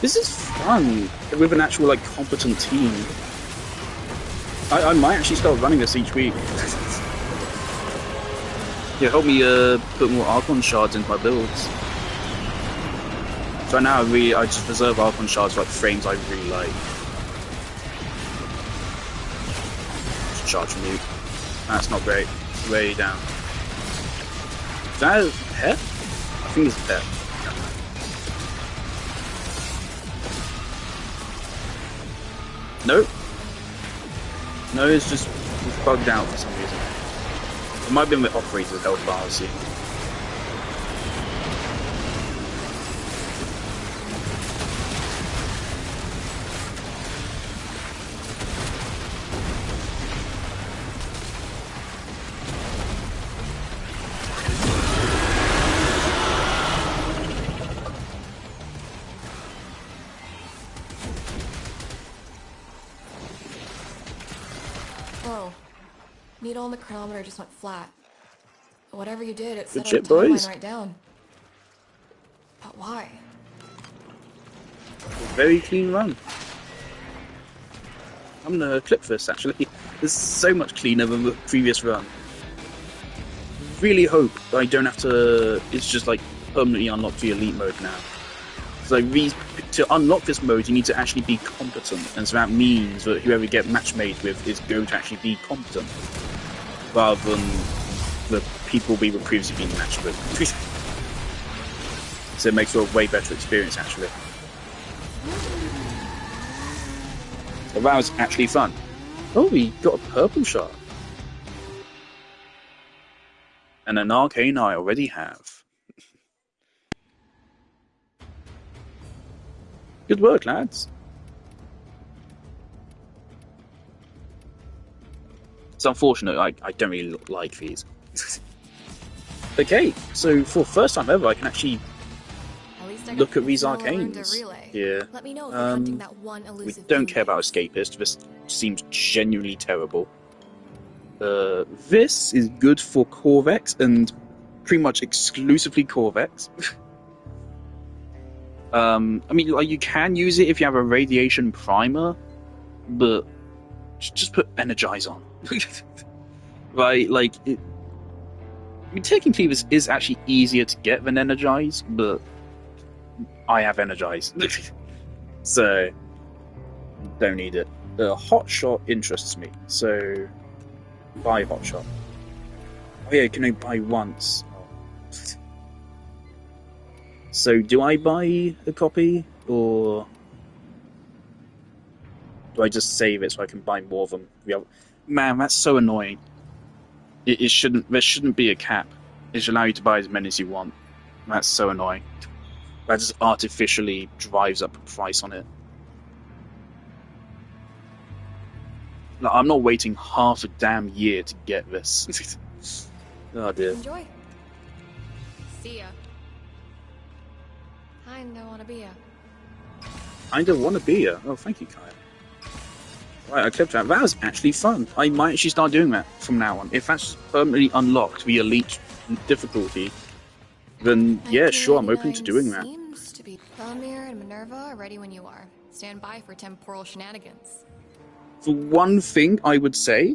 Speaker 19: This is fun with an actual like competent team. I might actually start running this each week. Yeah, help me put more Archon shards into my builds. So right now I just reserve Archon shards for like frames I really like. Just charge mute. That's not great. Way down. Is that a pet? I think it's a pet. Nope. No, it's just bugged out for some reason. It might be with operator's health bar, I'll see.
Speaker 20: Whoa. Needle on the chronometer just went flat. Whatever you did, it set
Speaker 19: Good
Speaker 20: our
Speaker 19: shit, boys.
Speaker 20: timeline right down. But why?
Speaker 19: Very clean run. I'm gonna clip this actually. It's so much cleaner than the previous run. Really hope I don't have to. It's just like permanently unlock the elite mode now. So to unlock this mode, you need to actually be competent, and so that means that whoever you get match made with is going to actually be competent, rather than the people we were previously being matched with. So it makes for a way better experience, actually. So that was actually fun. Oh, we got a purple shard. And an arcane I already have. Good work, lads. It's unfortunate I don't really like these. Okay, so for the first time ever I can actually look at these arcanes. Yeah.
Speaker 20: Let me know if you're hunting that one
Speaker 19: We
Speaker 20: elusive
Speaker 19: don't care about Escapist. This seems genuinely terrible. This is good for Corvex and pretty much exclusively Corvex. I mean, like, you can use it if you have a radiation primer, but just put Energize on. Right, like, I mean, technically this is actually easier to get than Energize, but I have Energize. So, don't need it. Hot Shot interests me, so buy Hot Shot. Oh yeah, you can only buy once. So, do I buy a copy, or do I just save it so I can buy more of them? Man, that's so annoying. It shouldn't. There shouldn't be a cap. It should allow you to buy as many as you want. That's so annoying. That just artificially drives up the price on it. Like, I'm not waiting half a damn year to get this. Oh dear.
Speaker 20: Enjoy. See ya. I don't want to be ya.
Speaker 19: I don't want to be here. Oh, thank you, Kyle. Right, I clipped that. That was actually fun. I might actually start doing that from now on. If that's permanently unlocked, the elite difficulty, then yeah, sure, I'm open to doing that.
Speaker 20: Seems to be Belmir and Minerva are ready when you are. Stand by for temporal shenanigans.
Speaker 19: The one thing I would say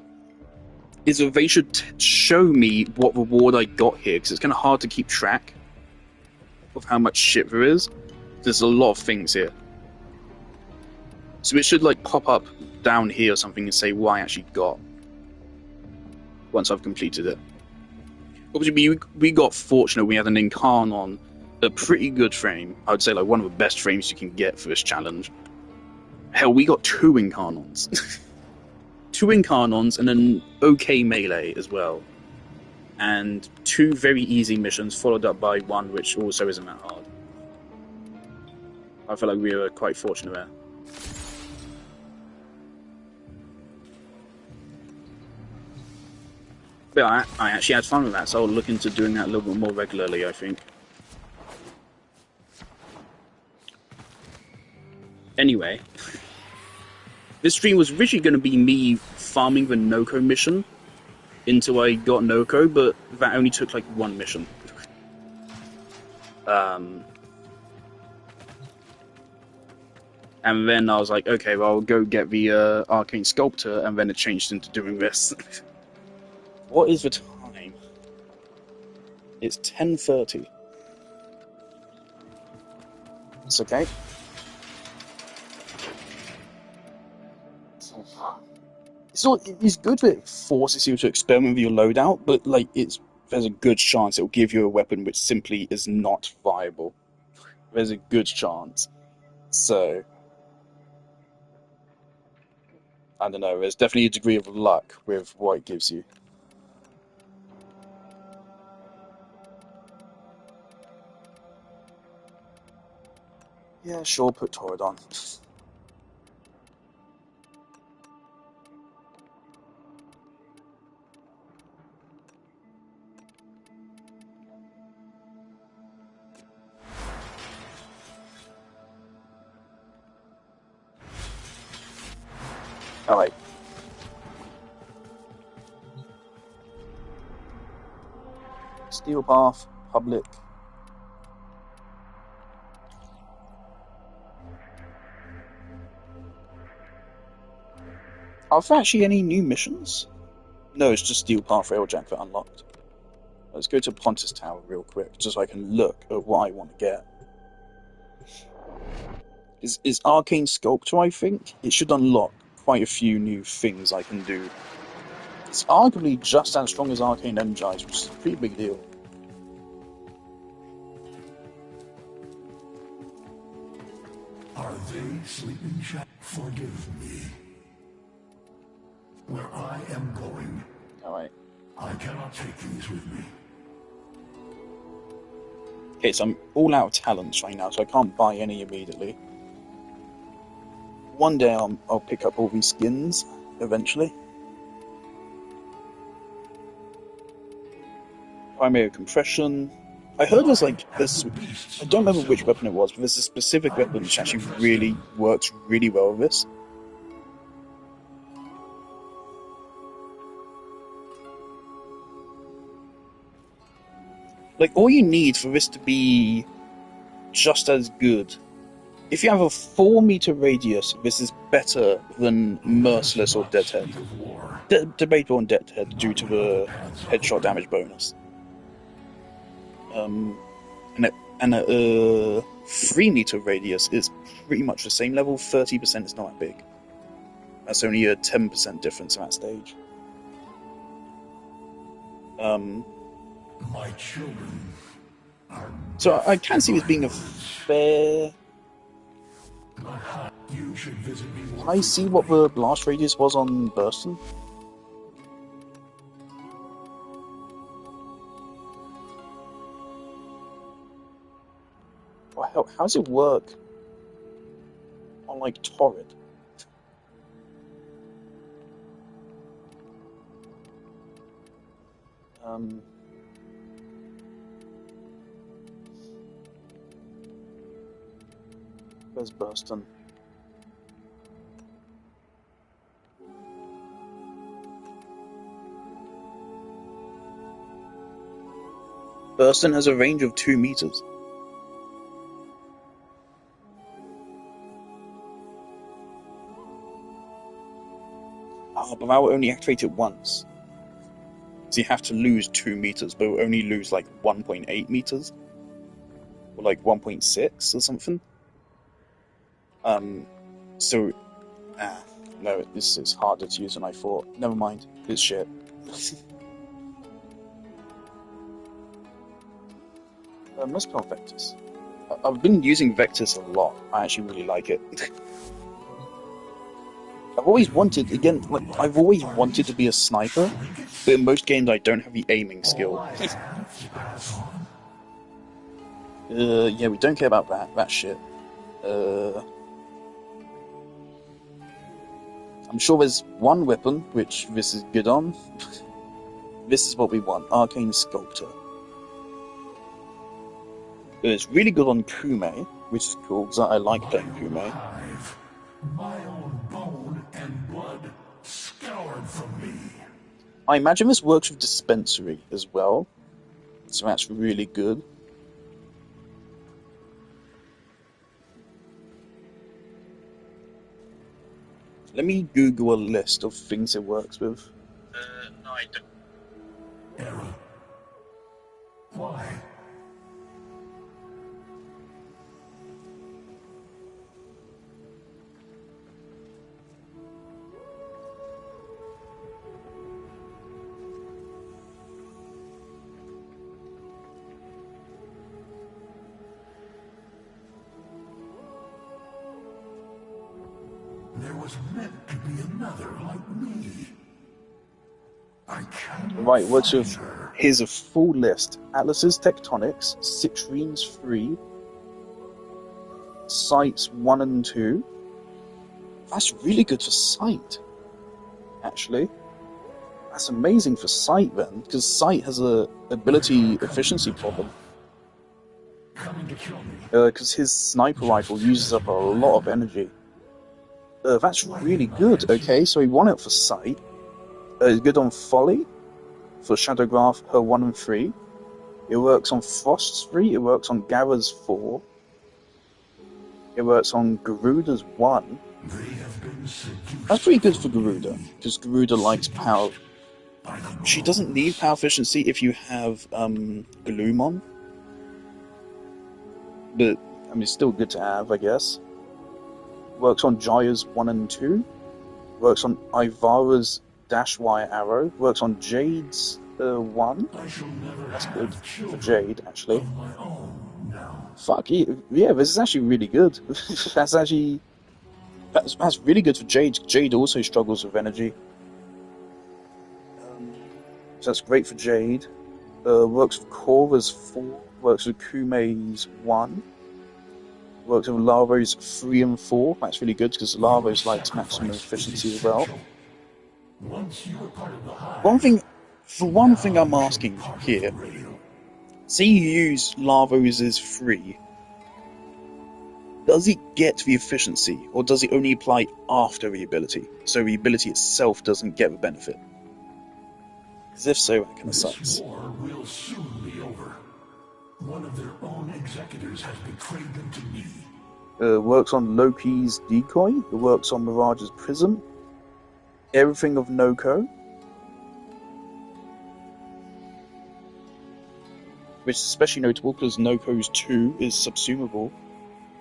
Speaker 19: is that they should show me what reward I got here, because it's kind of hard to keep track of how much shit there is. There's a lot of things here. So it should like pop up down here or something and say what I actually got once I've completed it. Obviously, we got fortunate. We had an Incarnon, a pretty good frame. I would say like one of the best frames you can get for this challenge. Hell, we got 2 Incarnons. 2 Incarnons and an okay melee as well. And 2 very easy missions, followed up by one which also isn't that hard. I feel like we were quite fortunate there. But I actually had fun with that, so I'll look into doing that a little bit more regularly, I think. Anyway, this stream was originally going to be me farming the Noko mission until I got Noko, but that only took like 1 mission. And then I was like, okay, well, I'll go get the Arcane Sculptor, and then it changed into doing this. What is the time? It's 10:30. It's okay. It's good that it forces you to experiment with your loadout, but like there's a good chance it will give you a weapon which simply is not viable. There's a good chance. So I don't know, there's definitely a degree of luck with what it gives you. Yeah, sure, put Torrid on. Alright. Steel Path, Public. Are there actually any new missions? No, it's just Steel Path Railjack that unlocked. Let's go to Pontus Tower real quick, just so I can look at what I want to get. Is Arcane Sculptor, I think? It should unlock quite a few new things I can do. It's arguably just as strong as Arcane Energize, which is a pretty big deal.
Speaker 15: Are they sleeping shack? Forgive me. Where I am going,
Speaker 19: Alright.
Speaker 15: I cannot take these with me.
Speaker 19: Okay, so I'm all out of talents right now, so I can't buy any immediately. One day I'll pick up all these skins, eventually. Primary compression. I heard there's like this. I don't remember which weapon it was, but there's a specific weapon which actually really works really well with this. Like, all you need for this to be just as good. If you have a 4-meter radius, this is better than Merciless or Deadhead. Debatable on Deadhead due to the headshot damage bonus. And a 3-meter radius is pretty much the same level. 30% is not that big. That's only a 10% difference at that stage.
Speaker 15: My children are...
Speaker 19: So I can see this being a fair...
Speaker 15: You should visit me.
Speaker 19: Can I see what the blast radius was on Burston? How does it work on, like, Torrid? Where's Burston? Burston has a range of 2 meters. But that will only activate it once. So you have to lose 2 meters, but it will only lose like 1.8 meters. Or like 1.6 or something. No, this is harder to use than I thought. Never mind, it's shit. Let's play on Vectus. I've been using Vectus a lot. I actually really like it. I've always wanted to be a sniper, but in most games I don't have the aiming skill. Yeah, we don't care about that shit. I'm sure there's one weapon which this is good on. This is what we want, Arcane Sculptor. It's really good on Kume, which is cool, because I like playing Kume.
Speaker 15: My own bone and blood scoured from me.
Speaker 19: I imagine this works with Dispensary as well, so that's really good. Let me Google a list of things it works with. No, I don't.
Speaker 15: Error. Why? There was meant to be another like me. I can't
Speaker 19: Right, works with. Here's a full list: Atlas's Tectonics, Citrene's 3, Sight's 1 and 2. That's really good for Sight, actually. That's amazing for Sight then, because Sight has a ability efficiency problem. Because his sniper rifle uses up a lot of energy. That's really good. Okay, so he won it for Sight. It's good on Folly for Shadowgraph, her 1 and 3. It works on Frost's 3. It works on Gara's 4. It works on Garuda's 1. That's pretty good for Garuda, because Garuda likes power. She doesn't need power efficiency if you have Gloom on. But, I mean, it's still good to have, I guess. Works on Jaya's 1 and 2. Works on Ivara's Dash Wire Arrow. Works on Jade's 1. That's good for Jade, actually. Fuck, yeah, this is actually really good. That's really good for Jade. Jade also struggles with energy. So that's great for Jade. Works with Korra's 4. Works with Kume's 1. Works with Lavo's 3 and 4. That's really good because Lavo's likes maximum efficiency as well. One thing I'm asking here. Say you use Lavos' 3. Does it get the efficiency, or does it only apply after the ability? So the ability itself doesn't get the benefit? Because if so, that kind of sucks.
Speaker 15: This war will soon be over. One of their own executors has betrayed them to me.
Speaker 19: Works on Loki's Decoy. It works on Mirage's Prism. Everything of Noko. Which is especially notable because Noko's 2 is subsumable.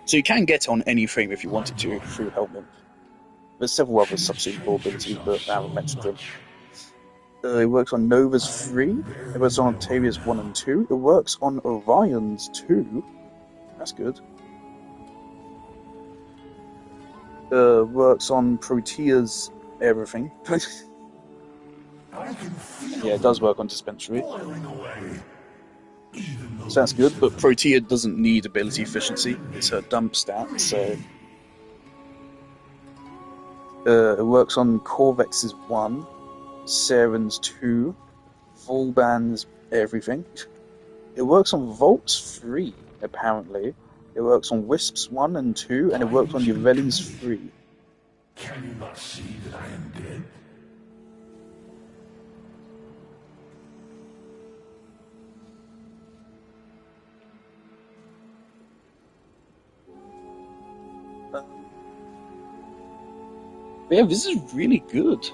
Speaker 19: So you can get on any frame if you wanted to through Helmet. There's several other subsumable abilities, but I haven't mentioned them. It works on Nova's 3. It works on Octavia's 1 and 2. It works on Orion's 2. That's good. Works on Protea's everything. Yeah, it does work on Dispensary. So that's good, but Protea doesn't need ability efficiency. It's her dump stat, so... it works on Corvex's 1, Saren's 2, Volban's everything. It works on Volt's 3, apparently. It works on Wisp's 1 and 2, and it works on Yuveli's 3.
Speaker 15: Can you not see that I am dead?
Speaker 19: Yeah, this is really good.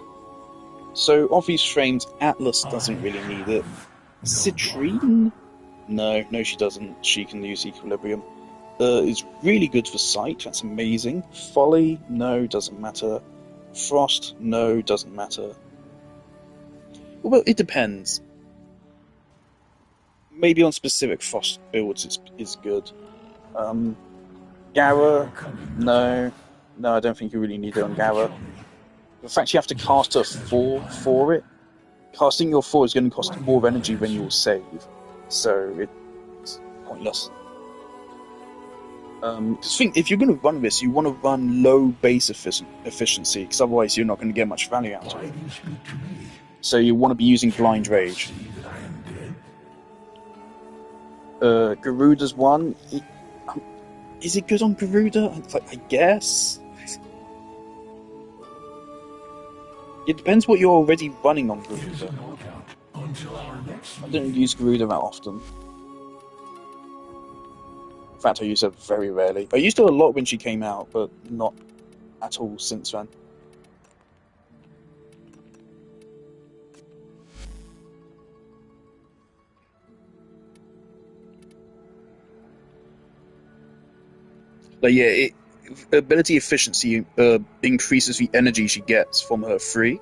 Speaker 19: So, of these frames, Atlas doesn't really need it. Citrine? No, she doesn't. She can use Equilibrium. It's really good for Sight, that's amazing. Folly? No, doesn't matter. Frost? No, doesn't matter. Well, it depends. Maybe on specific Frost builds it's good. Gara? No, I don't think you really need it on Gara. In fact, you have to cast a 4 for it. Casting your 4 is going to cost more energy than you'll save, so it's pointless. Because think, if you're going to run this, you want to run low base efficiency, because otherwise you're not going to get much value out of it. So you want to be using Blind Rage. Garuda's 1. Is it good on Garuda? I guess. It depends what you're already running on Garuda. I don't use Garuda that often. In fact, I use her very rarely. I used her a lot when she came out, but not at all since then. Like, yeah, ability efficiency increases the energy she gets from her free.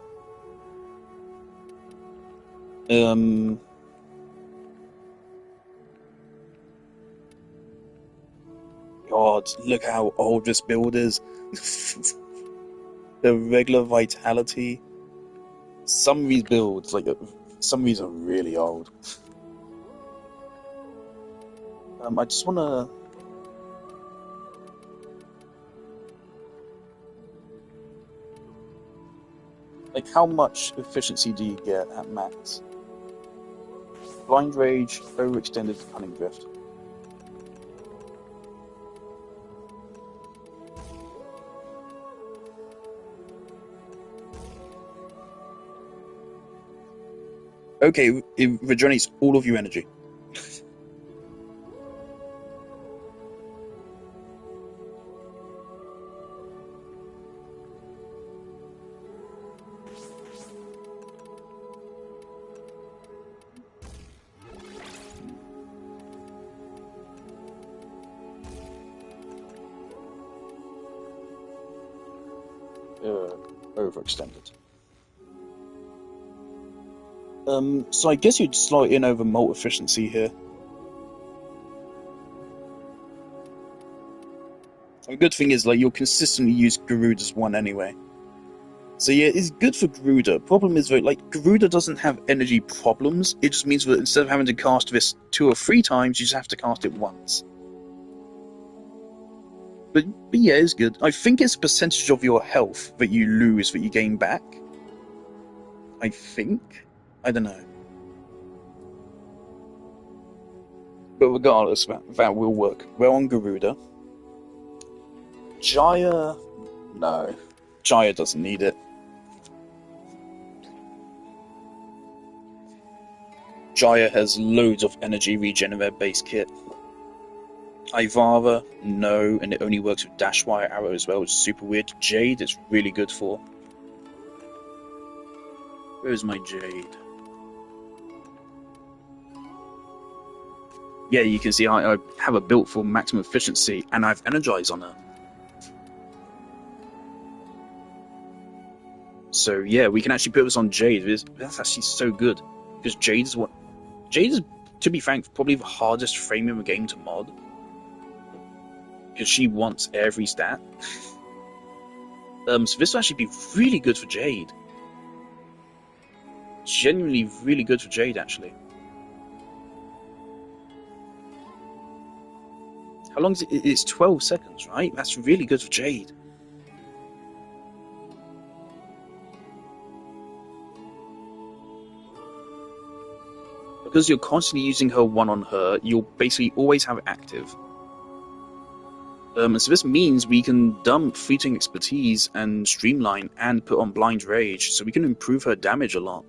Speaker 19: God, look how old this build is. The regular vitality. Some of these builds, like, some of these are really old. I just wanna... Like, how much efficiency do you get at max? Blind Rage, overextended Cunning Drift. Okay, it regenerates all of your energy. Overextended. So I guess you'd slot in over molt efficiency here. The good thing is, like, you'll consistently use Garuda's one anyway. So yeah, it's good for Garuda. Problem is, though, like, Garuda doesn't have energy problems. It just means that instead of having to cast this 2 or 3 times, you just have to cast it once. But yeah, it's good. I think it's a percentage of your health that you lose that you gain back. I think. I don't know. But regardless, that will work well on Garuda. Jaya... No. Jaya doesn't need it. Jaya has loads of energy regenerate base kit. Ivara, no, and it only works with Dashwire Arrow as well, which is super weird. Jade, it's really good for. Where's my Jade? Yeah, you can see I have a built for maximum efficiency, and I have Energize on her. So yeah, we can actually put this on Jade. That's actually so good, because Jade is, to be frank, probably the hardest frame in the game to mod, because she wants every stat. So this will actually be really good for Jade. Genuinely really good for Jade, actually. How long is it? It's 12 seconds, right? That's really good for Jade. Because you're constantly using her one on her, you'll basically always have it active. So this means we can dump Fleeting Expertise and Streamline and put on Blind Rage, so we can improve her damage a lot.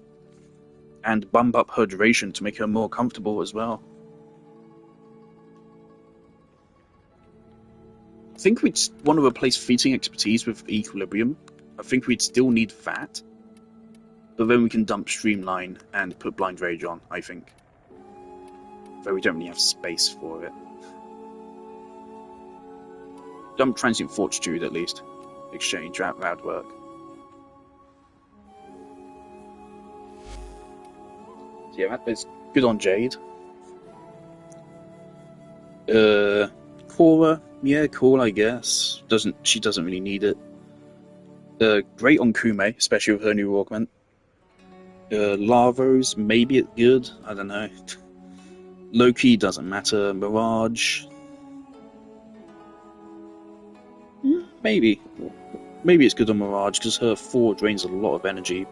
Speaker 19: And bump up her duration to make her more comfortable as well. I think we'd want to replace Fleeting Expertise with Equilibrium. I think we'd still need that. But then we can dump Streamline and put Blind Rage on, I think. Though we don't really have space for it. Dump Transient Fortitude, at least. Exchange, that would work. So yeah, that is good on Jade. Cora, yeah, cool, I guess. She doesn't really need it. Great on Kume, especially with her new augment. Lavos, maybe it's good, I don't know. Loki doesn't matter. Mirage, maybe. Maybe it's good on Mirage, because her 4 drains a lot of energy.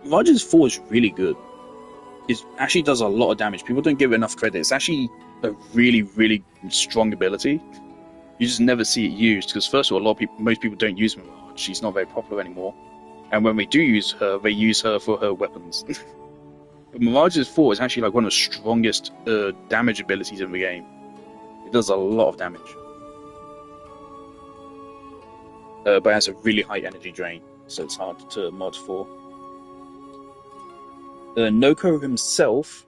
Speaker 19: Mirage's 4 is really good. It actually does a lot of damage. People don't give it enough credit. It's actually a really, really strong ability. You just never see it used, because first of all, most people don't use Mirage. She's not very popular anymore. And when we do use her, they use her for her weapons. But Mirage's 4 is actually like one of the strongest damage abilities in the game. It does a lot of damage. But it has a really high energy drain, so it's hard to mod for. Noko himself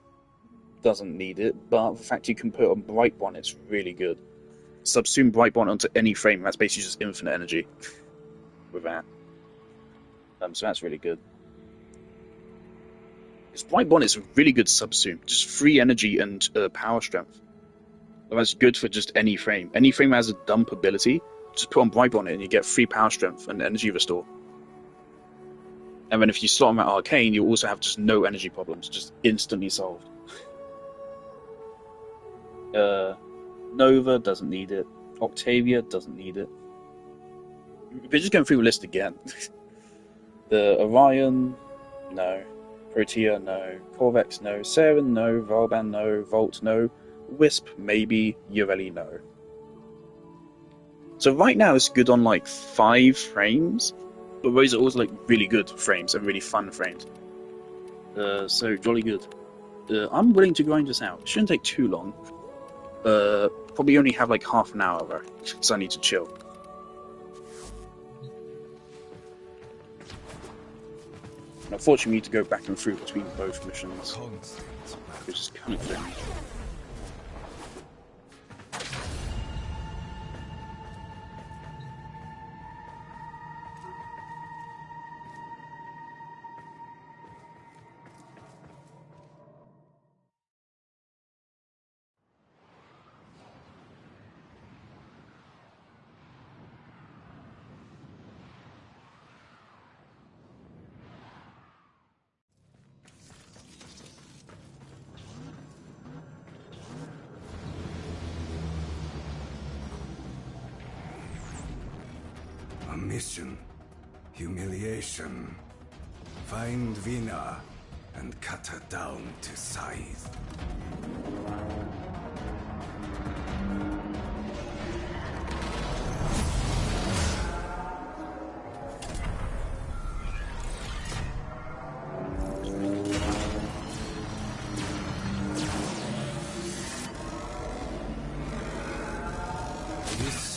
Speaker 19: doesn't need it, but the fact you can put a bright one, it's really good. subsume Brightbond onto any frame. That's basically just infinite energy with that. So that's really good. Because Brightbond is a really good subsume. Just free energy and power strength. That's good for just any frame. Any frame that has a dump ability, just put on Brightbond and you get free power strength and energy restore. And then if you slot on that Arcane, you also have just no energy problems, just instantly solved. Nova doesn't need it. Octavia doesn't need it. We're just going through the list again. The Orion, no. Protea, no. Corvex, no. Saren, no. Valban, no. Volt, no. Wisp, maybe. Ureli, no. So right now it's good on like 5 frames, but those are also like really good frames and really fun frames. So jolly good. I'm willing to grind this out. It shouldn't take too long. Probably only have like half an hour though, because I need to chill. And unfortunately, we need to go back and through between both missions, which is kind of thing.
Speaker 6: A mission. Humiliation. Find Vina and cut her down to size.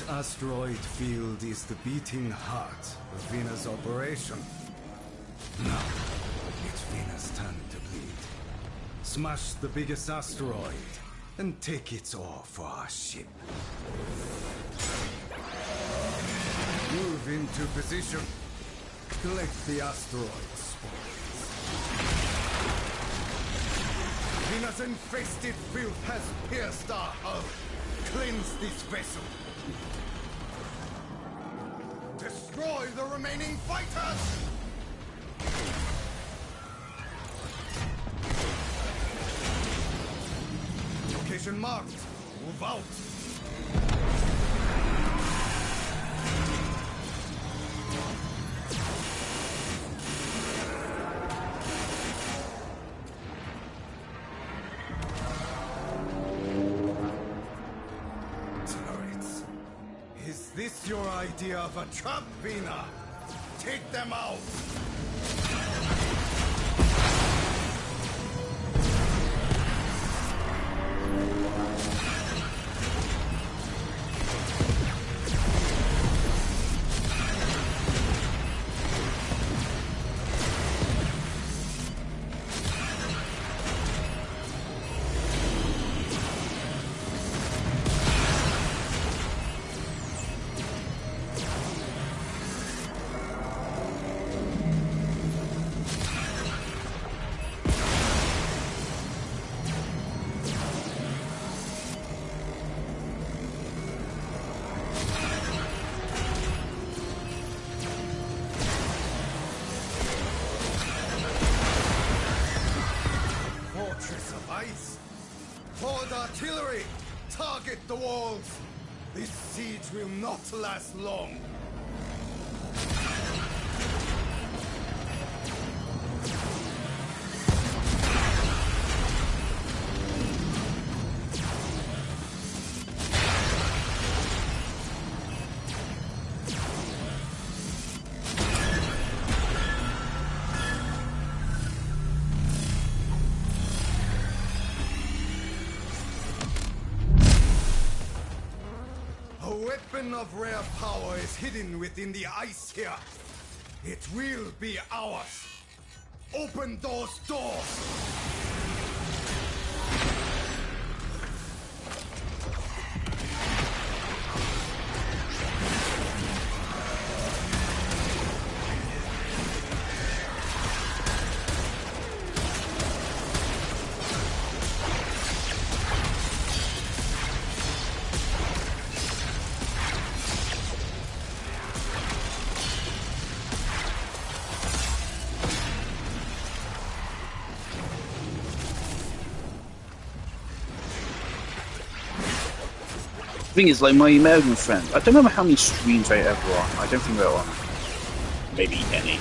Speaker 6: Asteroid field is the beating heart of Vina's operation. Now, it's Vina's turn to bleed. Smash the biggest asteroid and take its ore for our ship. Move into position. Collect the asteroid spoils. Vina's infested filth has pierced our hull. Cleanse this vessel. Destroy the remaining fighters! Location marked. Move out. Is this your idea of a trap, Vina? Take them out! Artillery! Target the walls! This siege will not last long! Of rare power is hidden within the ice here. It will be ours. Open those doors.
Speaker 19: Thing is, like, my American friend, I don't remember how many streams they ever on. I don't think they're on maybe any.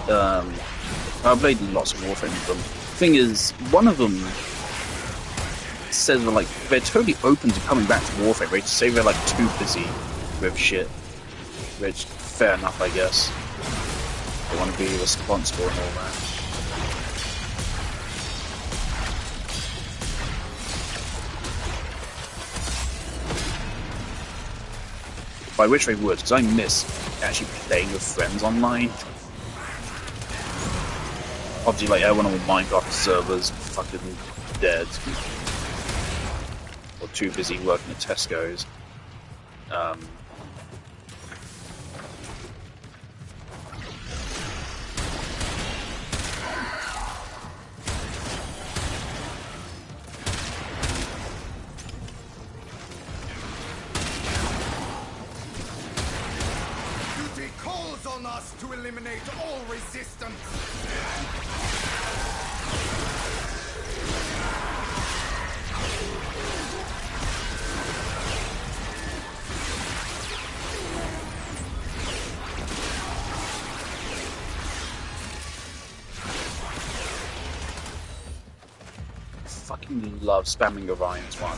Speaker 19: I played lots of Warframe with them. Thing is, one of them said that, like, they're totally open to coming back to Warframe. They just say they're, like, too busy with shit. Which, fair enough, I guess. They want to be responsible and all that. I wish they would, because I miss actually playing with friends online. Obviously, like, everyone on Minecraft servers fucking dead. Or too busy working at Tesco's.
Speaker 3: Duty calls on us to eliminate all resistance.
Speaker 19: Fucking love spamming Orion's one.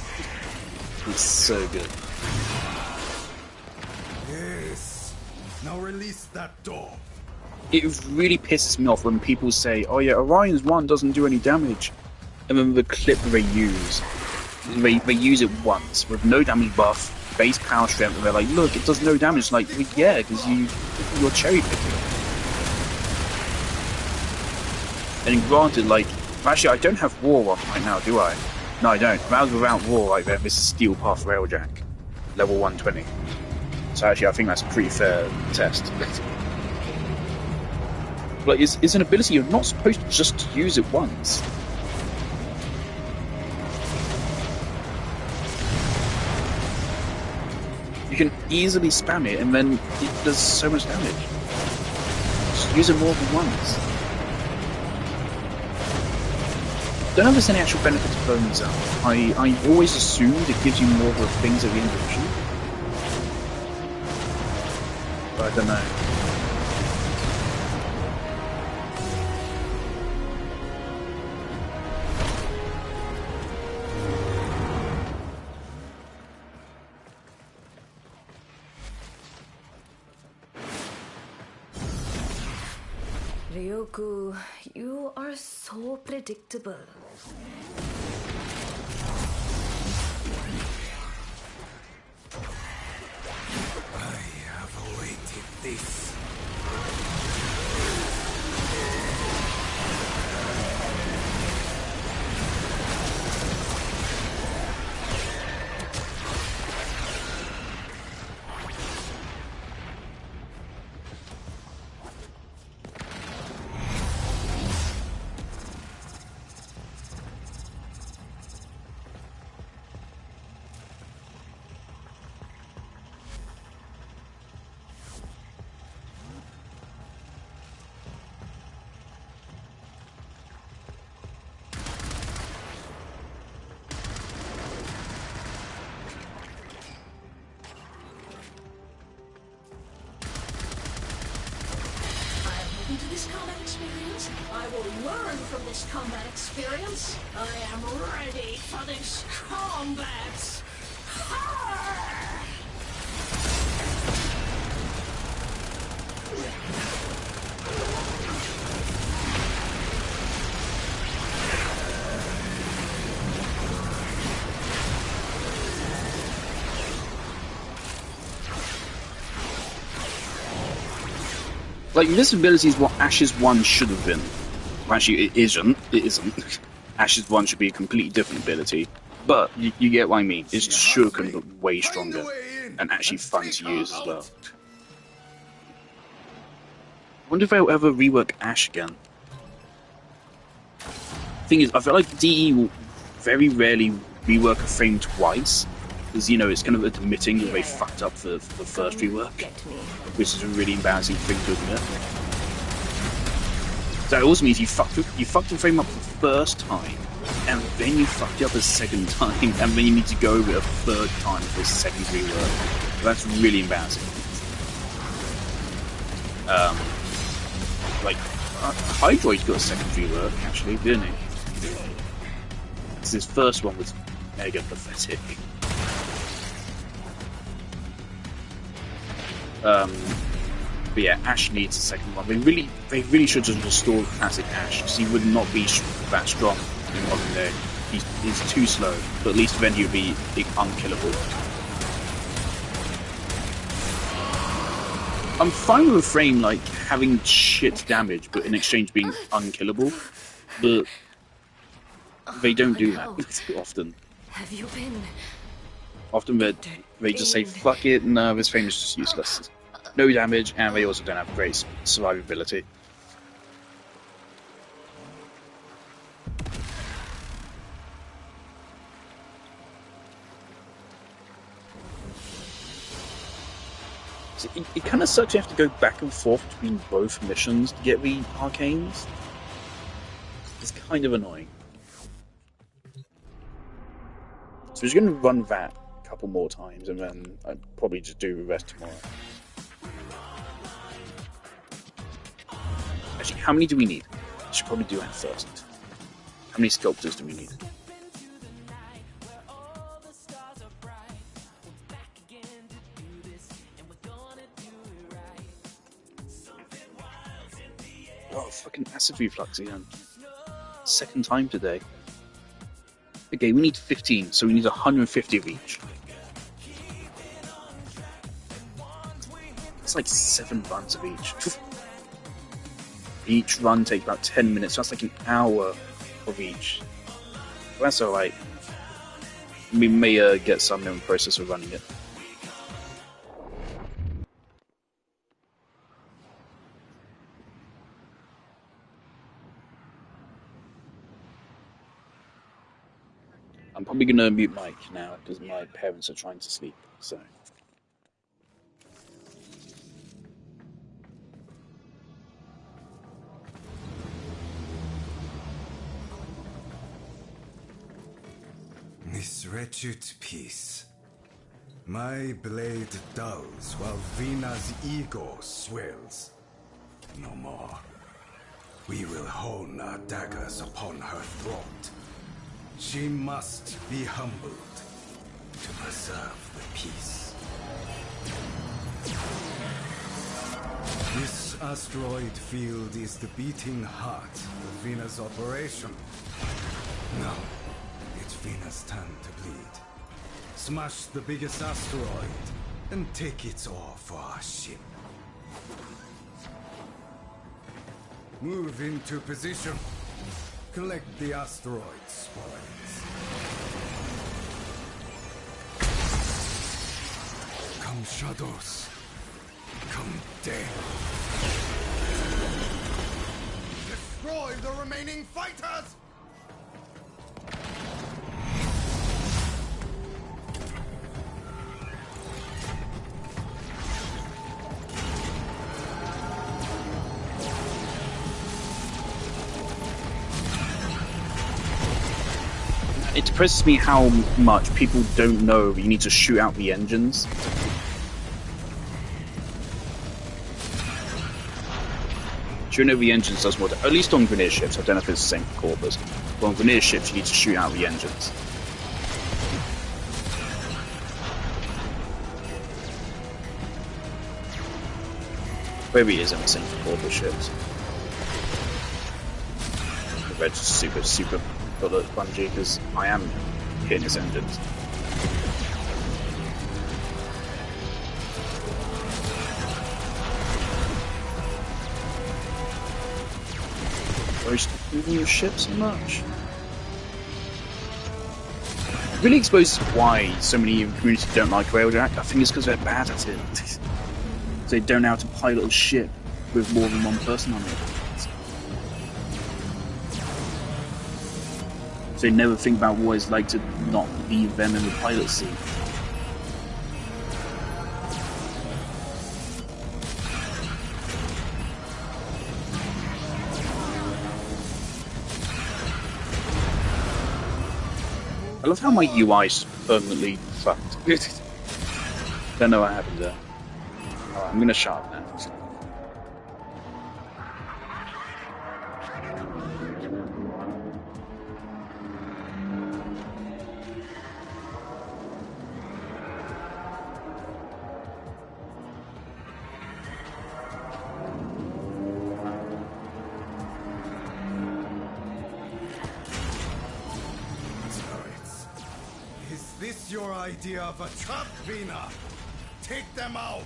Speaker 19: It's so good.
Speaker 6: Yes. Now release that door.
Speaker 19: It really pisses me off when people say, "Oh yeah, Orion's one doesn't do any damage," and then the clip they use, they use it once with no damage buff, base power strength, and they're like, "Look, it does no damage." Like, well, yeah, because you're cherry picking. And granted, like, actually, I don't have War on right now, do I? No, I don't. If I was without War, like, this is Steel Path Railjack, level 120. So actually, I think that's a pretty fair test. Like, it's an ability you're not supposed to just use it once. You can easily spam it, and then it does so much damage. Just use it more than once. Don't know if there's any actual benefit to blowing these up. I always assumed it gives you more of the things at the end of the mission. But I don't know.
Speaker 1: Ryoku, you are so predictable.
Speaker 6: I have awaited this.
Speaker 18: Into this combat experience, I will learn from this combat experience. I am ready for this combat.
Speaker 19: Like, this ability is what Ashes 1 should have been. Well, actually, it isn't. It isn't. Ashes 1 should be a completely different ability. But, you get what I mean. It's shuriken, but way stronger. And actually fun to use as well. I wonder if they'll ever rework Ash again. Thing is, I feel like DE will very rarely rework a frame twice. Because, you know, it's kind of admitting that they fucked up the first rework. Which is a really embarrassing thing to admit. So it also means you fucked the frame up the first time, and then you fucked it up a second time, and then you need to go over it a third time for a second rework. That's really embarrassing. Like, Hydroid got a second rework, actually, didn't he? Because his first one was mega pathetic. But yeah, Ash needs a second one. They really should just restore classic Ash, because he would not be that strong in modern day. He's too slow, but at least then he would be unkillable. I'm fine with Warframe like having shit damage, but in exchange being unkillable. But they don't do that often.
Speaker 11: Have you been?
Speaker 19: Often they just say, fuck it, no, this frame is just useless. No damage, and they also don't have great survivability. So it kind of sucks you have to go back and forth between both missions to get the arcanes. It's kind of annoying. So we're just going to run that a couple more times, and then I'd probably just do the rest tomorrow. Actually, how many do we need? I should probably do that first. How many sculptors do we need? Oh, fucking acid reflux again. Second time today. Okay, we need 15, so we need 150 of each. It's like 7 runs of each. Each run takes about 10 minutes, so that's like an hour of each. Well, that's alright. We may get some in the process of running it. I'm probably going to mute Mike now, because my parents are trying to sleep, so...
Speaker 6: This wretched piece. My blade dulls while Vina's ego swells. No more. We will hone our daggers upon her throat. She must be humbled to preserve the peace. This asteroid field is the beating heart of Vina's operation. Now, it's Vina's turn to bleed. Smash the biggest asteroid and take its ore for our ship. Move into position. Collect the asteroid spoils. Come shadows. Come death.
Speaker 3: Destroy the remaining fighters!
Speaker 19: It depresses me how much people don't know you need to shoot out the engines. Shooting over the engines does more, at least on Grenadier ships. I don't know if it's the same for Corvus, but on Grenadier ships you need to shoot out the engines. Maybe it isn't the same for Corvus ships. They're just super bullet spongy because I am hitting his engines. Why are you still moving your ship so much? It really exposes why so many of the community don't like Railjack. I think it's because they're bad at it. They don't know how to pilot a ship with more than one person on it. They never think about what it's like to not leave them in the pilot seat. I love how my UI's permanently fucked. Don't know what happened there. Alright, I'm gonna shut up now.
Speaker 6: Is this your idea of a trap, Vina? Take them out!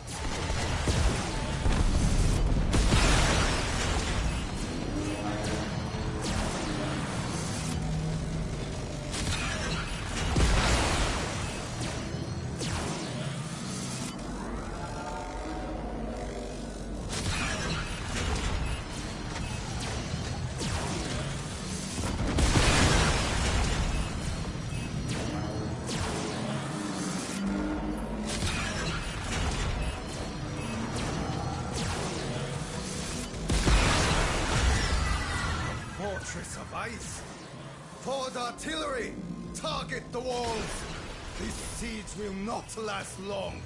Speaker 6: Fortress of ice! Forward artillery! Target the walls! This siege will not last long!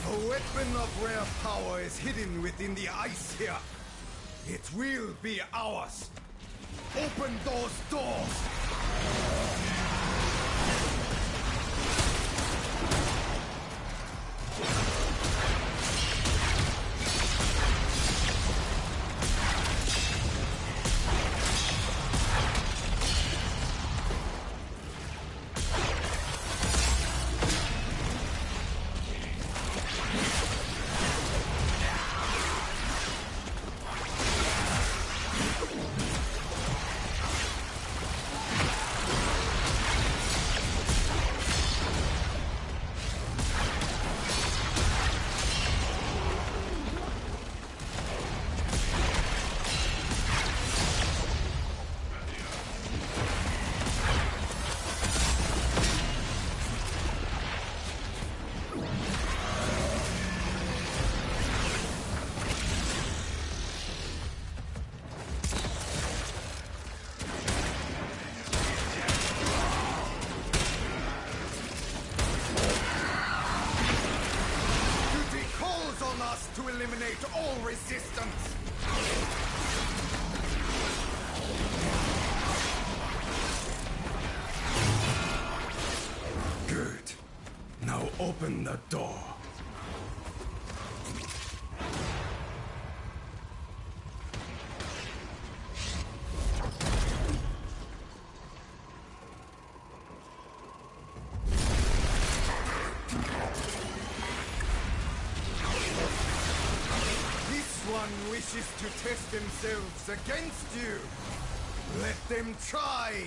Speaker 6: A weapon of rare power is hidden within the ice here. It will be ours. Open those doors! To eliminate all resistance! Good. Now open the door. Wishes to test themselves against you. Let them try.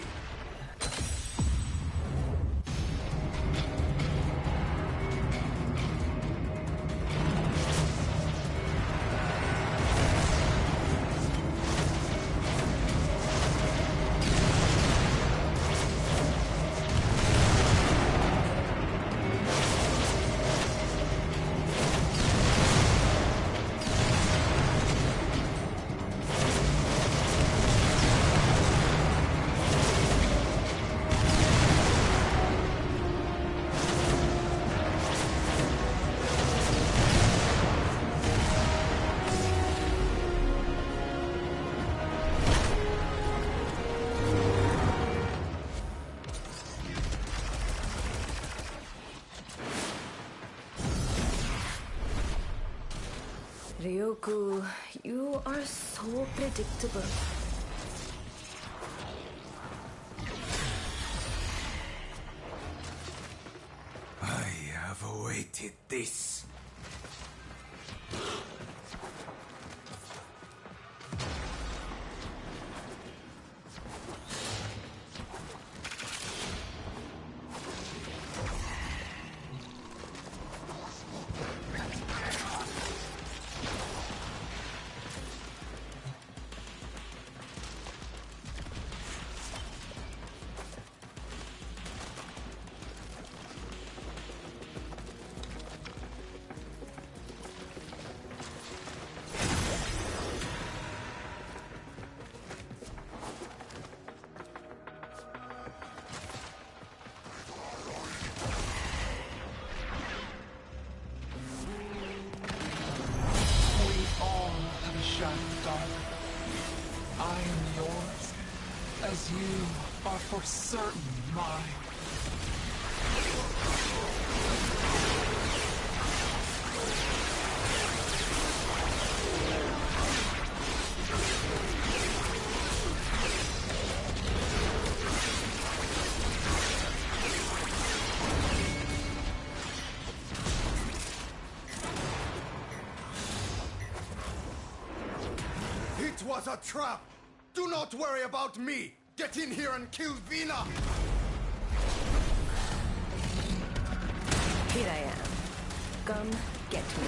Speaker 11: Ryoku, you are so predictable.
Speaker 6: I have awaited this.
Speaker 3: as you are for certain mine.
Speaker 9: It was a trap! Do not worry about me! Get in here and kill Vina!
Speaker 16: Here I am. Come, get me.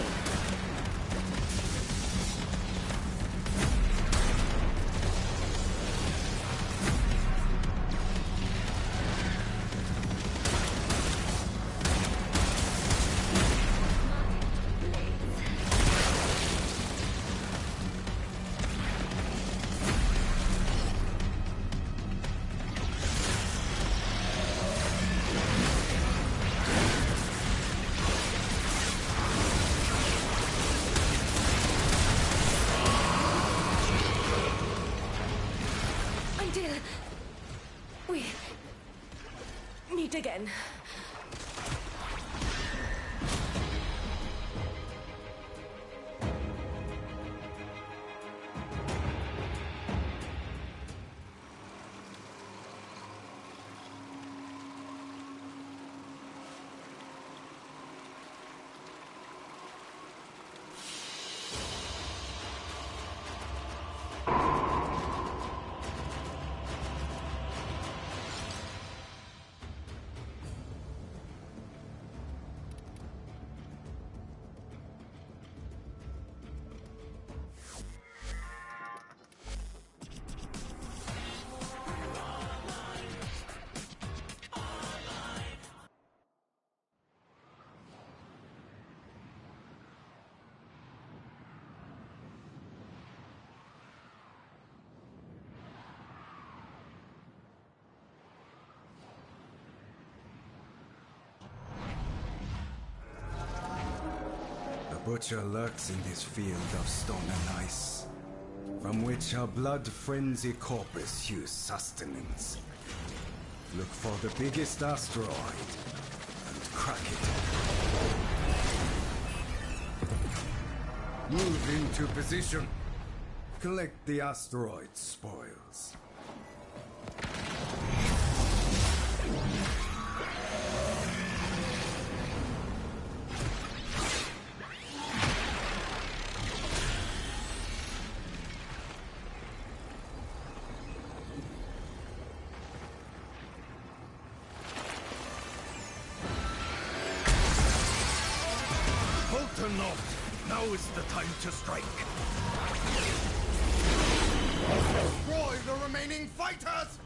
Speaker 16: Until we meet again.
Speaker 6: The butcher lurks in this field of stone and ice, from which our blood-frenzy corpus hews sustenance. Look for the biggest asteroid and crack it. Move into position. Collect the asteroid spoils.
Speaker 9: Falter not! Now is the time to strike! Destroy the remaining fighters!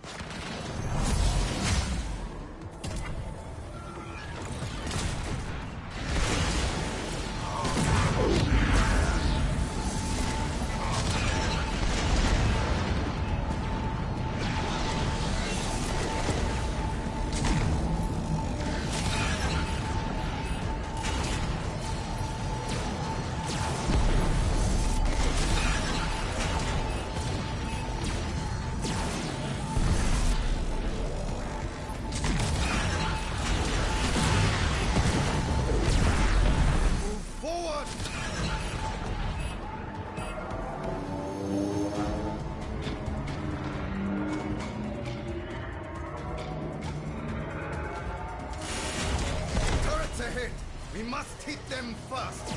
Speaker 9: Ahead! We must hit them first!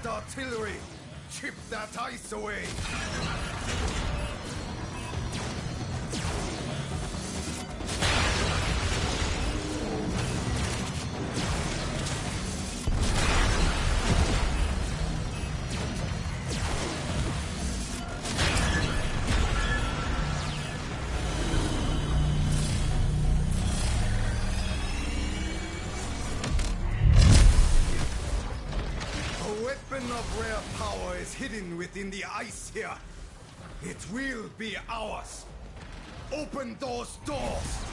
Speaker 9: Artillery! Chip that ice away!
Speaker 6: weapon of rare power is hidden within the ice here. It will be ours. Open those doors!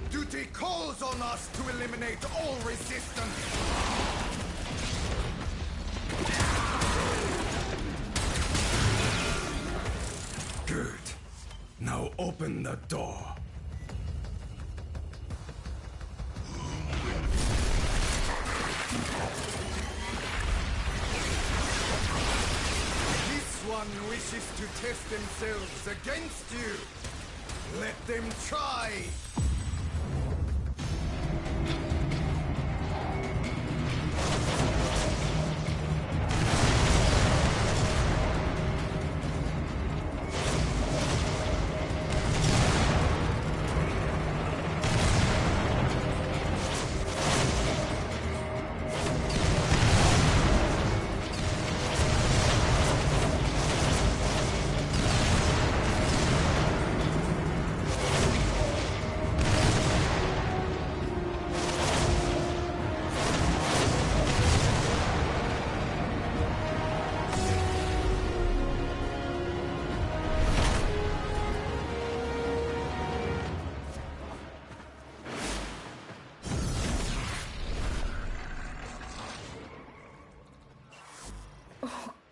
Speaker 6: Duty calls on us to eliminate all resistance! Good. Now open the door. This one wishes to test themselves against you. Let them try!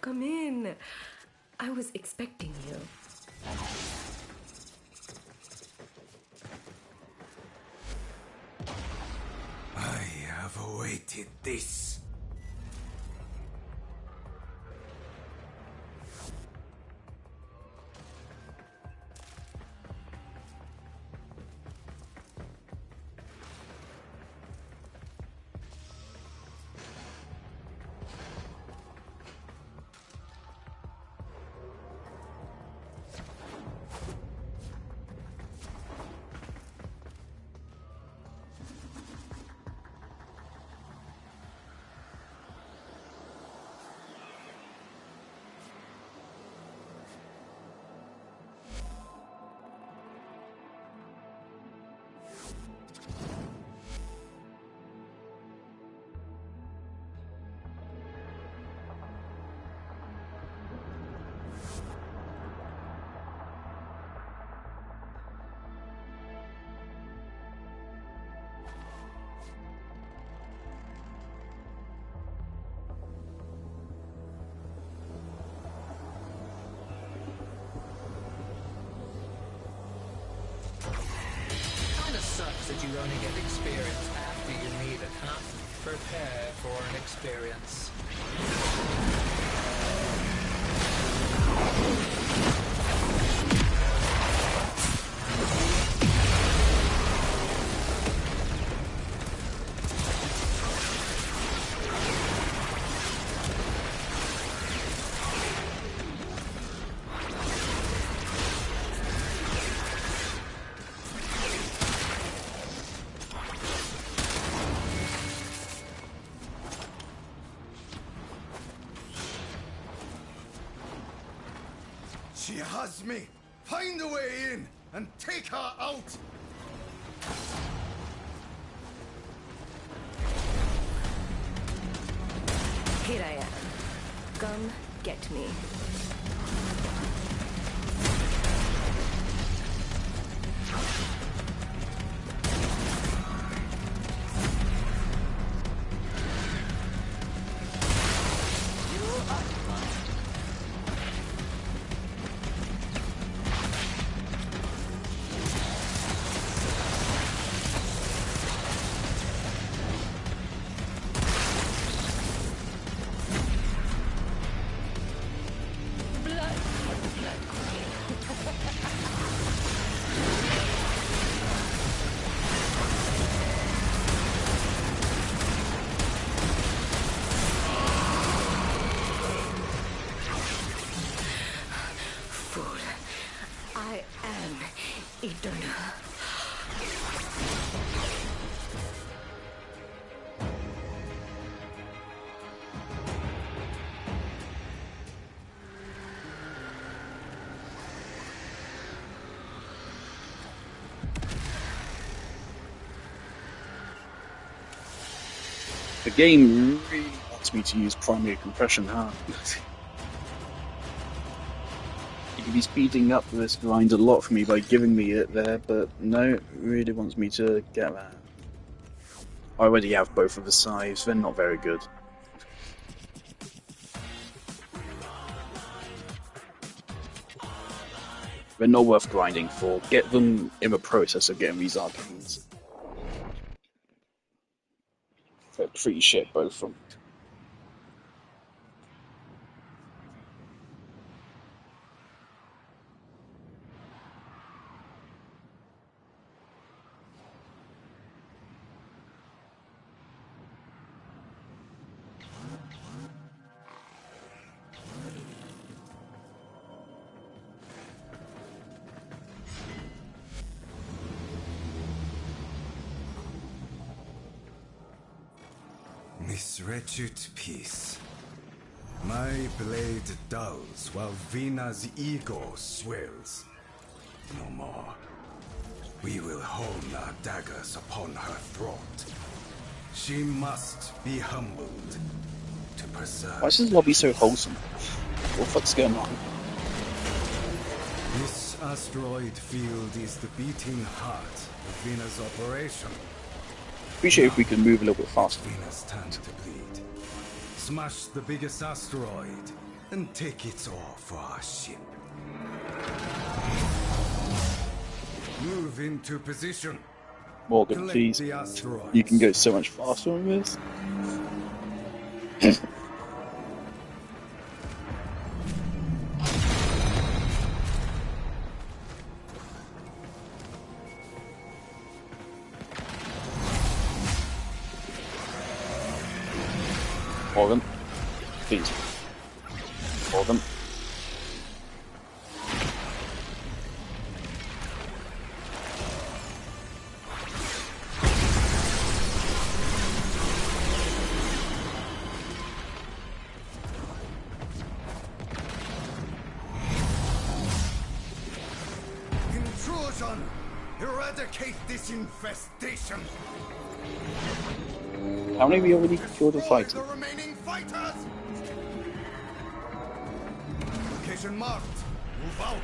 Speaker 16: Come in. I was expecting you.
Speaker 6: I have awaited this.
Speaker 4: Sucks that you only get experience after you need it, huh? Prepare for an experience.
Speaker 6: She has me! Find a way in and take her out!
Speaker 16: Here I am. Come get me.
Speaker 19: The game really wants me to use primary compression, huh? You could be speeding up this grind a lot for me by giving me it there, but no, it really wants me to get that. I already have both of the scythes, they're not very good. They're not worth grinding for. Get them in the process of getting these arcanes. They're pretty shit, both of them.
Speaker 6: This wretched piece. My blade dulls while Vina's ego swells. No more. We will hone our daggers upon her throat. She must be humbled to preserve.
Speaker 19: Why is this lobby so wholesome? What the fuck's going on?
Speaker 6: This asteroid field is the beating heart of Vina's operation.
Speaker 19: Appreciate if we could move a little bit faster.
Speaker 6: Vina's time to bleed. Smash the biggest asteroid and take it all for our ship. Move into position.
Speaker 19: Morgan,
Speaker 6: Collect
Speaker 19: please.
Speaker 6: the asteroids.
Speaker 19: You can go so much faster on this. Morgan, please. Morgan.
Speaker 6: Intrusion! Eradicate this infestation!
Speaker 19: How many have we already killed a fighter?
Speaker 6: The remaining fighters! Location marked. Move out.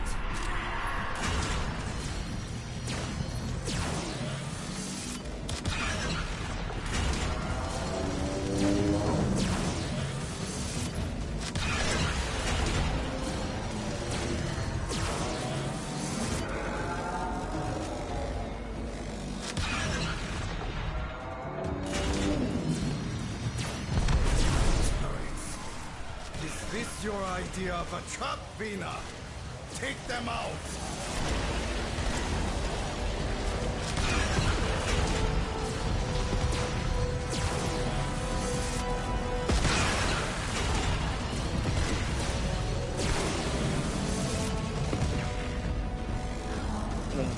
Speaker 6: Is this your idea of a trap, Vina? Take them out!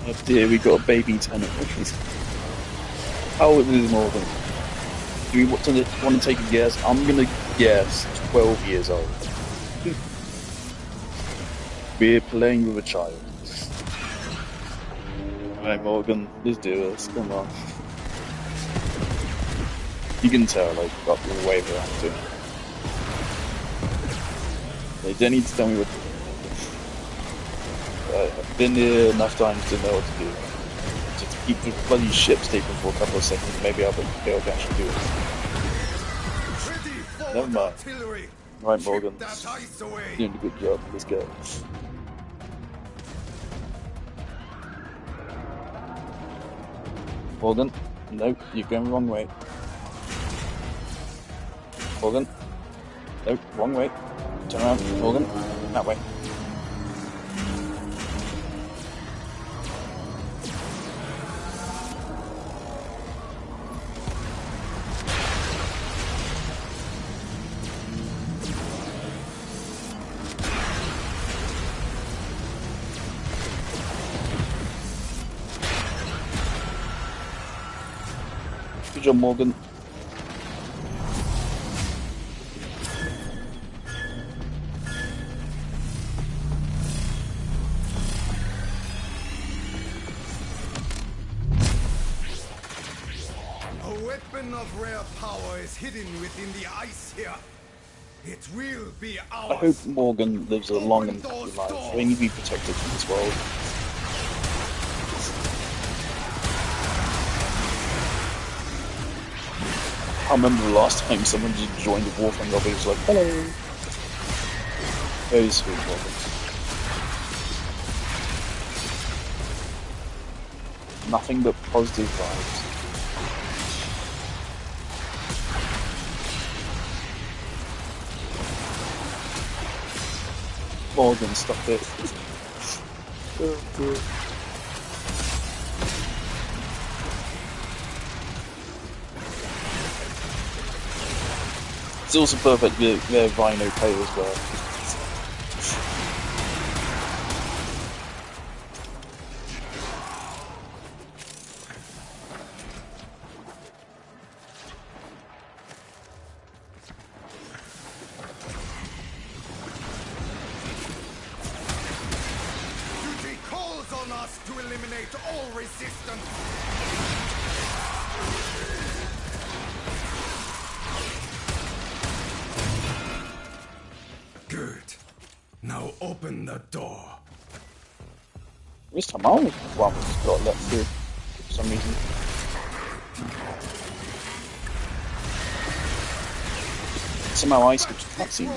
Speaker 19: Oh dear, we got a baby tenant. How old is Morgan? Do we want to take a guess? I'm gonna guess 12 years old. We're playing with a child. Alright, Morgan, let's do this. Come on. You can tell, like, got the way around doing it. They don't need to tell me what to do. I've been here enough times to know what to do. Just to keep the bloody ship stable for a couple of seconds, maybe I'll be able to actually do it. Never mind. Right, Morgan. You're doing a good job. Let's go. Morgan? Nope, you're going the wrong way. Morgan? Nope, wrong way. Turn around, Morgan. That way. Good job, Morgan.
Speaker 6: No
Speaker 9: weapon of rare power is hidden within the ice here. It will be ours.
Speaker 19: I hope Morgan lives a long and happy life. They need to be protected from this world. I remember the last time someone just joined the Warframe lobby. It was like, hello. Very sweet Morgan. Nothing but positive vibes. Morgan, stop it. Oh, dear. It's also perfect with their Rhino pay as well.
Speaker 9: Duty calls on us to eliminate all resistance. Good. Now open the door.
Speaker 19: This time I was one that got let through for some reason. Somehow I skipped the cutscene.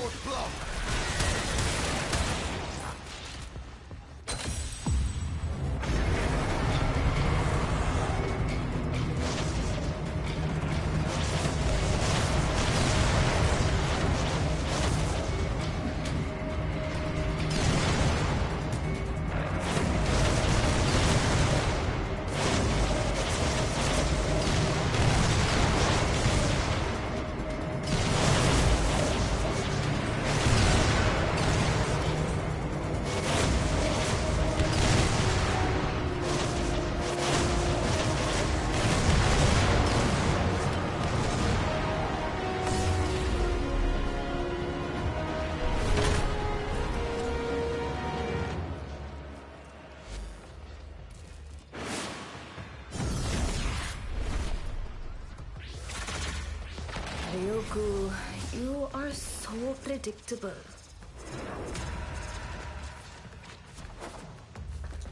Speaker 16: Ryoko, you are so predictable.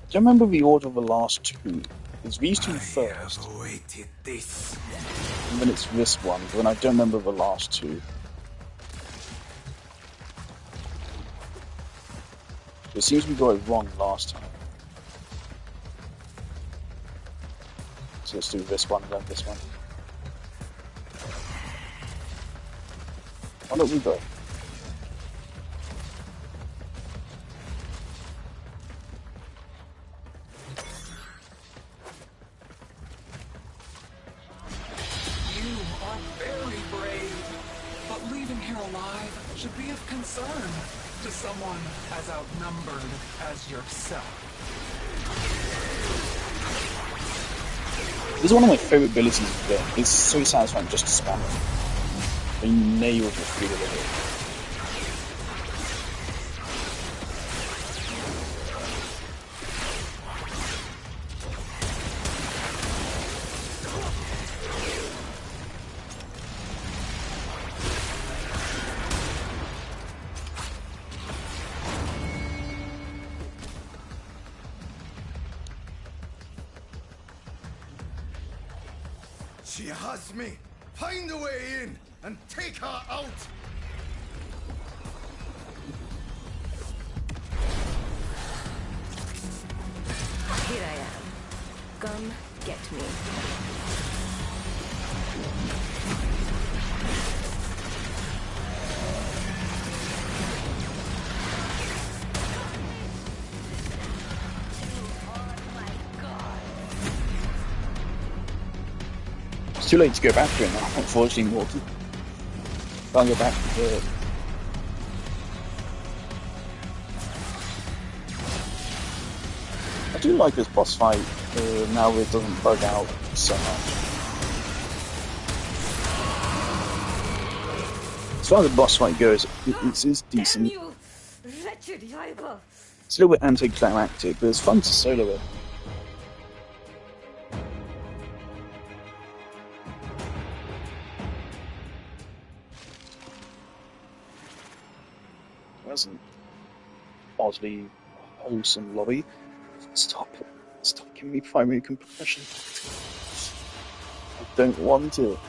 Speaker 19: Do you remember the order of the last two? It's these two first.
Speaker 9: Awaited this.
Speaker 19: And then it's this one, but then I don't remember the last two. It seems we got it wrong last time. So let's do this one, then this one. Why don't we go?
Speaker 2: You are very brave, but leaving here alive should be of concern to someone as outnumbered as yourself.
Speaker 19: This is one of my favourite abilities of the game. It's so satisfying just to spam it. They nailed the feel of it.
Speaker 9: She has me. Find a way in and take her out.
Speaker 16: Here I am. Come get me.
Speaker 19: It's too late to go back to it now, unfortunately, Morty. Can't go back to it. I do like this boss fight, now it doesn't bug out so much. As far as the boss fight goes, it's decent.
Speaker 16: You wretched rival.
Speaker 19: It's a little bit anticlimactic, but it's fun to solo it. pleasant, oddly wholesome lobby. Stop giving me primary compression. I don't want it.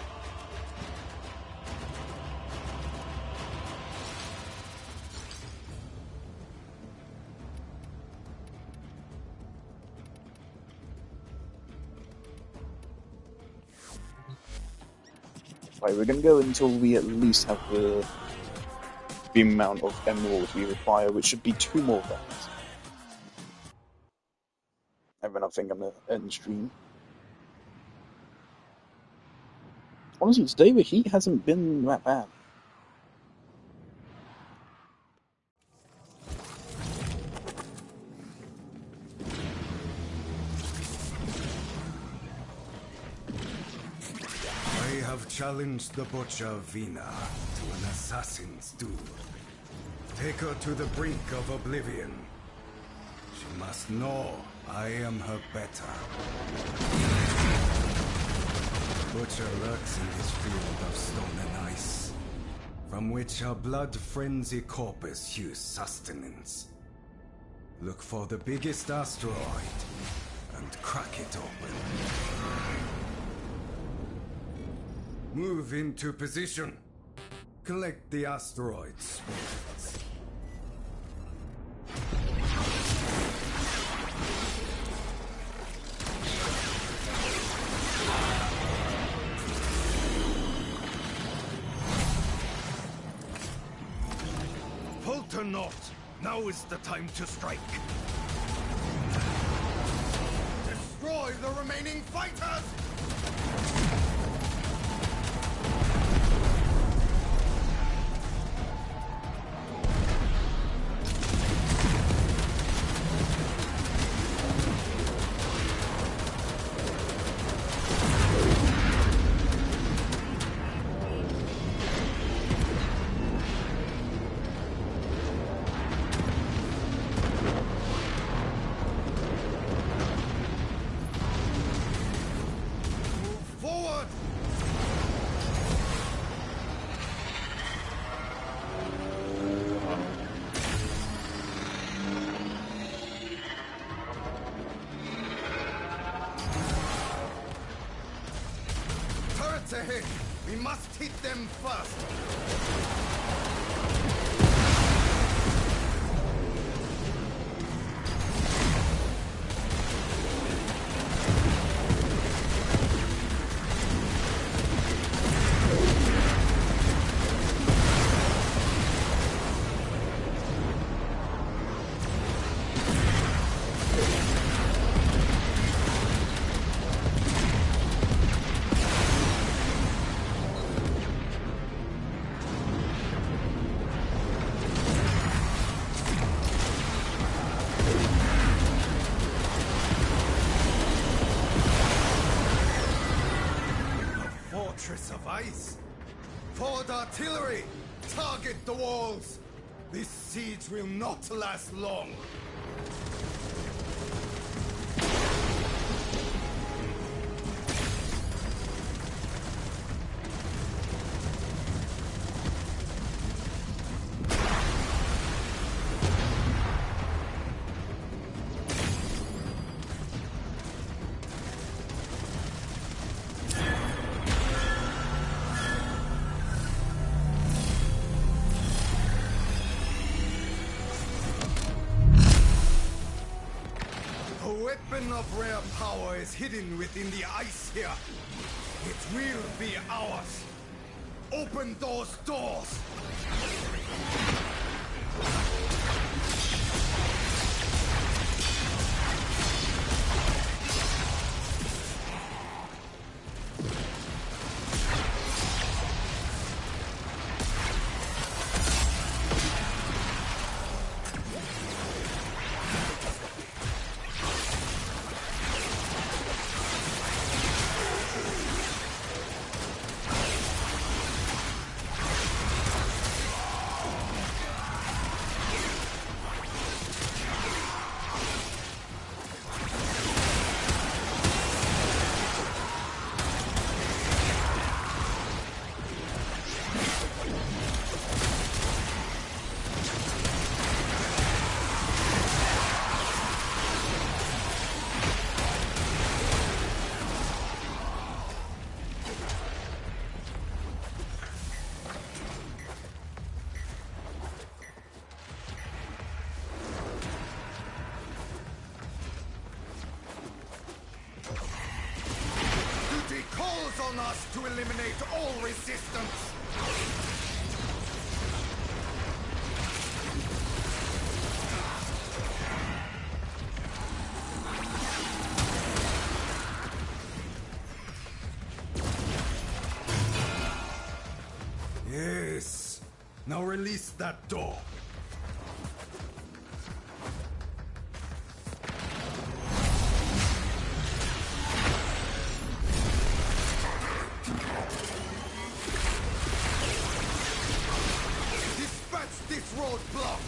Speaker 19: Right, we're gonna go until we at least have the amount of emeralds we require, which should be 2 more rounds. And then I think I'm gonna end stream. Honestly, today the heat hasn't been that bad.
Speaker 6: I have challenged the butcher Vina to an assassin's duel. Take her to the brink of oblivion. She must know I am her better. Butcher lurks in this field of stone and ice, from which her blood-frenzy corpus hews sustenance. Look for the biggest asteroid and crack it open. Move into position. Collect the asteroid spoils. Falter not. Now is the time to strike. Destroy the remaining fighters! Ahead. We must hit them first. Fortress of ice! Forward artillery! Target the walls! This siege will not last long! Weapon of rare power is hidden within the ice here. It will be ours. Open those doors!
Speaker 9: annihilate all resistance! Yes. Now release that door. Dispatch this roadblock!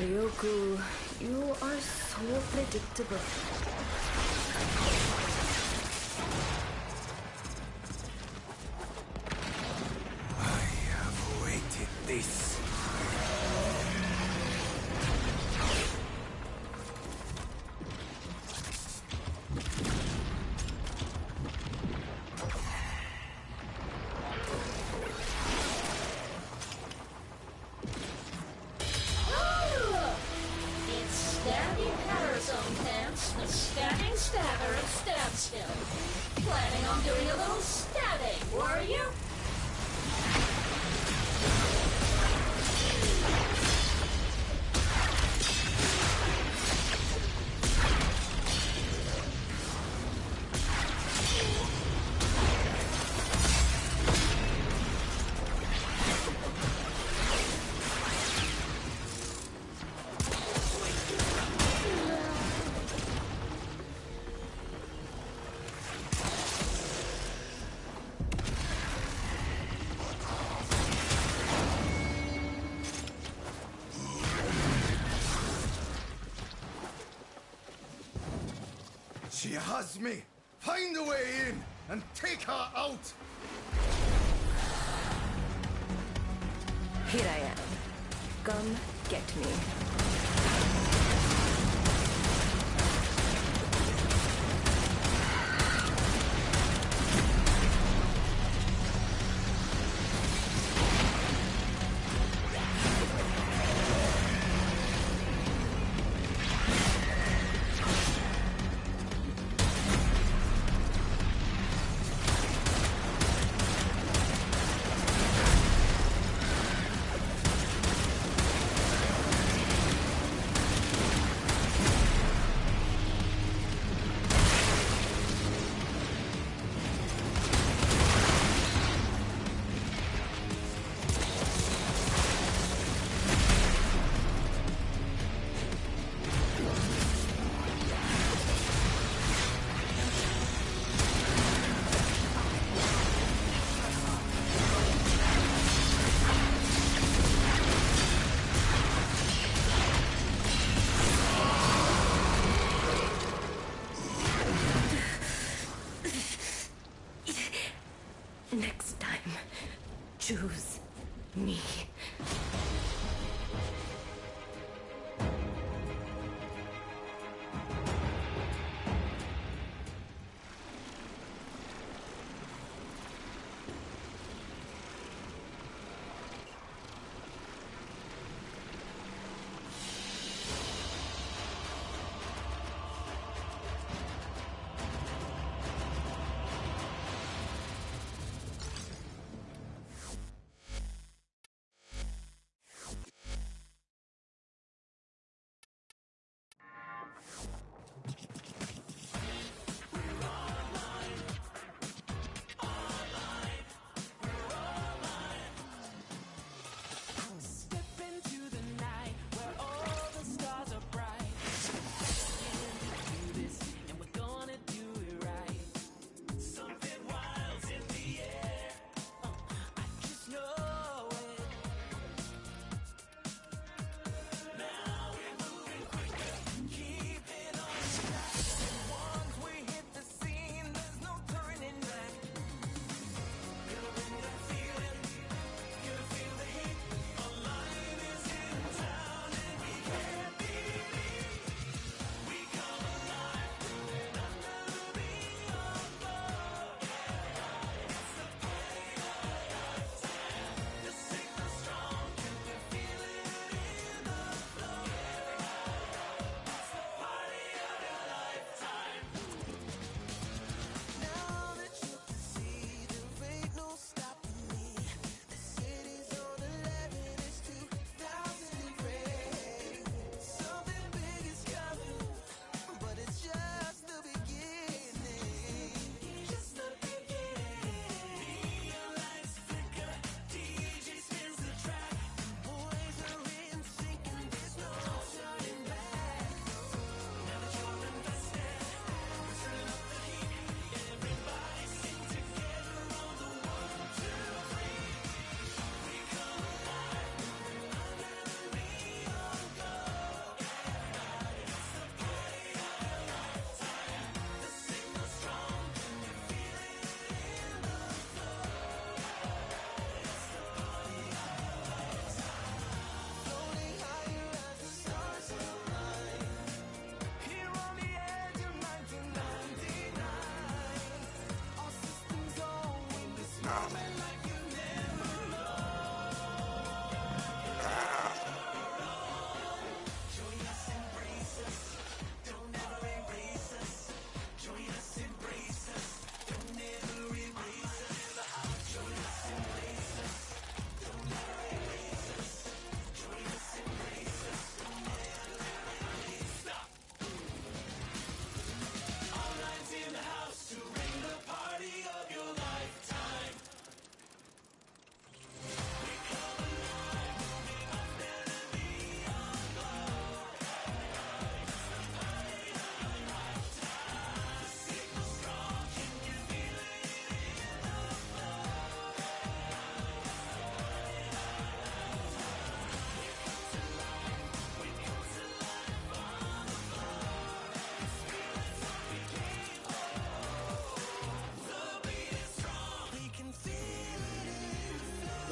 Speaker 16: Ryoku, you are so predictable.
Speaker 9: I have waited this.
Speaker 18: It's Stabby Patterzone Pants, the stabbing stabber of Stabstill. Planning on doing a little stabbing, were you?
Speaker 9: She has me! Find a way in and take her out!
Speaker 16: Here I am. Come get me. Next time, choose me.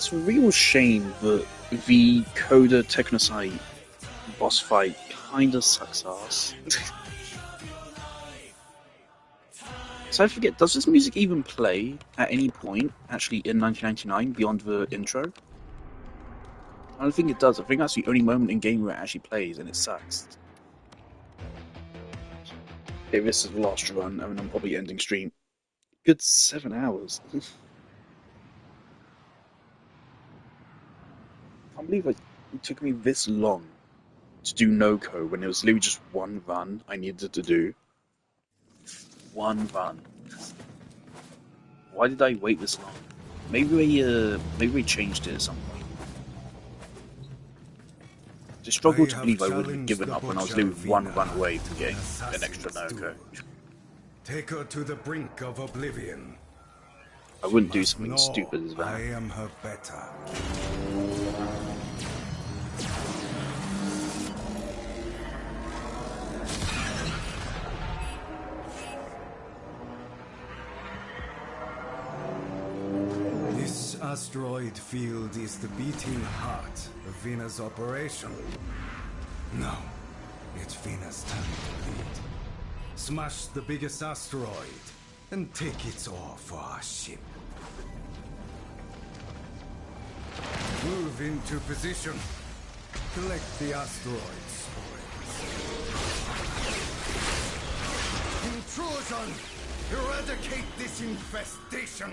Speaker 19: It's a real shame that the Coda Technosite boss fight kinda sucks ass. So I forget, does this music even play at any point, actually, in 1999, beyond the intro? I don't think it does. I think that's the only moment in game where it actually plays, and it sucks. Okay, this is the last run, and I'm probably ending stream. Good 7 hours. I can't believe it took me this long to do Noko when it was literally just one run I needed to do. One run. Why did I wait this long? Maybe we changed it at some point. I struggle to believe I would have given up when I was literally one run away from getting an extra Noko.
Speaker 6: Take her to the brink of oblivion.
Speaker 19: I wouldn't do something stupid as that.
Speaker 6: I am her better. This asteroid field is the beating heart of Vena's operation. Now, it's Vena's turn to lead. Smash the biggest asteroid and take its ore for our ship. Move into position. Collect the asteroid spoils. Intrusion! Eradicate this infestation!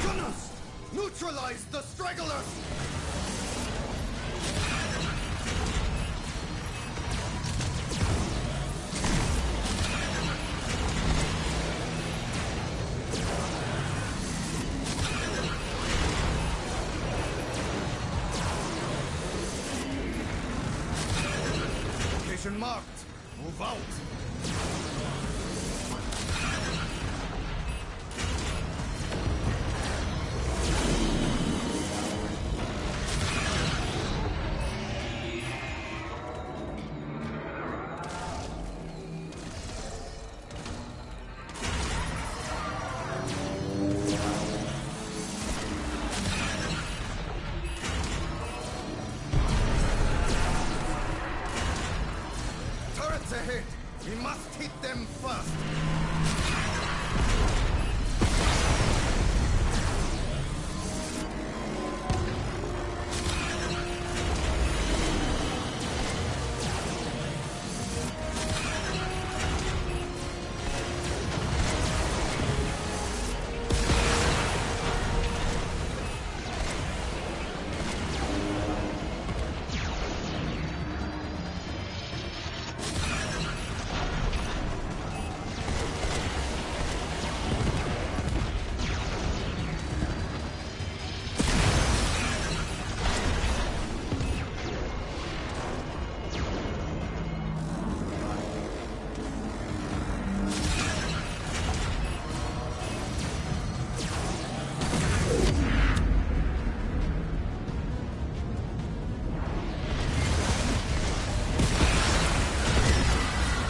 Speaker 6: Gunners! Neutralize the stragglers! Location marked. Move out. Turrets ahead! We must hit them first!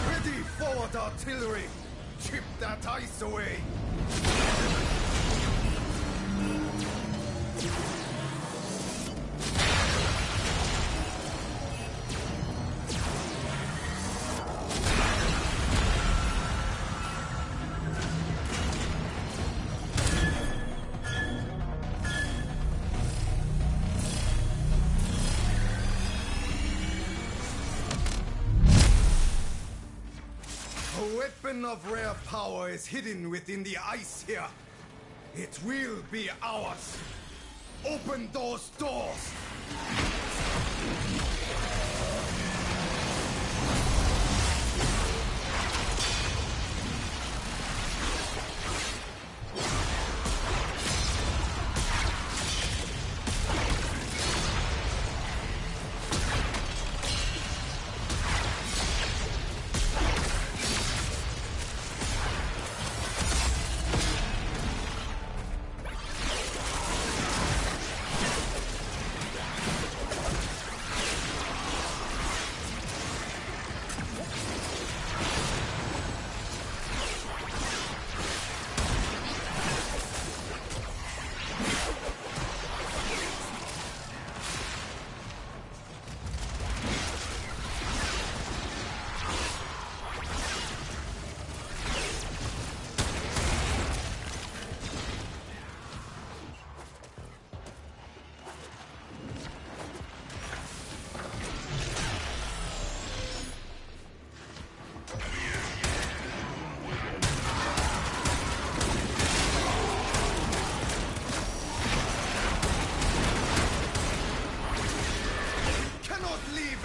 Speaker 6: Ready, forward artillery! Chip that ice away! A weapon of rare power is hidden within the ice here. It will be ours. Open those doors.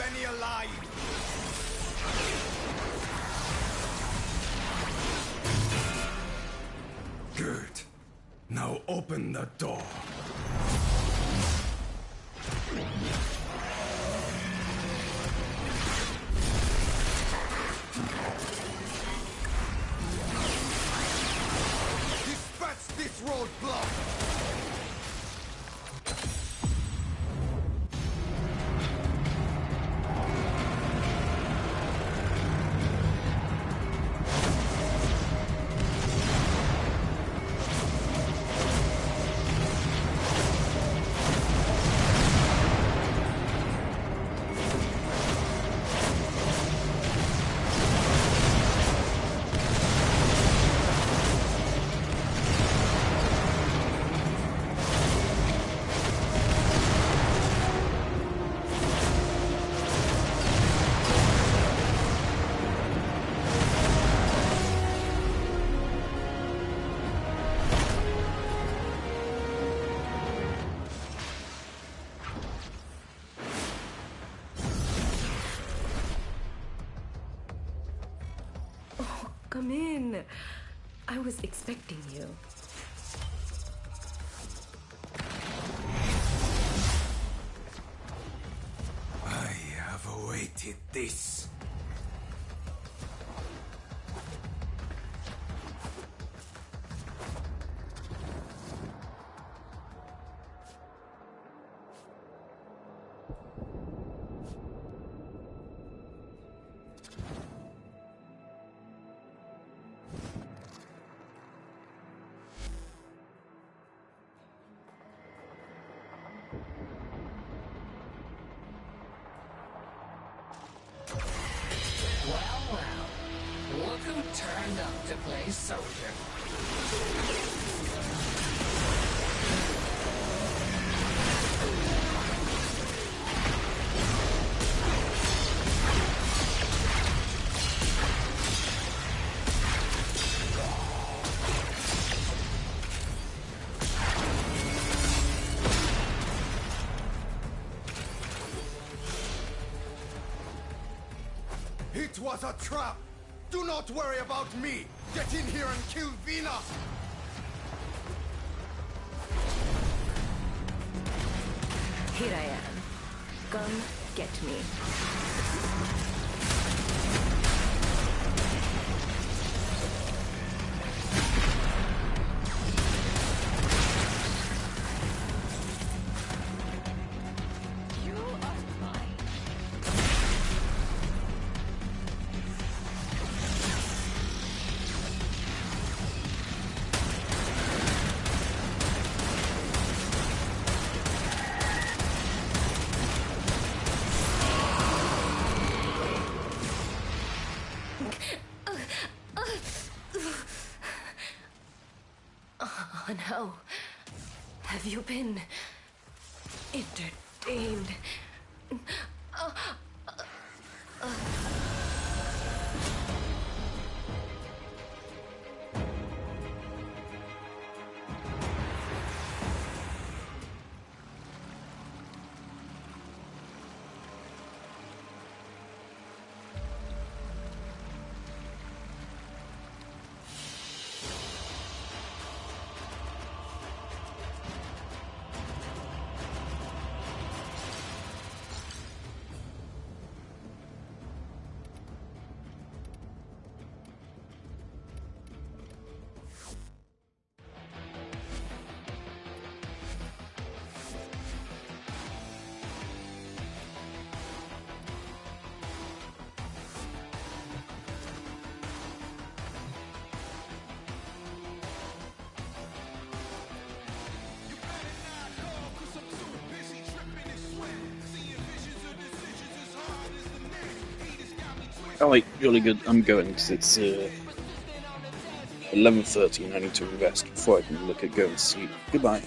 Speaker 9: any alive! Good. Now open the door. Dispatch this roadblock!
Speaker 16: Come in. I was expecting you.
Speaker 9: I have awaited this.
Speaker 2: Look who turned up to play soldier.
Speaker 9: It was a trap! Do not worry about me! Get in here and kill Vina!
Speaker 16: Here I am. Come get me. Oh no. Have you been entertained?
Speaker 19: Alright, really good. I'm going because it's 11:30 and I need to rest before I can look at going to sleep. Goodbye.